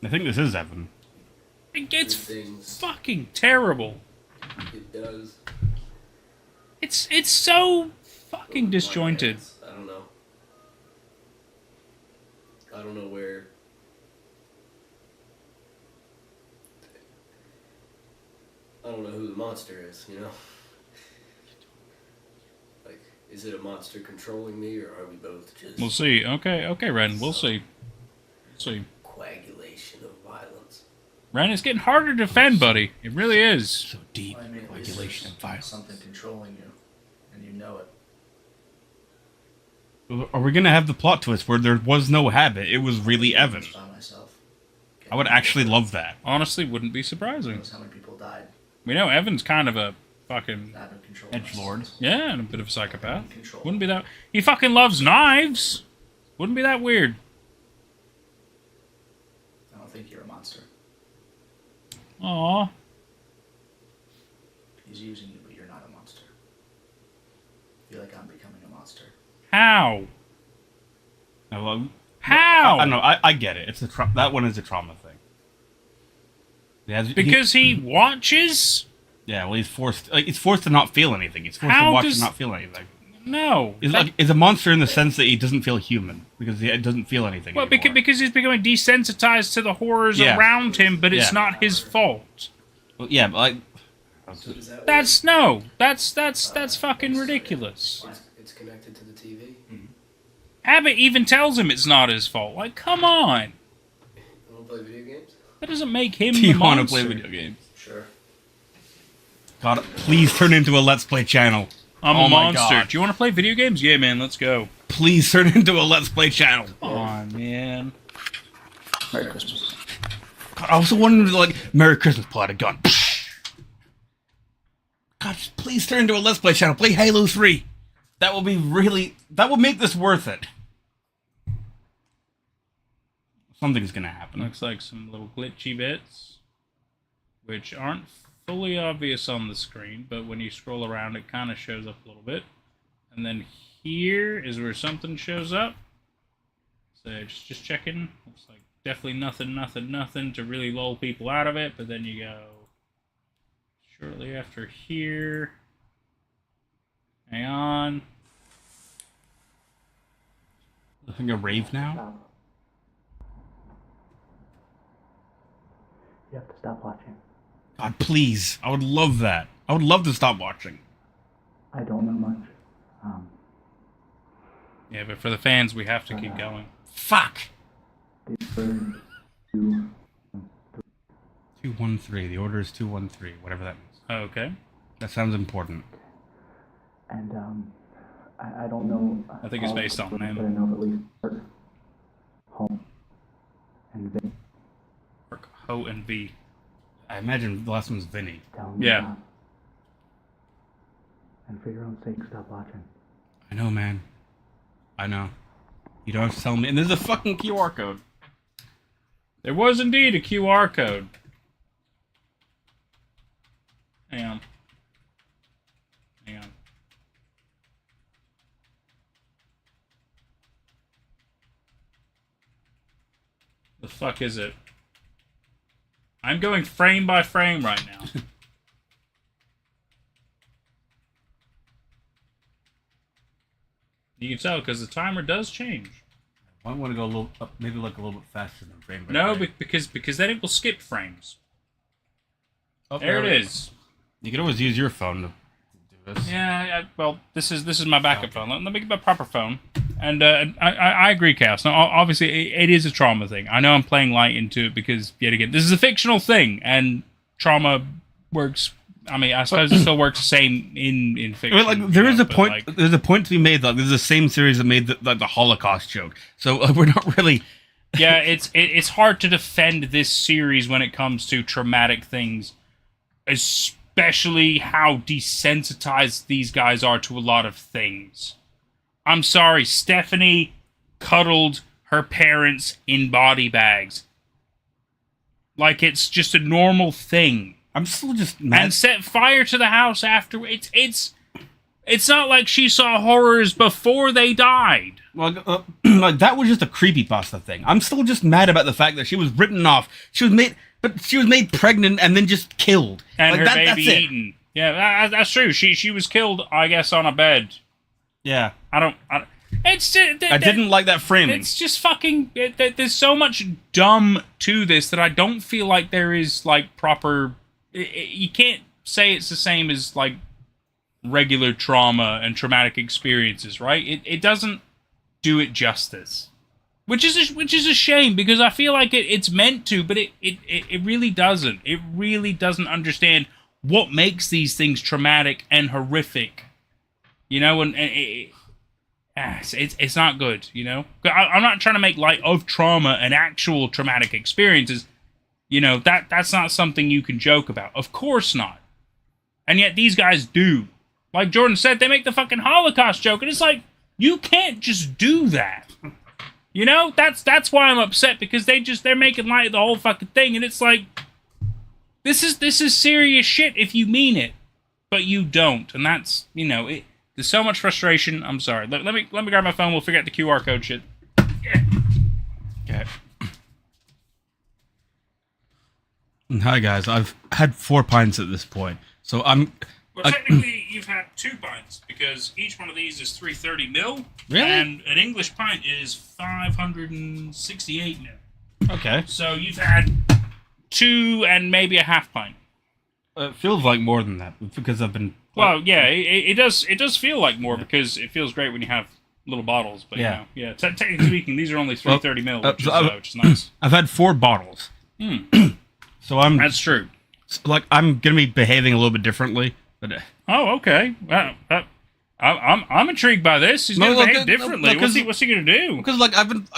I think this is Evan.
It's
things
fucking terrible.
it does.
It's so fucking disjointed.
I don't know. I don't know where. I don't know who the monster is, you know? Like, is it a monster controlling me, or are we both just
We'll see. Okay, Ren. We'll see. See.
coagulation of violence?
Ren, it's getting harder to defend, buddy. It really is.
So deep.
Well, I mean, at least
Regulation
there's
and violence.
something controlling you, and you know it.
Are we gonna have the plot twist where there was no habit? It was really Evan.
By myself.
I would actually love that.
Honestly, wouldn't be
Who
surprising.
knows how many people died?
We know Evan's kind of a fucking
I've been controlling
Edgelord.
myself.
yeah, and a bit of a psychopath.
Control.
Wouldn't be that. He fucking loves knives. Wouldn't be that weird.
I don't think you're a monster.
Aw.
He's using you, but you're not a monster. I feel like I'm becoming a monster.
How?
No, well,
How?
I know. I get it. It's that one is a trauma thing.
Because he watches?
Yeah, well, he's forced. Like, he's forced to not feel anything. He's forced
How
to watch
does-
and not feel anything.
No.
He's a monster in the sense that he doesn't feel human because he doesn't feel anything.
Well,
anymore.
because he's becoming desensitized to the horrors
Yeah.
around him, but it's
Yeah.
not his fault.
Well, yeah, but like,
So does that
That's no. That's fucking ridiculous.
it's connected to the TV?
Abbott even tells him it's not his fault. Like, come on.
You wanna play video games?
That doesn't make him
do
the
you want to
monster.
play video games?
Sure.
God, please turn into a Let's Play channel.
I'm
Oh
a
my
monster.
God.
Do you want to play video games? Yeah, man, let's go.
Please turn into a Let's Play channel.
Come on, man.
Merry Christmas.
God, I also wanted to like Merry Christmas, pull out a gun. God, just please turn into a Let's Play channel. Play Halo 3. That will be really. That will make this worth it. Something's gonna happen.
Looks like some little glitchy bits, which aren't fully obvious on the screen, but when you scroll around, it kind of shows up a little bit. And then here is where something shows up. So just checking. Looks like definitely nothing to really lull people out of it. But then you go shortly after here. Hang on.
Looking a rave now?
Stop. You have to stop watching.
God, please. I would love that. I would love to stop watching.
I don't know much.
Yeah, but for the fans, we have to keep going.
Fuck!
The first two,
213. The order is 213, whatever that means.
Okay.
That sounds important.
and I don't know.
I think it's based on name.
But I know at least Bert, Home, and Vinnie.
Ho and V.
I imagine the last one's Vinnie.
Tell me
Yeah.
stop. And for your own sake, stop watching.
I know, man. I know. You don't have to tell me. And there's a fucking QR code.
There was indeed a QR code. Hang on. Hang on. The fuck is it? I'm going frame by frame right now. You can tell because the timer does change.
I want to go a little, maybe like a little bit faster than frame by
No,
frame.
because then it will skip frames.
Oh,
There it is.
You can always use your phone to do this.
Yeah, well, this is my backup phone. Let me get my proper phone. And I agree, Cass. Now, obviously, it is a trauma thing. I know I'm playing light into it because, yet again, this is a fictional thing, and trauma works. I mean, I suppose it still works the same in fiction.
I mean, like, there is a
but,
point.
like,
There's a point to be made. Like, there's the same series that made the Holocaust joke. So we're not really.
yeah, it's hard to defend this series when it comes to traumatic things, especially how desensitized these guys are to a lot of things. I'm sorry, Stephanie cuddled her parents in body bags. Like it's just a normal thing.
I'm still just mad.
And set fire to the house after. It's not like she saw horrors before they died.
Well, like that was just a creepypasta thing. I'm still just mad about the fact that she was written off. She was made pregnant and then just killed.
And
like,
her
that's
baby
it.
eaten. Yeah, that's true. She was killed, I guess, on a bed.
Yeah,
I don't it's just,
I didn't like that framing.
It's just fucking. There's so much dumb to this that I don't feel like there is like proper. You can't say it's the same as like regular trauma and traumatic experiences, right? It doesn't do it justice, which is a shame because I feel like it's meant to, but it really doesn't. It really doesn't understand what makes these things traumatic and horrific, you know, and it's not good, you know. I'm not trying to make light of trauma and actual traumatic experiences. You know, that's not something you can joke about. Of course not. And yet these guys do. Like Jordan said, they make the fucking Holocaust joke, and it's like, you can't just do that. You know? That's why I'm upset, because they're making light of the whole fucking thing, and it's like, this is serious shit if you mean it. But you don't. And that's, you know, there's so much frustration. I'm sorry. Let me grab my phone, we'll figure out the QR code shit. Yeah.
Okay. Hi guys, I've had 4 pints at this point, so I'm.
Well, technically, you've had 2 pints, because each one of these is 330 mil.
Really?
And an English pint is 568 mil.
Okay.
So you've had 2 and maybe a half pint.
It feels like more than that because I've been.
Well, yeah, it does feel like more, because it feels great when you have little bottles. But
Yeah.
you know, technically speaking, these are only 330 mil, which is nice.
I've had 4 bottles. So
That's true.
like I'm gonna be behaving a little bit differently. But
Oh, okay. I'm intrigued by this. He's gonna behave differently.
because
What's he gonna do?
because like I've been.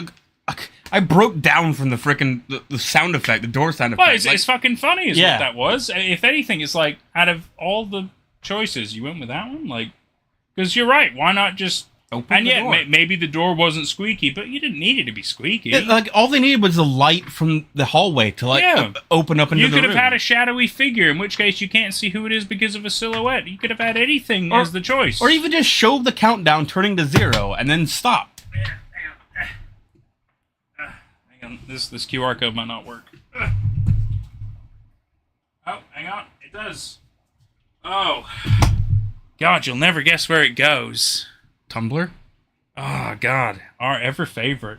I broke down from the frickin' the sound effect, the door sound effect.
Well, it's fucking funny is
Yeah.
what that was. If anything, it's like, out of all the choices, you went with that one? Like, because you're right. Why not just...
Open
and
the
yet,
door.
maybe the door wasn't squeaky, but you didn't need it to be squeaky.
Yeah, like all they needed was the light from the hallway to like
Yeah.
open up into
You
the
could
room.
have had a shadowy figure, in which case you can't see who it is because of a silhouette. You could have had anything as the choice.
Or even just show the countdown turning to 0 and then stop.
Hang on. This QR code might not work. Oh, hang on. It does. Oh. God, you'll never guess where it goes.
Tumblr?
Oh, God. Our ever favorite.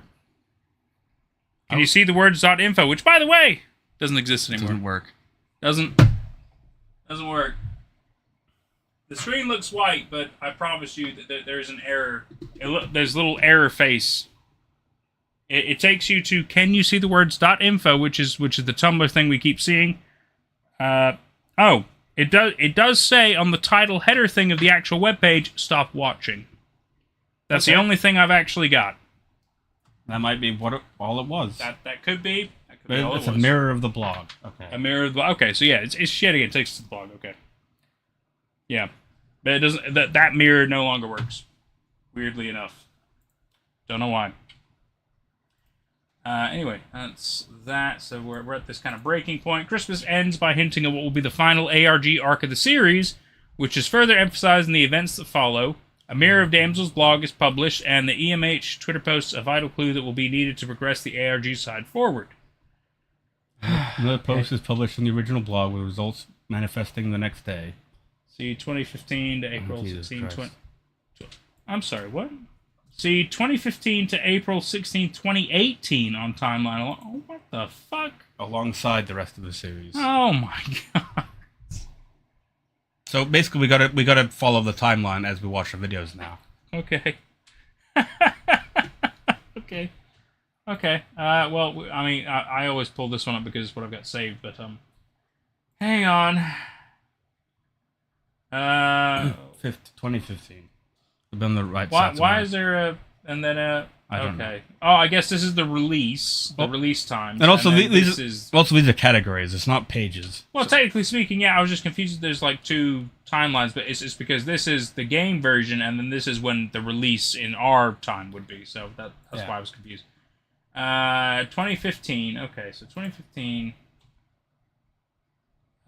Can you see the words .info, which, by the way, doesn't exist anymore.
Doesn't work.
Doesn't work. The screen looks white, but I promise you that there's an error. There's a little error face. It takes you to can you see the words .info, which is the Tumblr thing we keep seeing. It does say on the title header thing of the actual webpage, stop watching. That's the only thing I've actually got.
That might be all it was.
That could be.
But it's a mirror of the blog. Okay.
A mirror of the blog. Okay, so yeah, it's shit again. It takes us to the blog. Okay. Yeah, but it doesn't. That mirror no longer works. Weirdly enough, don't know why. Anyway, that's that. So we're at this kind of breaking point. Christmas ends by hinting at what will be the final ARG arc of the series, which is further emphasized in the events that follow. A Mirror of Damsels blog is published, and the EMH Twitter posts a vital clue that will be needed to progress the ARG side forward.
Another post is published on the original blog with results manifesting the next day.
See 2015 to April 16, 20. I'm sorry, what? See 2015 to April 16, 2018 on timeline. Oh, what the fuck?
Alongside the rest of the series.
Oh my god.
So basically, we gotta follow the timeline as we watch the videos now.
Okay. Okay. Well, I mean, I always pull this one up because it's what I've got saved. But hang on.
2015. We've been the right side.
Why is there a and then a?
I don't know.
Oh, I guess this is the release. The release time.
And also
these
these are categories. It's not pages.
Well, technically speaking, yeah, I was just confused. There's like two timelines, but it's because this is the game version, and then this is when the release in our time would be. So that's why I was confused. 2015. Okay, so 2015. We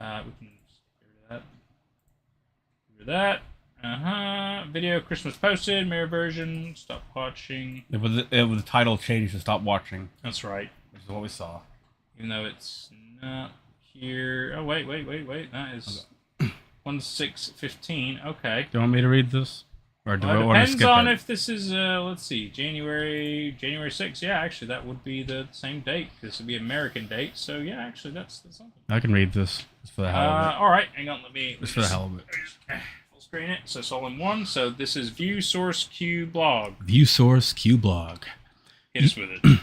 can just get rid of that. Video Christmas posted, mirror version, stop watching.
It was the title changed to stop watching.
That's right.
Which is what we saw.
Even though it's not here. Oh, wait. That is 1/6/15. Okay.
Do you want me to read this? Or do I want to
depends
skip
on
it?
if this is, let's see, January 6th. Yeah, actually, that would be the same date. This would be American date. So, yeah, actually, that's something.
I can read this. Just for the hell of it.
All right, hang on. Let me
Just for the hell of it.
Full screen it. So it's all in one. So this is View Source Q blog.
View Source Q blog.
Hit us with it.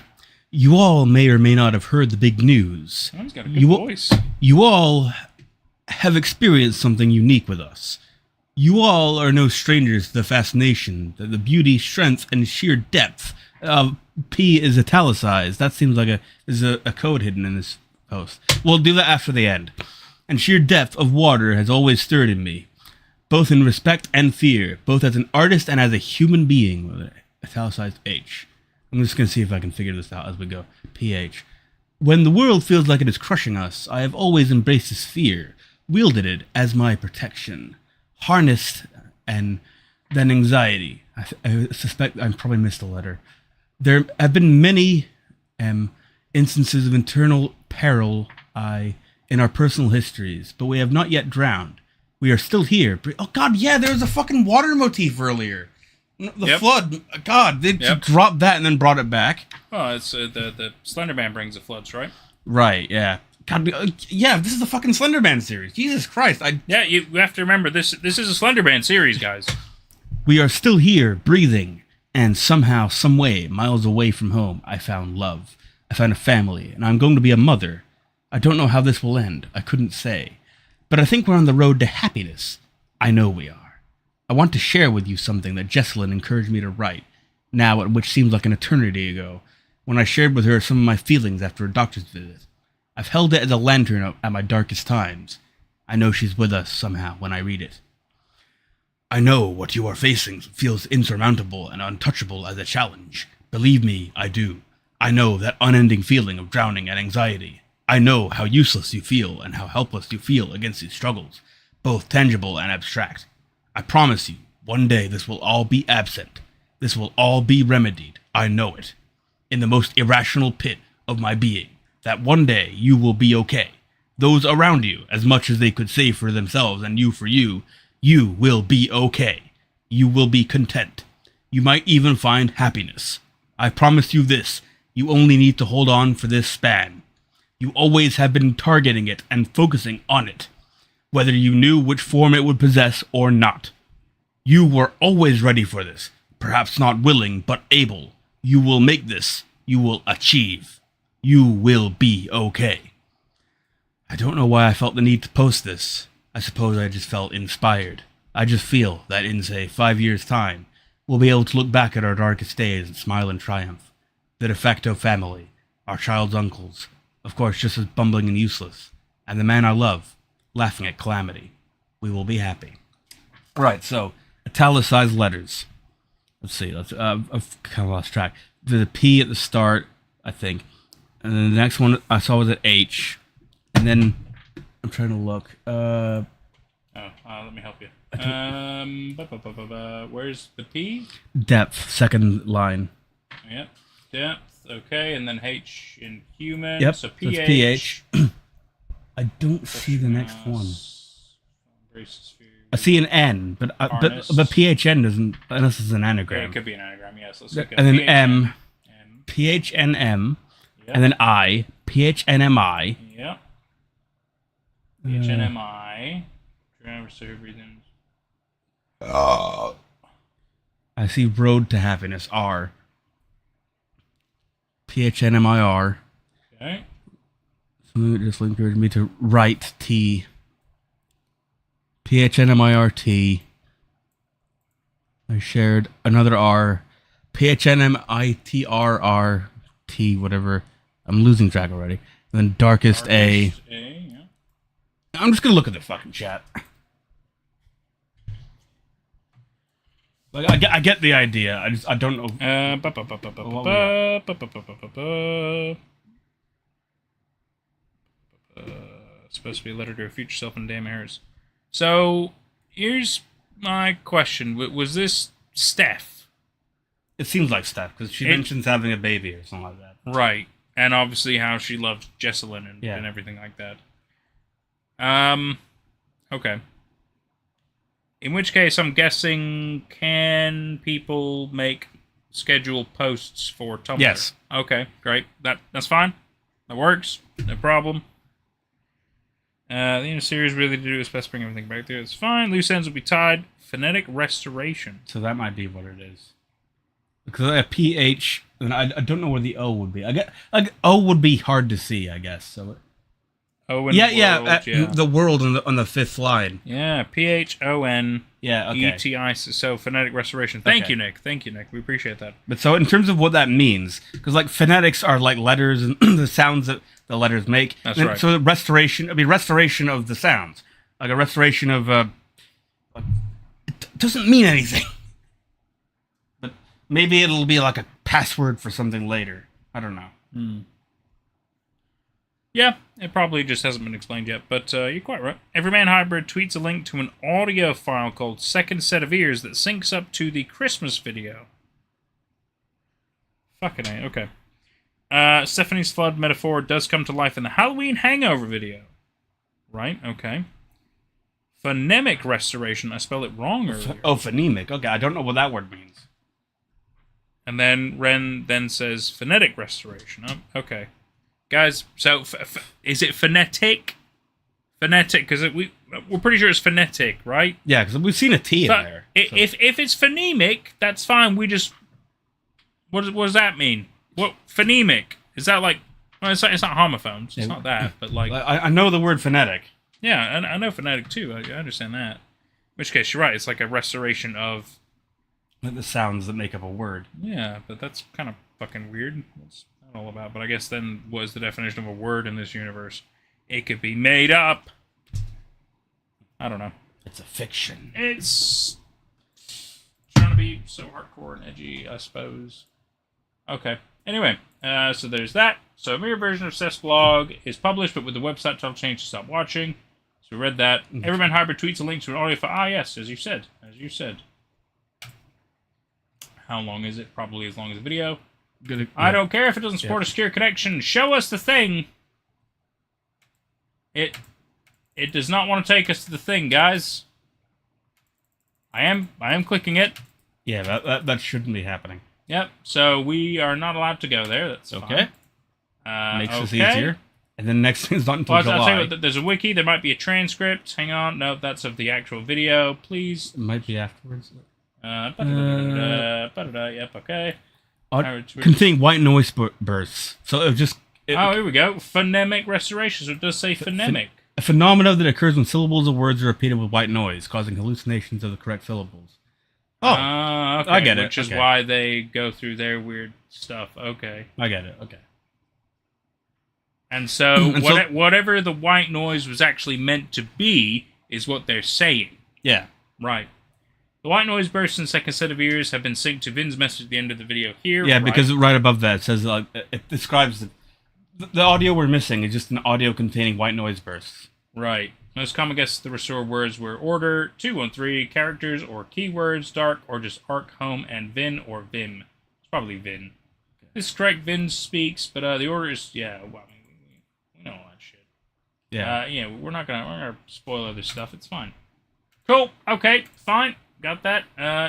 You all may or may not have heard the big news.
Oh, he's got a good voice.
You all have experienced something unique with us. You all are no strangers to the fascination, the beauty, strength, and sheer depth. P is italicized. That seems like there's a code hidden in this post. We'll do that after the end. And sheer depth of water has always stirred in me, both in respect and fear, both as an artist and as a human being. With an italicized H. I'm just going to see if I can figure this out as we go. PH. When the world feels like it is crushing us, I have always embraced this fear, wielded it as my protection, harnessed and then anxiety. I suspect I probably missed a letter. There have been many instances of internal peril in our personal histories, but we have not yet drowned. We are still here. Oh god, yeah, there was a fucking water motif earlier. The flood. God, they just dropped that and then brought it back.
Oh, it's the Slender Man brings the floods, right?
Right, yeah. God, yeah, this is the fucking Slender Man series. Jesus Christ.
Yeah, you have to remember, this is a Slender Man series, guys.
We are still here, breathing, and somehow, some way, miles away from home, I found love. I found a family, and I'm going to be a mother. I don't know how this will end. I couldn't say. But I think we're on the road to happiness. I know we are. I want to share with you something that Jessalyn encouraged me to write, now which seems like an eternity ago, when I shared with her some of my feelings after a doctor's visit. I've held it as a lantern at my darkest times. I know she's with us somehow when I read it. I know what you are facing feels insurmountable and untouchable as a challenge. Believe me, I do. I know that unending feeling of drowning and anxiety. I know how useless you feel and how helpless you feel against these struggles, both tangible and abstract. I promise you, one day this will all be absent. This will all be remedied. I know it. In the most irrational pit of my being, that one day you will be okay. Those around you, as much as they could say for themselves and you for you, You will be okay. You will be content. You might even find happiness. I promise you this. You only need to hold on for this span. You always have been targeting it and focusing on it, whether you knew which form it would possess or not. You were always ready for this, perhaps not willing, but able. You will make this. You will achieve. You will be okay. I don't know why I felt the need to post this. I suppose I just felt inspired. I just feel that in, say, 5 years' time, we'll be able to look back at our darkest days and smile in triumph. The de facto family, our child's uncles, of course just as bumbling and useless, and the man I love, laughing at calamity. We will be happy. Right, so, italicized letters. Let's see, I've kind of lost track. There's a P at the start, I think. And then the next one I saw was an H. And then, I'm trying to look.
Let me help you. Where's the P?
Depth, second line.
Yep. Depth. Okay, and then H in human.
Yep.
So
So
PH.
it's PH. I don't see the next one. I see an N, but PHN doesn't, unless it's an
Yeah,
anagram.
it could be an anagram. Yes. Let's
Yeah,
look at
and then
PHN.
M.
M.
PHNM,
Yep.
and then I, PHNMI.
Yep. HNMI.
I see Road to Happiness, R. PHNMIR.
Okay.
Something that just encouraged me to write T. PHNMIRT. I shared another R. PHNMITRRT, whatever. I'm losing track already. And then Darkest A.
Darkest A, yeah.
I'm just gonna look at the fucking chat. Like I get the idea. I don't know.
Supposed to be a letter to her future self and damn hers. So here's my question: was this Steph?
It seems like Steph because she mentions having a baby or something like that.
Right, and obviously how she loved Jessalyn and everything like that. Okay. In which case, I'm guessing, can people make scheduled posts for Tumblr?
Yes.
Okay, great. That's fine. That works. No problem. The series really to do is best bring everything back there. It's fine. Loose ends will be tied. Phonetic restoration.
So that might be what it is. Because a PH, and I don't know where the O would be. I get O would be hard to see, I guess. So.
O in
the world on the fifth line.
Yeah, PHON.
Yeah, okay.
ETI. So phonetic restoration. Thank you, Nick. We appreciate that.
But so in terms of what that means, because like phonetics are like letters and the sounds that the letters make.
That's right.
So the restoration, it'd be restoration of the sounds, like a restoration of. It doesn't mean anything. But maybe it'll be like a password for something later. I don't know.
Yeah, it probably just hasn't been explained yet, but you're quite right. Everyman Hybrid tweets a link to an audio file called Second Set of Ears that syncs up to the Christmas video. Fucking A, okay. Stephanie's flood metaphor does come to life in the Halloween Hangover video. Right, okay. Phonemic restoration, I spelled it wrong earlier.
Phonemic, okay, I don't know what that word means.
And then Ren then says phonetic restoration. Oh, okay. Guys, so is it phonetic? Phonetic, because we're pretty sure it's phonetic, right?
Yeah, because we've seen a T in there.
If it's phonemic, that's fine. We just what does that mean? What phonemic is that like? Well, it's not homophones. It's not that, but like
I know the word phonetic.
Yeah, and I know phonetic too. I understand that. In which case, you're right. It's like a restoration of
the sounds that make up a word.
Yeah, but that's kind of fucking weird. What's that all about? But I guess then what is the definition of a word in this universe? It could be made up. I don't know.
It's a fiction.
It's trying to be so hardcore and edgy, I suppose. Okay. Anyway, so there's that. So a mirror version of Seth's blog is published, but with the website title change to stop watching. So we read that. Everyman Hybrid tweets a link to an audio file. Ah, yes, as you said. How long is it? Probably as long as the video. I don't care if it doesn't support a secure connection. Show us the thing. It does not want to take us to the thing, guys. I am clicking it.
Yeah, that shouldn't be happening.
Yep. So we are not allowed to go there. That's
Okay.
fine.
Makes this
okay.
easier. And then next thing's not until
Well,
July.
I'll tell you what, there's a wiki. There might be a transcript. Hang on. No, that's of the actual video. Please.
It might be afterwards.
Yep. Okay.
Containing white noise bursts. So it just...
Oh, here we go. Phonemic restoration. So it does say phonemic.
A phenomenon that occurs when syllables of words are repeated with white noise, causing hallucinations of the correct syllables. Oh,
okay.
I get it.
Which is
Okay.
why they go through their weird stuff. Okay.
I get it. Okay.
And so, whatever the white noise was actually meant to be is what they're saying.
Yeah.
Right. The white noise bursts in second set of ears have been synced to Vin's message at the end of the video here.
Yeah,
right?
because right above that it says it describes the audio we're missing is just an audio containing white noise bursts.
Right. Most common guesses to restore words were order, 213, characters or keywords, dark, or just arc, home, and Vin or Vim. It's probably Vin. This is correct, Vin speaks, but the order is, yeah, well, I mean, we know all that shit.
Yeah.
Yeah, we're not gonna spoil other stuff. It's fine. Cool. Okay, fine. Got that.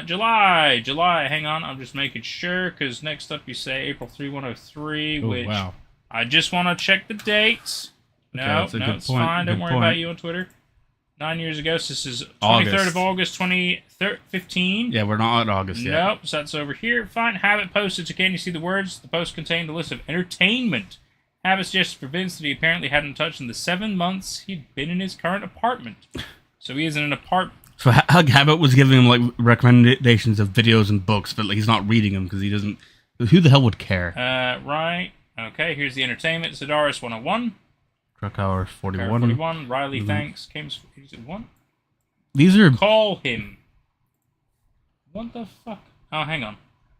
July. Hang on. I'm just making sure, because next up you say April 3103, which
wow.
I just want to check the dates.
Okay,
No,
that's a good
it's
point.
fine. Don't
Good
worry
point.
about you on Twitter. 9 years ago, so this is 23rd of August, 2015.
Yeah, we're not at August yet.
Nope, so that's over here. Fine. Habit posted to Can You See the Words? The post contained a list of entertainment. Habit suggested for Vince that he apparently hadn't touched in the 7 months he'd been in his current apartment. So he is in an apartment.
So Habit was giving him like recommendations of videos and books, but like, he's not reading them because he doesn't. Who the hell would care?
Right. Okay, here's the entertainment. Sidaris 101.
Truck 41.
41. Riley, thanks. Kames 1.
These are
Call him. What the fuck? Oh, hang on.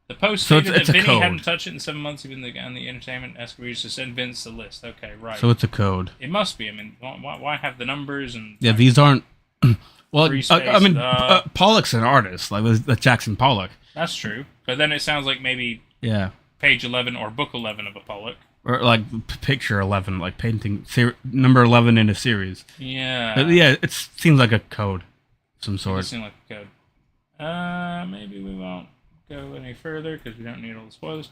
The post
So
stated
it's
that
a
Vinny
code.
hadn't touched it in 7 months, even on the entertainment asked readers to send Vince the list. Okay, right.
so it's a code.
It must be. I mean, why have the numbers and...
Yeah, these aren't. Well,
Free
I mean,
space,
Pollock's an artist, like with Jackson Pollock.
That's true. But then it sounds like maybe
Yeah,
page 11 or book 11 of a Pollock.
or like picture 11, like painting number 11 in a series.
Yeah.
But yeah, it seems like a code, of some
It
sort.
does seem like a code. Maybe we won't go any further because we don't need all the spoilers.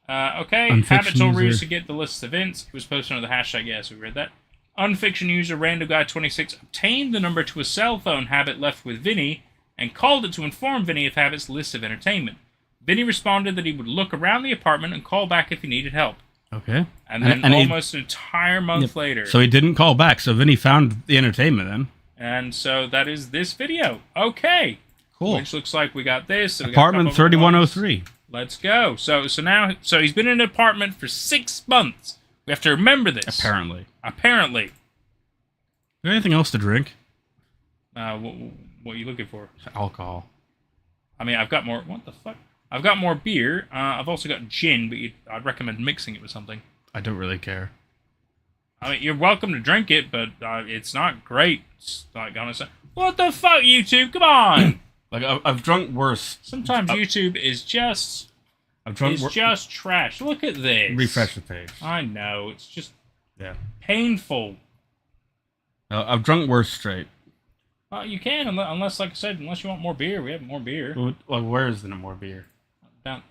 Okay,
Unfiction
Habit told
user.
readers to get the list of events. It was posted under the hashtag, yes, we read that. Unfiction user RandomGuy26 obtained the number to a cell phone Habit left with Vinny and called it to inform Vinny of Habit's list of entertainment. Vinny responded that he would look around the apartment and call back if he needed help.
Okay.
And then almost an entire month later.
So he didn't call back. So Vinny found the entertainment then.
And so that is this video. Okay.
Cool.
Which looks like we got this. And we got a
Apartment
couple of
3103.
Let's go. So now he's been in an apartment for 6 months. We have to remember this.
Apparently.
Apparently.
Is there anything else to drink?
What are you looking for?
Alcohol.
I mean, I've got more. What the fuck? I've got more beer. I've also got gin, but I'd recommend mixing it with something.
I don't really care.
I mean, you're welcome to drink it, but it's not great. It's like honestly, what the fuck, YouTube? Come on.
Like I've drunk worse.
Sometimes YouTube is just just trash. Look at this.
Refresh the page.
I know. It's just
Yeah.
painful.
I've drunk worse straight.
You can, unless, like I said, unless you want more beer. We have more beer
Well, where is the more beer?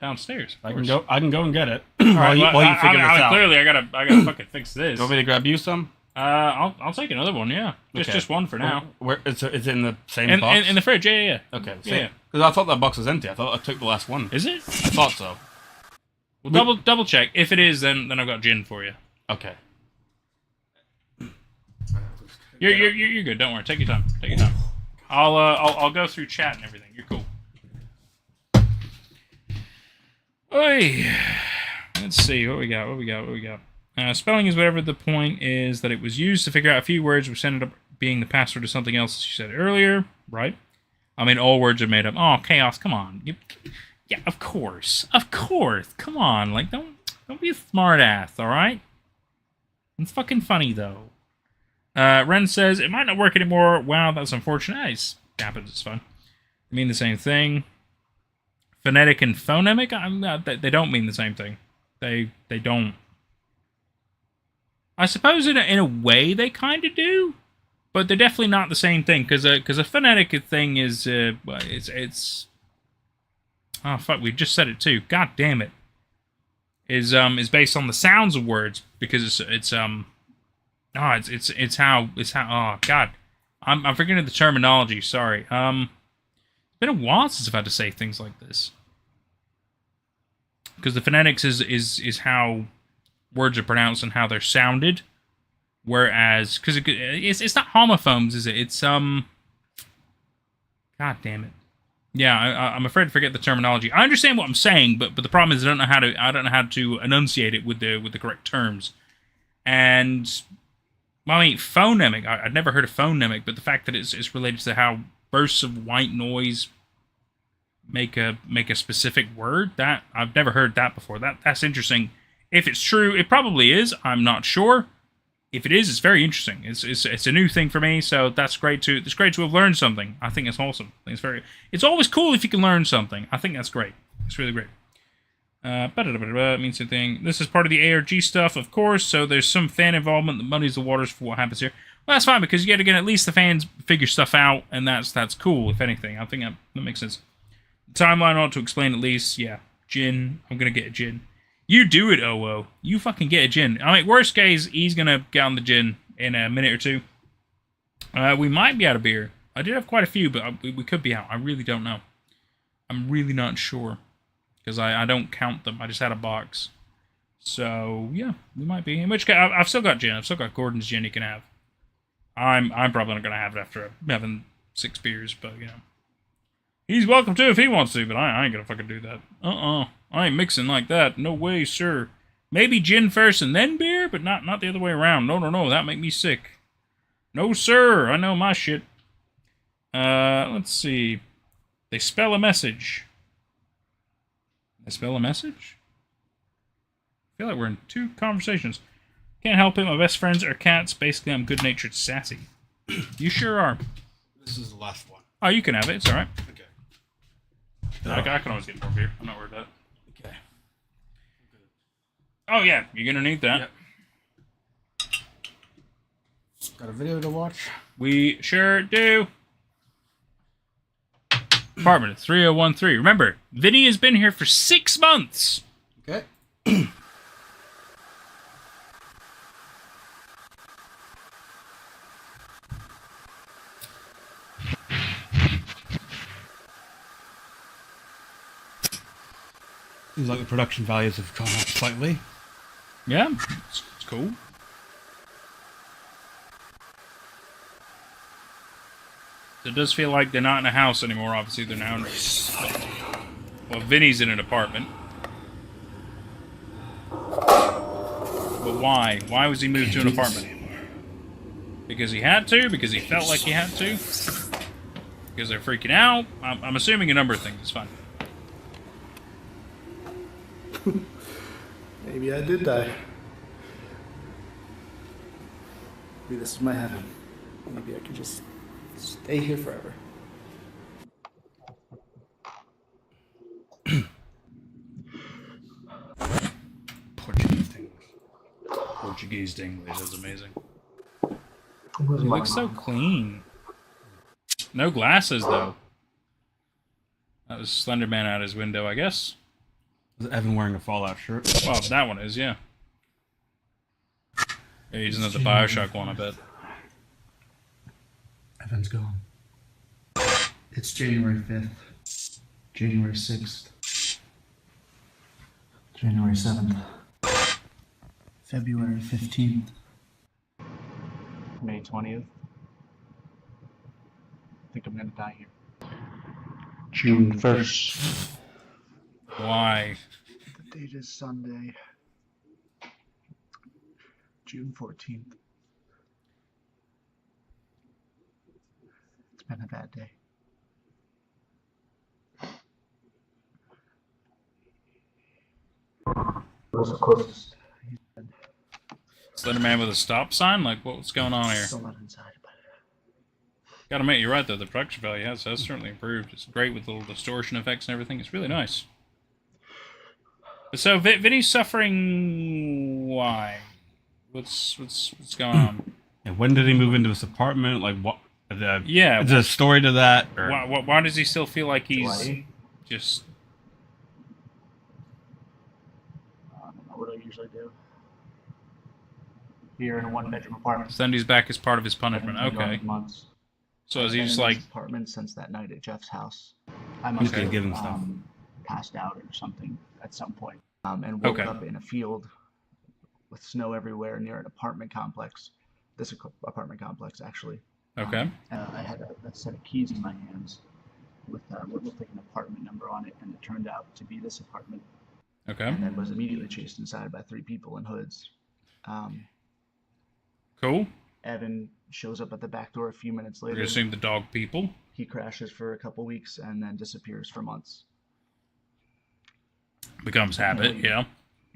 downstairs.
I can go and get it.
All right,
while you figure this out.
Clearly, I gotta fucking fix this.
You want me to grab you some?
I'll take another one. Yeah,
Okay.
just one for now.
Where it's in the same box.
In the fridge. Yeah.
Okay.
Yeah.
Because I thought that box was empty. I thought I took the last one.
Is it?
I thought so.
Well, double check. If it is, then I've got gin for you.
Okay.
You're good. Don't worry. Take your time. I'll go through chat and everything. You're cool. Oy. Let's see what we got. Spelling is whatever the point is that it was used to figure out a few words, which ended up being the password to something else, as you said earlier, right? I mean, all words are made up. Oh, chaos! Come on. Yeah, of course. Come on, like don't be a smart ass. All right. It's fucking funny though. Ren says, it might not work anymore. Wow, that's unfortunate. It happens, it's fine. They mean the same thing. Phonetic and phonemic? They don't mean the same thing. They don't. I suppose in a way they kind of do. but they're definitely not the same thing. Because a phonetic thing is it's oh fuck, we just said it too. God damn it. Is based on the sounds of words, because it's how oh god, I'm forgetting the terminology. Sorry. It's been a while since I've had to say things like this. Because the phonetics is how words are pronounced and how they're sounded, whereas because it's not homophones, is it? It's God damn it. Yeah, I'm afraid to forget the terminology. I understand what I'm saying, but the problem is I don't know how to enunciate it with the correct terms. And well, I mean, phonemic. I'd never heard of phonemic, but the fact that it's related to how bursts of white noise make a specific word, that I've never heard that before. That's interesting. If it's true, it probably is. I'm not sure. If it is, it's very interesting. It's a new thing for me, so it's great to have learned something. I think it's awesome. It's always cool if you can learn something. I think that's great. It's really great. Means something. This is part of the ARG stuff, of course. So there's some fan involvement that muddies the waters for what happens here. Well, that's fine because yet again, at least the fans figure stuff out, and that's cool. If anything, I think that makes sense. The timeline ought to explain at least. Yeah, gin. I'm gonna get a gin. You do it, OO. You fucking get a gin. I mean, worst case, he's going to get on the gin in a minute or two. We might be out of beer. I did have quite a few, but we could be out. I really don't know. I'm really not sure. Because I don't count them. I just had a box. So, yeah, we might be. In which case, I've still got gin. I've still got Gordon's gin you can have. I'm probably not going to have it after having 6 beers, but, you know. He's welcome to if he wants to, but I ain't going to fucking do that. I ain't mixing like that. No way, sir. Maybe gin first and then beer, but not the other way around. No. That make me sick. No, sir. I know my shit. Let's see. They spell a message. They spell a message? I feel like we're in 2 conversations. Can't help it. My best friends are cats. Basically, I'm good-natured sassy. You sure are.
This is the last one.
Oh, you can have it. It's all right.
Okay.
I can always get more beer. I'm not worried about it.
Okay.
Oh, yeah. You're going to need that.
Yep. Got a video to watch?
We sure do. Apartment 3013. Remember, Vinnie has been here for 6 months.
Okay. Seems like the production values have gone up slightly.
Yeah, it's cool. It does feel like they're not in a house anymore. Obviously, they're now in... Well, Vinny's in an apartment. But why? Why was he moved to an apartment? Because he had to? Because he felt like he had to? Because they're freaking out? I'm assuming a number of things. It's fine.
Maybe I did die. Maybe this is my heaven. Maybe I can just stay here forever.
Portuguese English. Portuguese English is amazing. It looks so clean. No glasses, though. That was Slender Man out his window, I guess.
Is Evan wearing a Fallout shirt?
Well, that one is, yeah. Yeah, he's another Bioshock one, I bet.
Evan's gone. It's January 5th. January 6th. January 7th. February 15th. May 20th. I think I'm gonna die here. June 1st.
Why?
The date is Sunday. June 14th. It's been a bad day. What's the closest?
Slender Man with a stop sign? Like, what's going on here?
Still not inside, but
Gotta admit, you're right, though. The production value has certainly improved. It's great with little distortion effects and everything. It's really nice. So, Vinny's suffering... Why? What's going on?
And when did he move into this apartment? Like, what?
Yeah.
Is there a story to that? Or?
Why does he still feel like he's
July.
just...
I don't know what I usually do. Here in a one-bedroom apartment.
Send he's back as part of his punishment.
I've been
Okay.
gone months.
So is
I've
he
been
just
in
like...
this apartment since that night at Jeff's house. I
He's
must
been
have
given stuff.
passed out or something at some point, and woke
Okay.
up in a field with snow everywhere near an apartment complex. This apartment complex, actually.
Okay.
I had a set of keys in my hands with what looked like an apartment number on it, and it turned out to be this apartment.
Okay.
And then was immediately chased inside by 3 people in hoods.
Cool.
Evan shows up at the back door a few minutes
We're
later.
gonna assume the dog people.
He crashes for a couple weeks and then disappears for months.
Becomes habit, yeah.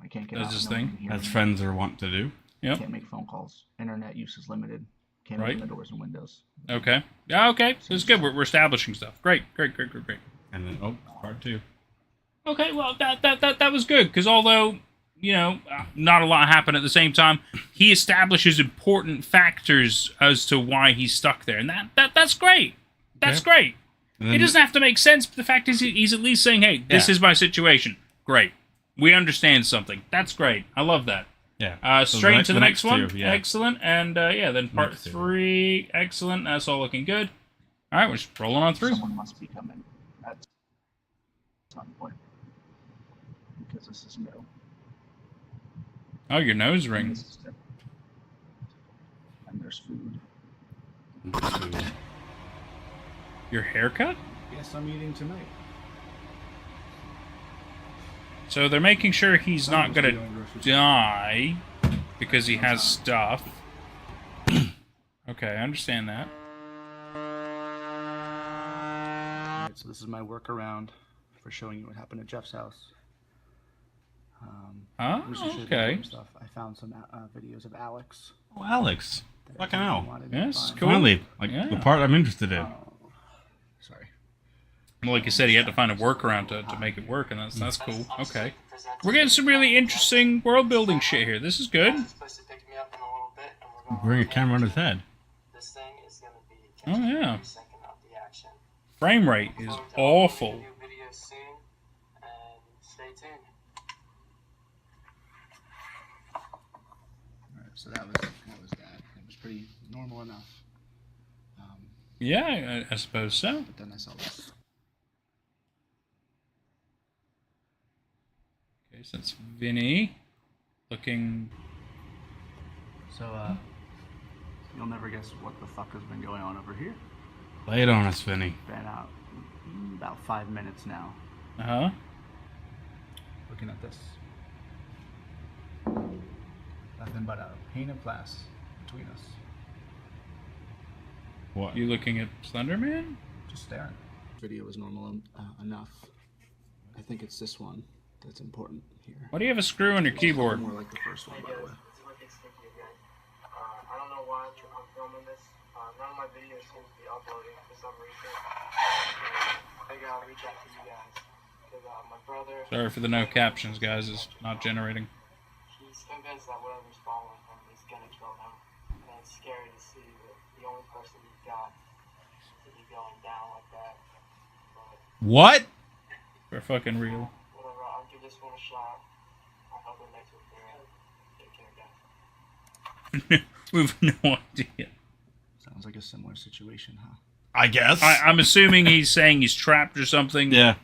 I can't get
That's
out.
his
No one
thing.
can hear
As
me.
friends are wont to do.
Yep.
Can't make phone calls. Internet use is limited. Can't
Right.
open the doors and windows.
Okay. Yeah, okay. So it's good. We're establishing stuff. Great.
And then, oh, part 2.
Okay, well, that was good, because although, you know, not a lot happened at the same time, he establishes important factors as to why he's stuck there, and that's great. That's
Okay.
great.
And
It
then,
doesn't have to make sense, but the fact is he's at least saying, hey, this
Yeah.
is my situation. Great. We understand something. That's great. I love that.
yeah. So
Straight into the next one.
2, yeah.
Excellent. And, then part
Next 2.
3. Excellent. That's all looking good. All right, we're just rolling on through.
Someone must be coming at some point. Because this is new.
Oh, your nose
And
ring.
this is new. And there's food.
Your haircut?
Yes, I'm eating tonight.
So they're making sure he's not
Someone's
gonna
stealing groceries.
die because he has stuff. Okay, I understand that.
Alright, so this is my workaround for showing you what happened at Jeff's house.
Oh,
This is
okay.
stuff. I found some videos of Alex.
Oh, Alex.
that
Fucking
I
hell.
wanted to
Yes,
find.
cool.
Finally, like,
Yeah.
the part I'm interested in.
Sorry.
Well, like you said, he had to find a workaround to make it work, and that's cool. Okay. We're getting some really interesting world building shit here. This is good.
Bring a camera on his head.
This thing is going to be
Oh, yeah.
every second of the action.
Frame rate is awful.
New video soon, and stay tuned.
Alright, so that was that. It was pretty normal enough.
Yeah, I suppose so.
But then I saw this.
Okay, so that's Vinny looking.
So, you'll never guess what the fuck has been going on over here.
Lay it on us, Vinny.
Been out about 5 minutes now.
Uh huh.
Looking at this. Nothing but a pane of glass between us.
What?
You looking at Slenderman?
Just staring. Video is normal enough. I think it's this one that's important here.
Why do you have a screw on your keyboard?
More like the first one, by the way.
I don't know why I'm filming this. None of my videos seem to be uploading for some reason. I figure I'll reach out to you guys. Because my brother,
Sorry for the no captions, guys. It's not generating.
he's convinced that whatever's following him is gonna kill him. And it's scary to see that the only person he's got to be going down like that. But
What?
For fucking real.
whatever, I'll give this one a shot. I hope it makes it through. Take care, guys.
We have no idea.
Sounds like a similar situation, huh?
I guess.
I'm assuming he's saying he's trapped or something.
Yeah.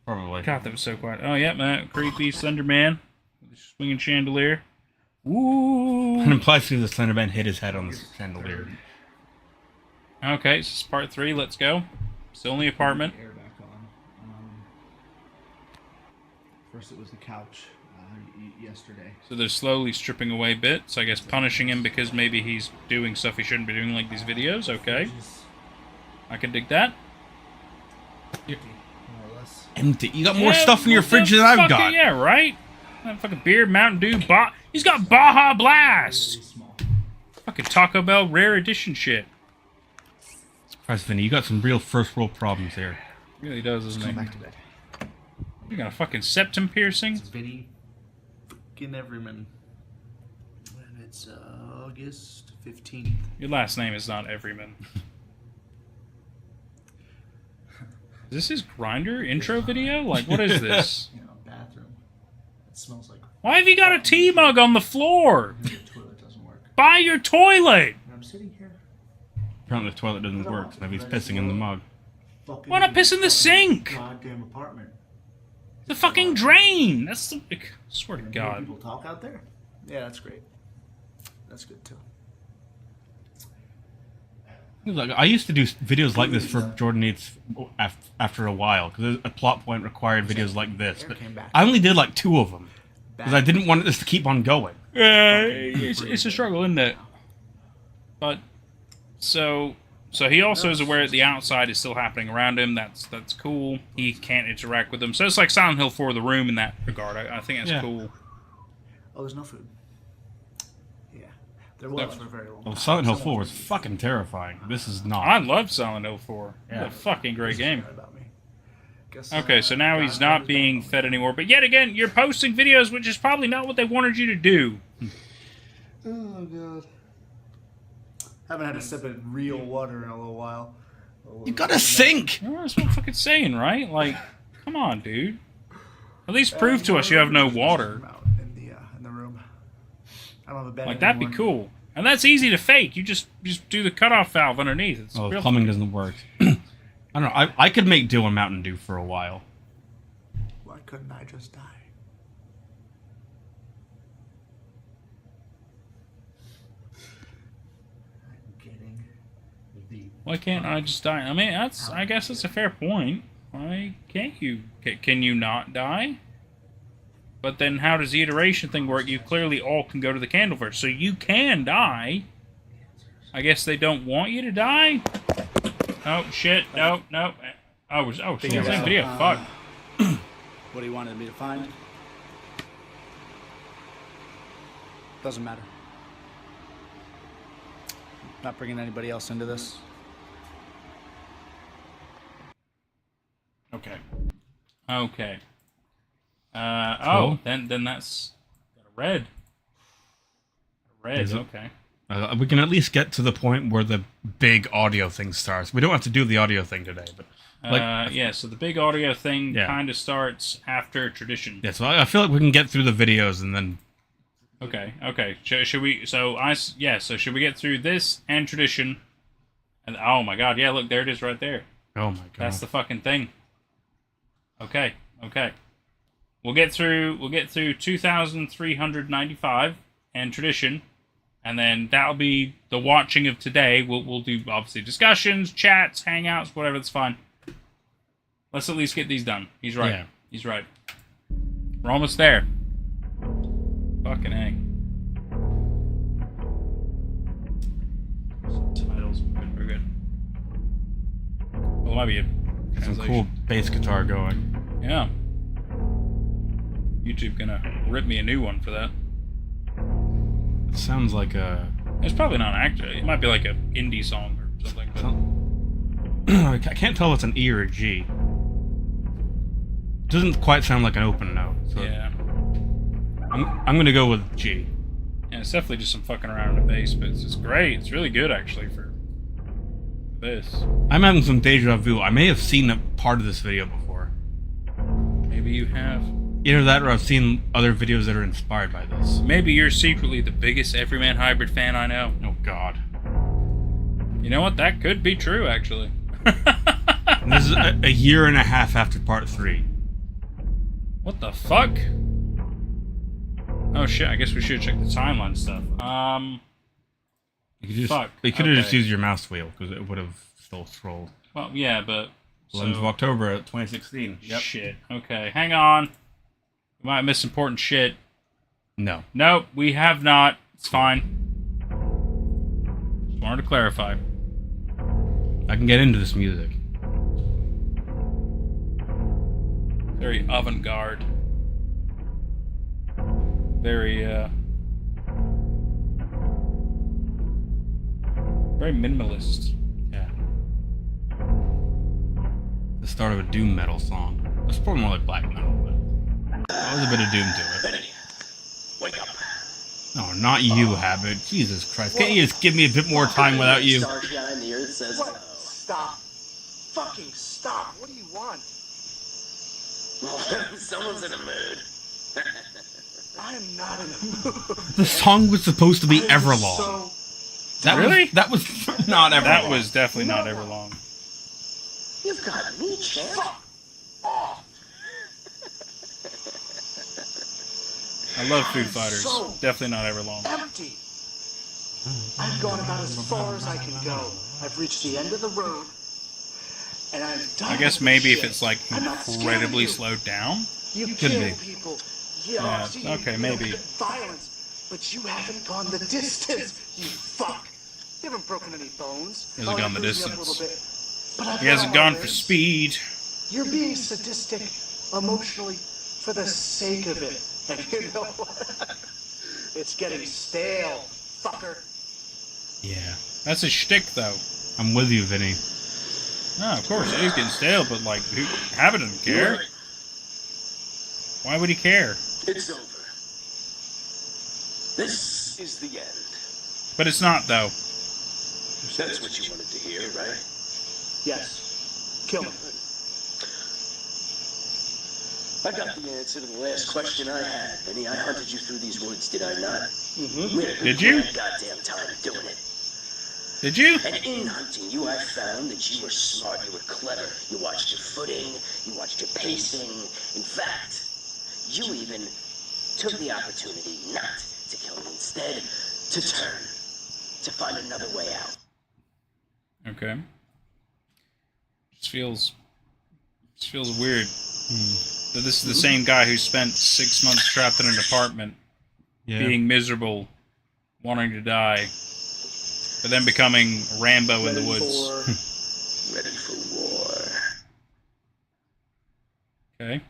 Probably.
God, that was so quiet. Oh, yeah, man. Creepy Slender Man. With a swinging chandelier. Woo!
It implies to the Slenderman hit his head on the chandelier.
Okay, so it's part 3. Let's go. Still in the apartment.
Air back on. First it was the couch yesterday.
So they're slowly stripping away bits. I guess punishing him because maybe he's doing stuff he shouldn't be doing, like these videos. Okay. I can dig that.
More or less.
Empty. You got more
Yeah,
stuff in your
what
fridge
the
than I've
fuck-
got.
Yeah, right? That fucking beer, Mountain Dew, he's got Baja Blast!
Really small.
Fucking Taco Bell rare edition shit.
Surprise, Vinny, you got some real first world problems here.
Really does, doesn't
Come
he?
back to bed.
You got a fucking septum piercing?
It's Vinnie fucking Everyman. And it's August 15th.
Your last name is not Everyman. Is this his Grinder intro video? Like, what is this?
You know, bathroom. It smells like.
Why have you got a tea mug on the floor?
The toilet doesn't work.
By your toilet!
And I'm sitting here.
Apparently the toilet doesn't work, so maybe he's pissing in the mug.
Why not piss in the sink?
Goddamn apartment.
The fucking drain! That's the... I swear to
Hear
God.
people talk out there? Yeah, that's great. That's good too.
Like, I used to do videos like this for Jordan Eats after a while, because a plot point required videos like this. But I only did like 2 of them, because I didn't want this to keep on going.
It's a struggle, isn't it? But, so he also is aware that the outside is still happening around him. That's cool. He can't interact with them. So it's like Silent Hill 4, The Room in that regard. I think that's cool.
Oh, there's no food. Yeah. There was for a very long time.
Well, Silent Hill 4 was fucking terrifying. This is not.
I love Silent Hill 4.
Yeah.
It's a fucking great game.
About me. Guess,
Okay, so now he's not
God,
being fed anymore. But yet again, you're posting videos, which is probably not what they wanted you to do.
Oh, God. Haven't had a sip of real water in a little while.
You gotta sink!
You know, that's what I'm fucking saying, right? Like, come on, dude. At least prove to us you have no water.
In the room. I don't have a bed.
Like, that'd be cool. And that's easy to fake. You just do the cutoff valve underneath. It's
Oh,
real
plumbing doesn't work. I don't know. I could make do on Mountain Dew for a while.
Why couldn't I just die? I'm getting the.
Why can't I just die? I mean, I guess that's a fair point. Why can't you? Can you not die? But then how does the iteration thing work? You clearly all can go to the Candleverse, so you can die. I guess they don't want you to die? Oh, shit. No. Oh, shit. Same video. Fuck.
What do you wanted me to find? Doesn't matter. Not bringing anybody else into this.
Okay. Okay.
Cool.
Then that's got a red. Red,
Is it?
okay.
We can at least get to the point where the big audio thing starts. We don't have to do the audio thing today, but
Yeah, so the big audio thing
Yeah.
kind of starts after tradition.
yeah. So I feel like we can get through the videos and then
Okay. Should we? So should we get through this and tradition? And oh my God, yeah, look, there it is right there.
oh my god,
That's the fucking thing. Okay. We'll get through 2,395 and tradition, and then that'll be the watching of today. We'll do obviously discussions, chats, hangouts, whatever. That's fine. Let's at least get these done. He's right.
Yeah.
He's right. We're almost there. Fucking A. Subtitles. We're good. Well, might be a
some
translation.
cool bass guitar going.
Yeah. YouTube gonna rip me a new one for that.
It sounds like a.
It's probably not actually. It might be like a indie song or something. But
I can't tell if it's an E or a G. It doesn't quite sound like an open note. So
yeah.
I'm gonna go with G.
Yeah, it's definitely just some fucking around in the bass, but it's great. It's really good actually for this.
I'm having some deja vu. I may have seen a part of this video before.
Maybe you have.
Either that or I've seen other videos that are inspired by this.
Maybe you're secretly the biggest Everyman Hybrid fan I know.
Oh god.
You know what? That could be true actually.
And this is a year and a half after part 3.
What the fuck? Oh shit, I guess we should check the timeline stuff.
You could just,
Fuck,
you could have just
okay.
used your mouse wheel because it would have still scrolled.
Well, yeah, but...
11th of October 2016. Yep.
Shit. Okay, hang on. We might miss important shit.
No.
Nope, we have not. It's fine. Just wanted to clarify.
I can get into this music.
Very avant-garde. Very, very minimalist.
Yeah. The start of a doom metal song. It's probably more like black metal, but there was a bit of doom to it.
Vinnie, wake up.
No, not you, Habit. Jesus Christ. Can't you just give me a bit more time without you?
Starshine, the Earth says
What?
hello.
Stop. Fucking stop. What do you want?
Someone's in a mood.
I am not in the mood.
The song was supposed to be
I am
Everlong.
so-
That was not Everlong.
That was definitely not ever long.
You've got me, champ.
Fuck off.
I love Foo Fighters.
So-
Definitely not ever long.
Empty. I've gone about as far as I can go. I've reached the end of the road, and I'm done.
I guess
with
maybe
this
if
shit.
it's like
I'm not scared of
incredibly
you.
slowed down.
You
Could
kill
be.
people.
Yeah,
see,
okay,
you
maybe.
commit violence, but you haven't gone the distance. You fuck. You haven't broken any bones.
He hasn't
Oh,
gone the
you bruised me up a
distance.
little bit, but I've
He hasn't
got all
gone
my
for
ribs.
speed.
You're being sadistic, emotionally, for the sake of it. And you know what? It's getting stale, fucker.
Yeah.
That's a shtick, though.
I'm with you, Vinny.
No, of course it is getting stale, but like, Habit doesn't care. Why would he care?
It's over. This is the end.
But it's not, though.
That's what you wanted to hear, right?
Yes. Kill him.
I got the answer to the last question I had, Vinnie. I hunted you through these woods, did I not?
Mm-hmm.
We had a
Did
good
you?
goddamn time doing it.
Did you?
And in hunting you, I found that you were smart, you were clever. You watched your footing, you watched your pacing. In fact, you even took the opportunity not to kill me, instead to turn, to find another way out.
Okay. Just feels weird. That this is the same guy who spent 6 months trapped in an apartment,
Yeah.
being miserable, wanting to die, but then becoming Rambo in the woods.
Ready for war.
Okay.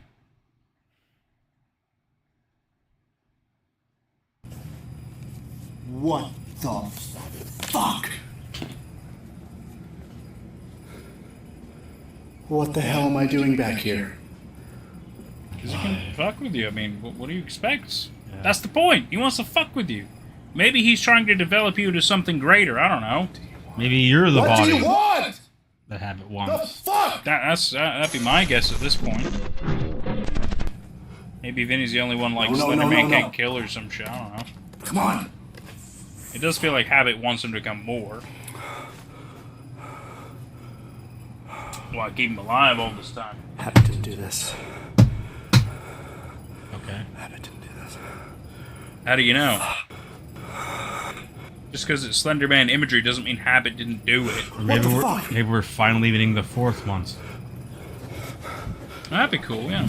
What the fuck? What the hell am I doing back here?
Because he can fuck with you. I mean, what do you expect? That's the point. He wants to fuck with you. Maybe he's trying to develop you to something greater. I don't know.
Maybe you're the
What
body
do you want?
that Habit
The
wants.
fuck?
That'd be my guess at this point. Maybe Vinny's the only one like
No,
Slender
no,
Man
no, no.
can't kill or some shit. I don't know.
Come on.
It does feel like Habit wants him to become more. Why keep him alive all this time?
Habit didn't do this.
Okay.
Habit didn't do this.
How do you know? Just because it's Slender Man imagery doesn't mean Habit didn't do it.
Or maybe
the
we're
fuck?
maybe we're finally meeting the fourth monster.
That'd be cool, yeah.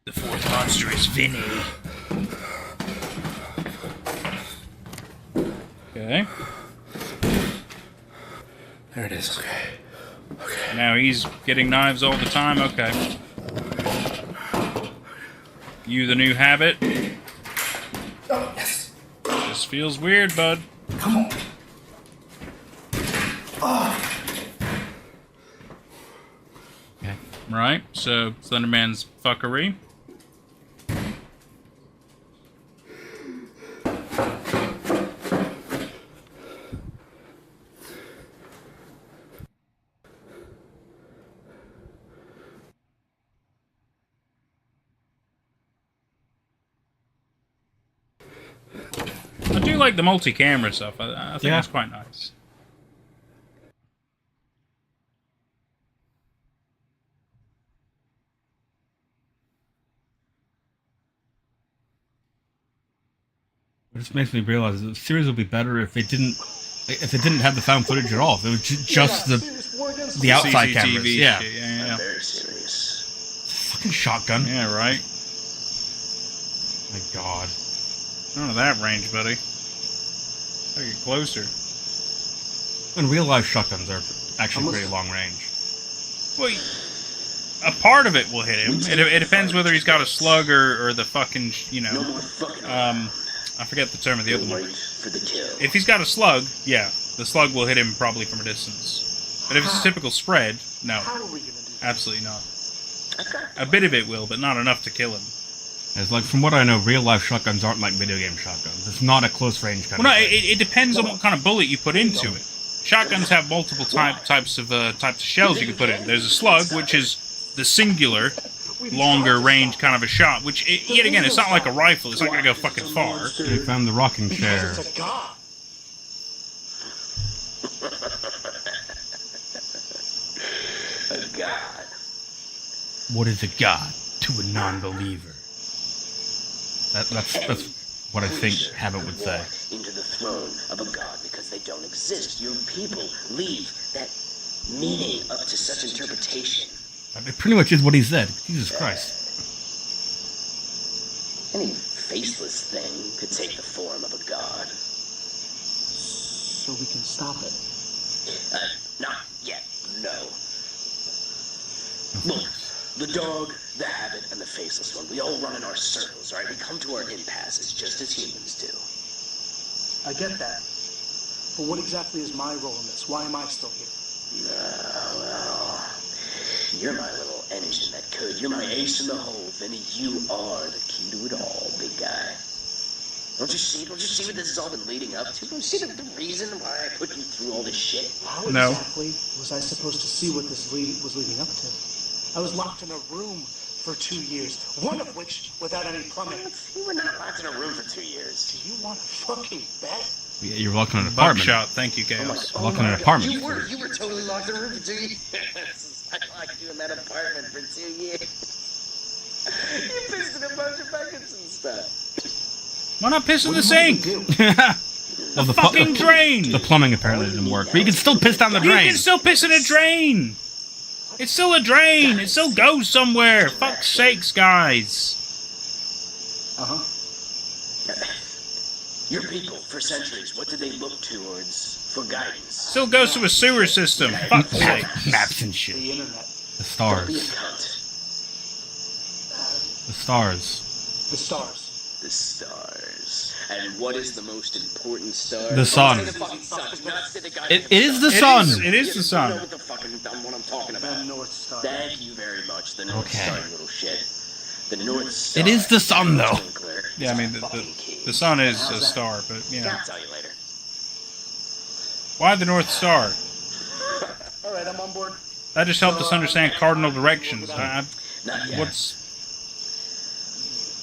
The fourth monster is Vinny. Okay.
There it is. Okay.
Now he's getting knives all the time. Okay. You the new Habit?
Oh, yes.
This feels weird, bud.
Come on.
Okay.
Right? So, Slender Man's fuckery. I do like the multi-camera stuff. I think
Yeah.
that's quite nice.
It just makes me realize the series would be better if it didn't have the found footage at all. If it was just the outside cameras.
CCTV
Yeah.
shit, yeah,
I'm
yeah.
very serious.
Fucking shotgun.
Yeah, right.
My God.
None of that range, buddy. Gotta get closer.
In real life, shotguns are actually pretty long range.
Well, a part of it will hit him. It depends whether he's got a slug or the fucking, you
No
know,
more fucking
I forget the term of the other one.
wait for the kill.
If he's got a slug, yeah, the slug will hit him probably from a distance. But if it's a typical spread, no,
How are we gonna do this?
absolutely not.
I've got
A bit of it will, but not enough to kill him.
It's like, from what I know, real life shotguns aren't like video game shotguns. It's not a close range kind
Well,
of
no,
thing.
it depends on what kind of bullet you put into it. Shotguns have multiple types of shells you can put in. There's a slug, which is the singular, longer range kind of a shot. Which, yet again, it's not like a rifle. It's not going to go fucking far.
You found the rocking chair.
It's a god.
A god.
What is a god to a non-believer? That's what I think Habit would say.
Into the throne of a god because they don't exist. Your people leave that meaning up to such interpretation.
It pretty much is what he said. Jesus Christ.
Any faceless thing could take the form of a god.
So we can stop it.
Not yet, no. Look, the dog, the habit, and the faceless one, we all run in our circles, right? We come to our impasses just as humans do.
I get that. But what exactly is my role in this? Why am I still here?
Well, you're my little engine that could. You're my ace in the hole, Vinnie. You are the key to it all, big guy. Don't you see? Don't you see what this has all been leading up to? Don't you see the reason why I put you through all this shit?
How
No.
exactly was I supposed to see what this was leading up to? I was locked in a room for 2 years, one of which without any plumbing.
You were not locked in a room for 2 years.
Do you want to fucking bet?
Yeah, you're welcome to an apartment.
Buckshot, thank you, Chaos.
Welcome to an apartment.
You were totally locked in a room for 2 years. I locked you in that apartment for 2 years. You pissed in a bunch of buckets and stuff.
Why not piss in the sink?
Well,
Fucking drain!
The plumbing apparently didn't work, but you can still piss down the
You
drain.
can still piss in a drain! It's still a drain! It still goes somewhere! Fuck's sakes, guys!
Uh-huh.
Your people, for centuries, what did they look towards for guidance?
Still goes to a sewer system. Fuck's sake.
Maps and shit.
The internet.
The
Don't be a
stars.
cunt.
The stars.
The stars.
The stars. And what is the most important star?
The sun.
Say the fucking sun. Not say the goddamn
It is the
It
sun.
is- It is the
You
sun.
know what the fucking what I'm talking
The
about.
North Star.
Thank you very much. The North
Okay.
Star, you little shit. The North Star.
It is the sun, though.
Twinkler
Yeah, I
is
mean,
a fucking key.
the sun is a star, but, you know.
I'll tell you later.
Why the North Star?
All right, I'm on board.
That just helped us understand cardinal directions.
Not yet.
What's...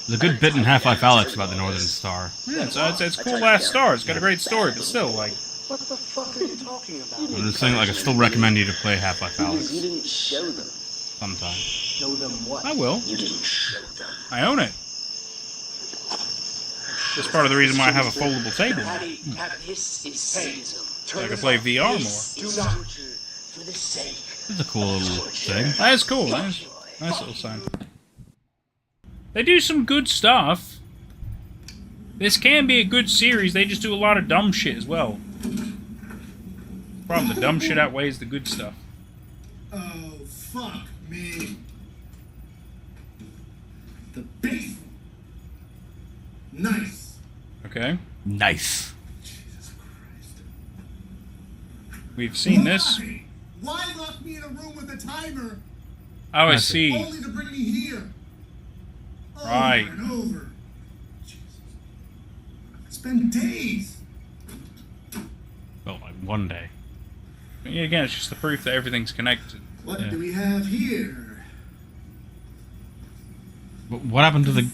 There's a good bit in Half-Life Alyx about the Northern Star.
Yeah, it's cool-ass star. It's got a great story, but still, like...
What the fuck are you talking about?
I'm just saying, like, I still recommend you to play Half-Life
Because you
Alyx
didn't show them.
sometime.
Show them what?
I will.
You didn't show them.
I own it. That's part of the reason why I have a foldable table.
Patty, this is sadism.
I can play VR more.
This is torture for the sake.
It's a cool little thing.
That is cool. That is nice little sign. They do some good stuff. This can be a good series. They just do a lot of dumb shit as well. Problem, the dumb shit outweighs the good stuff.
Oh, fuck me. The basement. Nice.
Okay,
Nice.
Jesus Christ.
we've seen this.
Why lock me in a room with a timer
Oh, I
That's it.
see.
only to bring me here? Over
Right.
and over. Jesus. It's been days.
Well, like, one day.
Yeah, again, it's just the proof that everything's connected.
What
Yeah.
do we have here?
What happened to the...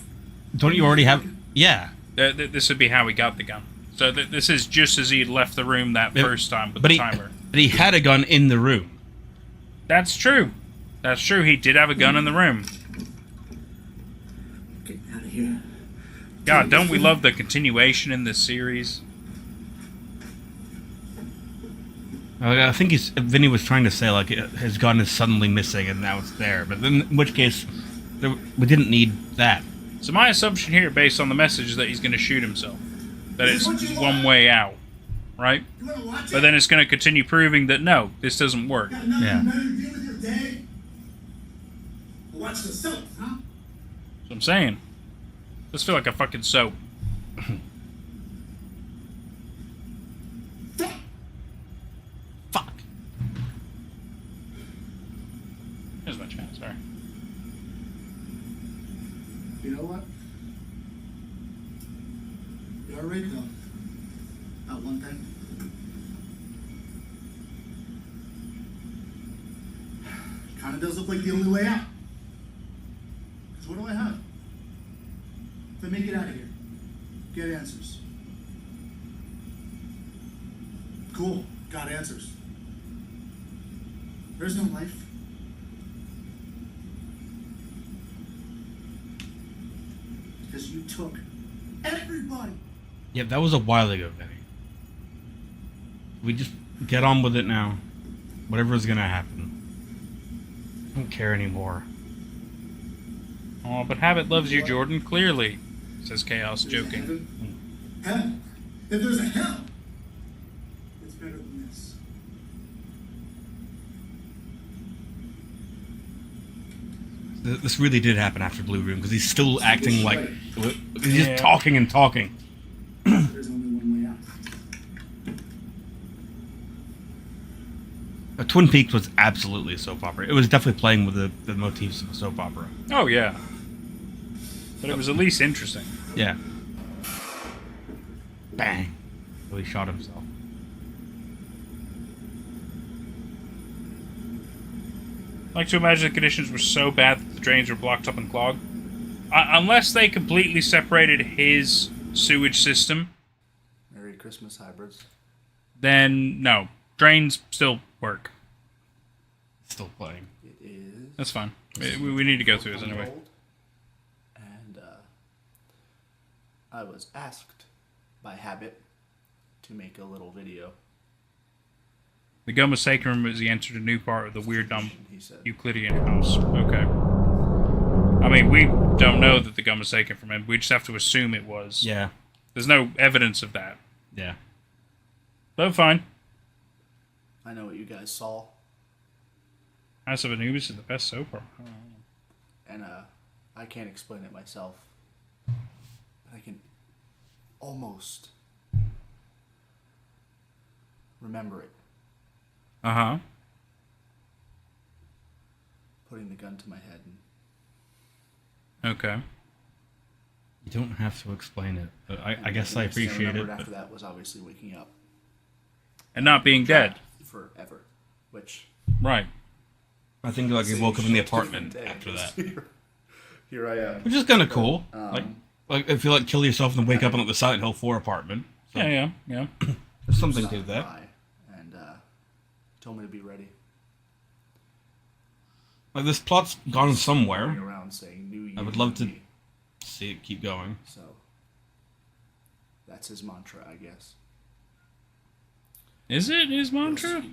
Don't you already have... Yeah.
This would be how he got the gun. So this is just as he had left the room that
Yeah,
first time with
But
the
he,
timer.
but he had a gun in the room.
That's true. That's true. He did have a gun in the room.
Get out of here.
God, don't we love the continuation in this series?
I think Vinny was trying to say, like, his gun is suddenly missing and now it's there. But then, in which case, we didn't need that.
So my assumption here, based on the message, is that he's going to shoot himself. That it's one way out, right?
You wanna watch
But
it?
then it's going to continue proving that no, this doesn't work.
Got nothing
Yeah.
better to do with your day? Watch the soap, huh?
That's what I'm saying. This feel like a fucking soap.
Fuck.
Here's my chance, sorry.
You know what?
right, though. Not one thing. Kind of does look like the only way out. Because what do I have? If I make it out of here, get answers. Cool, got answers. There's no life. Because you took everybody.
Yeah, that was a while ago, Vinny. We just get on with it now. Whatever is gonna happen. I don't care anymore.
Oh, but Habit loves you, Jordan, clearly, says Chaos, joking.
Hell, if there's a hell, it's better than this.
This really did happen after Blue Room, because he's still acting like... He's just
Yeah.
talking and talking.
There's only one way out.
Twin Peaks was absolutely a soap opera. It was definitely playing with the motifs of a soap opera.
Oh, yeah. But it was at least interesting.
Yeah. Bang. So he shot himself.
I like to imagine the conditions were so bad that the drains were blocked up and clogged. Unless they completely separated his sewage system,
Merry Christmas, hybrids.
then no. Drains still work.
Still playing.
It is.
That's fine. We need to go through this anyway.
And I was asked by Habit to make a little video.
The Goma Sacrum is the answer to a new part of the weird, dumb
He said,
Euclidean house. Okay. I mean, we don't know that the Goma Sacrum from him. We just have to assume it was.
Yeah.
There's no evidence of that.
Yeah.
But fine.
I know what you guys saw,
House of Anubis is the best soap opera.
and I can't explain it myself. But I can almost remember it.
Uh-huh.
Putting the gun to my head and
Okay.
You don't have to explain it, but I guess I
the next thing
appreciate it.
remembered
But
after that was obviously waking up
And not being dead.
forever, which
Right.
I think like he woke up in the apartment after that,
Here I am.
which is kind of cool. Like if you like kill yourself and then wake up in like the Silent Hill 4 apartment. So
Yeah.
there's something to that.
And told me to be ready.
Like this plot's gone somewhere.
Running around saying New Year.
I would love to
me.
see it keep going.
So that's his mantra, I guess.
Is it his mantra?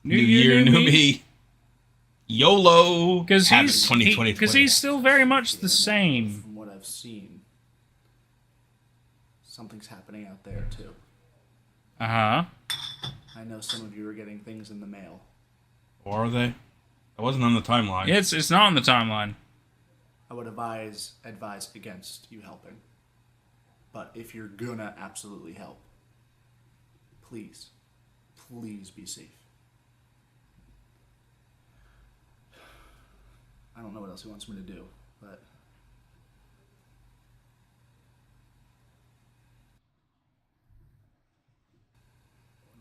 New year, new me. YOLO.
Because
Habit
he's
2020.
because he's still very much the same.
From what I've seen, something's happening out there too.
Uh-huh.
I know some of you are getting things in the mail.
Or are they? I wasn't on the timeline.
It's not on the timeline.
I would advise against you helping. But if you're gonna absolutely help, please be safe. I don't know what else he wants me to do, but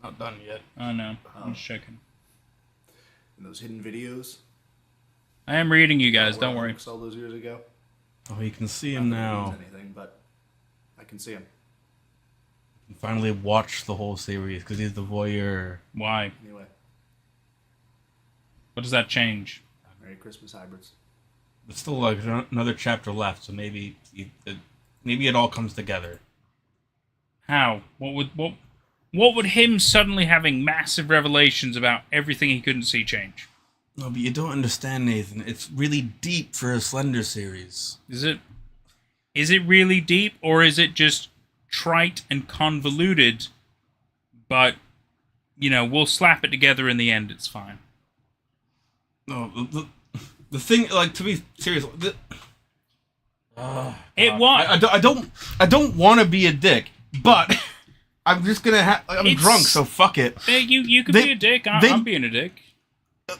Not done yet.
Oh no. I'm just checking.
in those hidden videos.
I am reading you guys,
where
don't
I
worry.
looked all those years ago.
Oh, you can see
Not
him
that it
now.
means anything, but I can see him.
You can finally watch the whole series because he's the voyeur.
Why?
Anyway,
What does that change?
Merry Christmas, hybrids.
There's still like another chapter left, so maybe it all comes together.
How? What would him suddenly having massive revelations about everything he couldn't see change?
No, but you don't understand, Nathan. It's really deep for a Slender series.
Is it really deep, or is it just trite and convoluted, but, we'll slap it together in the end, it's fine.
No, the thing, like, to be serious, I don't want to be a dick, but I'm just gonna I'm drunk, so fuck it.
You could be a dick. I'm being a dick.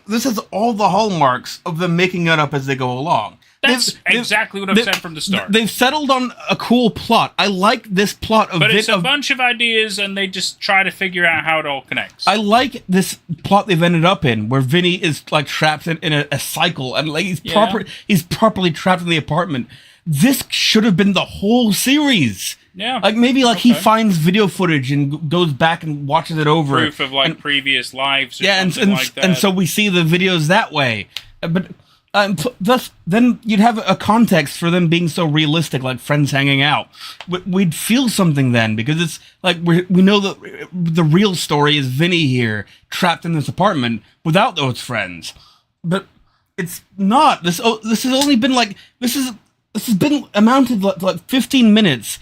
This has all the hallmarks of them making it up as they go along.
That's exactly what I've said from the start.
They've settled on a cool plot. I like this plot of...
But it's a bunch of ideas, and they just try to figure out how it all connects.
I like this plot they've ended up in, where Vinnie is like trapped in a cycle, and like he's properly trapped in the apartment. This should have been the whole series.
Yeah.
Like maybe he finds video footage and goes back and watches it over.
Proof of previous lives or
and
like that.
And so we see the videos that way. But thus, then you'd have a context for them being so realistic, like friends hanging out. We'd feel something then, because it's like we know that the real story is Vinnie here, trapped in this apartment without those friends. But it's not. This has only been this has been amounted to like 15 minutes,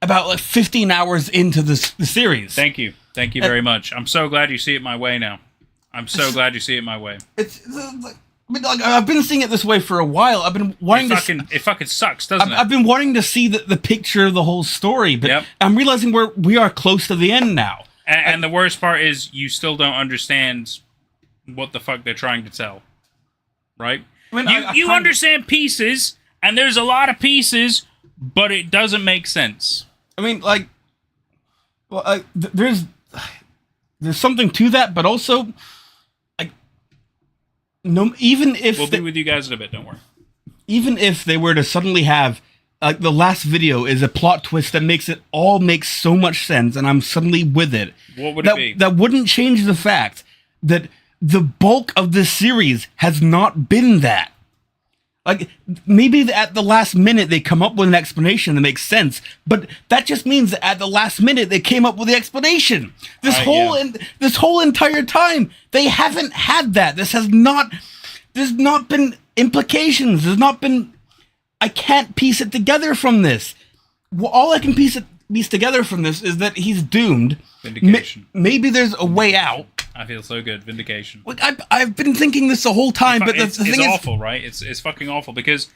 about 15 hours into the series.
Thank you very much. I'm so glad you see it my way now. I'm so glad you see it my way.
I've been seeing it this way for a while. I've been wanting
it fucking sucks, doesn't it?
I've been wanting to see the picture of the whole story, but I'm realizing we are close to the end now.
And the worst part is you still don't understand what the fuck they're trying to tell, right? I mean, you understand pieces, and there's a lot of pieces, but it doesn't make sense.
I mean, there's something to that, but also, no. Even if
we'll be with you guys in a bit, don't worry.
Even if they were to suddenly have the last video is a plot twist that makes it all make so much sense, and I'm suddenly with it.
What would it be?
That wouldn't change the fact that the bulk of this series has not been that. Like, maybe at the last minute they come up with an explanation that makes sense, but that just means that at the last minute they came up with the explanation. This whole entire time they haven't had that. There's not been implications. There's not been. I can't piece it together from this. All I can piece together from this is that he's doomed.
Vindication.
Maybe there's a way out.
I feel so good. Vindication.
Like, I've been thinking this the whole time, but the thing is...
It's awful, right? It's fucking awful, because...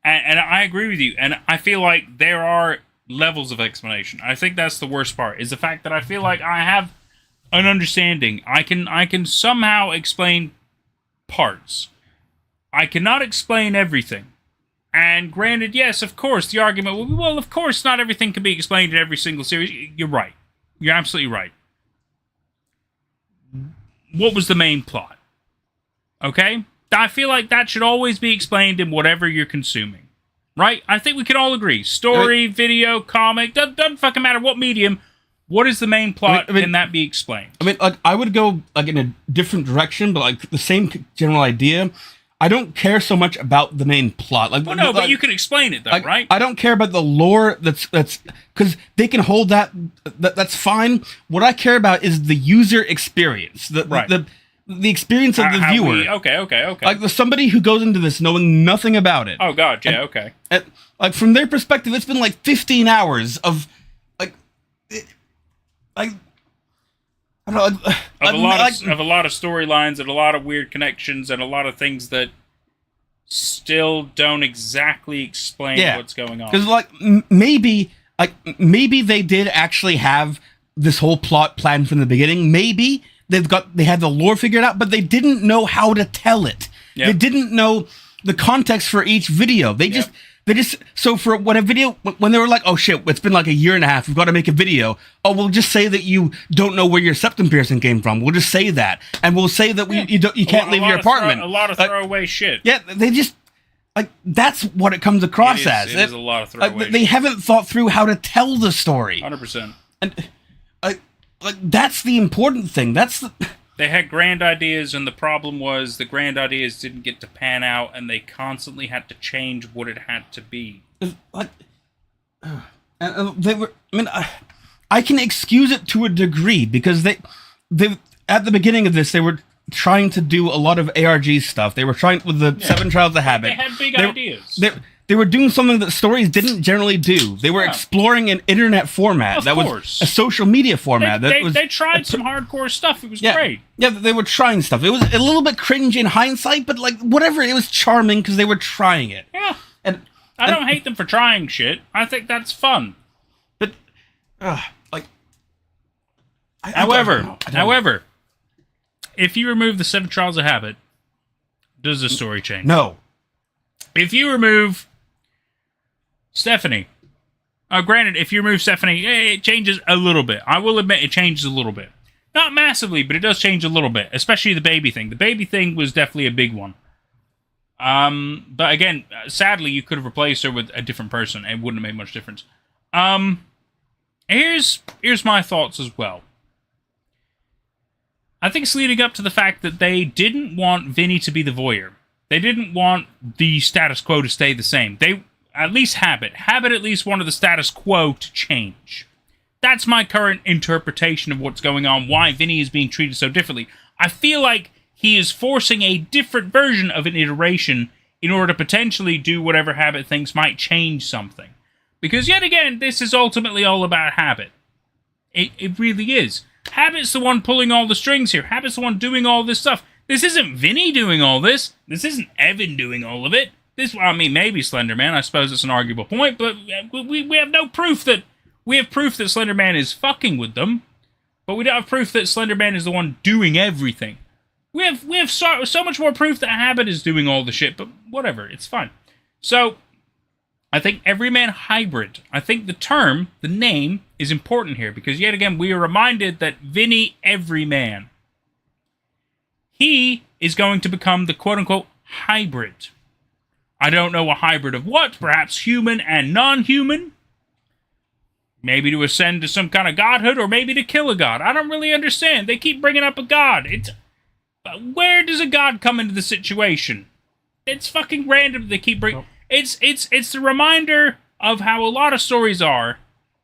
And I agree with you, and I feel like there are levels of explanation. I think that's the worst part, is the fact that I feel like I have an understanding. I can somehow explain parts. I cannot explain everything. And granted, yes, of course, the argument will be, well, of course, not everything can be explained in every single series. You're right. You're absolutely right. What was the main plot? Okay? I feel like that should always be explained in whatever you're consuming. Right? I think we can all agree. Story, video, comic, doesn't fucking matter what medium. What is the main plot? Can that be explained?
I mean, I would go in a different direction, but the same general idea. I don't care so much about the main plot.
But you can explain it, though, right?
I don't care about the lore. That's because they can hold that. That's fine. What I care about is the user experience, the experience of the viewer.
Okay.
Like somebody who goes into this knowing nothing about it.
Oh God, yeah, okay.
Like from their perspective, it's been 15 hours of of a
lot of storylines and a lot of weird connections and a lot of things that still don't exactly explain what's going on.
Because maybe they did actually have this whole plot planned from the beginning. Maybe they had the lore figured out, but they didn't know how to tell it. Yep. They didn't know the context for each video. So for when they were like, oh shit, it's been a year and a half, we've got to make a video. Oh, we'll just say that you don't know where your septum piercing came from. We'll just say that, and we'll say that you can't leave your apartment.
A lot of throwaway shit.
Yeah, they just that's what it comes across as.
It is a lot of throwaway shit.
They haven't thought through how to tell the story.
100%.
And that's the important thing.
They had grand ideas, and the problem was the grand ideas didn't get to pan out, and they constantly had to change what it had to be.
They were. I mean, I can excuse it to a degree because they at the beginning of this they were trying to do a lot of ARG stuff. They were trying with the Seven Trials of Habit.
They had big ideas.
They were doing something that stories didn't generally do. They were exploring an internet format was a social media format.
They tried some hardcore stuff. It was great.
Yeah, they were trying stuff. It was a little bit cringe in hindsight, but whatever, it was charming because they were trying it.
Yeah. And I don't hate them for trying shit. I think that's fun.
But,
However, if you remove the Seven Trials of Habit, does the story change?
No.
If you remove Stephanie, granted, if you remove Stephanie, it changes a little bit. I will admit it changes a little bit. Not massively, but it does change a little bit, especially the baby thing. The baby thing was definitely a big one. But again, sadly, you could have replaced her with a different person. It wouldn't have made much difference. Here's my thoughts as well. I think it's leading up to the fact that they didn't want Vinnie to be the voyeur. They didn't want the status quo to stay the same. They, at least Habit at least wanted the status quo to change. That's my current interpretation of what's going on, why Vinnie is being treated so differently. I feel like he is forcing a different version of an iteration in order to potentially do whatever Habit thinks might change something. Because yet again, this is ultimately all about Habit. It really is. Habit's the one pulling all the strings here. Habit's the one doing all this stuff. This isn't Vinnie doing all this. This isn't Evan doing all of it. I mean, maybe Slender Man. I suppose it's an arguable point, but we have no proof that... We have proof that Slender Man is fucking with them, but we don't have proof that Slender Man is the one doing everything. We have so much more proof that Habit is doing all the shit, but whatever, it's fine. So, I think Everyman Hybrid, I think the term, the name, is important here, because yet again, we are reminded that Vinnie Everyman, he is going to become the quote-unquote hybrid. I don't know a hybrid of what, perhaps human and non-human, maybe to ascend to some kind of godhood, or maybe to kill a god. I don't really understand. They keep bringing up a god. Where does a god come into the situation? It's fucking random. They keep bringing... It's the reminder of how a lot of stories are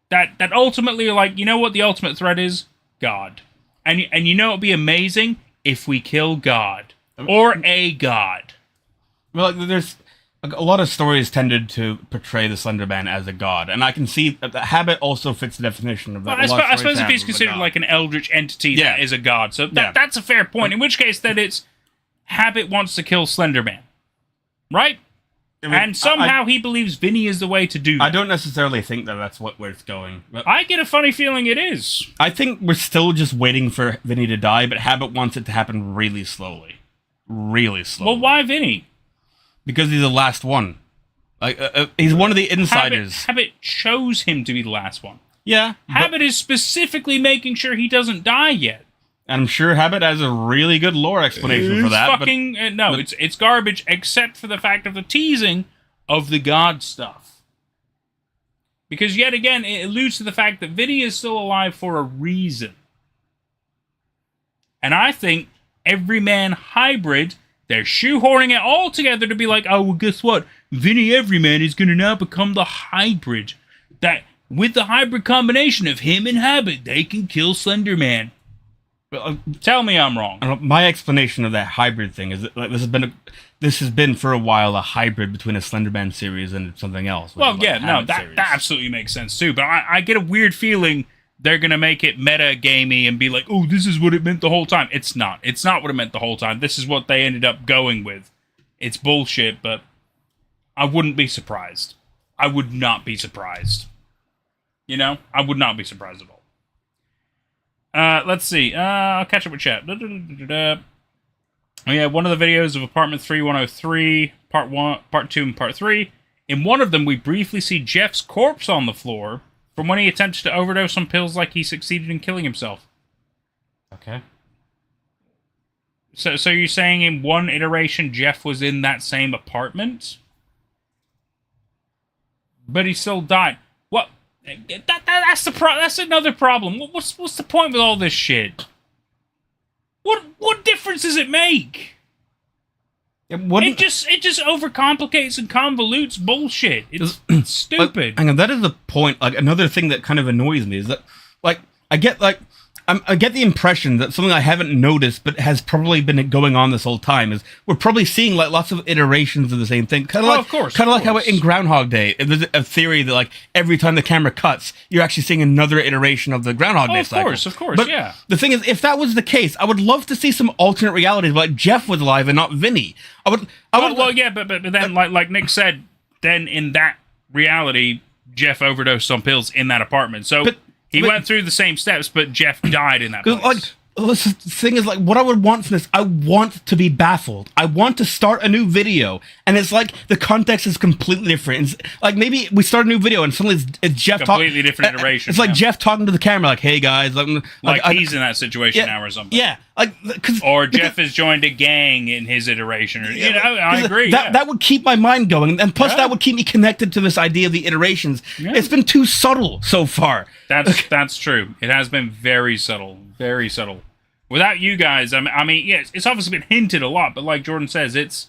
that ultimately are like, you know what the ultimate threat is? God. And you know it would be amazing if we kill God. Or a god.
Well, there's... A lot of stories tended to portray the Slender Man as a god, and I can see that the Habit also fits the definition of that.
Well, I suppose if he's considered like an eldritch entity, that is a god. So that's a fair point. In which case, then it's Habit wants to kill Slender Man, right? I mean, and somehow he believes Vinnie is the way to do that.
I don't necessarily think that that's where it's going. But
I get a funny feeling it is.
I think we're still just waiting for Vinnie to die, but Habit wants it to happen really slowly. Really slowly.
Well, why Vinnie?
Because he's the last one. Like he's one of the insiders.
Habit chose him to be the last one.
Yeah.
Habit is specifically making sure he doesn't die yet.
And I'm sure Habit has a really good lore explanation for that.
Fucking no, it's garbage except for the fact of the teasing of the god stuff. Because yet again, it alludes to the fact that Vinnie is still alive for a reason. And I think Everyman Hybrid, they're shoehorning it all together to be like, oh, well, guess what? Vinnie Everyman is going to now become the hybrid. That with the hybrid combination of him and Habit, they can kill Slender Man. Tell me I'm wrong.
My explanation of that hybrid thing is that like, this has been for a while a hybrid between a Slender Man series and something else.
Well, yeah, no, that absolutely makes sense too. But I get a weird feeling they're going to make it meta-gamey and be like, oh, this is what it meant the whole time. It's not. It's not what it meant the whole time. This is what they ended up going with. It's bullshit, but I wouldn't be surprised. I would not be surprised. You know? I would not be surprised at all. Let's see. I'll catch up with chat. Oh yeah, one of the videos of Apartment 3103, Part 1, Part 2, and Part 3. In one of them, we briefly see Jeff's corpse on the floor from when he attempted to overdose on pills like he succeeded in killing himself.
Okay.
So you're saying in one iteration Jeff was in that same apartment? But he still died. What? That's another problem. What's the point with all this shit? What difference does it make? It just overcomplicates and convolutes bullshit. It's stupid.
Hang on, that is the point. Like another thing that kind of annoys me is that, like, I get the impression that something I haven't noticed but has probably been going on this whole time is we're probably seeing like lots of iterations of the same thing. Kind of like how in Groundhog Day, there's a theory that like every time the camera cuts, you're actually seeing another iteration of the Groundhog Day cycle.
Of course,
but
yeah.
The thing is, if that was the case, I would love to see some alternate realities, like Jeff was alive and not Vinnie.
Yeah, but then like Nick said, then in that reality, Jeff overdosed on pills in that apartment. So. He went through the same steps, but Jeff died in that place.
the thing is, like, what I would want from this, I want to be baffled. I want to start a new video, and it's like the context is completely different. It's like maybe we start a new video, and suddenly it's Jeff talking.
Completely different iteration.
It's like Jeff talking to the camera, like, "Hey guys,"
like he's in that situation now or something.
Yeah,
or Jeff has joined a gang in his iteration. Or, I agree.
That would keep my mind going, and plus that would keep me connected to this idea of the iterations. Yeah. It's been too subtle so far.
That's true. It has been very subtle. Very subtle. Without you guys, I mean, yes, it's obviously been hinted a lot, but like Jordan says, it's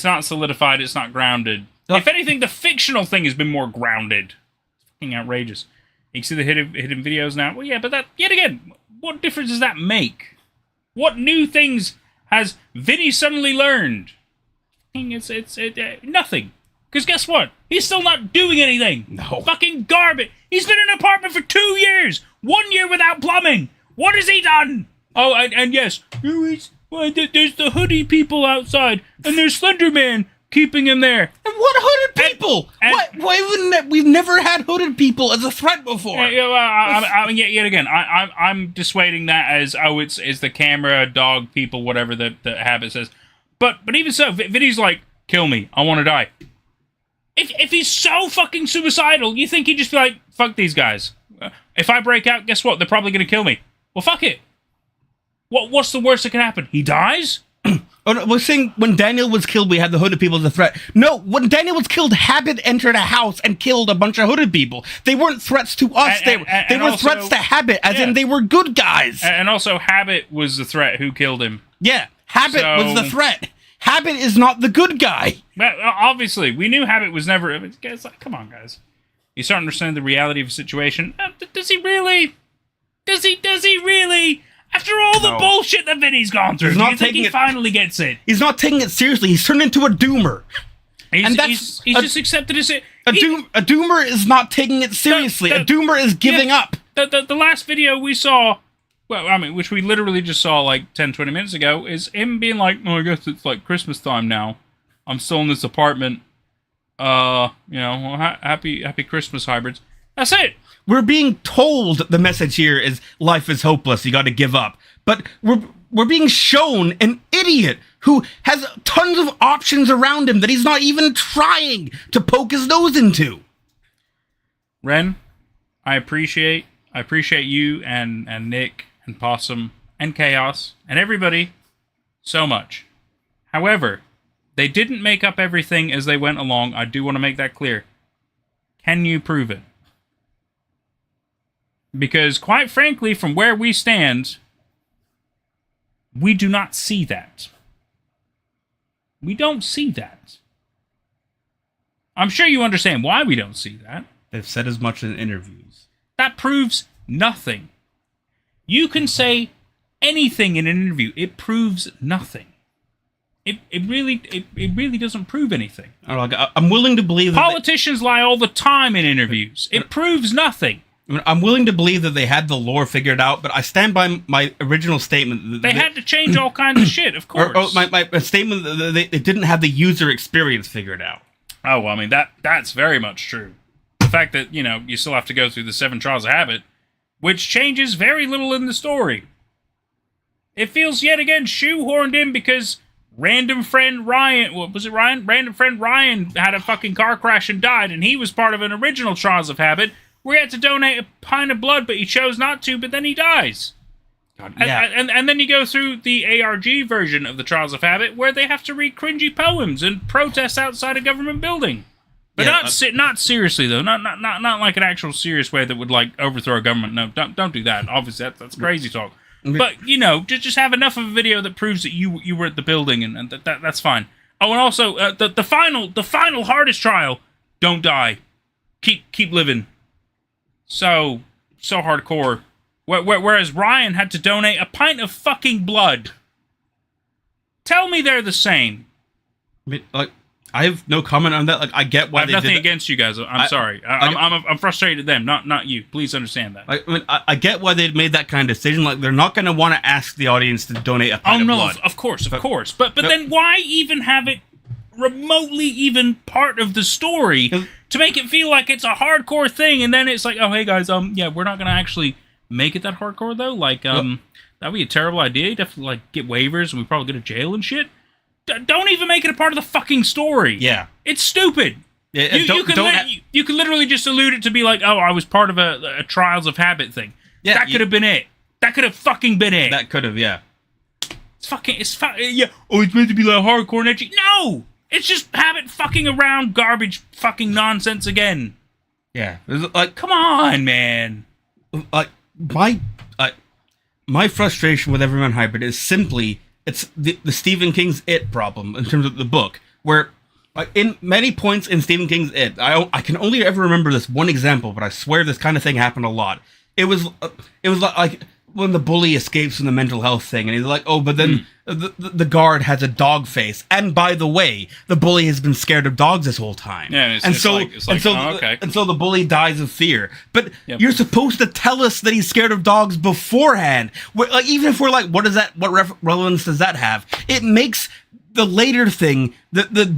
not solidified, it's not grounded. If anything, the fictional thing has been more grounded. It's fucking outrageous. You can see the hidden videos now. Well, yeah, but that, yet again, what difference does that make? What new things has Vinnie suddenly learned? It's nothing. Because guess what? He's still not doing anything.
No.
Fucking garbage. He's been in an apartment for 2 years. 1 year without plumbing. What has he done? Oh, and yes, there's the hoodie people outside, and there's Slender Man keeping him there.
And what hooded people? Why wouldn't that? We've never had hooded people as a threat before.
Yet again, I'm dissuading that as, it's the camera, dog, people, whatever the habit says. But even so, Vinny's like, kill me, I want to die. If he's so fucking suicidal, you think he'd just be like, fuck these guys. If I break out, guess what? They're probably going to kill me. Well, fuck it. What's the worst that can happen? He dies?
Oh, no, we're saying when Daniel was killed, we had the hooded people as a threat. No, when Daniel was killed, Habit entered a house and killed a bunch of hooded people. They weren't threats to us. They were also threats to Habit, as in they were good guys.
And also, Habit was the threat who killed him.
Yeah, Habit was the threat. Habit is not the good guy.
But obviously, we knew Habit was never... Guys, come on, guys. You start to understand the reality of the situation. Does he really? Does he really? After all the bullshit that Vinny's gone through, do you think he finally gets it?
He's not taking it seriously. He's turned into a doomer.
He's just accepted his...
A doomer is not taking it seriously. A doomer is giving up.
The last video we saw, well, I mean, which we literally just saw like 10, 20 minutes ago, is him being like, oh, I guess it's like Christmas time now. I'm still in this apartment. Happy Christmas, hybrids. That's it.
We're being told the message here is life is hopeless. You got to give up. But we're being shown an idiot who has tons of options around him that he's not even trying to poke his nose into.
Ren, I appreciate you and Nick and Possum and Chaos and everybody so much. However, they didn't make up everything as they went along. I do want to make that clear. Can you prove it? Because, quite frankly, from where we stand, we do not see that. We don't see that. I'm sure you understand why we don't see that.
They've said as much in interviews.
That proves nothing. You can say anything in an interview. It proves nothing. It really doesn't prove anything.
I'm willing to believe that
politicians lie all the time in interviews. It proves nothing.
I'm willing to believe that they had the lore figured out, but I stand by my original statement.
They had to change all kinds of shit, of course.
My statement that they didn't have the user experience figured out.
Oh, well, I mean, that's very much true. The fact that, you still have to go through the 7 Trials of Habit, which changes very little in the story. It feels yet again shoehorned in because random friend Ryan, what was it, Ryan? Random friend Ryan had a fucking car crash and died, and he was part of an original Trials of Habit where he had to donate a pint of blood, but he chose not to, but then he dies.
God, yeah.
And then you go through the ARG version of the Trials of Habit where they have to read cringy poems and protest outside a government building. But not seriously, though. Not like an actual serious way that would, like, overthrow a government. No, don't do that. Obviously, that's crazy talk. But, just have enough of a video that proves that you were at the building, and that's fine. Oh, and also, the final hardest trial, don't die. Keep living. So hardcore. Whereas Ryan had to donate a pint of fucking blood. Tell me they're the same.
I mean, I have no comment on that. I get why
I have nothing against you guys. I'm sorry. I'm frustrated at them, not you. Please understand that.
I get why they made that kind of decision. They're not going to want to ask the audience to donate a pint of blood.
Of course. But then why even have it remotely even part of the story to make it feel like it's a hardcore thing, and then it's like, oh, hey guys, we're not going to actually make it that hardcore though. That'd be a terrible idea. You'd have to, like, get waivers, and we'd probably go to jail and shit. Don't even make it a part of the fucking story.
Yeah.
It's stupid.
Yeah,
You could literally just allude it to be like, oh, I was part of a Trials of Habit thing.
Yeah,
that could have been it. That could have fucking been it.
That could have, yeah.
Yeah. Oh, it's meant to be like hardcore and edgy. No! It's just Habit fucking around garbage fucking nonsense again.
Yeah. Like,
come on, man.
Like, my frustration with Everyman Hybrid is simply, it's the Stephen King's It problem in terms of the book, where in many points in Stephen King's It, I can only ever remember this one example, but I swear this kind of thing happened a lot. It was like when the bully escapes from the mental health thing, and he's like, oh, but then the guard has a dog face, and by the way, the bully has been scared of dogs this whole time.
Yeah,
and so the bully dies of fear. But you're supposed to tell us that he's scared of dogs beforehand. Like, even if we're like, what relevance does that have? It makes the later thing, the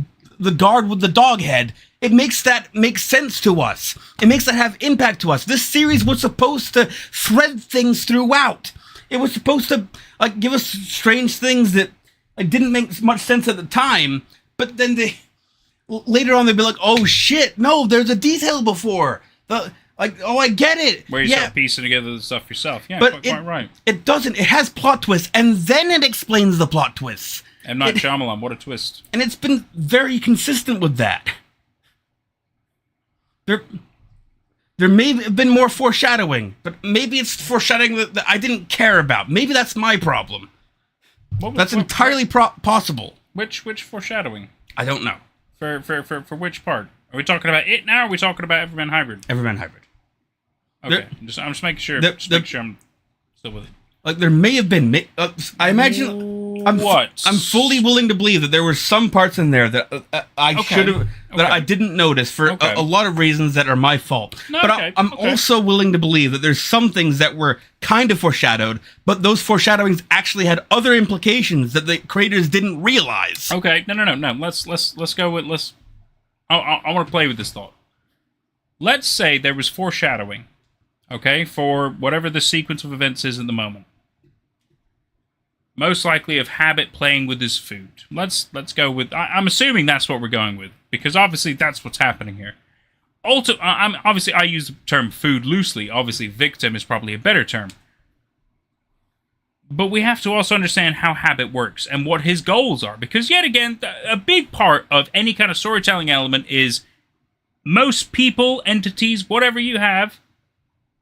guard with the dog head, it makes that make sense to us. It makes that have impact to us. This series was supposed to thread things throughout. It was supposed to like give us strange things that like didn't make much sense at the time, but then later on they'd be like, oh shit, no, there's a detail before. Oh, I get it.
Where you start piecing together the stuff yourself. Yeah,
but
quite right.
It doesn't. It has plot twists, and then it explains the plot twists.
M. Night Shyamalan, what a twist.
And it's been very consistent with that. There may have been more foreshadowing, but maybe it's foreshadowing that I didn't care about. Maybe that's my problem. That's entirely possible.
Which foreshadowing?
I don't know.
For which part? Are we talking about it now, or are we talking about Everyman Hybrid?
Everyman Hybrid.
Okay, I'm just making sure. I'm still with it.
Like, there may have been... I imagine... I'm fully willing to believe that there were some parts in there that I should have... that I didn't notice for a lot of reasons that are my fault. I'm also willing to believe that there's some things that were kind of foreshadowed, but those foreshadowings actually had other implications that the creators didn't realize.
Okay, no. Let's go with... I want to play with this thought. Let's say there was foreshadowing, okay, for whatever the sequence of events is at the moment. Most likely of Habit playing with his food. Let's go with... I'm assuming that's what we're going with, because obviously that's what's happening here. Obviously, I use the term food loosely. Obviously, victim is probably a better term. But we have to also understand how Habit works and what his goals are, because yet again, a big part of any kind of storytelling element is most people, entities, whatever you have,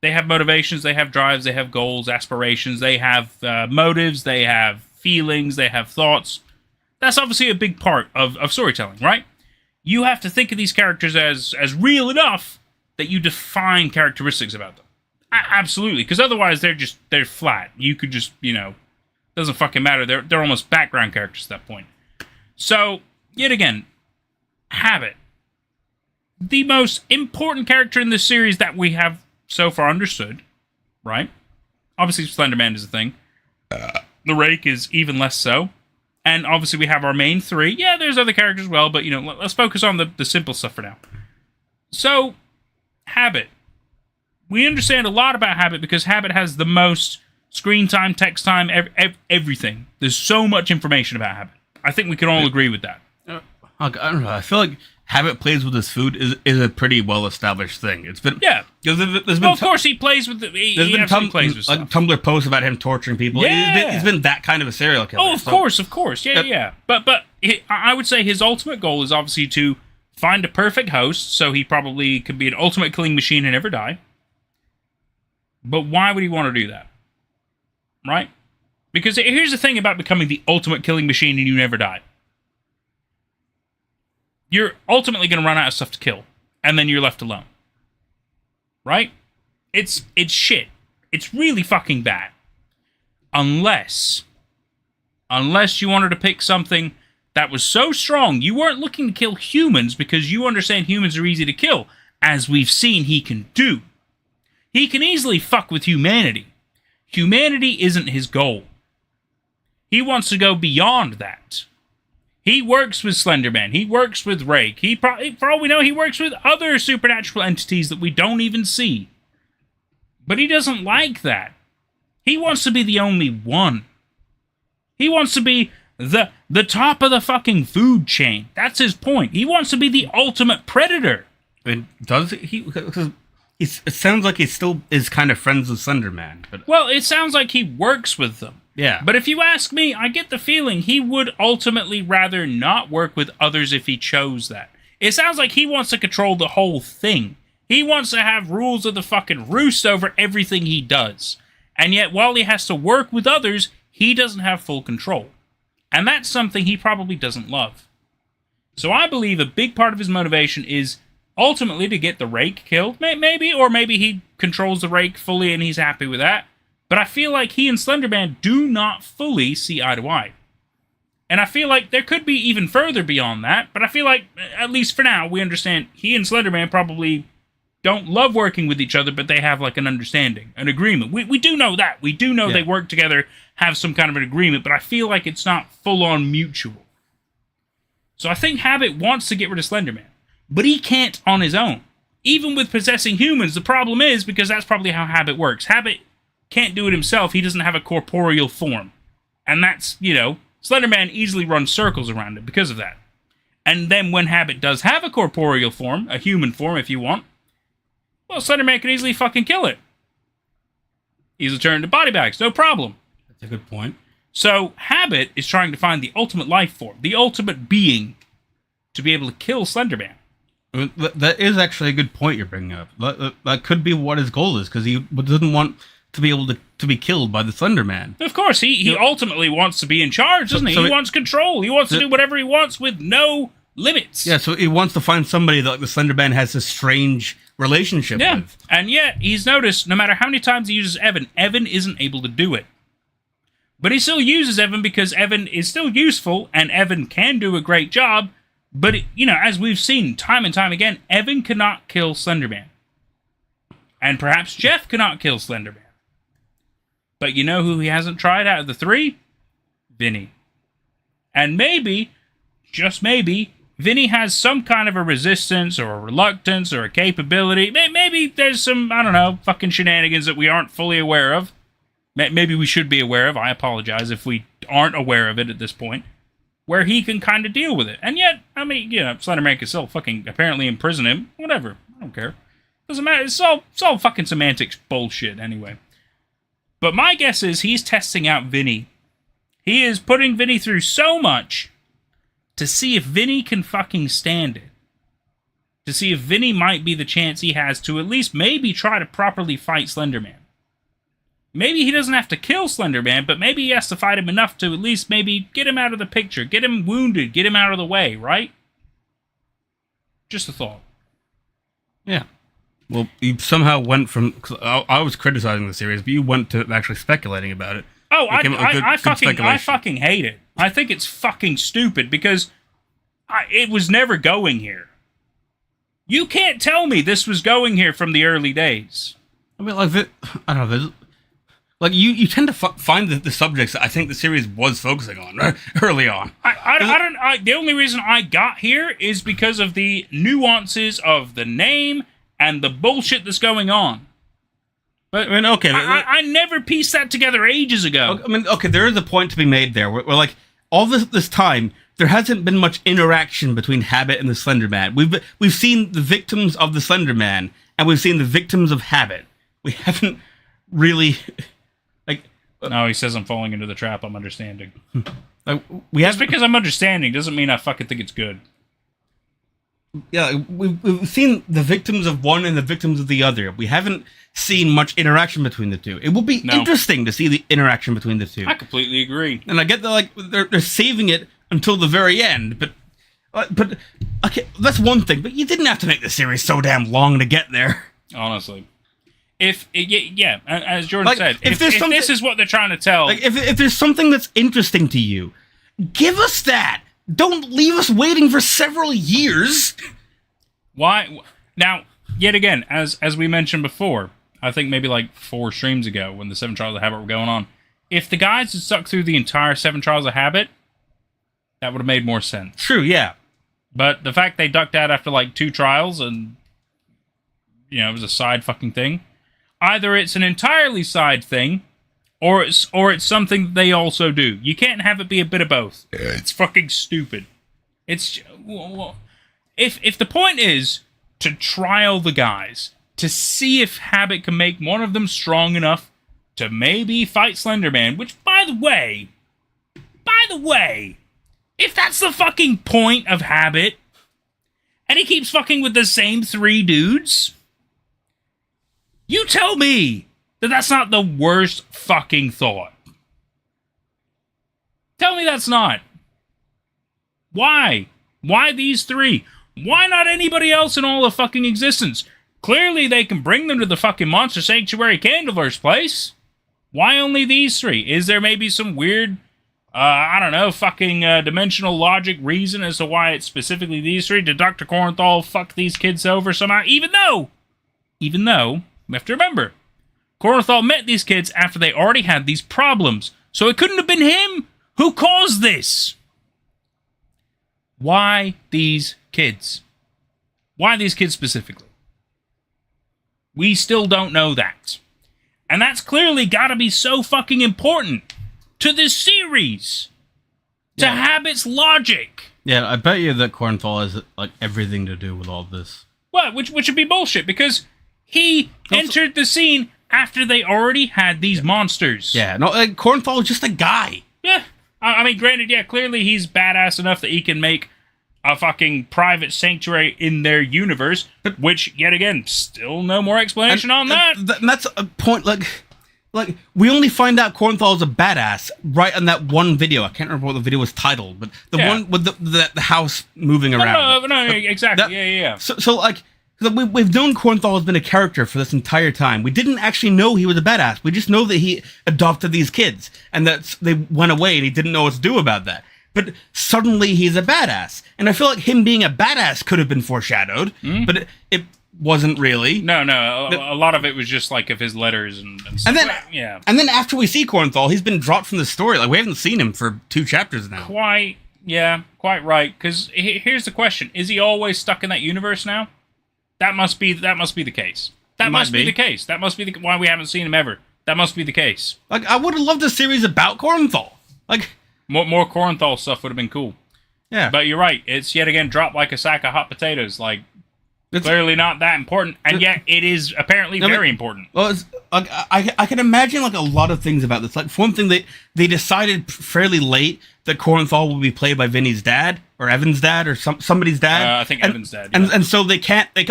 they have motivations, they have drives, they have goals, aspirations, they have motives, they have feelings, they have thoughts. That's obviously a big part of storytelling, right? You have to think of these characters as real enough that you define characteristics about them. Absolutely, because otherwise they're flat. You could just, doesn't fucking matter. They're almost background characters at that point. So, yet again, Habit. The most important character in this series that we have so far understood, right? Obviously, Slender Man is a thing. The Rake is even less so. And obviously, we have our main three. Yeah, there's other characters as well, but, let's focus on the simple stuff for now. So, Habit. We understand a lot about Habit because Habit has the most screen time, text time, everything. There's so much information about Habit. I think we can all agree with that.
I don't know. I feel like Habit plays with his food is a pretty well-established thing. It's been...
Yeah.
There's been
of course he plays with... He plays with stuff.
Tumblr posts about him torturing people.
Yeah.
He's been that kind of a serial killer.
Oh, of course. Yeah. But I would say his ultimate goal is obviously to find a perfect host, so he probably could be an ultimate killing machine and never die. But why would he want to do that? Right? Because here's the thing about becoming the ultimate killing machine and you never die. You're ultimately going to run out of stuff to kill. And then you're left alone. Right? It's shit. It's really fucking bad. Unless you wanted to pick something that was so strong, you weren't looking to kill humans because you understand humans are easy to kill, as we've seen he can do. He can easily fuck with humanity. Humanity isn't his goal. He wants to go beyond that. He works with Slender Man. He works with Rake. For all we know, he works with other supernatural entities that we don't even see. But he doesn't like that. He wants to be the only one. He wants to be the top of the fucking food chain. That's his point. He wants to be the ultimate predator.
And does he? Because it sounds like he still is kind of friends with Slender Man. But
Well, it sounds like he works with them.
yeah,
But if you ask me, I get the feeling he would ultimately rather not work with others if he chose that. It sounds like he wants to control the whole thing. He wants to have rules of the fucking roost over everything he does. And yet, while he has to work with others, he doesn't have full control. And that's something he probably doesn't love. So I believe a big part of his motivation is ultimately to get the Rake killed. Maybe, or maybe he controls the Rake fully and he's happy with that. But I feel like he and Slenderman do not fully see eye to eye. And I feel like there could be even further beyond that, but I feel like, at least for now, we understand he and Slenderman probably don't love working with each other, but they have like an understanding, an agreement. We do know that. We do know they work together, have some kind of an agreement, but I feel like it's not full-on mutual. So I think Habit wants to get rid of Slenderman, but he can't on his own. Even with possessing humans, the problem is, because that's probably how Habit works, Habit can't do it himself. He doesn't have a corporeal form. And that's, Slenderman easily runs circles around it because of that. And then when Habit does have a corporeal form, a human form if you want, well, Slenderman can easily fucking kill it. Easily turn into body bags, no problem.
that's a good point.
So Habit is trying to find the ultimate life form, the ultimate being, to be able to kill Slenderman.
I mean, that is actually a good point you're bringing up. That could be what his goal is, because he doesn't want to be able to be killed by the Slender Man.
Of course, he ultimately wants to be in charge, doesn't he?
So
he wants control. He wants to do whatever he wants with no limits.
Yeah, so he wants to find somebody that the Slender Man has a strange relationship with.
And yet, he's noticed, no matter how many times he uses Evan isn't able to do it. But he still uses Evan because Evan is still useful, and Evan can do a great job, but, as we've seen time and time again, Evan cannot kill Slenderman. And perhaps Jeff cannot kill Slenderman. But you know who he hasn't tried out of the three? Vinnie. And maybe, just maybe, Vinnie has some kind of a resistance or a reluctance or a capability. Maybe there's some, fucking shenanigans that we aren't fully aware of. Maybe we should be aware of. I apologize if we aren't aware of it at this point. Where he can kind of deal with it. And yet, Slenderman can still fucking apparently imprison him. Whatever. I don't care. Doesn't matter. It's all fucking semantics bullshit anyway. But my guess is he's testing out Vinnie. He is putting Vinnie through so much to see if Vinnie can fucking stand it. To see if Vinnie might be the chance he has to at least maybe try to properly fight Slenderman. Maybe he doesn't have to kill Slenderman, but maybe he has to fight him enough to at least maybe get him out of the picture, get him wounded, get him out of the way, right? Just a thought.
Yeah. Well, you somehow went from... I was criticizing the series, but you went to actually speculating about it.
Oh, I fucking hate it. I think it's fucking stupid because it was never going here. You can't tell me this was going here from the early days.
I mean, I don't know. Like, you tend to find the subjects that I think the series was focusing on right, early on.
The only reason I got here is because of the nuances of the name and the bullshit that's going on.
But I mean, okay.
I never pieced that together ages ago.
I mean, okay, there is a point to be made there. Where like, all this time, there hasn't been much interaction between Habit and the Slender Man. We've seen the victims of the Slender Man, and we've seen the victims of Habit. We haven't really...
No, he says I'm falling into the trap. I'm understanding.
Just
because I'm understanding doesn't mean I fucking think it's good.
Yeah, we've seen the victims of one and the victims of the other. We haven't seen much interaction between the two. It will be interesting to see the interaction between the two.
I completely agree.
And I get that, they're saving it until the very end, but okay, that's one thing. But you didn't have to make the series so damn long to get there.
Honestly. As Jordan said, if this is what they're trying to tell...
If there's something that's interesting to you, give us that! Don't leave us waiting for several years!
Why? Now, yet again, as we mentioned before, I think maybe like 4 streams ago when the 7 Trials of Habit were going on, if the guys had stuck through the entire 7 Trials of Habit, that would have made more sense.
True, yeah.
But the fact they ducked out after like 2 trials and, it was a side fucking thing... Either it's an entirely side thing, or it's something that they also do. You can't have it be a bit of both. It's fucking stupid. It's if the point is to trial the guys to see if Habit can make one of them strong enough to maybe fight Slender Man, which by the way, if that's the fucking point of Habit, and he keeps fucking with the same 3 dudes, you tell me that that's not the worst fucking thought. Tell me that's not. Why? Why these 3? Why not anybody else in all of fucking existence? Clearly they can bring them to the fucking Monster Sanctuary Candler's place. Why only these 3? Is there maybe some weird, I don't know, fucking dimensional logic reason as to why it's specifically these 3? Did Dr. Corenthal fuck these kids over somehow? Even though, we have to remember, Corenthal met these kids after they already had these problems. So it couldn't have been him who caused this. Why these kids? Why these kids specifically? We still don't know that. And that's clearly gotta be so fucking important to this series. To Habit's logic.
Yeah, I bet you that Corenthal has like everything to do with all this.
Well, which would be bullshit, because he entered the scene after they already had these monsters.
Yeah, no, Corenthal was just a guy.
Yeah. I mean, granted, yeah, clearly he's badass enough that he can make a fucking private sanctuary in their universe, which, yet again, still no more explanation on that.
And that's a point, like, we only find out Corenthal is a badass right on that one video. I can't remember what the video was titled, but the one with the house moving around.
No, exactly, yeah.
So like, we've known Corenthal has been a character for this entire time. We didn't actually know he was a badass. We just know that he adopted these kids, and that they went away, and he didn't know what to do about that. But suddenly he's a badass. And I feel like him being a badass could have been foreshadowed, but it wasn't really.
No, a lot of it was just like of his letters and stuff.
And then after we see Corenthal, he's been dropped from the story. Like, we haven't seen him for 2 chapters now.
Quite right. Because here's the question. Is he always stuck in that universe now? That must be the case. That must be the case. That must be why we haven't seen him ever. That must be the case.
Like, I would have loved a series about Corenthal. Like,
more Corenthal stuff would have been cool.
Yeah.
But you're right. It's yet again dropped like a sack of hot potatoes. Like, it's clearly not that important, and yet it is apparently very important.
Well, I can imagine like a lot of things about this. Like, for one thing, they decided fairly late that Corenthal will be played by Vinnie's dad or Evan's dad or somebody's dad.
I think Evan's dad.
Yeah. And so they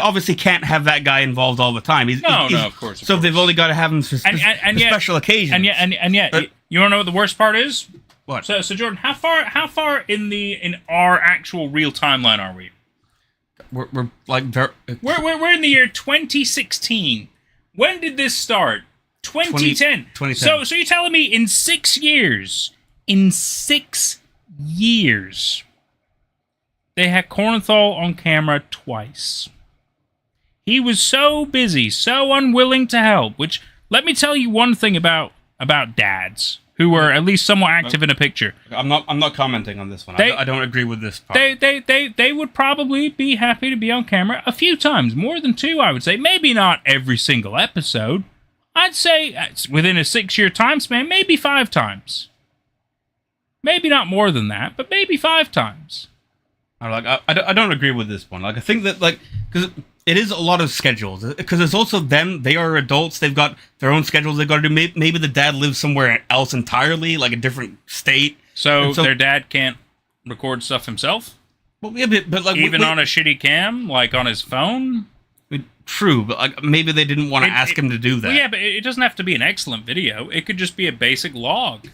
obviously can't have that guy involved all the time.
No, of course.
So they've only got to have him for special occasions.
And yet, you want to know what the worst part is?
What?
So Jordan, how far in our actual real timeline are we?
We're like
we're in the year 2016. When did this start? 2010.
2010.
So you're telling me in 6 years, they had Corenthal on camera twice. He was so busy, so unwilling to help. Which, let me tell you one thing about dads who were at least somewhat active in a picture.
I'm not commenting on this one. I don't agree with this part.
They would probably be happy to be on camera a few times, more than 2, I would say. Maybe not every single episode. I'd say within a 6-year time span, maybe 5 times. Maybe not more than that, but maybe 5 times.
I don't agree with this one. Like, I think that, like, because it is a lot of schedules. Because it's also them. They are adults. They've got their own schedules they've got to do. Maybe the dad lives somewhere else entirely, like a different state.
So their dad can't record stuff himself?
Well, yeah, but like...
Even on a shitty cam? Like on his phone?
True, but like, maybe they didn't want to ask him to do that.
Well, yeah, but it doesn't have to be an excellent video. It could just be a basic log.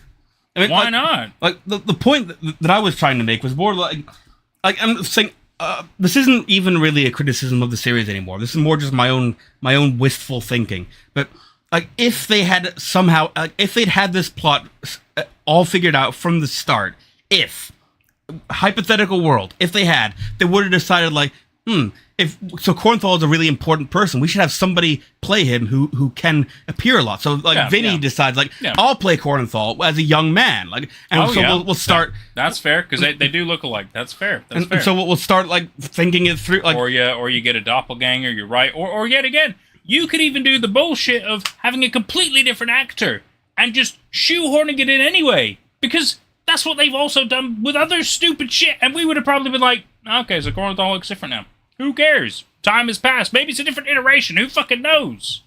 I mean,
why not?
Like, the point that I was trying to make was more like I'm saying... this isn't even really a criticism of the series anymore. This is more just my own wistful thinking. But like, if they had somehow, if they'd had this plot all figured out from the start, hypothetical world, if they would have decided like, Corenthal is a really important person. We should have somebody play him who can appear a lot. So like Vinnie decides like, I'll play Corenthal as a young man. Like, and we'll start.
That's fair, because they do look alike. That's fair. That's fair.
And so we'll start like thinking it through. Like,
or you get a doppelganger. You're right. Or yet again, you could even do the bullshit of having a completely different actor and just shoehorning it in anyway, because that's what they've also done with other stupid shit, and we would have probably been like, okay, so Corenthal looks different now. Who cares? Time has passed. Maybe it's a different iteration. Who fucking knows?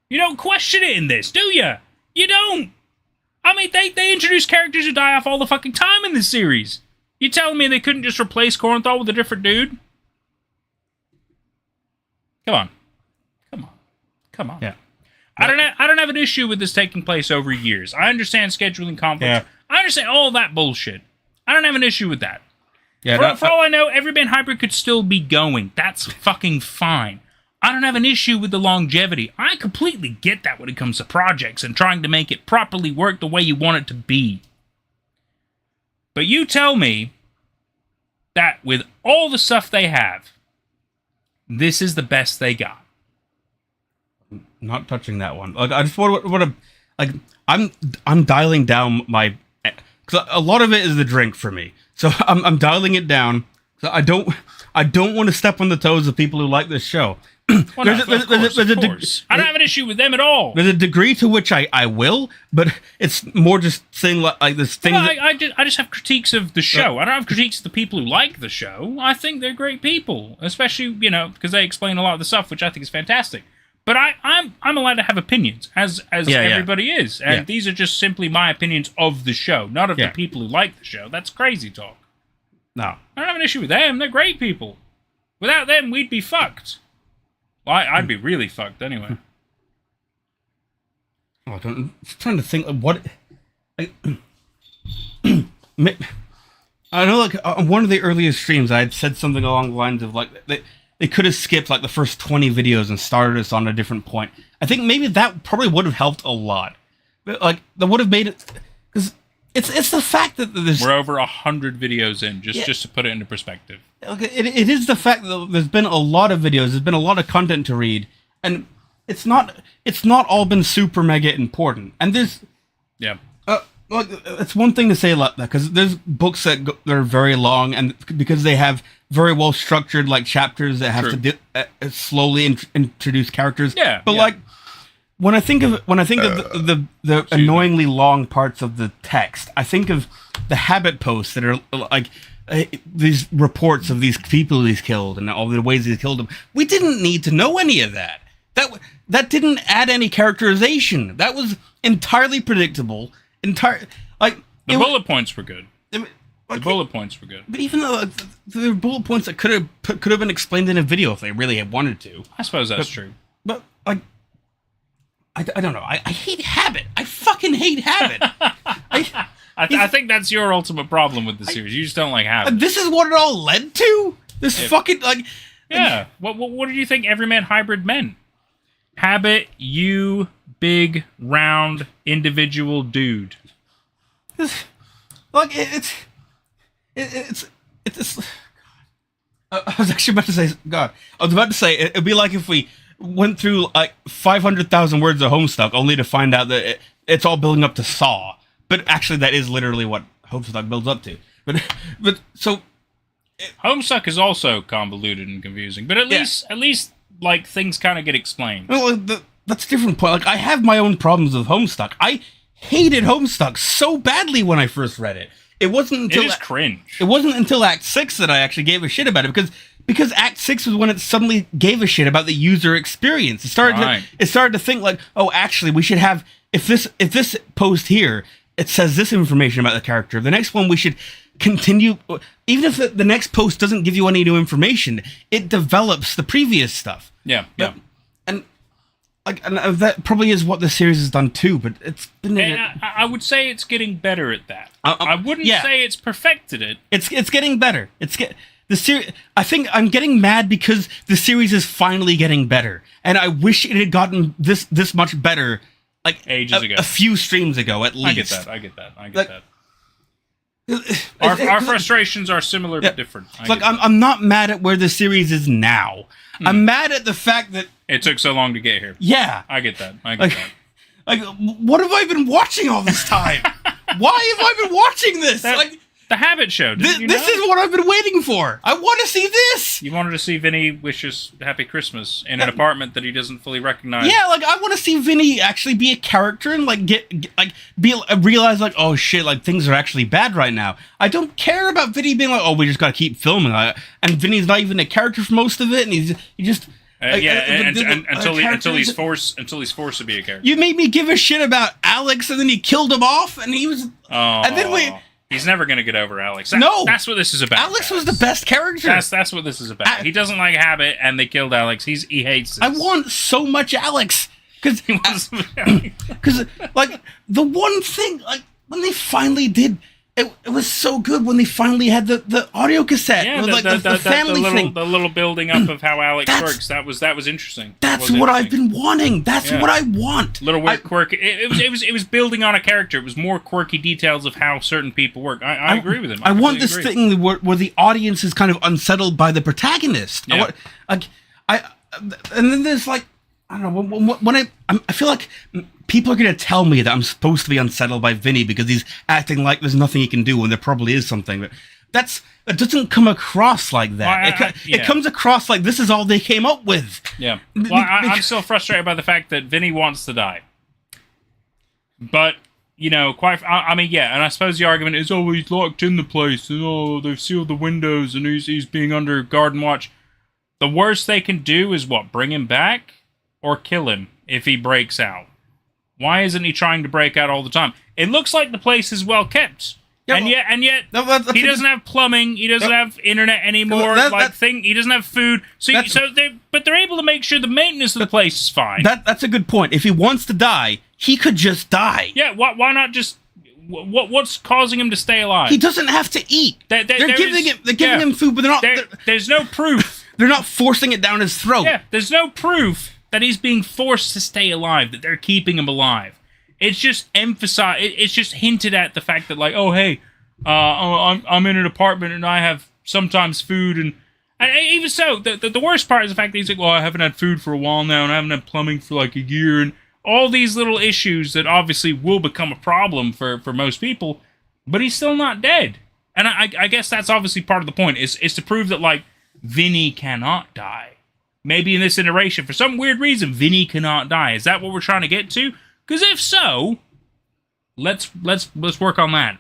You don't question it in this, do you? You don't. I mean, they introduce characters who die off all the fucking time in this series. You telling me they couldn't just replace Corenthal with a different dude? Come on.
Yeah.
I don't have an issue with this taking place over years. I understand scheduling conflicts.
Yeah.
I understand all that bullshit. I don't have an issue with that.
Yeah.
For all I know, Everyman Hybrid could still be going. That's fucking fine. I don't have an issue with the longevity. I completely get that when it comes to projects and trying to make it properly work the way you want it to be. But you tell me that with all the stuff they have, this is the best they got.
Not touching that one. Like, I just want to like. I'm dialing down my, because a lot of it is the drink for me. So I'm dialing it down. So I don't want to step on the toes of people who like this show.
Well, of course. I don't have an issue with them at all.
There's a degree to which I will, but it's more just saying like this thing.
Well, I just have critiques of the show. I don't have critiques of the people who like the show. I think they're great people, especially because they explain a lot of the stuff, which I think is fantastic. But I'm allowed to have opinions, as everybody is, and these are just simply my opinions of the show, not of the people who like the show. That's crazy talk.
No,
I don't have an issue with them. They're great people. Without them, we'd be fucked. Well, I'd be really fucked anyway.
Oh, I'm trying to think of what. I know, like on one of the earliest streams, I had said something along the lines of like they could have skipped like the first 20 videos and started us on a different point. I think maybe that probably would have helped a lot. But, like, that would have made it, because it's the fact that there's...
We're over 100 videos in, just to put it into perspective.
Okay, it is the fact that there's been a lot of videos, there's been a lot of content to read, and it's not all been super mega important. And there's...
Yeah.
Well, it's one thing to say like that, because there's books that are very long, and because they have very well structured like chapters that have to slowly introduce characters.
Yeah.
But like when I think of the annoyingly long parts of the text, I think of the habit posts that are like these reports of these people he's killed and all the ways he's killed them. We didn't need to know any of that. That didn't add any characterization. That was entirely predictable. The
bullet points were good. The bullet points were good.
But even though there were bullet points that could have been explained in a video if they really had wanted to.
I suppose that's true.
But like, I don't know. I hate habit. I fucking hate habit.
I think that's your ultimate problem with the series. You just don't like habit.
This is what it all led to. Fucking like.
Yeah. What did you think Everyman Hybrid meant? Habit, you big round individual dude.
Like it's. I was actually about to say, God. I was about to say it'd be like if we went through like 500,000 words of Homestuck only to find out that it's all building up to Saw. But actually, that is literally what Homestuck builds up to. But so
Homestuck is also convoluted and confusing. But at least like things kind of get explained.
Well, that's a different point. Like I have my own problems with Homestuck. I hated Homestuck so badly when I first read it. It wasn't until
it is cringe.
It wasn't until Act 6 that I actually gave a shit about it because Act 6 was when it suddenly gave a shit about the user experience. It started to think like, oh, actually, we should have if this post here it says this information about the character. The next one we should continue, even if the next post doesn't give you any new information, it develops the previous stuff.
Yeah.
And that probably is what the series has done too, but it's been...
I would say it's getting better at that. I wouldn't say it's perfected it.
It's getting better. The series. I think I'm getting mad because the series is finally getting better, and I wish it had gotten this much better, like
ages ago,
a few streams ago at least.
I get that. Our frustrations are similar but different.
I'm not mad at where the series is now. I'm mad at the fact that
it took so long to get here.
Yeah,
I get that.
Like, what have I been watching all this time? Why have I been watching this?
The Habit Show.
This
You know?
is what I've been waiting for. I want to see this.
You wanted to see Vinny wishes Happy Christmas in an apartment that he doesn't fully recognize.
Yeah, like I want to see Vinny actually be a character and like realize like, oh shit, like things are actually bad right now. I don't care about Vinny being like, oh, we just gotta keep filming, and Vinny's not even a character for most of it, and he just.
Until he's forced to be a character.
You made me give a shit about Alex, and then you killed him off, and he was. And then
he's never gonna get over Alex.
No,
that's what this is about.
Alex was the best character.
That's what this is about. He doesn't like Habit, and they killed Alex. He hates this.
I want so much Alex because like the one thing like when they finally did. It was so good when they finally had the audio cassette.
Yeah,
the family thing.
The little building up of how Alex works. That was interesting.
That's what I've been wanting. That's what I want.
Little weird quirky. It was building on a character. It was more quirky details of how certain people work. I agree with him.
I want this thing where the audience is kind of unsettled by the protagonist.
Yeah.
And then there's like I don't know when I feel like people are going to tell me that I'm supposed to be unsettled by Vinny because he's acting like there's nothing he can do when there probably is something. But that doesn't come across like that. It comes across like this is all they came up with.
Yeah. Well, I'm still frustrated by the fact that Vinny wants to die. But, you know, I mean, yeah, and I suppose the argument is, oh, he's locked in the place, and oh, they've sealed the windows, and he's being under guard and watch. The worst they can do is what? Bring him back? Or kill him if he breaks out? Why isn't he trying to break out all the time? It looks like the place is well kept. Yeah, and yet he doesn't have plumbing, he doesn't have internet anymore, he doesn't have food. But they're able to make sure the maintenance of the place is fine.
That's a good point. If he wants to die, he could just die.
Yeah, why not just what's causing him to stay alive?
He doesn't have to eat. They're giving him food, but they're not
there's no proof.
They're not forcing it down his throat.
Yeah, there's no proof that he's being forced to stay alive, that they're keeping him alive. It's just it's just hinted at the fact that, like, oh, hey, I'm in an apartment and I have sometimes food. And even so, the worst part is the fact that he's like, well, I haven't had food for a while now and I haven't had plumbing for like a year. And all these little issues that obviously will become a problem for most people, but he's still not dead. And I guess that's obviously part of the point, is to prove that, like, Vinny cannot die. Maybe in this iteration, for some weird reason, Vinny cannot die. Is that what we're trying to get to? Because if so, let's work on that.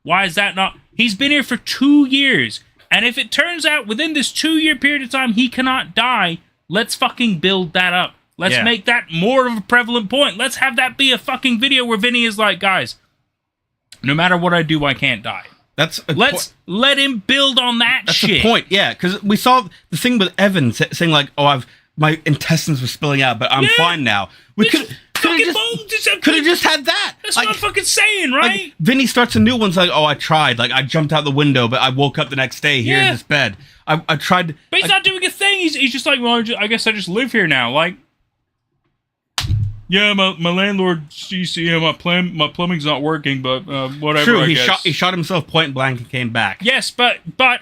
Why is that not? He's been here for 2 years, and if it turns out within this 2-year period of time he cannot die, let's fucking build that up. Let's make that more of a prevalent point. Let's have that be a fucking video where Vinny is like, guys, no matter what I do, I can't die. Let him build on that shit.
That's the point, yeah, because we saw the thing with Evan saying like, oh, my intestines were spilling out, but I'm fine now. We could have just had that.
That's what I'm fucking saying, right?
Like, Vinny starts a new one's like, oh, I tried. Like, I jumped out the window, but I woke up the next day here in this bed. I tried.
But he's not doing a thing. He's just like, well, I guess I just live here now. Like, yeah, my landlord, my plumbing's not working, but whatever.
True,
I
he
guess.
shot himself point blank and came back.
Yes, but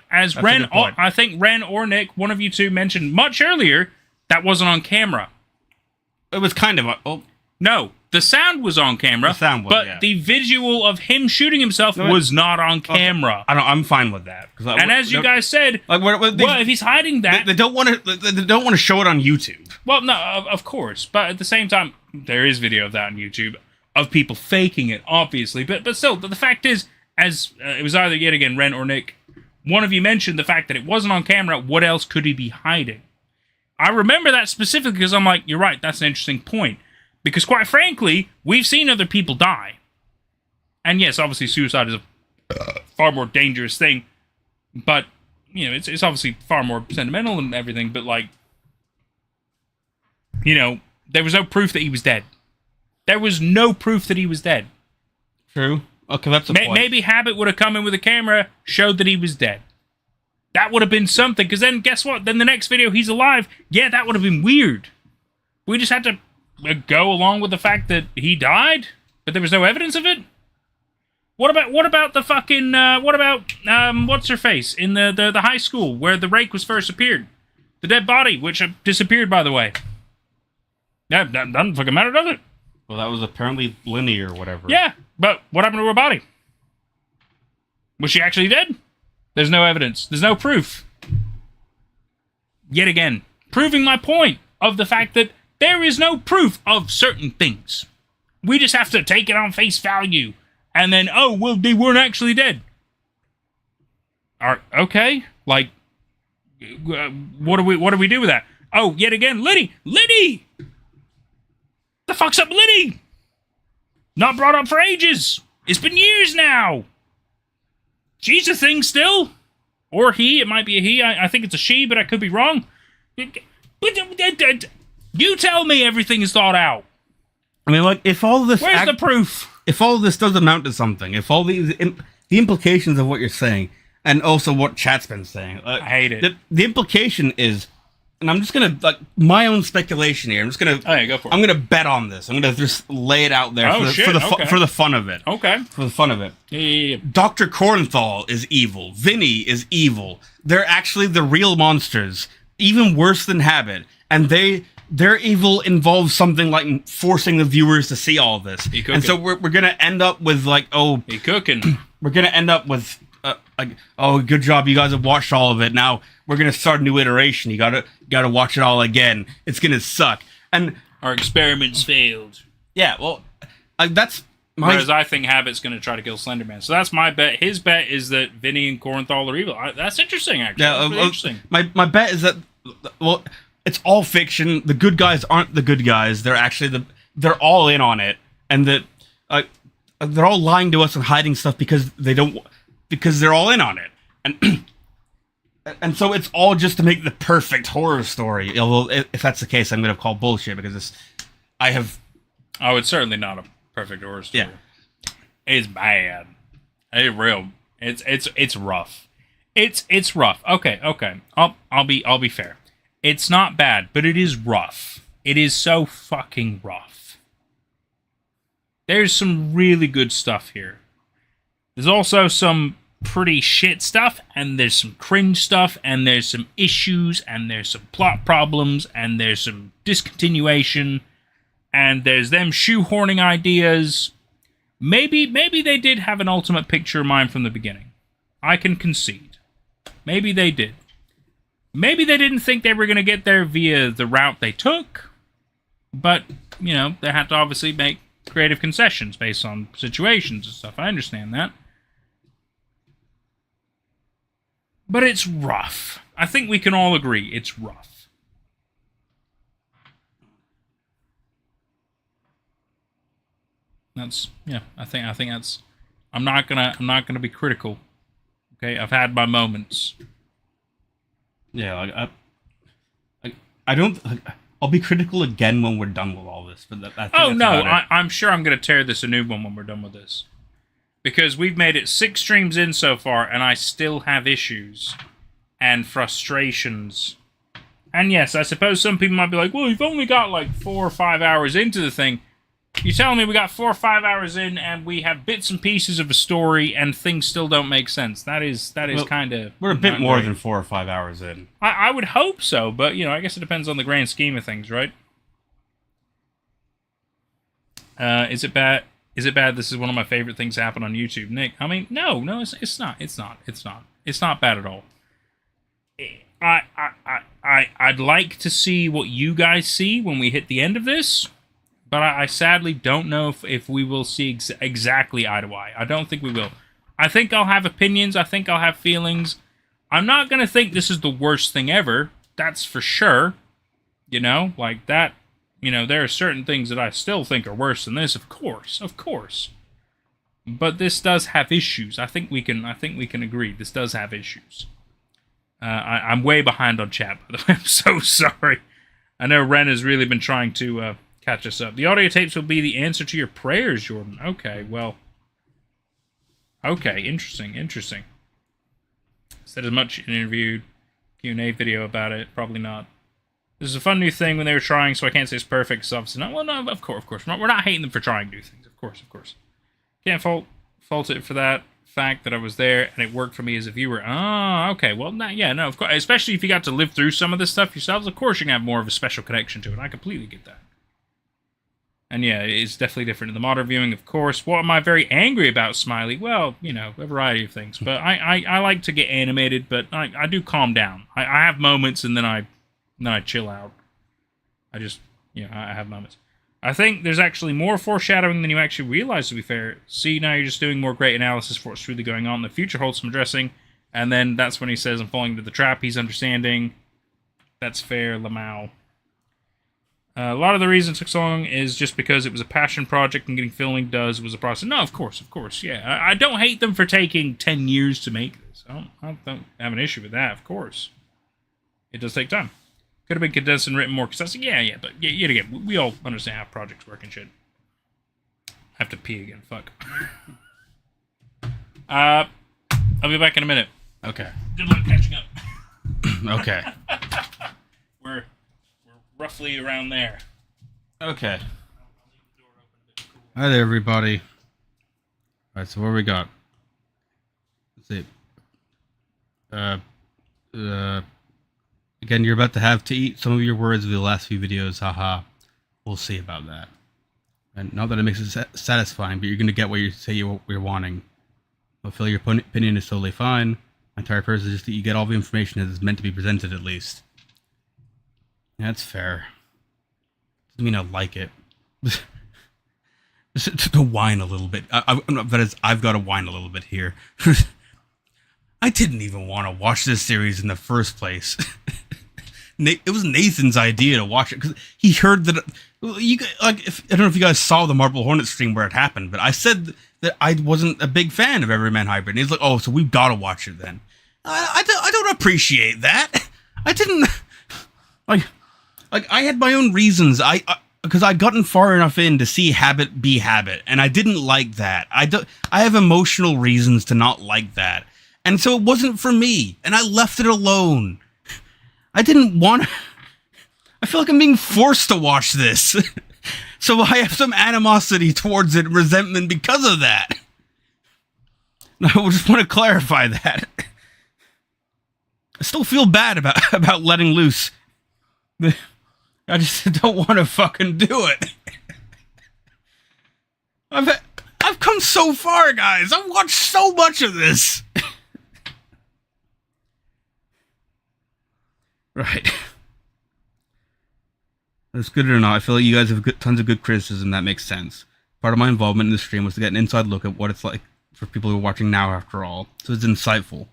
as Ren, I think Ren or Nick, one of you two mentioned much earlier, that wasn't on camera.
It was kind of
no, the sound was on camera.
The sound was,
but the visual of him shooting himself was not on camera.
I'm fine with that.
And as you guys said, if he's hiding that,
they don't want to show it on YouTube.
Well, no, of course, but at the same time, there is video of that on YouTube of people faking it, obviously. But still, the fact is, as it was either yet again Ren or Nick, one of you mentioned the fact that it wasn't on camera. What else could he be hiding? I remember that specifically because I'm like, you're right, that's an interesting point. Because quite frankly, we've seen other people die. And yes, obviously suicide is a far more dangerous thing. But, you know, it's obviously far more sentimental and everything. But, like, you know, there was no proof that he was dead. There was no proof that he was dead.
True. Okay, that's a point.
Maybe Habit would have come in with a camera, showed that he was dead. That would have been something. Because then, guess what? Then the next video, he's alive. Yeah, that would have been weird. We just had to go along with the fact that he died, but there was no evidence of it. What about the fucking what's her face in the high school where the rake was first appeared, the dead body which disappeared, by the way. Yeah, that doesn't fucking matter, does it?
Well, that was apparently linear or whatever.
Yeah, but what happened to her body? Was she actually dead? There's no evidence. There's no proof. Yet again, proving my point of the fact that there is no proof of certain things. We just have to take it on face value. And then, oh, well, they weren't actually dead. Okay, like, what do we do with that? Oh, yet again, Liddy! The fuck's up, Liddy? Not brought up for ages. It's been years now. She's a thing still. Or he, it might be a he. I think it's a she, but I could be wrong. You tell me everything is thought out.
I mean, like, if all this...
Where's the proof?
If all this does amount to something, if all the implications of what you're saying, and also what chat's been saying...
I hate it.
The implication is... And I'm just gonna, like, my own speculation here. I'm just gonna...
Oh, yeah, go for it.
I'm gonna bet on this. I'm gonna just lay it out there for the fun of it.
Okay.
For the fun of it.
Yeah.
Dr. Kornthal is evil. Vinnie is evil. They're actually the real monsters. Even worse than Habit. And their evil involves something like forcing the viewers to see all this. And so we're gonna end up with, like,
He cooking.
We're gonna end up with... like, oh, good job, you guys have watched all of it. Now we're gonna start a new iteration. You gotta watch it all again. It's gonna suck. And
our experiments failed.
Yeah, well, that's my.
Whereas I think Habit's gonna try to kill Slenderman. So that's my bet. His bet is that Vinnie and Kornthal are evil. That's interesting, actually.
Yeah,
that's really interesting.
My bet is that, well, it's all fiction. The good guys aren't the good guys. They're actually they're all in on it, and that they're all lying to us and hiding stuff because they're all in on it. And so it's all just to make the perfect horror story. Although, if that's the case, I'm going to call bullshit because
Oh, it's certainly not a perfect horror story.
Yeah.
It's bad. It's real. It's rough. It's rough. Okay. I'll be fair. It's not bad, but it is rough. It is so fucking rough. There's some really good stuff here. There's also some pretty shit stuff, and there's some cringe stuff, and there's some issues, and there's some plot problems, and there's some discontinuation, and there's them shoehorning ideas. Maybe they did have an ultimate picture in mind from the beginning. I can concede. Maybe they did. Maybe they didn't think they were going to get there via the route they took, but, you know, they had to obviously make creative concessions based on situations and stuff. I understand that. But it's rough. I think we can all agree it's rough. I think that's. I'm not gonna be critical. Okay, I've had my moments.
Yeah, I don't. I'll be critical again when we're done with all this. But
I'm sure I'm gonna tear this a new one when we're done with this. Because we've made it 6 streams in so far, and I still have issues and frustrations. And yes, I suppose some people might be like, well, you've only got like 4 or 5 hours into the thing. You're telling me we got 4 or 5 hours in, and we have bits and pieces of a story, and things still don't make sense. That is kind of...
We're a bit more than 4 or 5 hours in.
I would hope so, but, you know, I guess it depends on the grand scheme of things, right? Is it bad? This is one of my favorite things to happen on YouTube, Nick. I mean, no, it's not. It's not bad at all. I'd like to see what you guys see when we hit the end of this, but I sadly don't know if we will see exactly eye to eye. I don't think we will. I think I'll have opinions. I think I'll have feelings. I'm not going to think this is the worst thing ever. That's for sure. You know, like that. You know, there are certain things that I still think are worse than this, of course. But this does have issues. I think we can agree. This does have issues. I'm way behind on chat, by the way. I'm so sorry. I know Ren has really been trying to catch us up. The audio tapes will be the answer to your prayers, Jordan. Okay, well. Okay, interesting. Said as much in an interview, Q&A video about it. Probably not. This is a fun new thing when they were trying, so I can't say it's perfect. It's obviously not. Well, no, of course. We're not hating them for trying new things. Of course. Can't fault it for that fact that I was there and it worked for me as a viewer. Oh, okay. Well, no, of course. Especially if you got to live through some of this stuff yourselves, of course you're going to have more of a special connection to it. I completely get that. And yeah, it's definitely different in the modern viewing, of course. What am I very angry about, Smiley? Well, you know, a variety of things. But I like to get animated, but I do calm down. I have moments, and then I chill out. I just, you know, I have moments. I think there's actually more foreshadowing than you actually realize, to be fair. See, now you're just doing more great analysis for what's really going on. The future holds some addressing, and then that's when he says, I'm falling into the trap. He's understanding. That's fair, Lamau. A lot of the reason it took so long is just because it was a passion project and getting filming was a process. No, of course, yeah. I don't hate them for taking 10 years to make this. I don't have an issue with that, of course. It does take time. Could have been condensed and written more concisely. Yeah, but yet again, we all understand how projects work and shit. I have to pee again, fuck. I'll be back in a minute.
Okay.
Good luck catching up.
Okay.
We're roughly around there.
Okay. Hi there, everybody. Alright, so what do we got? Let's see. Again, you're about to have to eat some of your words of the last few videos. Haha. We'll see about that. And not that it makes it satisfying, but you're going to get what you say you're wanting. But feel your opinion is totally fine. My entire purpose is just that you get all the information as it's meant to be presented, at least. Yeah, that's fair. Doesn't mean I like it. Just to whine a little bit. I've got to whine a little bit here. I didn't even want to watch this series in the first place. It was Nathan's idea to watch it because he heard that. I don't know if you guys saw the Marble Hornet stream where it happened, but I said that I wasn't a big fan of Everyman Hybrid. And he's like, "Oh, so we've got to watch it then." I don't appreciate that. I didn't like I had my own reasons. Because I'd gotten far enough in to see Habit be Habit, and I didn't like that. I have emotional reasons to not like that. And so it wasn't for me, and I left it alone. I didn't want to... I feel like I'm being forced to watch this. So I have some animosity towards it, resentment because of that. I just want to clarify that. I still feel bad about letting loose. I just don't want to fucking do it. I've come so far, guys. I've watched so much of this. Right. That's good or not. I feel like you guys have tons of good criticism. That makes sense. Part of my involvement in the stream was to get an inside look at what it's like for people who are watching now, after all. So it's insightful.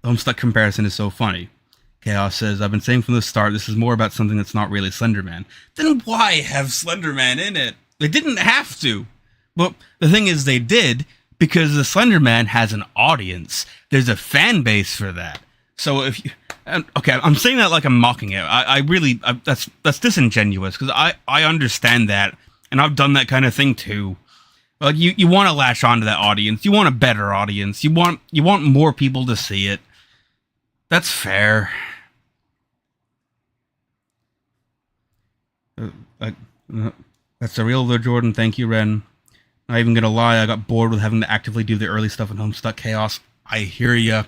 The Homestuck comparison is so funny. Chaos says, I've been saying from the start, this is more about something that's not really Slenderman. Then why have Slenderman in it? They didn't have to. Well, the thing is they did, because the Slenderman has an audience. There's a fan base for that. So if you... Okay, I'm saying that like I'm mocking it. That's disingenuous, because I understand that, and I've done that kind of thing too. Like you want to latch onto that audience. You want a better audience. You want more people to see it. That's fair. That's surreal though, Jordan. Thank you, Ren. Not even gonna lie, I got bored with having to actively do the early stuff in Homestuck Chaos. I hear ya.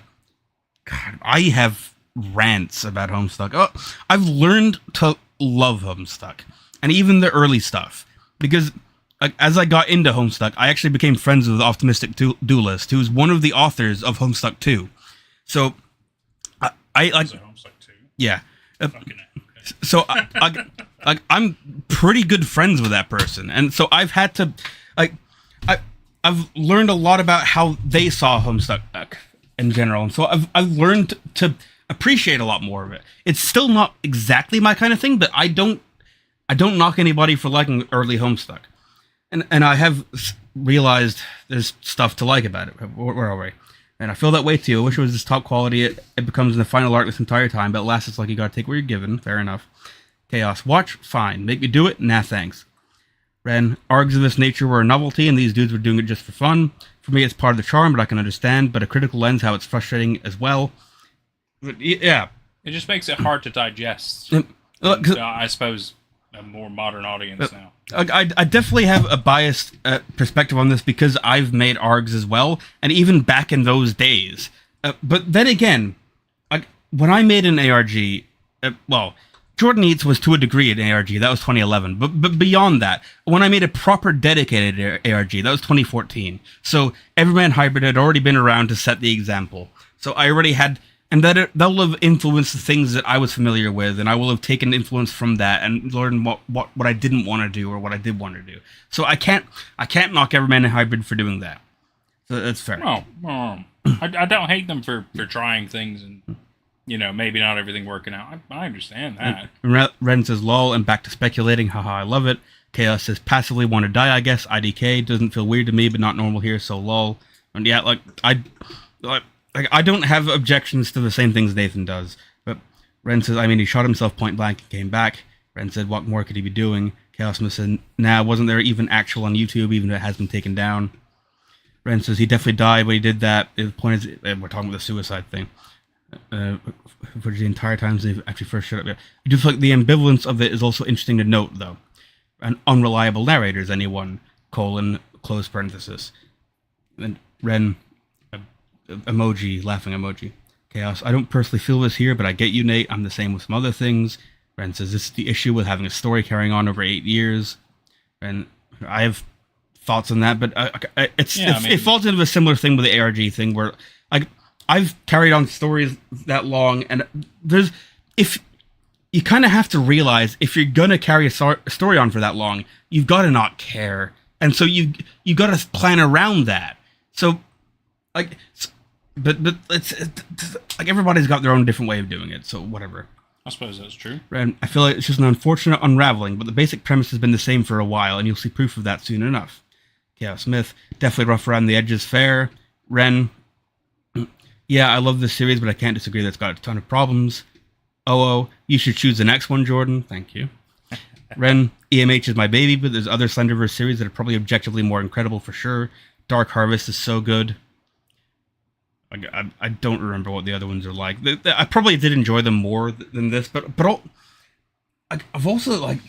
God, I have rants about Homestuck. Oh, I've learned to love Homestuck, and even the early stuff, because as I got into Homestuck, I actually became friends with Optimistic Duelist, who's one of the authors of Homestuck 2. So I like
Homestuck 2.
Yeah.
Okay.
So I'm pretty good friends with that person, and so I've had to I've learned a lot about how they saw Homestuck in general, and so I've learned to appreciate a lot more of it. It's still not exactly my kind of thing, but I don't knock anybody for liking early Homestuck, and I have realized there's stuff to like about it. Where are we? And I feel that way too. I wish it was this top quality. It becomes in the final arc this entire time, but at last it's like you gotta take what you're given. Fair enough. Chaos. Watch? Fine. Make me do it? Nah, thanks. Ren. Args of this nature were a novelty, and these dudes were doing it just for fun. For me, it's part of the charm, but I can understand. But a critical lens, how it's frustrating as well. But, yeah.
It just makes it hard to digest. I suppose a more modern audience now.
I definitely have a biased perspective on this because I've made ARGs as well, and even back in those days. But then again, when I made an ARG, Jordan Eats was to a degree an ARG. That was 2011. But beyond that, when I made a proper dedicated ARG, that was 2014. So Everyman Hybrid had already been around to set the example. So I already had, and that will have influenced the things that I was familiar with, and I will have taken influence from that and learned what I didn't want to do or what I did want to do. So I can't knock Everyman Hybrid for doing that. So that's fair.
No, I don't hate them for trying things and, you know, maybe not everything working out. I understand that.
Ren says, lol, and back to speculating. Haha, I love it. Chaos says, passively want to die, I guess. IDK doesn't feel weird to me, but not normal here, so lol. And yeah, I don't have objections to the same things Nathan does. But Ren says, I mean, he shot himself point blank and came back. Ren said, what more could he be doing? Chaos Smith said, nah, wasn't there even actual on YouTube, even if it has been taken down? Ren says, he definitely died, but he did that. The point is, we're talking about the suicide thing. For the entire time since they actually first showed up. Yeah. I do feel like the ambivalence of it is also interesting to note, though. An unreliable narrators, anyone, close parenthesis. And Ren, emoji, laughing emoji. Chaos, I don't personally feel this here, but I get you, Nate. I'm the same with some other things. Ren says, this is the issue with having a story carrying on over 8 years. And I have thoughts on that, but it falls into a similar thing with the ARG thing, where I've carried on stories that long, and if you kind of have to realize if you're gonna carry a story on for that long, you've got to not care, and so you got to plan around that. So, but it's like everybody's got their own different way of doing it. So whatever.
I suppose that's true.
And I feel like it's just an unfortunate unraveling, but the basic premise has been the same for a while, and you'll see proof of that soon enough. Chaos Smith, definitely rough around the edges. Fair. Ren. Yeah, I love this series, but I can't disagree that it's got a ton of problems. You should choose the next one, Jordan. Thank you. Ren, EMH is my baby, but there's other Slenderverse series that are probably objectively more incredible for sure. Dark Harvest is so good. I don't remember what the other ones are like. I probably did enjoy them more than this, but I've also, I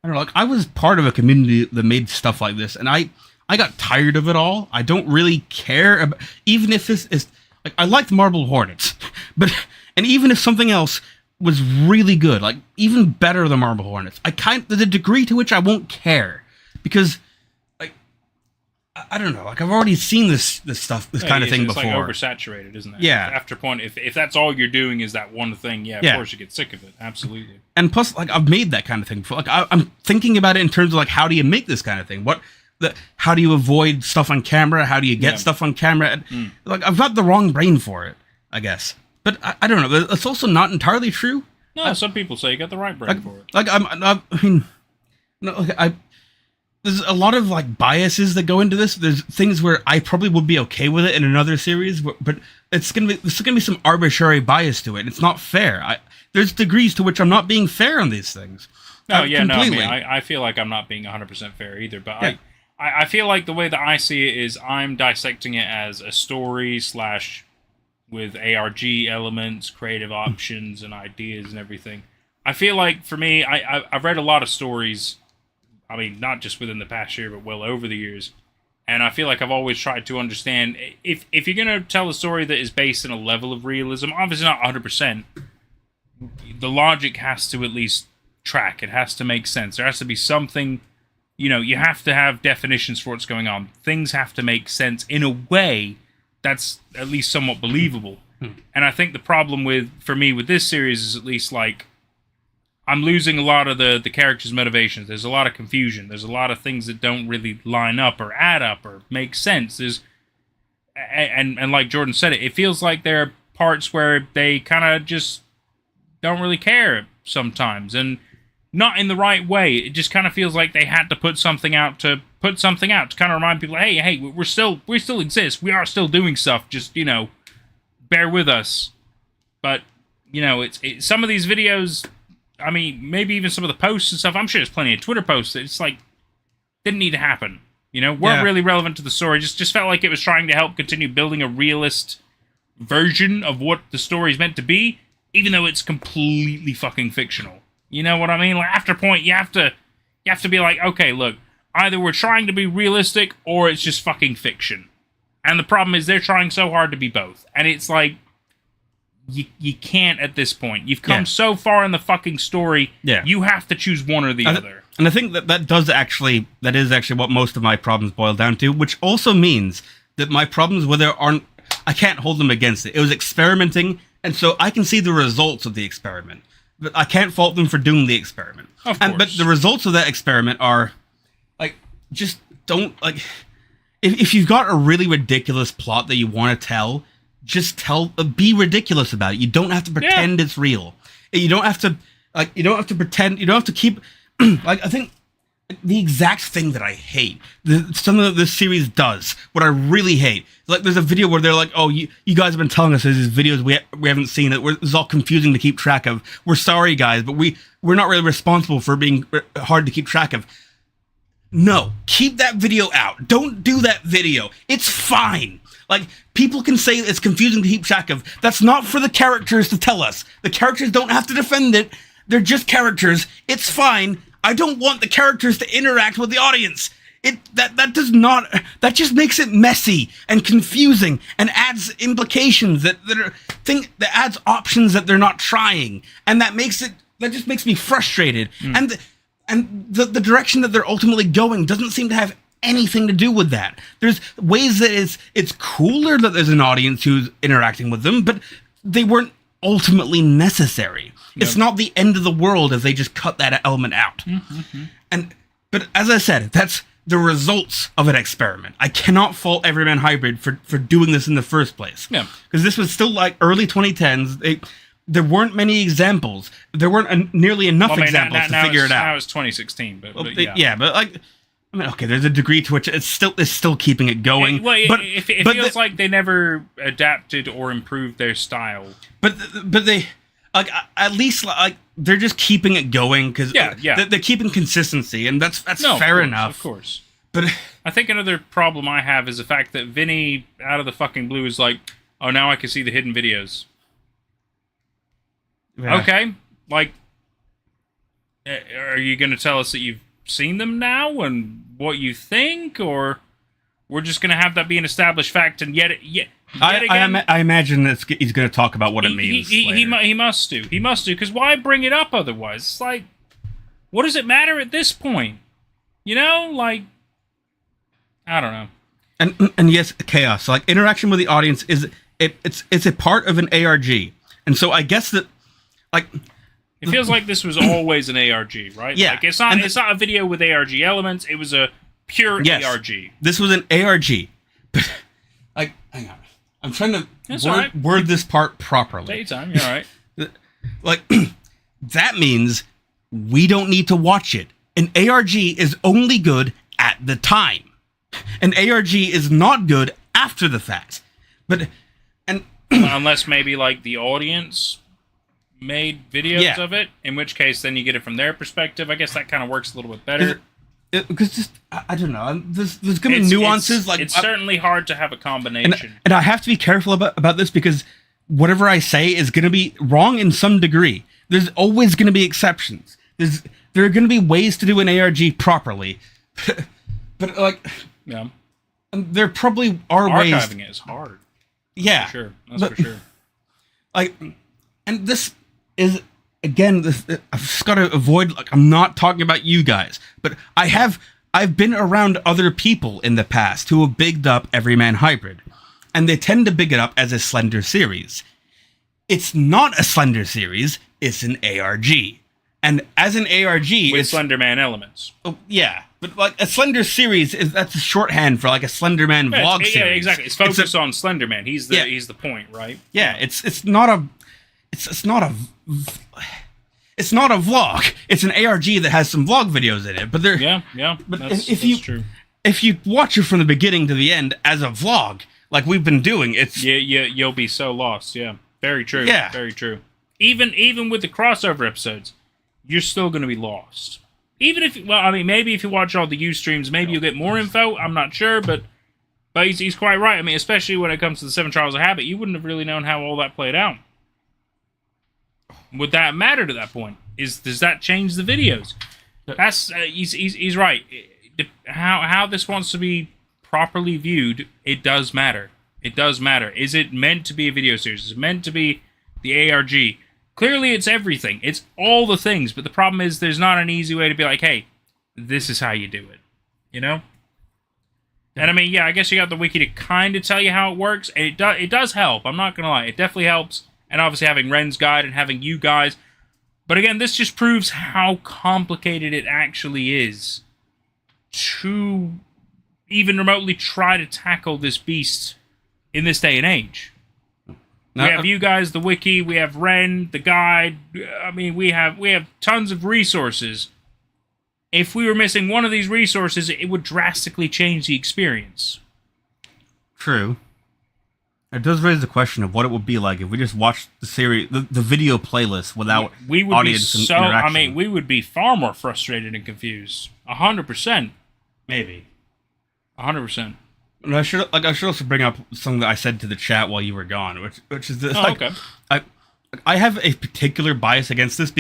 don't know, I was part of a community that made stuff like this, and I got tired of it all. I don't really care about, even if this is, I liked Marble Hornets, and even if something else was really good, even better than Marble Hornets, the degree to which I won't care, because I don't know, I've already seen this stuff, kind of thing before.
It's oversaturated, isn't it?
Yeah.
After a point, if that's all you're doing is that one thing, of course you get sick of it. Absolutely.
And plus, I've made that kind of thing before. I'm thinking about it in terms of how do you make this kind of thing? How do you avoid stuff on camera? How do you get stuff on camera? I've got the wrong brain for it, I guess. But I don't know. It's also not entirely true.
No, some people say you got the right brain for it.
There's a lot of biases that go into this. There's things where I probably would be okay with it in another series, but there's gonna be some arbitrary bias to it. It's not fair. There's degrees to which I'm not being fair on these things.
I feel like I'm not being 100% fair either, but I feel like the way that I see it is I'm dissecting it as a story / with ARG elements, creative options, and ideas and everything. I feel like for me, I've read a lot of stories. I mean, not just within the past year, but well over the years. And I feel like I've always tried to understand, if you're going to tell a story that is based on a level of realism, obviously not 100%, the logic has to at least track. It has to make sense. There has to be something, you have to have definitions for what's going on. Things have to make sense in a way that's at least somewhat believable. And I think the problem for me with this series is at least I'm losing a lot of the characters' motivations. There's a lot of confusion. There's a lot of things that don't really line up or add up or make sense. And like Jordan said, it feels like there are parts where they kind of just don't really care sometimes, and not in the right way. It just kind of feels like they had to put something out to kind of remind people, hey, we still exist. We are still doing stuff. Just bear with us. But it's some of these videos. I mean, maybe even some of the posts and stuff. I'm sure there's plenty of Twitter posts that it's didn't need to happen. Weren't really relevant to the story. Just felt like it was trying to help continue building a realist version of what the story's meant to be, even though it's completely fucking fictional. You know what I mean? After a point, you have to be like, okay, look, either we're trying to be realistic or it's just fucking fiction. And the problem is they're trying so hard to be both. And it's you can't at this point. You've come
Yeah.
so far in the fucking story.
Yeah.
You have to choose one or the other.
And I think that is actually what most of my problems boil down to, which also means that my problems with it I can't hold them against it. It was experimenting, and so I can see the results of the experiment. But I can't fault them for doing the experiment.
Of course.
But the results of that experiment are, like, just don't, like, if you've got a really ridiculous plot that you want to tell, just be ridiculous about it. You don't have to pretend it's real. You don't have to pretend, you don't have to keep, like, I think the exact thing that I hate, something that this series does, what I really hate, like, there's a video where they're like, oh, you guys have been telling us there's these videos we haven't seen, it's all confusing to keep track of. We're sorry, guys, but we're not really responsible for being hard to keep track of. No, keep that video out. Don't do that video. It's fine. Like, people can say it's confusing to keep track of. That's not for the characters to tell us. The characters don't have to defend it. They're just characters. It's fine. I don't want the characters to interact with the audience. That just makes it messy and confusing and adds implications that adds options that they're not trying. And that just makes me frustrated. And the direction that they're ultimately going doesn't seem to have anything to do with that. There's ways that it's cooler that there's an audience who's interacting with them, but they weren't ultimately necessary. Yep. It's not the end of the world if they just cut that element out. Mm-hmm. But as I said, that's the results of an experiment. I cannot fault EverymanHYBRID for doing this in the first place. Yeah. Because this was still like early 2010s. There weren't many examples. There weren't nearly enough examples to figure it out.
Now it's 2016, but yeah.
Yeah, but like, I mean, okay, there's a degree to which it's still keeping it going.
It feels like they never adapted or improved their style.
But they, like, at least like they're just keeping it going because they're keeping consistency, and that's fair enough.
Of course.
But
I think another problem I have is the fact that Vinnie, out of the fucking blue, is like, oh, now I can see the hidden videos. Yeah. Okay, like, are you going to tell us that you've seen them now and what you think, or we're just going to have that be an established fact? And yet again,
I imagine he's going to talk about what it means.
He must do. He must do, because why bring it up otherwise? It's like, what does it matter at this point? You know, like, I don't know.
And yes, chaos. Like, interaction with the audience it's a part of an ARG, and so I guess that. Like,
it feels like this was always an ARG, right?
Yeah.
Like, it's not a video with ARG elements. It was a pure ARG.
This was an ARG. But, like, hang on. I'm trying to word this part properly.
Take your time. You're all right.
Like, that means we don't need to watch it. An ARG is only good at the time. An ARG is not good after the fact.
Unless maybe, like, the audience made videos of it, in which case then you get it from their perspective. I guess that kind of works a little bit better.
Because I don't know. There's going to be nuances.
It's certainly hard to have a combination.
And I have to be careful about this because whatever I say is going to be wrong in some degree. There's always going to be exceptions. There are going to be ways to do an ARG properly. But like,
yeah,
there probably are ways.
Archiving it is hard.
Yeah.
For sure. That's for sure.
Like, and this is, again, I've just got to avoid, like, I'm not talking about you guys, but I've been around other people in the past who have bigged up EverymanHYBRID, and they tend to big it up as a Slender series. It's not a Slender series, it's an ARG. And as an ARG,
with Slenderman elements.
Oh, yeah. But like a Slender series that's a shorthand for like a Slenderman vlog series.
Yeah, exactly. It's focused on Slenderman. He's the point, right?
Yeah, it's not a vlog. It's an ARG that has some vlog videos in it. But that's true. If you watch it from the beginning to the end as a vlog, like we've been doing,
you'll be so lost. Yeah, very true.
Yeah,
very true. Even with the crossover episodes, you're still going to be lost. Even if, well, I mean, maybe if you watch all the Ustreams, maybe you'll get more info. I'm not sure, but he's quite right. I mean, especially when it comes to the 7 Trials of Habit, you wouldn't have really known how all that played out. Would that matter to that point? Does that change the videos? That's he's right. How this wants to be properly viewed, it does matter. It does matter. Is it meant to be a video series? Is it meant to be the ARG. Clearly, it's everything. It's all the things. But the problem is there's not an easy way to be like, hey, this is how you do it. You know? And I mean, yeah, I guess you got the wiki to kind of tell you how it works. And it does help. I'm not going to lie. It definitely helps. And obviously having Ren's guide and having you guys. But again, this just proves how complicated it actually is to even remotely try to tackle this beast in this day and age.
Now,
we have you guys, the wiki, we have Ren, the guide. I mean, we have tons of resources. If we were missing one of these resources, it would drastically change the experience.
True. It does raise the question of what it would be like if we just watched the series, the video playlist without
we would
audience
be so.
interaction.
I mean, we would be far more frustrated and confused. 100%.
Maybe.
100%.
And I should also bring up something that I said to the chat while you were gone, which is this.
Okay.
I have a particular bias against this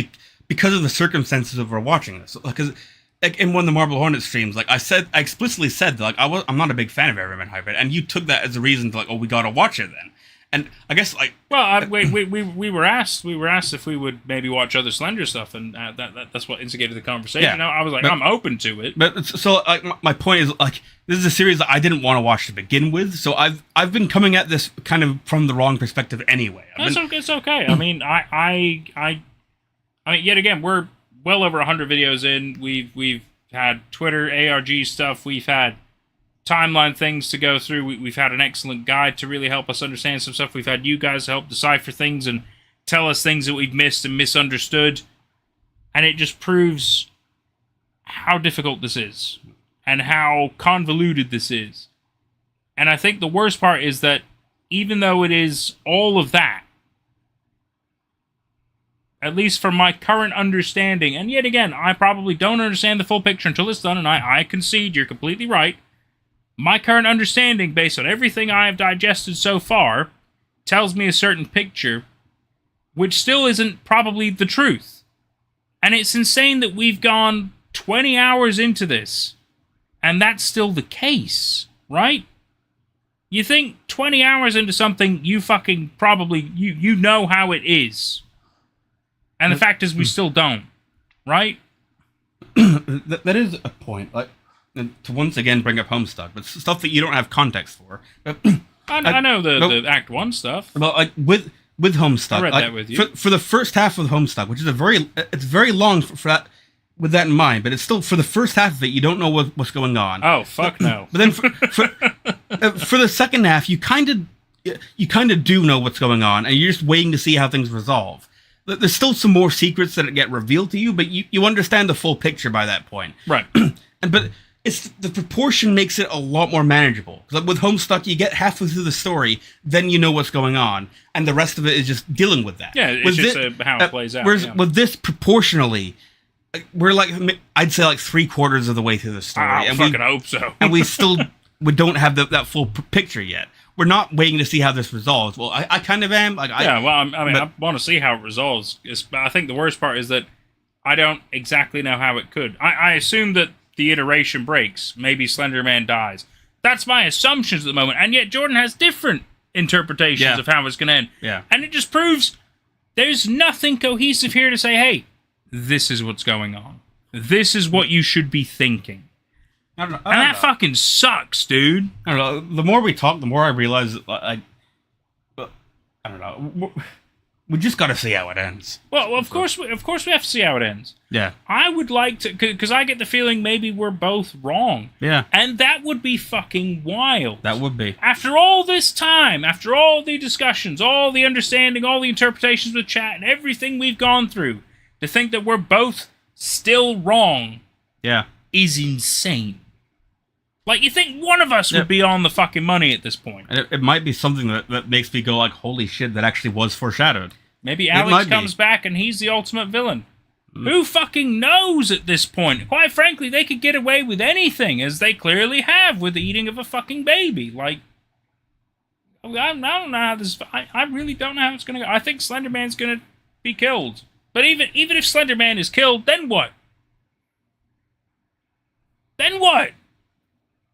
because of the circumstances of our watching this. Because like in one of the Marble Hornet streams, like I explicitly said that, like I'm not a big fan of Everyman Hybrid, and you took that as a reason to like, oh, we gotta watch it then. And I guess like,
well, we were asked if we would maybe watch other Slender stuff, and that's what instigated the conversation.
Yeah,
I was like, I'm open to it.
But so like, my point is like, this is a series that I didn't want to watch to begin with, so I've been coming at this kind of from the wrong perspective anyway.
It's okay. I mean, I mean, yet again, we're well over 100 videos in. We've had Twitter, ARG stuff. We've had timeline things to go through. We've had an excellent guide to really help us understand some stuff. We've had you guys help decipher things and tell us things that we've missed and misunderstood. And it just proves how difficult this is and how convoluted this is. And I think the worst part is that even though it is all of that, at least from my current understanding, and yet again, I probably don't understand the full picture until it's done, and I concede you're completely right. My current understanding, based on everything I have digested so far, tells me a certain picture, which still isn't probably the truth. And it's insane that we've gone 20 hours into this, and that's still the case, right? You think 20 hours into something, you fucking probably, you know how it is. And the fact is, we still don't, right?
That is a point. Like, and to once again bring up Homestuck, but stuff that you don't have context for.
I know the Act 1 stuff.
Well, like with Homestuck,
I read
like,
that with you.
For the first half of Homestuck, which is it's very long for that. With that in mind, but it's still for the first half of it, you don't know what's going on.
Oh fuck no!
But then for the second half, you kind of do know what's going on, and you're just waiting to see how things resolve. There's still some more secrets that get revealed to you, but you understand the full picture by that point.
Right.
But it's the proportion makes it a lot more manageable. Like with Homestuck, you get halfway through the story, then you know what's going on, and the rest of it is just dealing with that.
Yeah, it's just how it plays out.
Whereas with this, proportionally, we're like, I'd say like 3/4 of the way through the story.
I
and
fucking hope so.
And we don't have that full picture yet. We're not waiting to see how this resolves. Well, I kind of am. Like,
I want to see how it resolves. I think the worst part is that I don't exactly know how it could. I assume that the iteration breaks. Maybe Slender Man dies. That's my assumptions at the moment. And yet Jordan has different interpretations of how it's going to end.
Yeah.
And it just proves there's nothing cohesive here to say, hey, this is what's going on. This is what you should be thinking.
I don't know.
And that fucking sucks, dude.
I don't know. The more we talk, the more I realize, I don't know. We just got to see how it ends.
Well, of course we have to see how it ends.
Yeah.
I would like to, because I get the feeling maybe we're both wrong.
Yeah.
And that would be fucking wild.
That would be.
After all this time, after all the discussions, all the understanding, all the interpretations with chat, and everything we've gone through, to think that we're both still wrong is insane. Like, you think one of us would be on the fucking money at this point.
And it might be something that makes me go like, holy shit, that actually was foreshadowed.
Maybe Alex comes back and he's the ultimate villain. Who fucking knows at this point? Quite frankly, they could get away with anything, as they clearly have with the eating of a fucking baby. Like, I don't know how this... I really don't know how it's going to go. I think Slender Man's going to be killed. But even if Slender Man is killed, then what? Then what?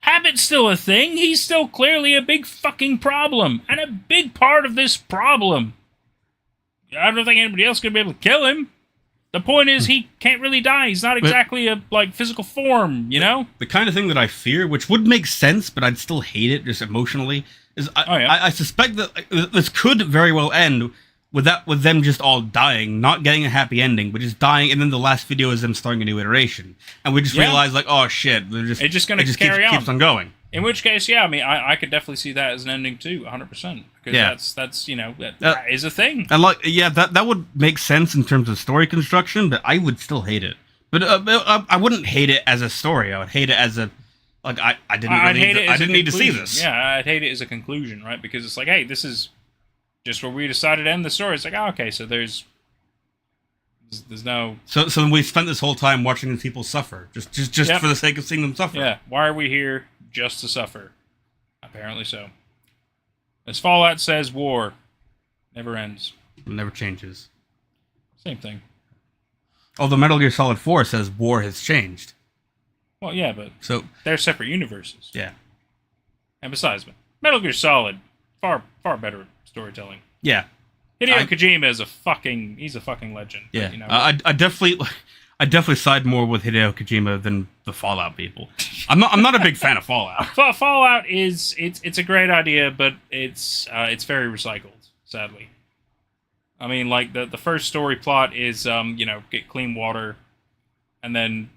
Habit's still a thing. He's still clearly a big fucking problem. And a big part of this problem. I don't think anybody else is going to be able to kill him. The point is, he can't really die. He's not exactly a physical form, you know?
The kind of thing that I fear, which would make sense, but I'd still hate it just emotionally, is I suspect that this could very well end with them just all dying, not getting a happy ending, but just dying, and then the last video is them starting a new iteration. And we just realize, like, oh shit, it's just going to carry on. Keeps on going.
In which case, yeah, I mean, I could definitely see that as an ending too, 100%. Because that's that is a thing.
And that would make sense in terms of story construction, but I would still hate it. But I wouldn't hate it as a story. I would hate it as a I didn't need to see this.
Yeah, I'd hate it as a conclusion, right? Because it's like, hey, this is just where we decided to end the story. It's like, oh, okay, so there's no.
So we spent this whole time watching these people suffer, just for the sake of seeing them suffer.
Yeah. Why are we here? Just to suffer. Apparently so. As Fallout says, war never ends.
It never changes.
Same thing.
Although Metal Gear Solid 4 says war has changed.
Well, yeah, but they're separate universes.
Yeah.
And besides, Metal Gear Solid, far better storytelling.
Yeah.
Hideo Kojima is he's a fucking legend.
Yeah.
But, you know,
I definitely side more with Hideo Kojima than the Fallout people. I'm not a big fan of Fallout.
Fallout it's a great idea, but it's very recycled, sadly. I mean, like the first story plot is get clean water, and then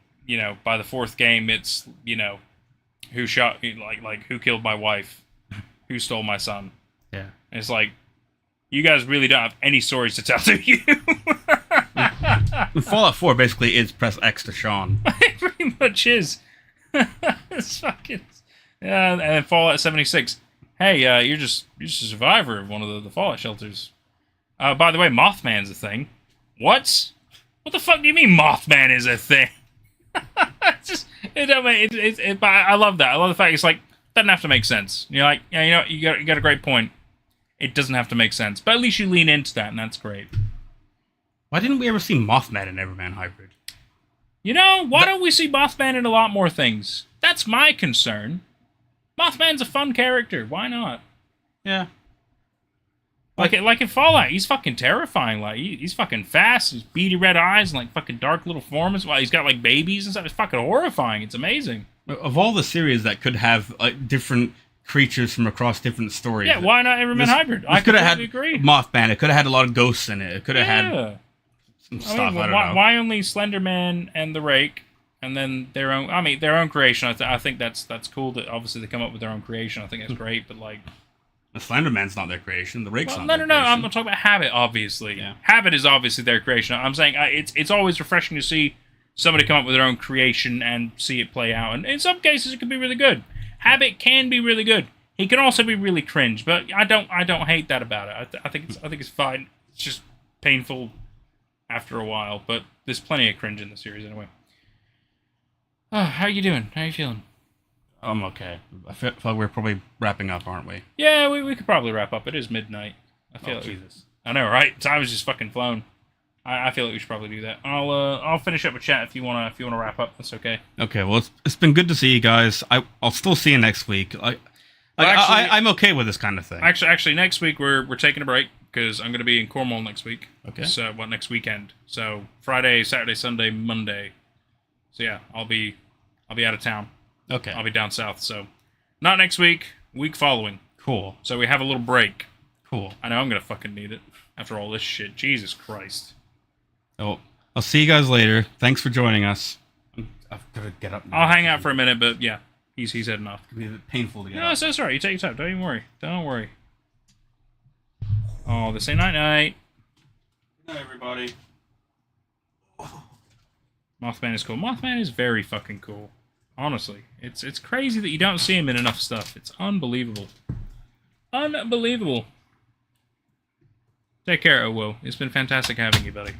by the fourth game it's who killed my wife, who stole my son.
Yeah,
and it's like you guys really don't have any stories to tell, do you?
Fallout 4 basically is press X to Sean.
It pretty much is. It's fucking and then Fallout 76. Hey, you're just a survivor of one of the Fallout shelters. By the way, Mothman's a thing. What? What the fuck do you mean Mothman is a thing? But I love that. I love the fact it's like doesn't have to make sense. You're like, yeah, you got a great point. It doesn't have to make sense, but at least you lean into that, and that's great.
Why didn't we ever see Mothman in Everyman Hybrid?
Why don't we see Mothman in a lot more things? That's my concern. Mothman's a fun character. Why not?
Yeah.
Like in Fallout, he's fucking terrifying. Like he's fucking fast, his beady red eyes, and like fucking dark little forms. While he's got like babies and stuff. It's fucking horrifying. It's amazing.
Of all the series that could have different creatures from across different stories.
Yeah, why not Everyman Hybrid? I
could have had
agree.
Mothman. It could have had a lot of ghosts in it. It could have had some stuff. I don't know.
Why only Slenderman and the Rake, and then their own creation? I think that's cool that obviously they come up with their own creation. I think that's great, but like.
The Slenderman's not their creation. The Rake's not their creation.
No. I'm not talking about Habit, obviously. Yeah. Habit is obviously their creation. I'm saying it's always refreshing to see somebody come up with their own creation and see it play out. And in some cases, it can be really good. Habit can be really good. He can also be really cringe, but I don't hate that about it. I think it's fine. It's just painful after a while, but there's plenty of cringe in the series anyway. Oh, how you doing? How you feeling?
I'm okay. I feel like we're probably wrapping up, aren't we?
Yeah, we could probably wrap up. It is midnight. I feel like
Jesus.
I know, right? Time is just fucking flown. I feel like we should probably do that. I'll finish up with chat if you wanna wrap up. That's okay.
Okay. Well, it's been good to see you guys. I'll still see you next week. I'm okay with this kind of thing.
Actually, next week we're taking a break because I'm gonna be in Cornwall next week.
Okay.
So next weekend? So Friday, Saturday, Sunday, Monday. So yeah, I'll be out of town.
Okay.
I'll be down south, so not next week, week following.
Cool.
So we have a little break.
Cool.
I know I'm gonna fucking need it after all this shit. Jesus Christ.
Oh, I'll see you guys later. Thanks for joining us. I've got to get up now.
I'll hang out for a minute, but yeah, he's heading off.
It'll be a bit painful to get
No,
up.
that's all right. You take your time. Don't even worry. Don't worry. Oh, this ain't night.
Good night, everybody.
Mothman is cool. Mothman is very fucking cool. Honestly, it's crazy that you don't see him in enough stuff. It's unbelievable. Unbelievable. Take care, Will. It's been fantastic having you, buddy.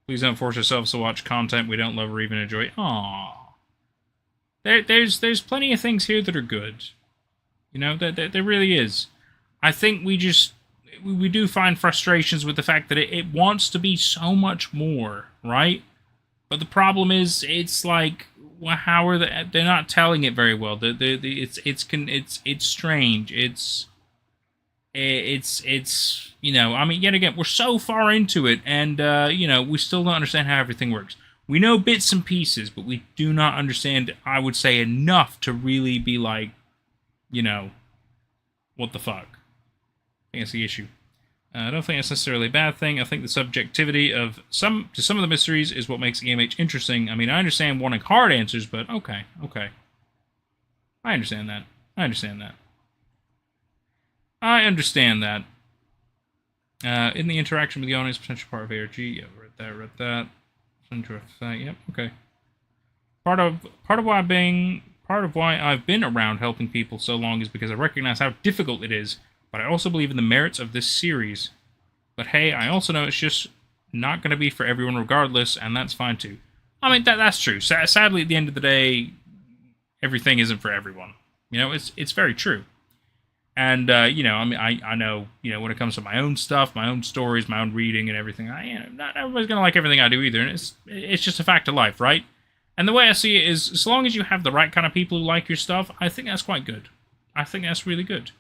Please don't force yourselves to watch content we don't love or even enjoy. Aww. There's plenty of things here that are good. There really is. I think we do find frustrations with the fact that it wants to be so much more, right? But the problem is, it's like, how are they? They're not telling it very well. It's strange. It's you know, I mean, yet again, we're so far into it, and you know, we still don't understand how everything works. We know bits and pieces, but we do not understand, I would say, enough to really be like, you know, what the fuck? I think that's the issue. I don't think that's necessarily a bad thing. I think the subjectivity of some of the mysteries is what makes EMH interesting. I mean, I understand wanting hard answers, but okay. I understand that. In the interaction with the audience, potential part of ARG. Yeah, read that. Yep, okay. Part of why I've been around helping people so long is because I recognize how difficult it is, but I also believe in the merits of this series. But hey, I also know it's just not going to be for everyone regardless, and that's fine too. I mean, that's true. Sadly, at the end of the day, everything isn't for everyone. You know, it's very true. And, you know, I mean, I know, you know, when it comes to my own stuff, my own stories, my own reading and everything, not everybody's going to like everything I do either, and it's just a fact of life, right? And the way I see it is, as long as you have the right kind of people who like your stuff, I think that's quite good. I think that's really good.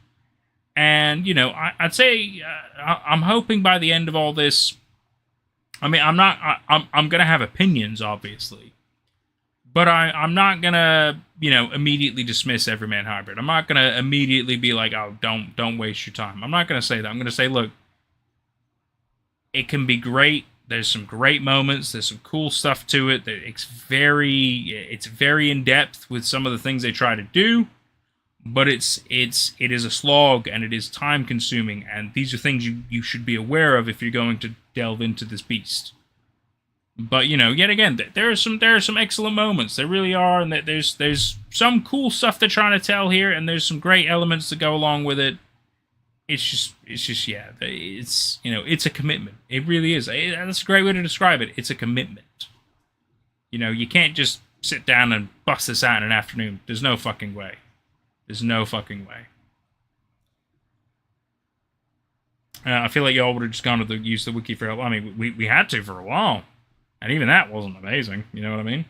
And, you know, I'd say, I'm hoping by the end of all this, I mean, I'm going to have opinions, obviously. But I'm not going to, you know, immediately dismiss Everyman Hybrid. I'm not going to immediately be like, oh, don't waste your time. I'm not going to say that. I'm going to say, look, it can be great. There's some great moments. There's some cool stuff to it. It's very in-depth with some of the things they try to do. But it is a slog, and it is time-consuming. And these are things you should be aware of if you're going to delve into this beast. But, you know, yet again, there are some excellent moments. There really are, and there's some cool stuff they're trying to tell here, and there's some great elements that go along with it. It's just, yeah, it's, you know, it's a commitment. It really is. That's a great way to describe it. It's a commitment. You know, you can't just sit down and bust this out in an afternoon. There's no fucking way. I feel like y'all would have just gone to use the wiki for help. I mean, we had to for a while. And even that wasn't amazing, you know what I mean?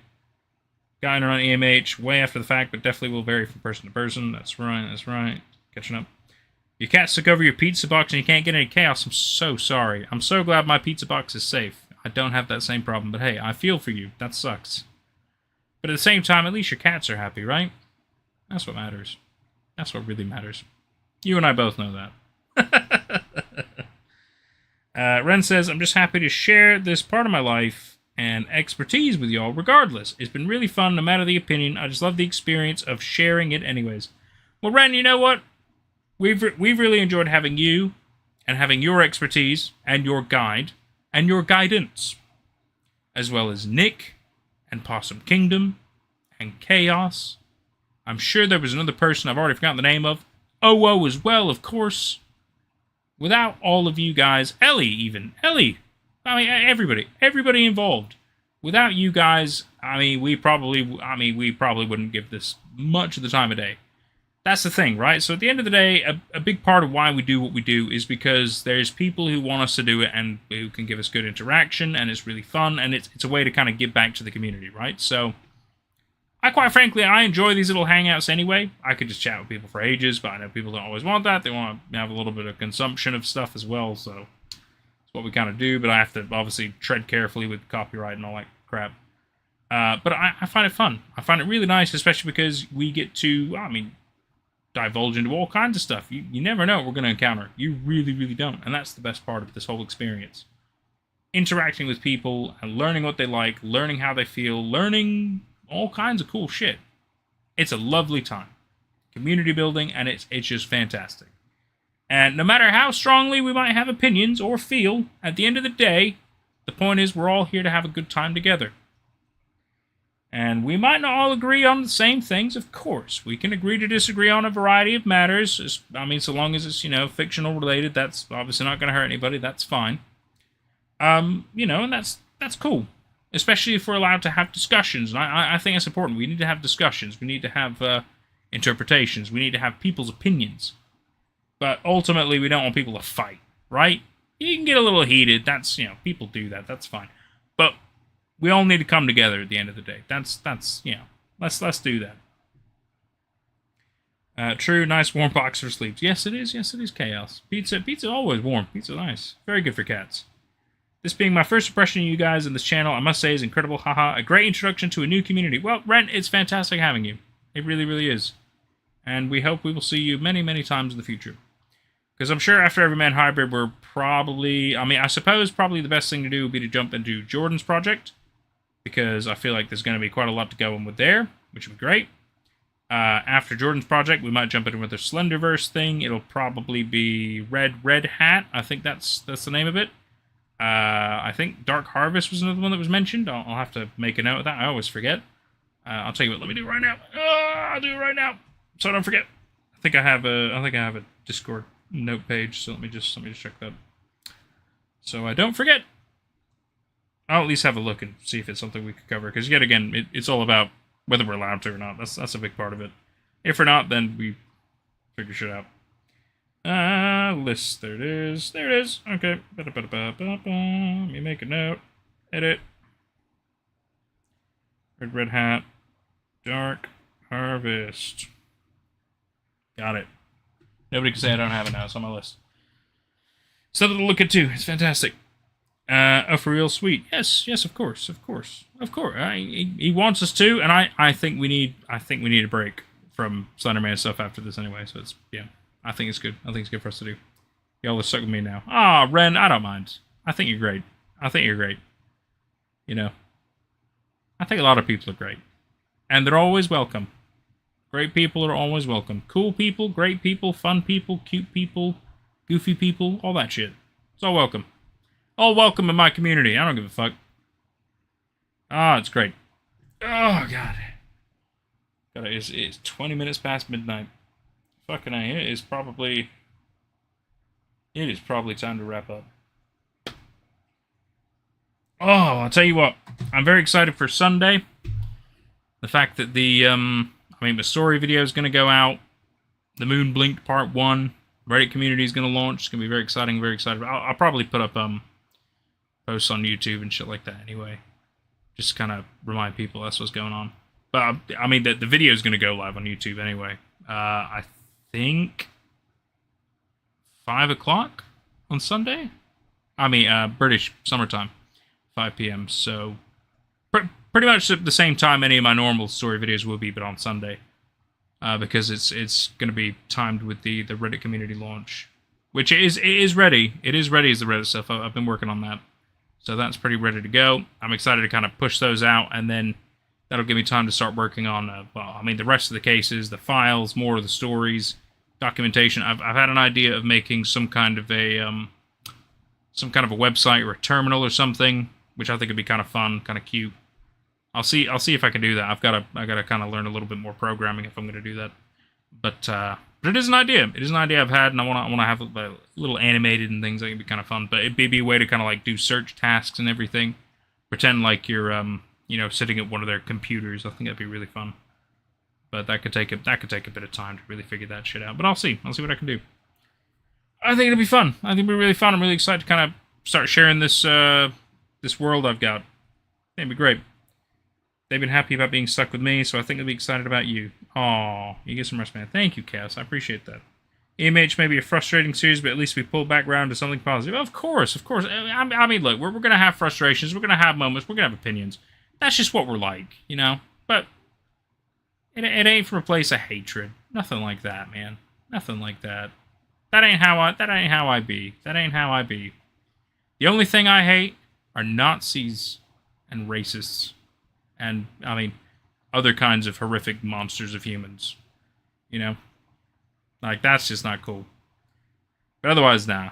Guiding around EMH way after the fact, but definitely will vary from person to person. That's right. Catching up. Your cat took over your pizza box and you can't get any chaos. I'm so sorry. I'm so glad my pizza box is safe. I don't have that same problem, but hey, I feel for you. That sucks. But at the same time, at least your cats are happy, right? That's what matters. That's what really matters. You and I both know that. Ren says, I'm just happy to share this part of my life and expertise with y'all regardless. It's been really fun no matter the opinion. I just love the experience of sharing it anyways. Well, Ren, you know what? We've really enjoyed having you and having your expertise and your guide and your guidance, as well as Nick and Possum Kingdom and Chaos. I'm sure there was another person I've already forgotten the name of. OO as well, of course. Without all of you guys, Ellie, I mean, everybody involved. Without you guys, we probably wouldn't give this much of the time of day. That's the thing, right? So at the end of the day, a big part of why we do what we do is because there's people who want us to do it and who can give us good interaction, and it's really fun, and it's a way to kind of give back to the community, right? So, quite frankly, I enjoy these little hangouts anyway. I could just chat with people for ages, but I know people don't always want that. They want to have a little bit of consumption of stuff as well, so what we kind of do, but I have to obviously tread carefully with copyright and all that crap. But I find it fun. I find it really nice, especially because we get to, divulge into all kinds of stuff. You never know what we're going to encounter. You really, really don't. And that's the best part of this whole experience. Interacting with people and learning what they like, learning how they feel, learning all kinds of cool shit. It's a lovely time. Community building, and it's just fantastic. And no matter how strongly we might have opinions or feel, at the end of the day, the point is we're all here to have a good time together. And we might not all agree on the same things, of course. We can agree to disagree on a variety of matters. So long as it's, fictional related, that's obviously not going to hurt anybody. That's fine. And that's cool. Especially if we're allowed to have discussions. And I think that's important. We need to have discussions. We need to have interpretations. We need to have people's opinions. But ultimately, we don't want people to fight, right? You can get a little heated. That's, people do that. That's fine. But we all need to come together at the end of the day. That's Let's do that. True, nice warm boxer sleeves. Yes, it is. Yes, it is chaos. Pizza always warm. Pizza nice. Very good for cats. This being my first impression of you guys in this channel, I must say is incredible. Haha, a great introduction to a new community. Well, Rent, it's fantastic having you. It really, really is. And we hope we will see you many, many times in the future. Because I'm sure after Everyman Hybrid, we're probably... I mean, I suppose probably the best thing to do would be to jump into Jordan's project. Because I feel like there's going to be quite a lot to go on with there, which would be great. After Jordan's project, we might jump into another Slenderverse thing. It'll probably be Red Hat. I think that's the name of it. I think Dark Harvest was another one that was mentioned. I'll have to make a note of that. I always forget. I'll tell you what. Let me do it right now. I'll do it right now, so I don't forget. I think I have a Discord note page. So let me just check that, so I don't forget. I'll at least have a look and see if it's something we could cover. Because yet again, it's all about whether we're allowed to or not. That's a big part of it. If we're not, then we figure shit out. List. There it is. There it is. Okay. Let me make a note. Edit. Red Hat. Dark Harvest. Got it. Nobody can say I don't have it now. It's on my list. Something to look at too. It's fantastic. Oh, for real, sweet. Yes, of course. He wants us to, and I think we need a break from Slenderman stuff after this anyway. So it's I think it's good. I think it's good for us to do. Y'all are stuck with me now. Ah, Ren, I don't mind. I think you're great. You know, I think a lot of people are great, and they're always welcome. Great people are always welcome. Cool people, great people, fun people, cute people, goofy people, all that shit. It's all welcome. All welcome in my community. I don't give a fuck. Ah, it's great. Oh, God. It's 20 minutes past midnight. Fucking A. It is probably time to wrap up. Oh, I'll tell you what. I'm very excited for Sunday. The fact that the story video is going to go out. The Moon Blinked Part 1. Reddit community is going to launch. It's going to be very exciting. Very excited. I'll probably put up posts on YouTube and shit like that anyway. Just kind of remind people that's what's going on. But, I mean, the video is going to go live on YouTube anyway. I think 5 o'clock on Sunday? I mean, British summertime. 5 p.m. So, pretty much the same time any of my normal story videos will be, but on Sunday. Because it's going to be timed with the Reddit community launch. Which it is ready. It is ready as the Reddit stuff. I've been working on that. So that's pretty ready to go. I'm excited to kind of push those out, and then that'll give me time to start working on, the rest of the cases, the files, more of the stories, documentation. I've had an idea of making some kind of a website or a terminal or something, which I think would be kind of fun, kind of cute. I'll see if I can do that. I gotta kind of learn a little bit more programming if I'm going to do that. But it is an idea. It is an idea I've had, and I want to have a little animated and things that can be kind of fun. But it'd be a way to kind of like do search tasks and everything. Pretend like you're sitting at one of their computers. I think that'd be really fun. But that could take a bit of time to really figure that shit out. But I'll see what I can do. I think it'll be fun. I think it'll be really fun. I'm really excited to kind of start sharing this world I've got. It'd be great. They've been happy about being stuck with me, so I think they'll be excited about you. Aw, you get some rest, man. Thank you, Cass. I appreciate that. EMH may be a frustrating series, but at least we pull back around to something positive. Of course. I mean, look, we're going to have frustrations. We're going to have moments. We're going to have opinions. That's just what we're like, you know? But it ain't from a place of hatred. Nothing like that, man. Nothing like that. That ain't how I be. That ain't how I be. The only thing I hate are Nazis and racists. And, I mean, other kinds of horrific monsters of humans. You know? Like, that's just not cool. But otherwise, nah.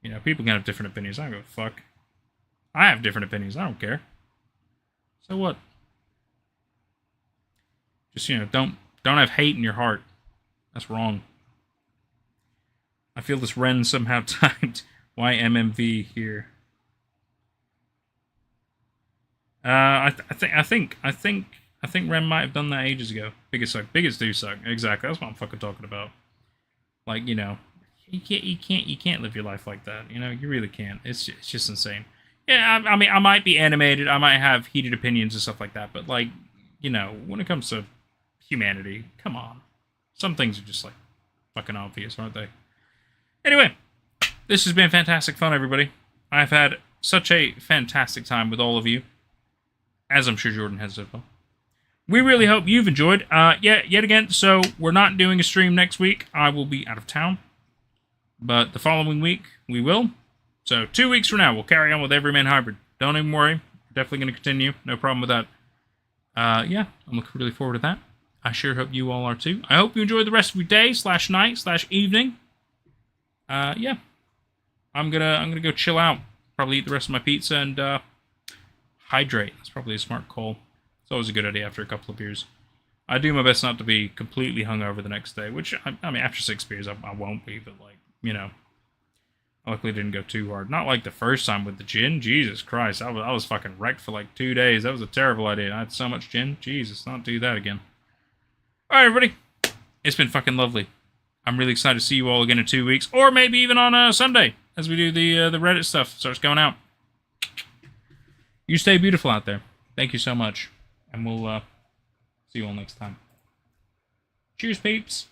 You know, people can have different opinions. I don't give a fuck. I have different opinions. I don't care. So what? Just, don't have hate in your heart. That's wrong. I feel this Ren somehow typed YMMV here. I think Ren might have done that ages ago. Biggest suck. Biggest do suck. Exactly. That's what I'm fucking talking about. Like, you can't live your life like that. You really can't. It's just insane. Yeah, I mean, I might be animated. I might have heated opinions and stuff like that. But like, you know, when it comes to humanity, come on. Some things are just, like, fucking obvious, aren't they? Anyway, this has been fantastic fun, everybody. I've had such a fantastic time with all of you, as I'm sure Jordan has as well. We really hope you've enjoyed. Yet again, so we're not doing a stream next week. I will be out of town. But the following week, we will. So 2 weeks from now, we'll carry on with Everyman Hybrid. Don't even worry. We're definitely going to continue. No problem with that. Yeah, I'm looking really forward to that. I sure hope you all are too. I hope you enjoy the rest of your day, /night, /evening. Yeah. I'm gonna go chill out. Probably eat the rest of my pizza and hydrate. That's probably a smart call. It's always a good idea after a couple of beers. I do my best not to be completely hungover the next day, which, I mean, after 6 beers, I won't be, but, like, you know, I luckily didn't go too hard. Not like the first time with the gin. Jesus Christ, I was fucking wrecked for, like, 2 days. That was a terrible idea. I had so much gin. Jesus, not do that again. Alright, everybody. It's been fucking lovely. I'm really excited to see you all again in 2 weeks, or maybe even on Sunday, as we do the Reddit stuff starts going out. You stay beautiful out there. Thank you so much. And we'll see you all next time. Cheers, peeps.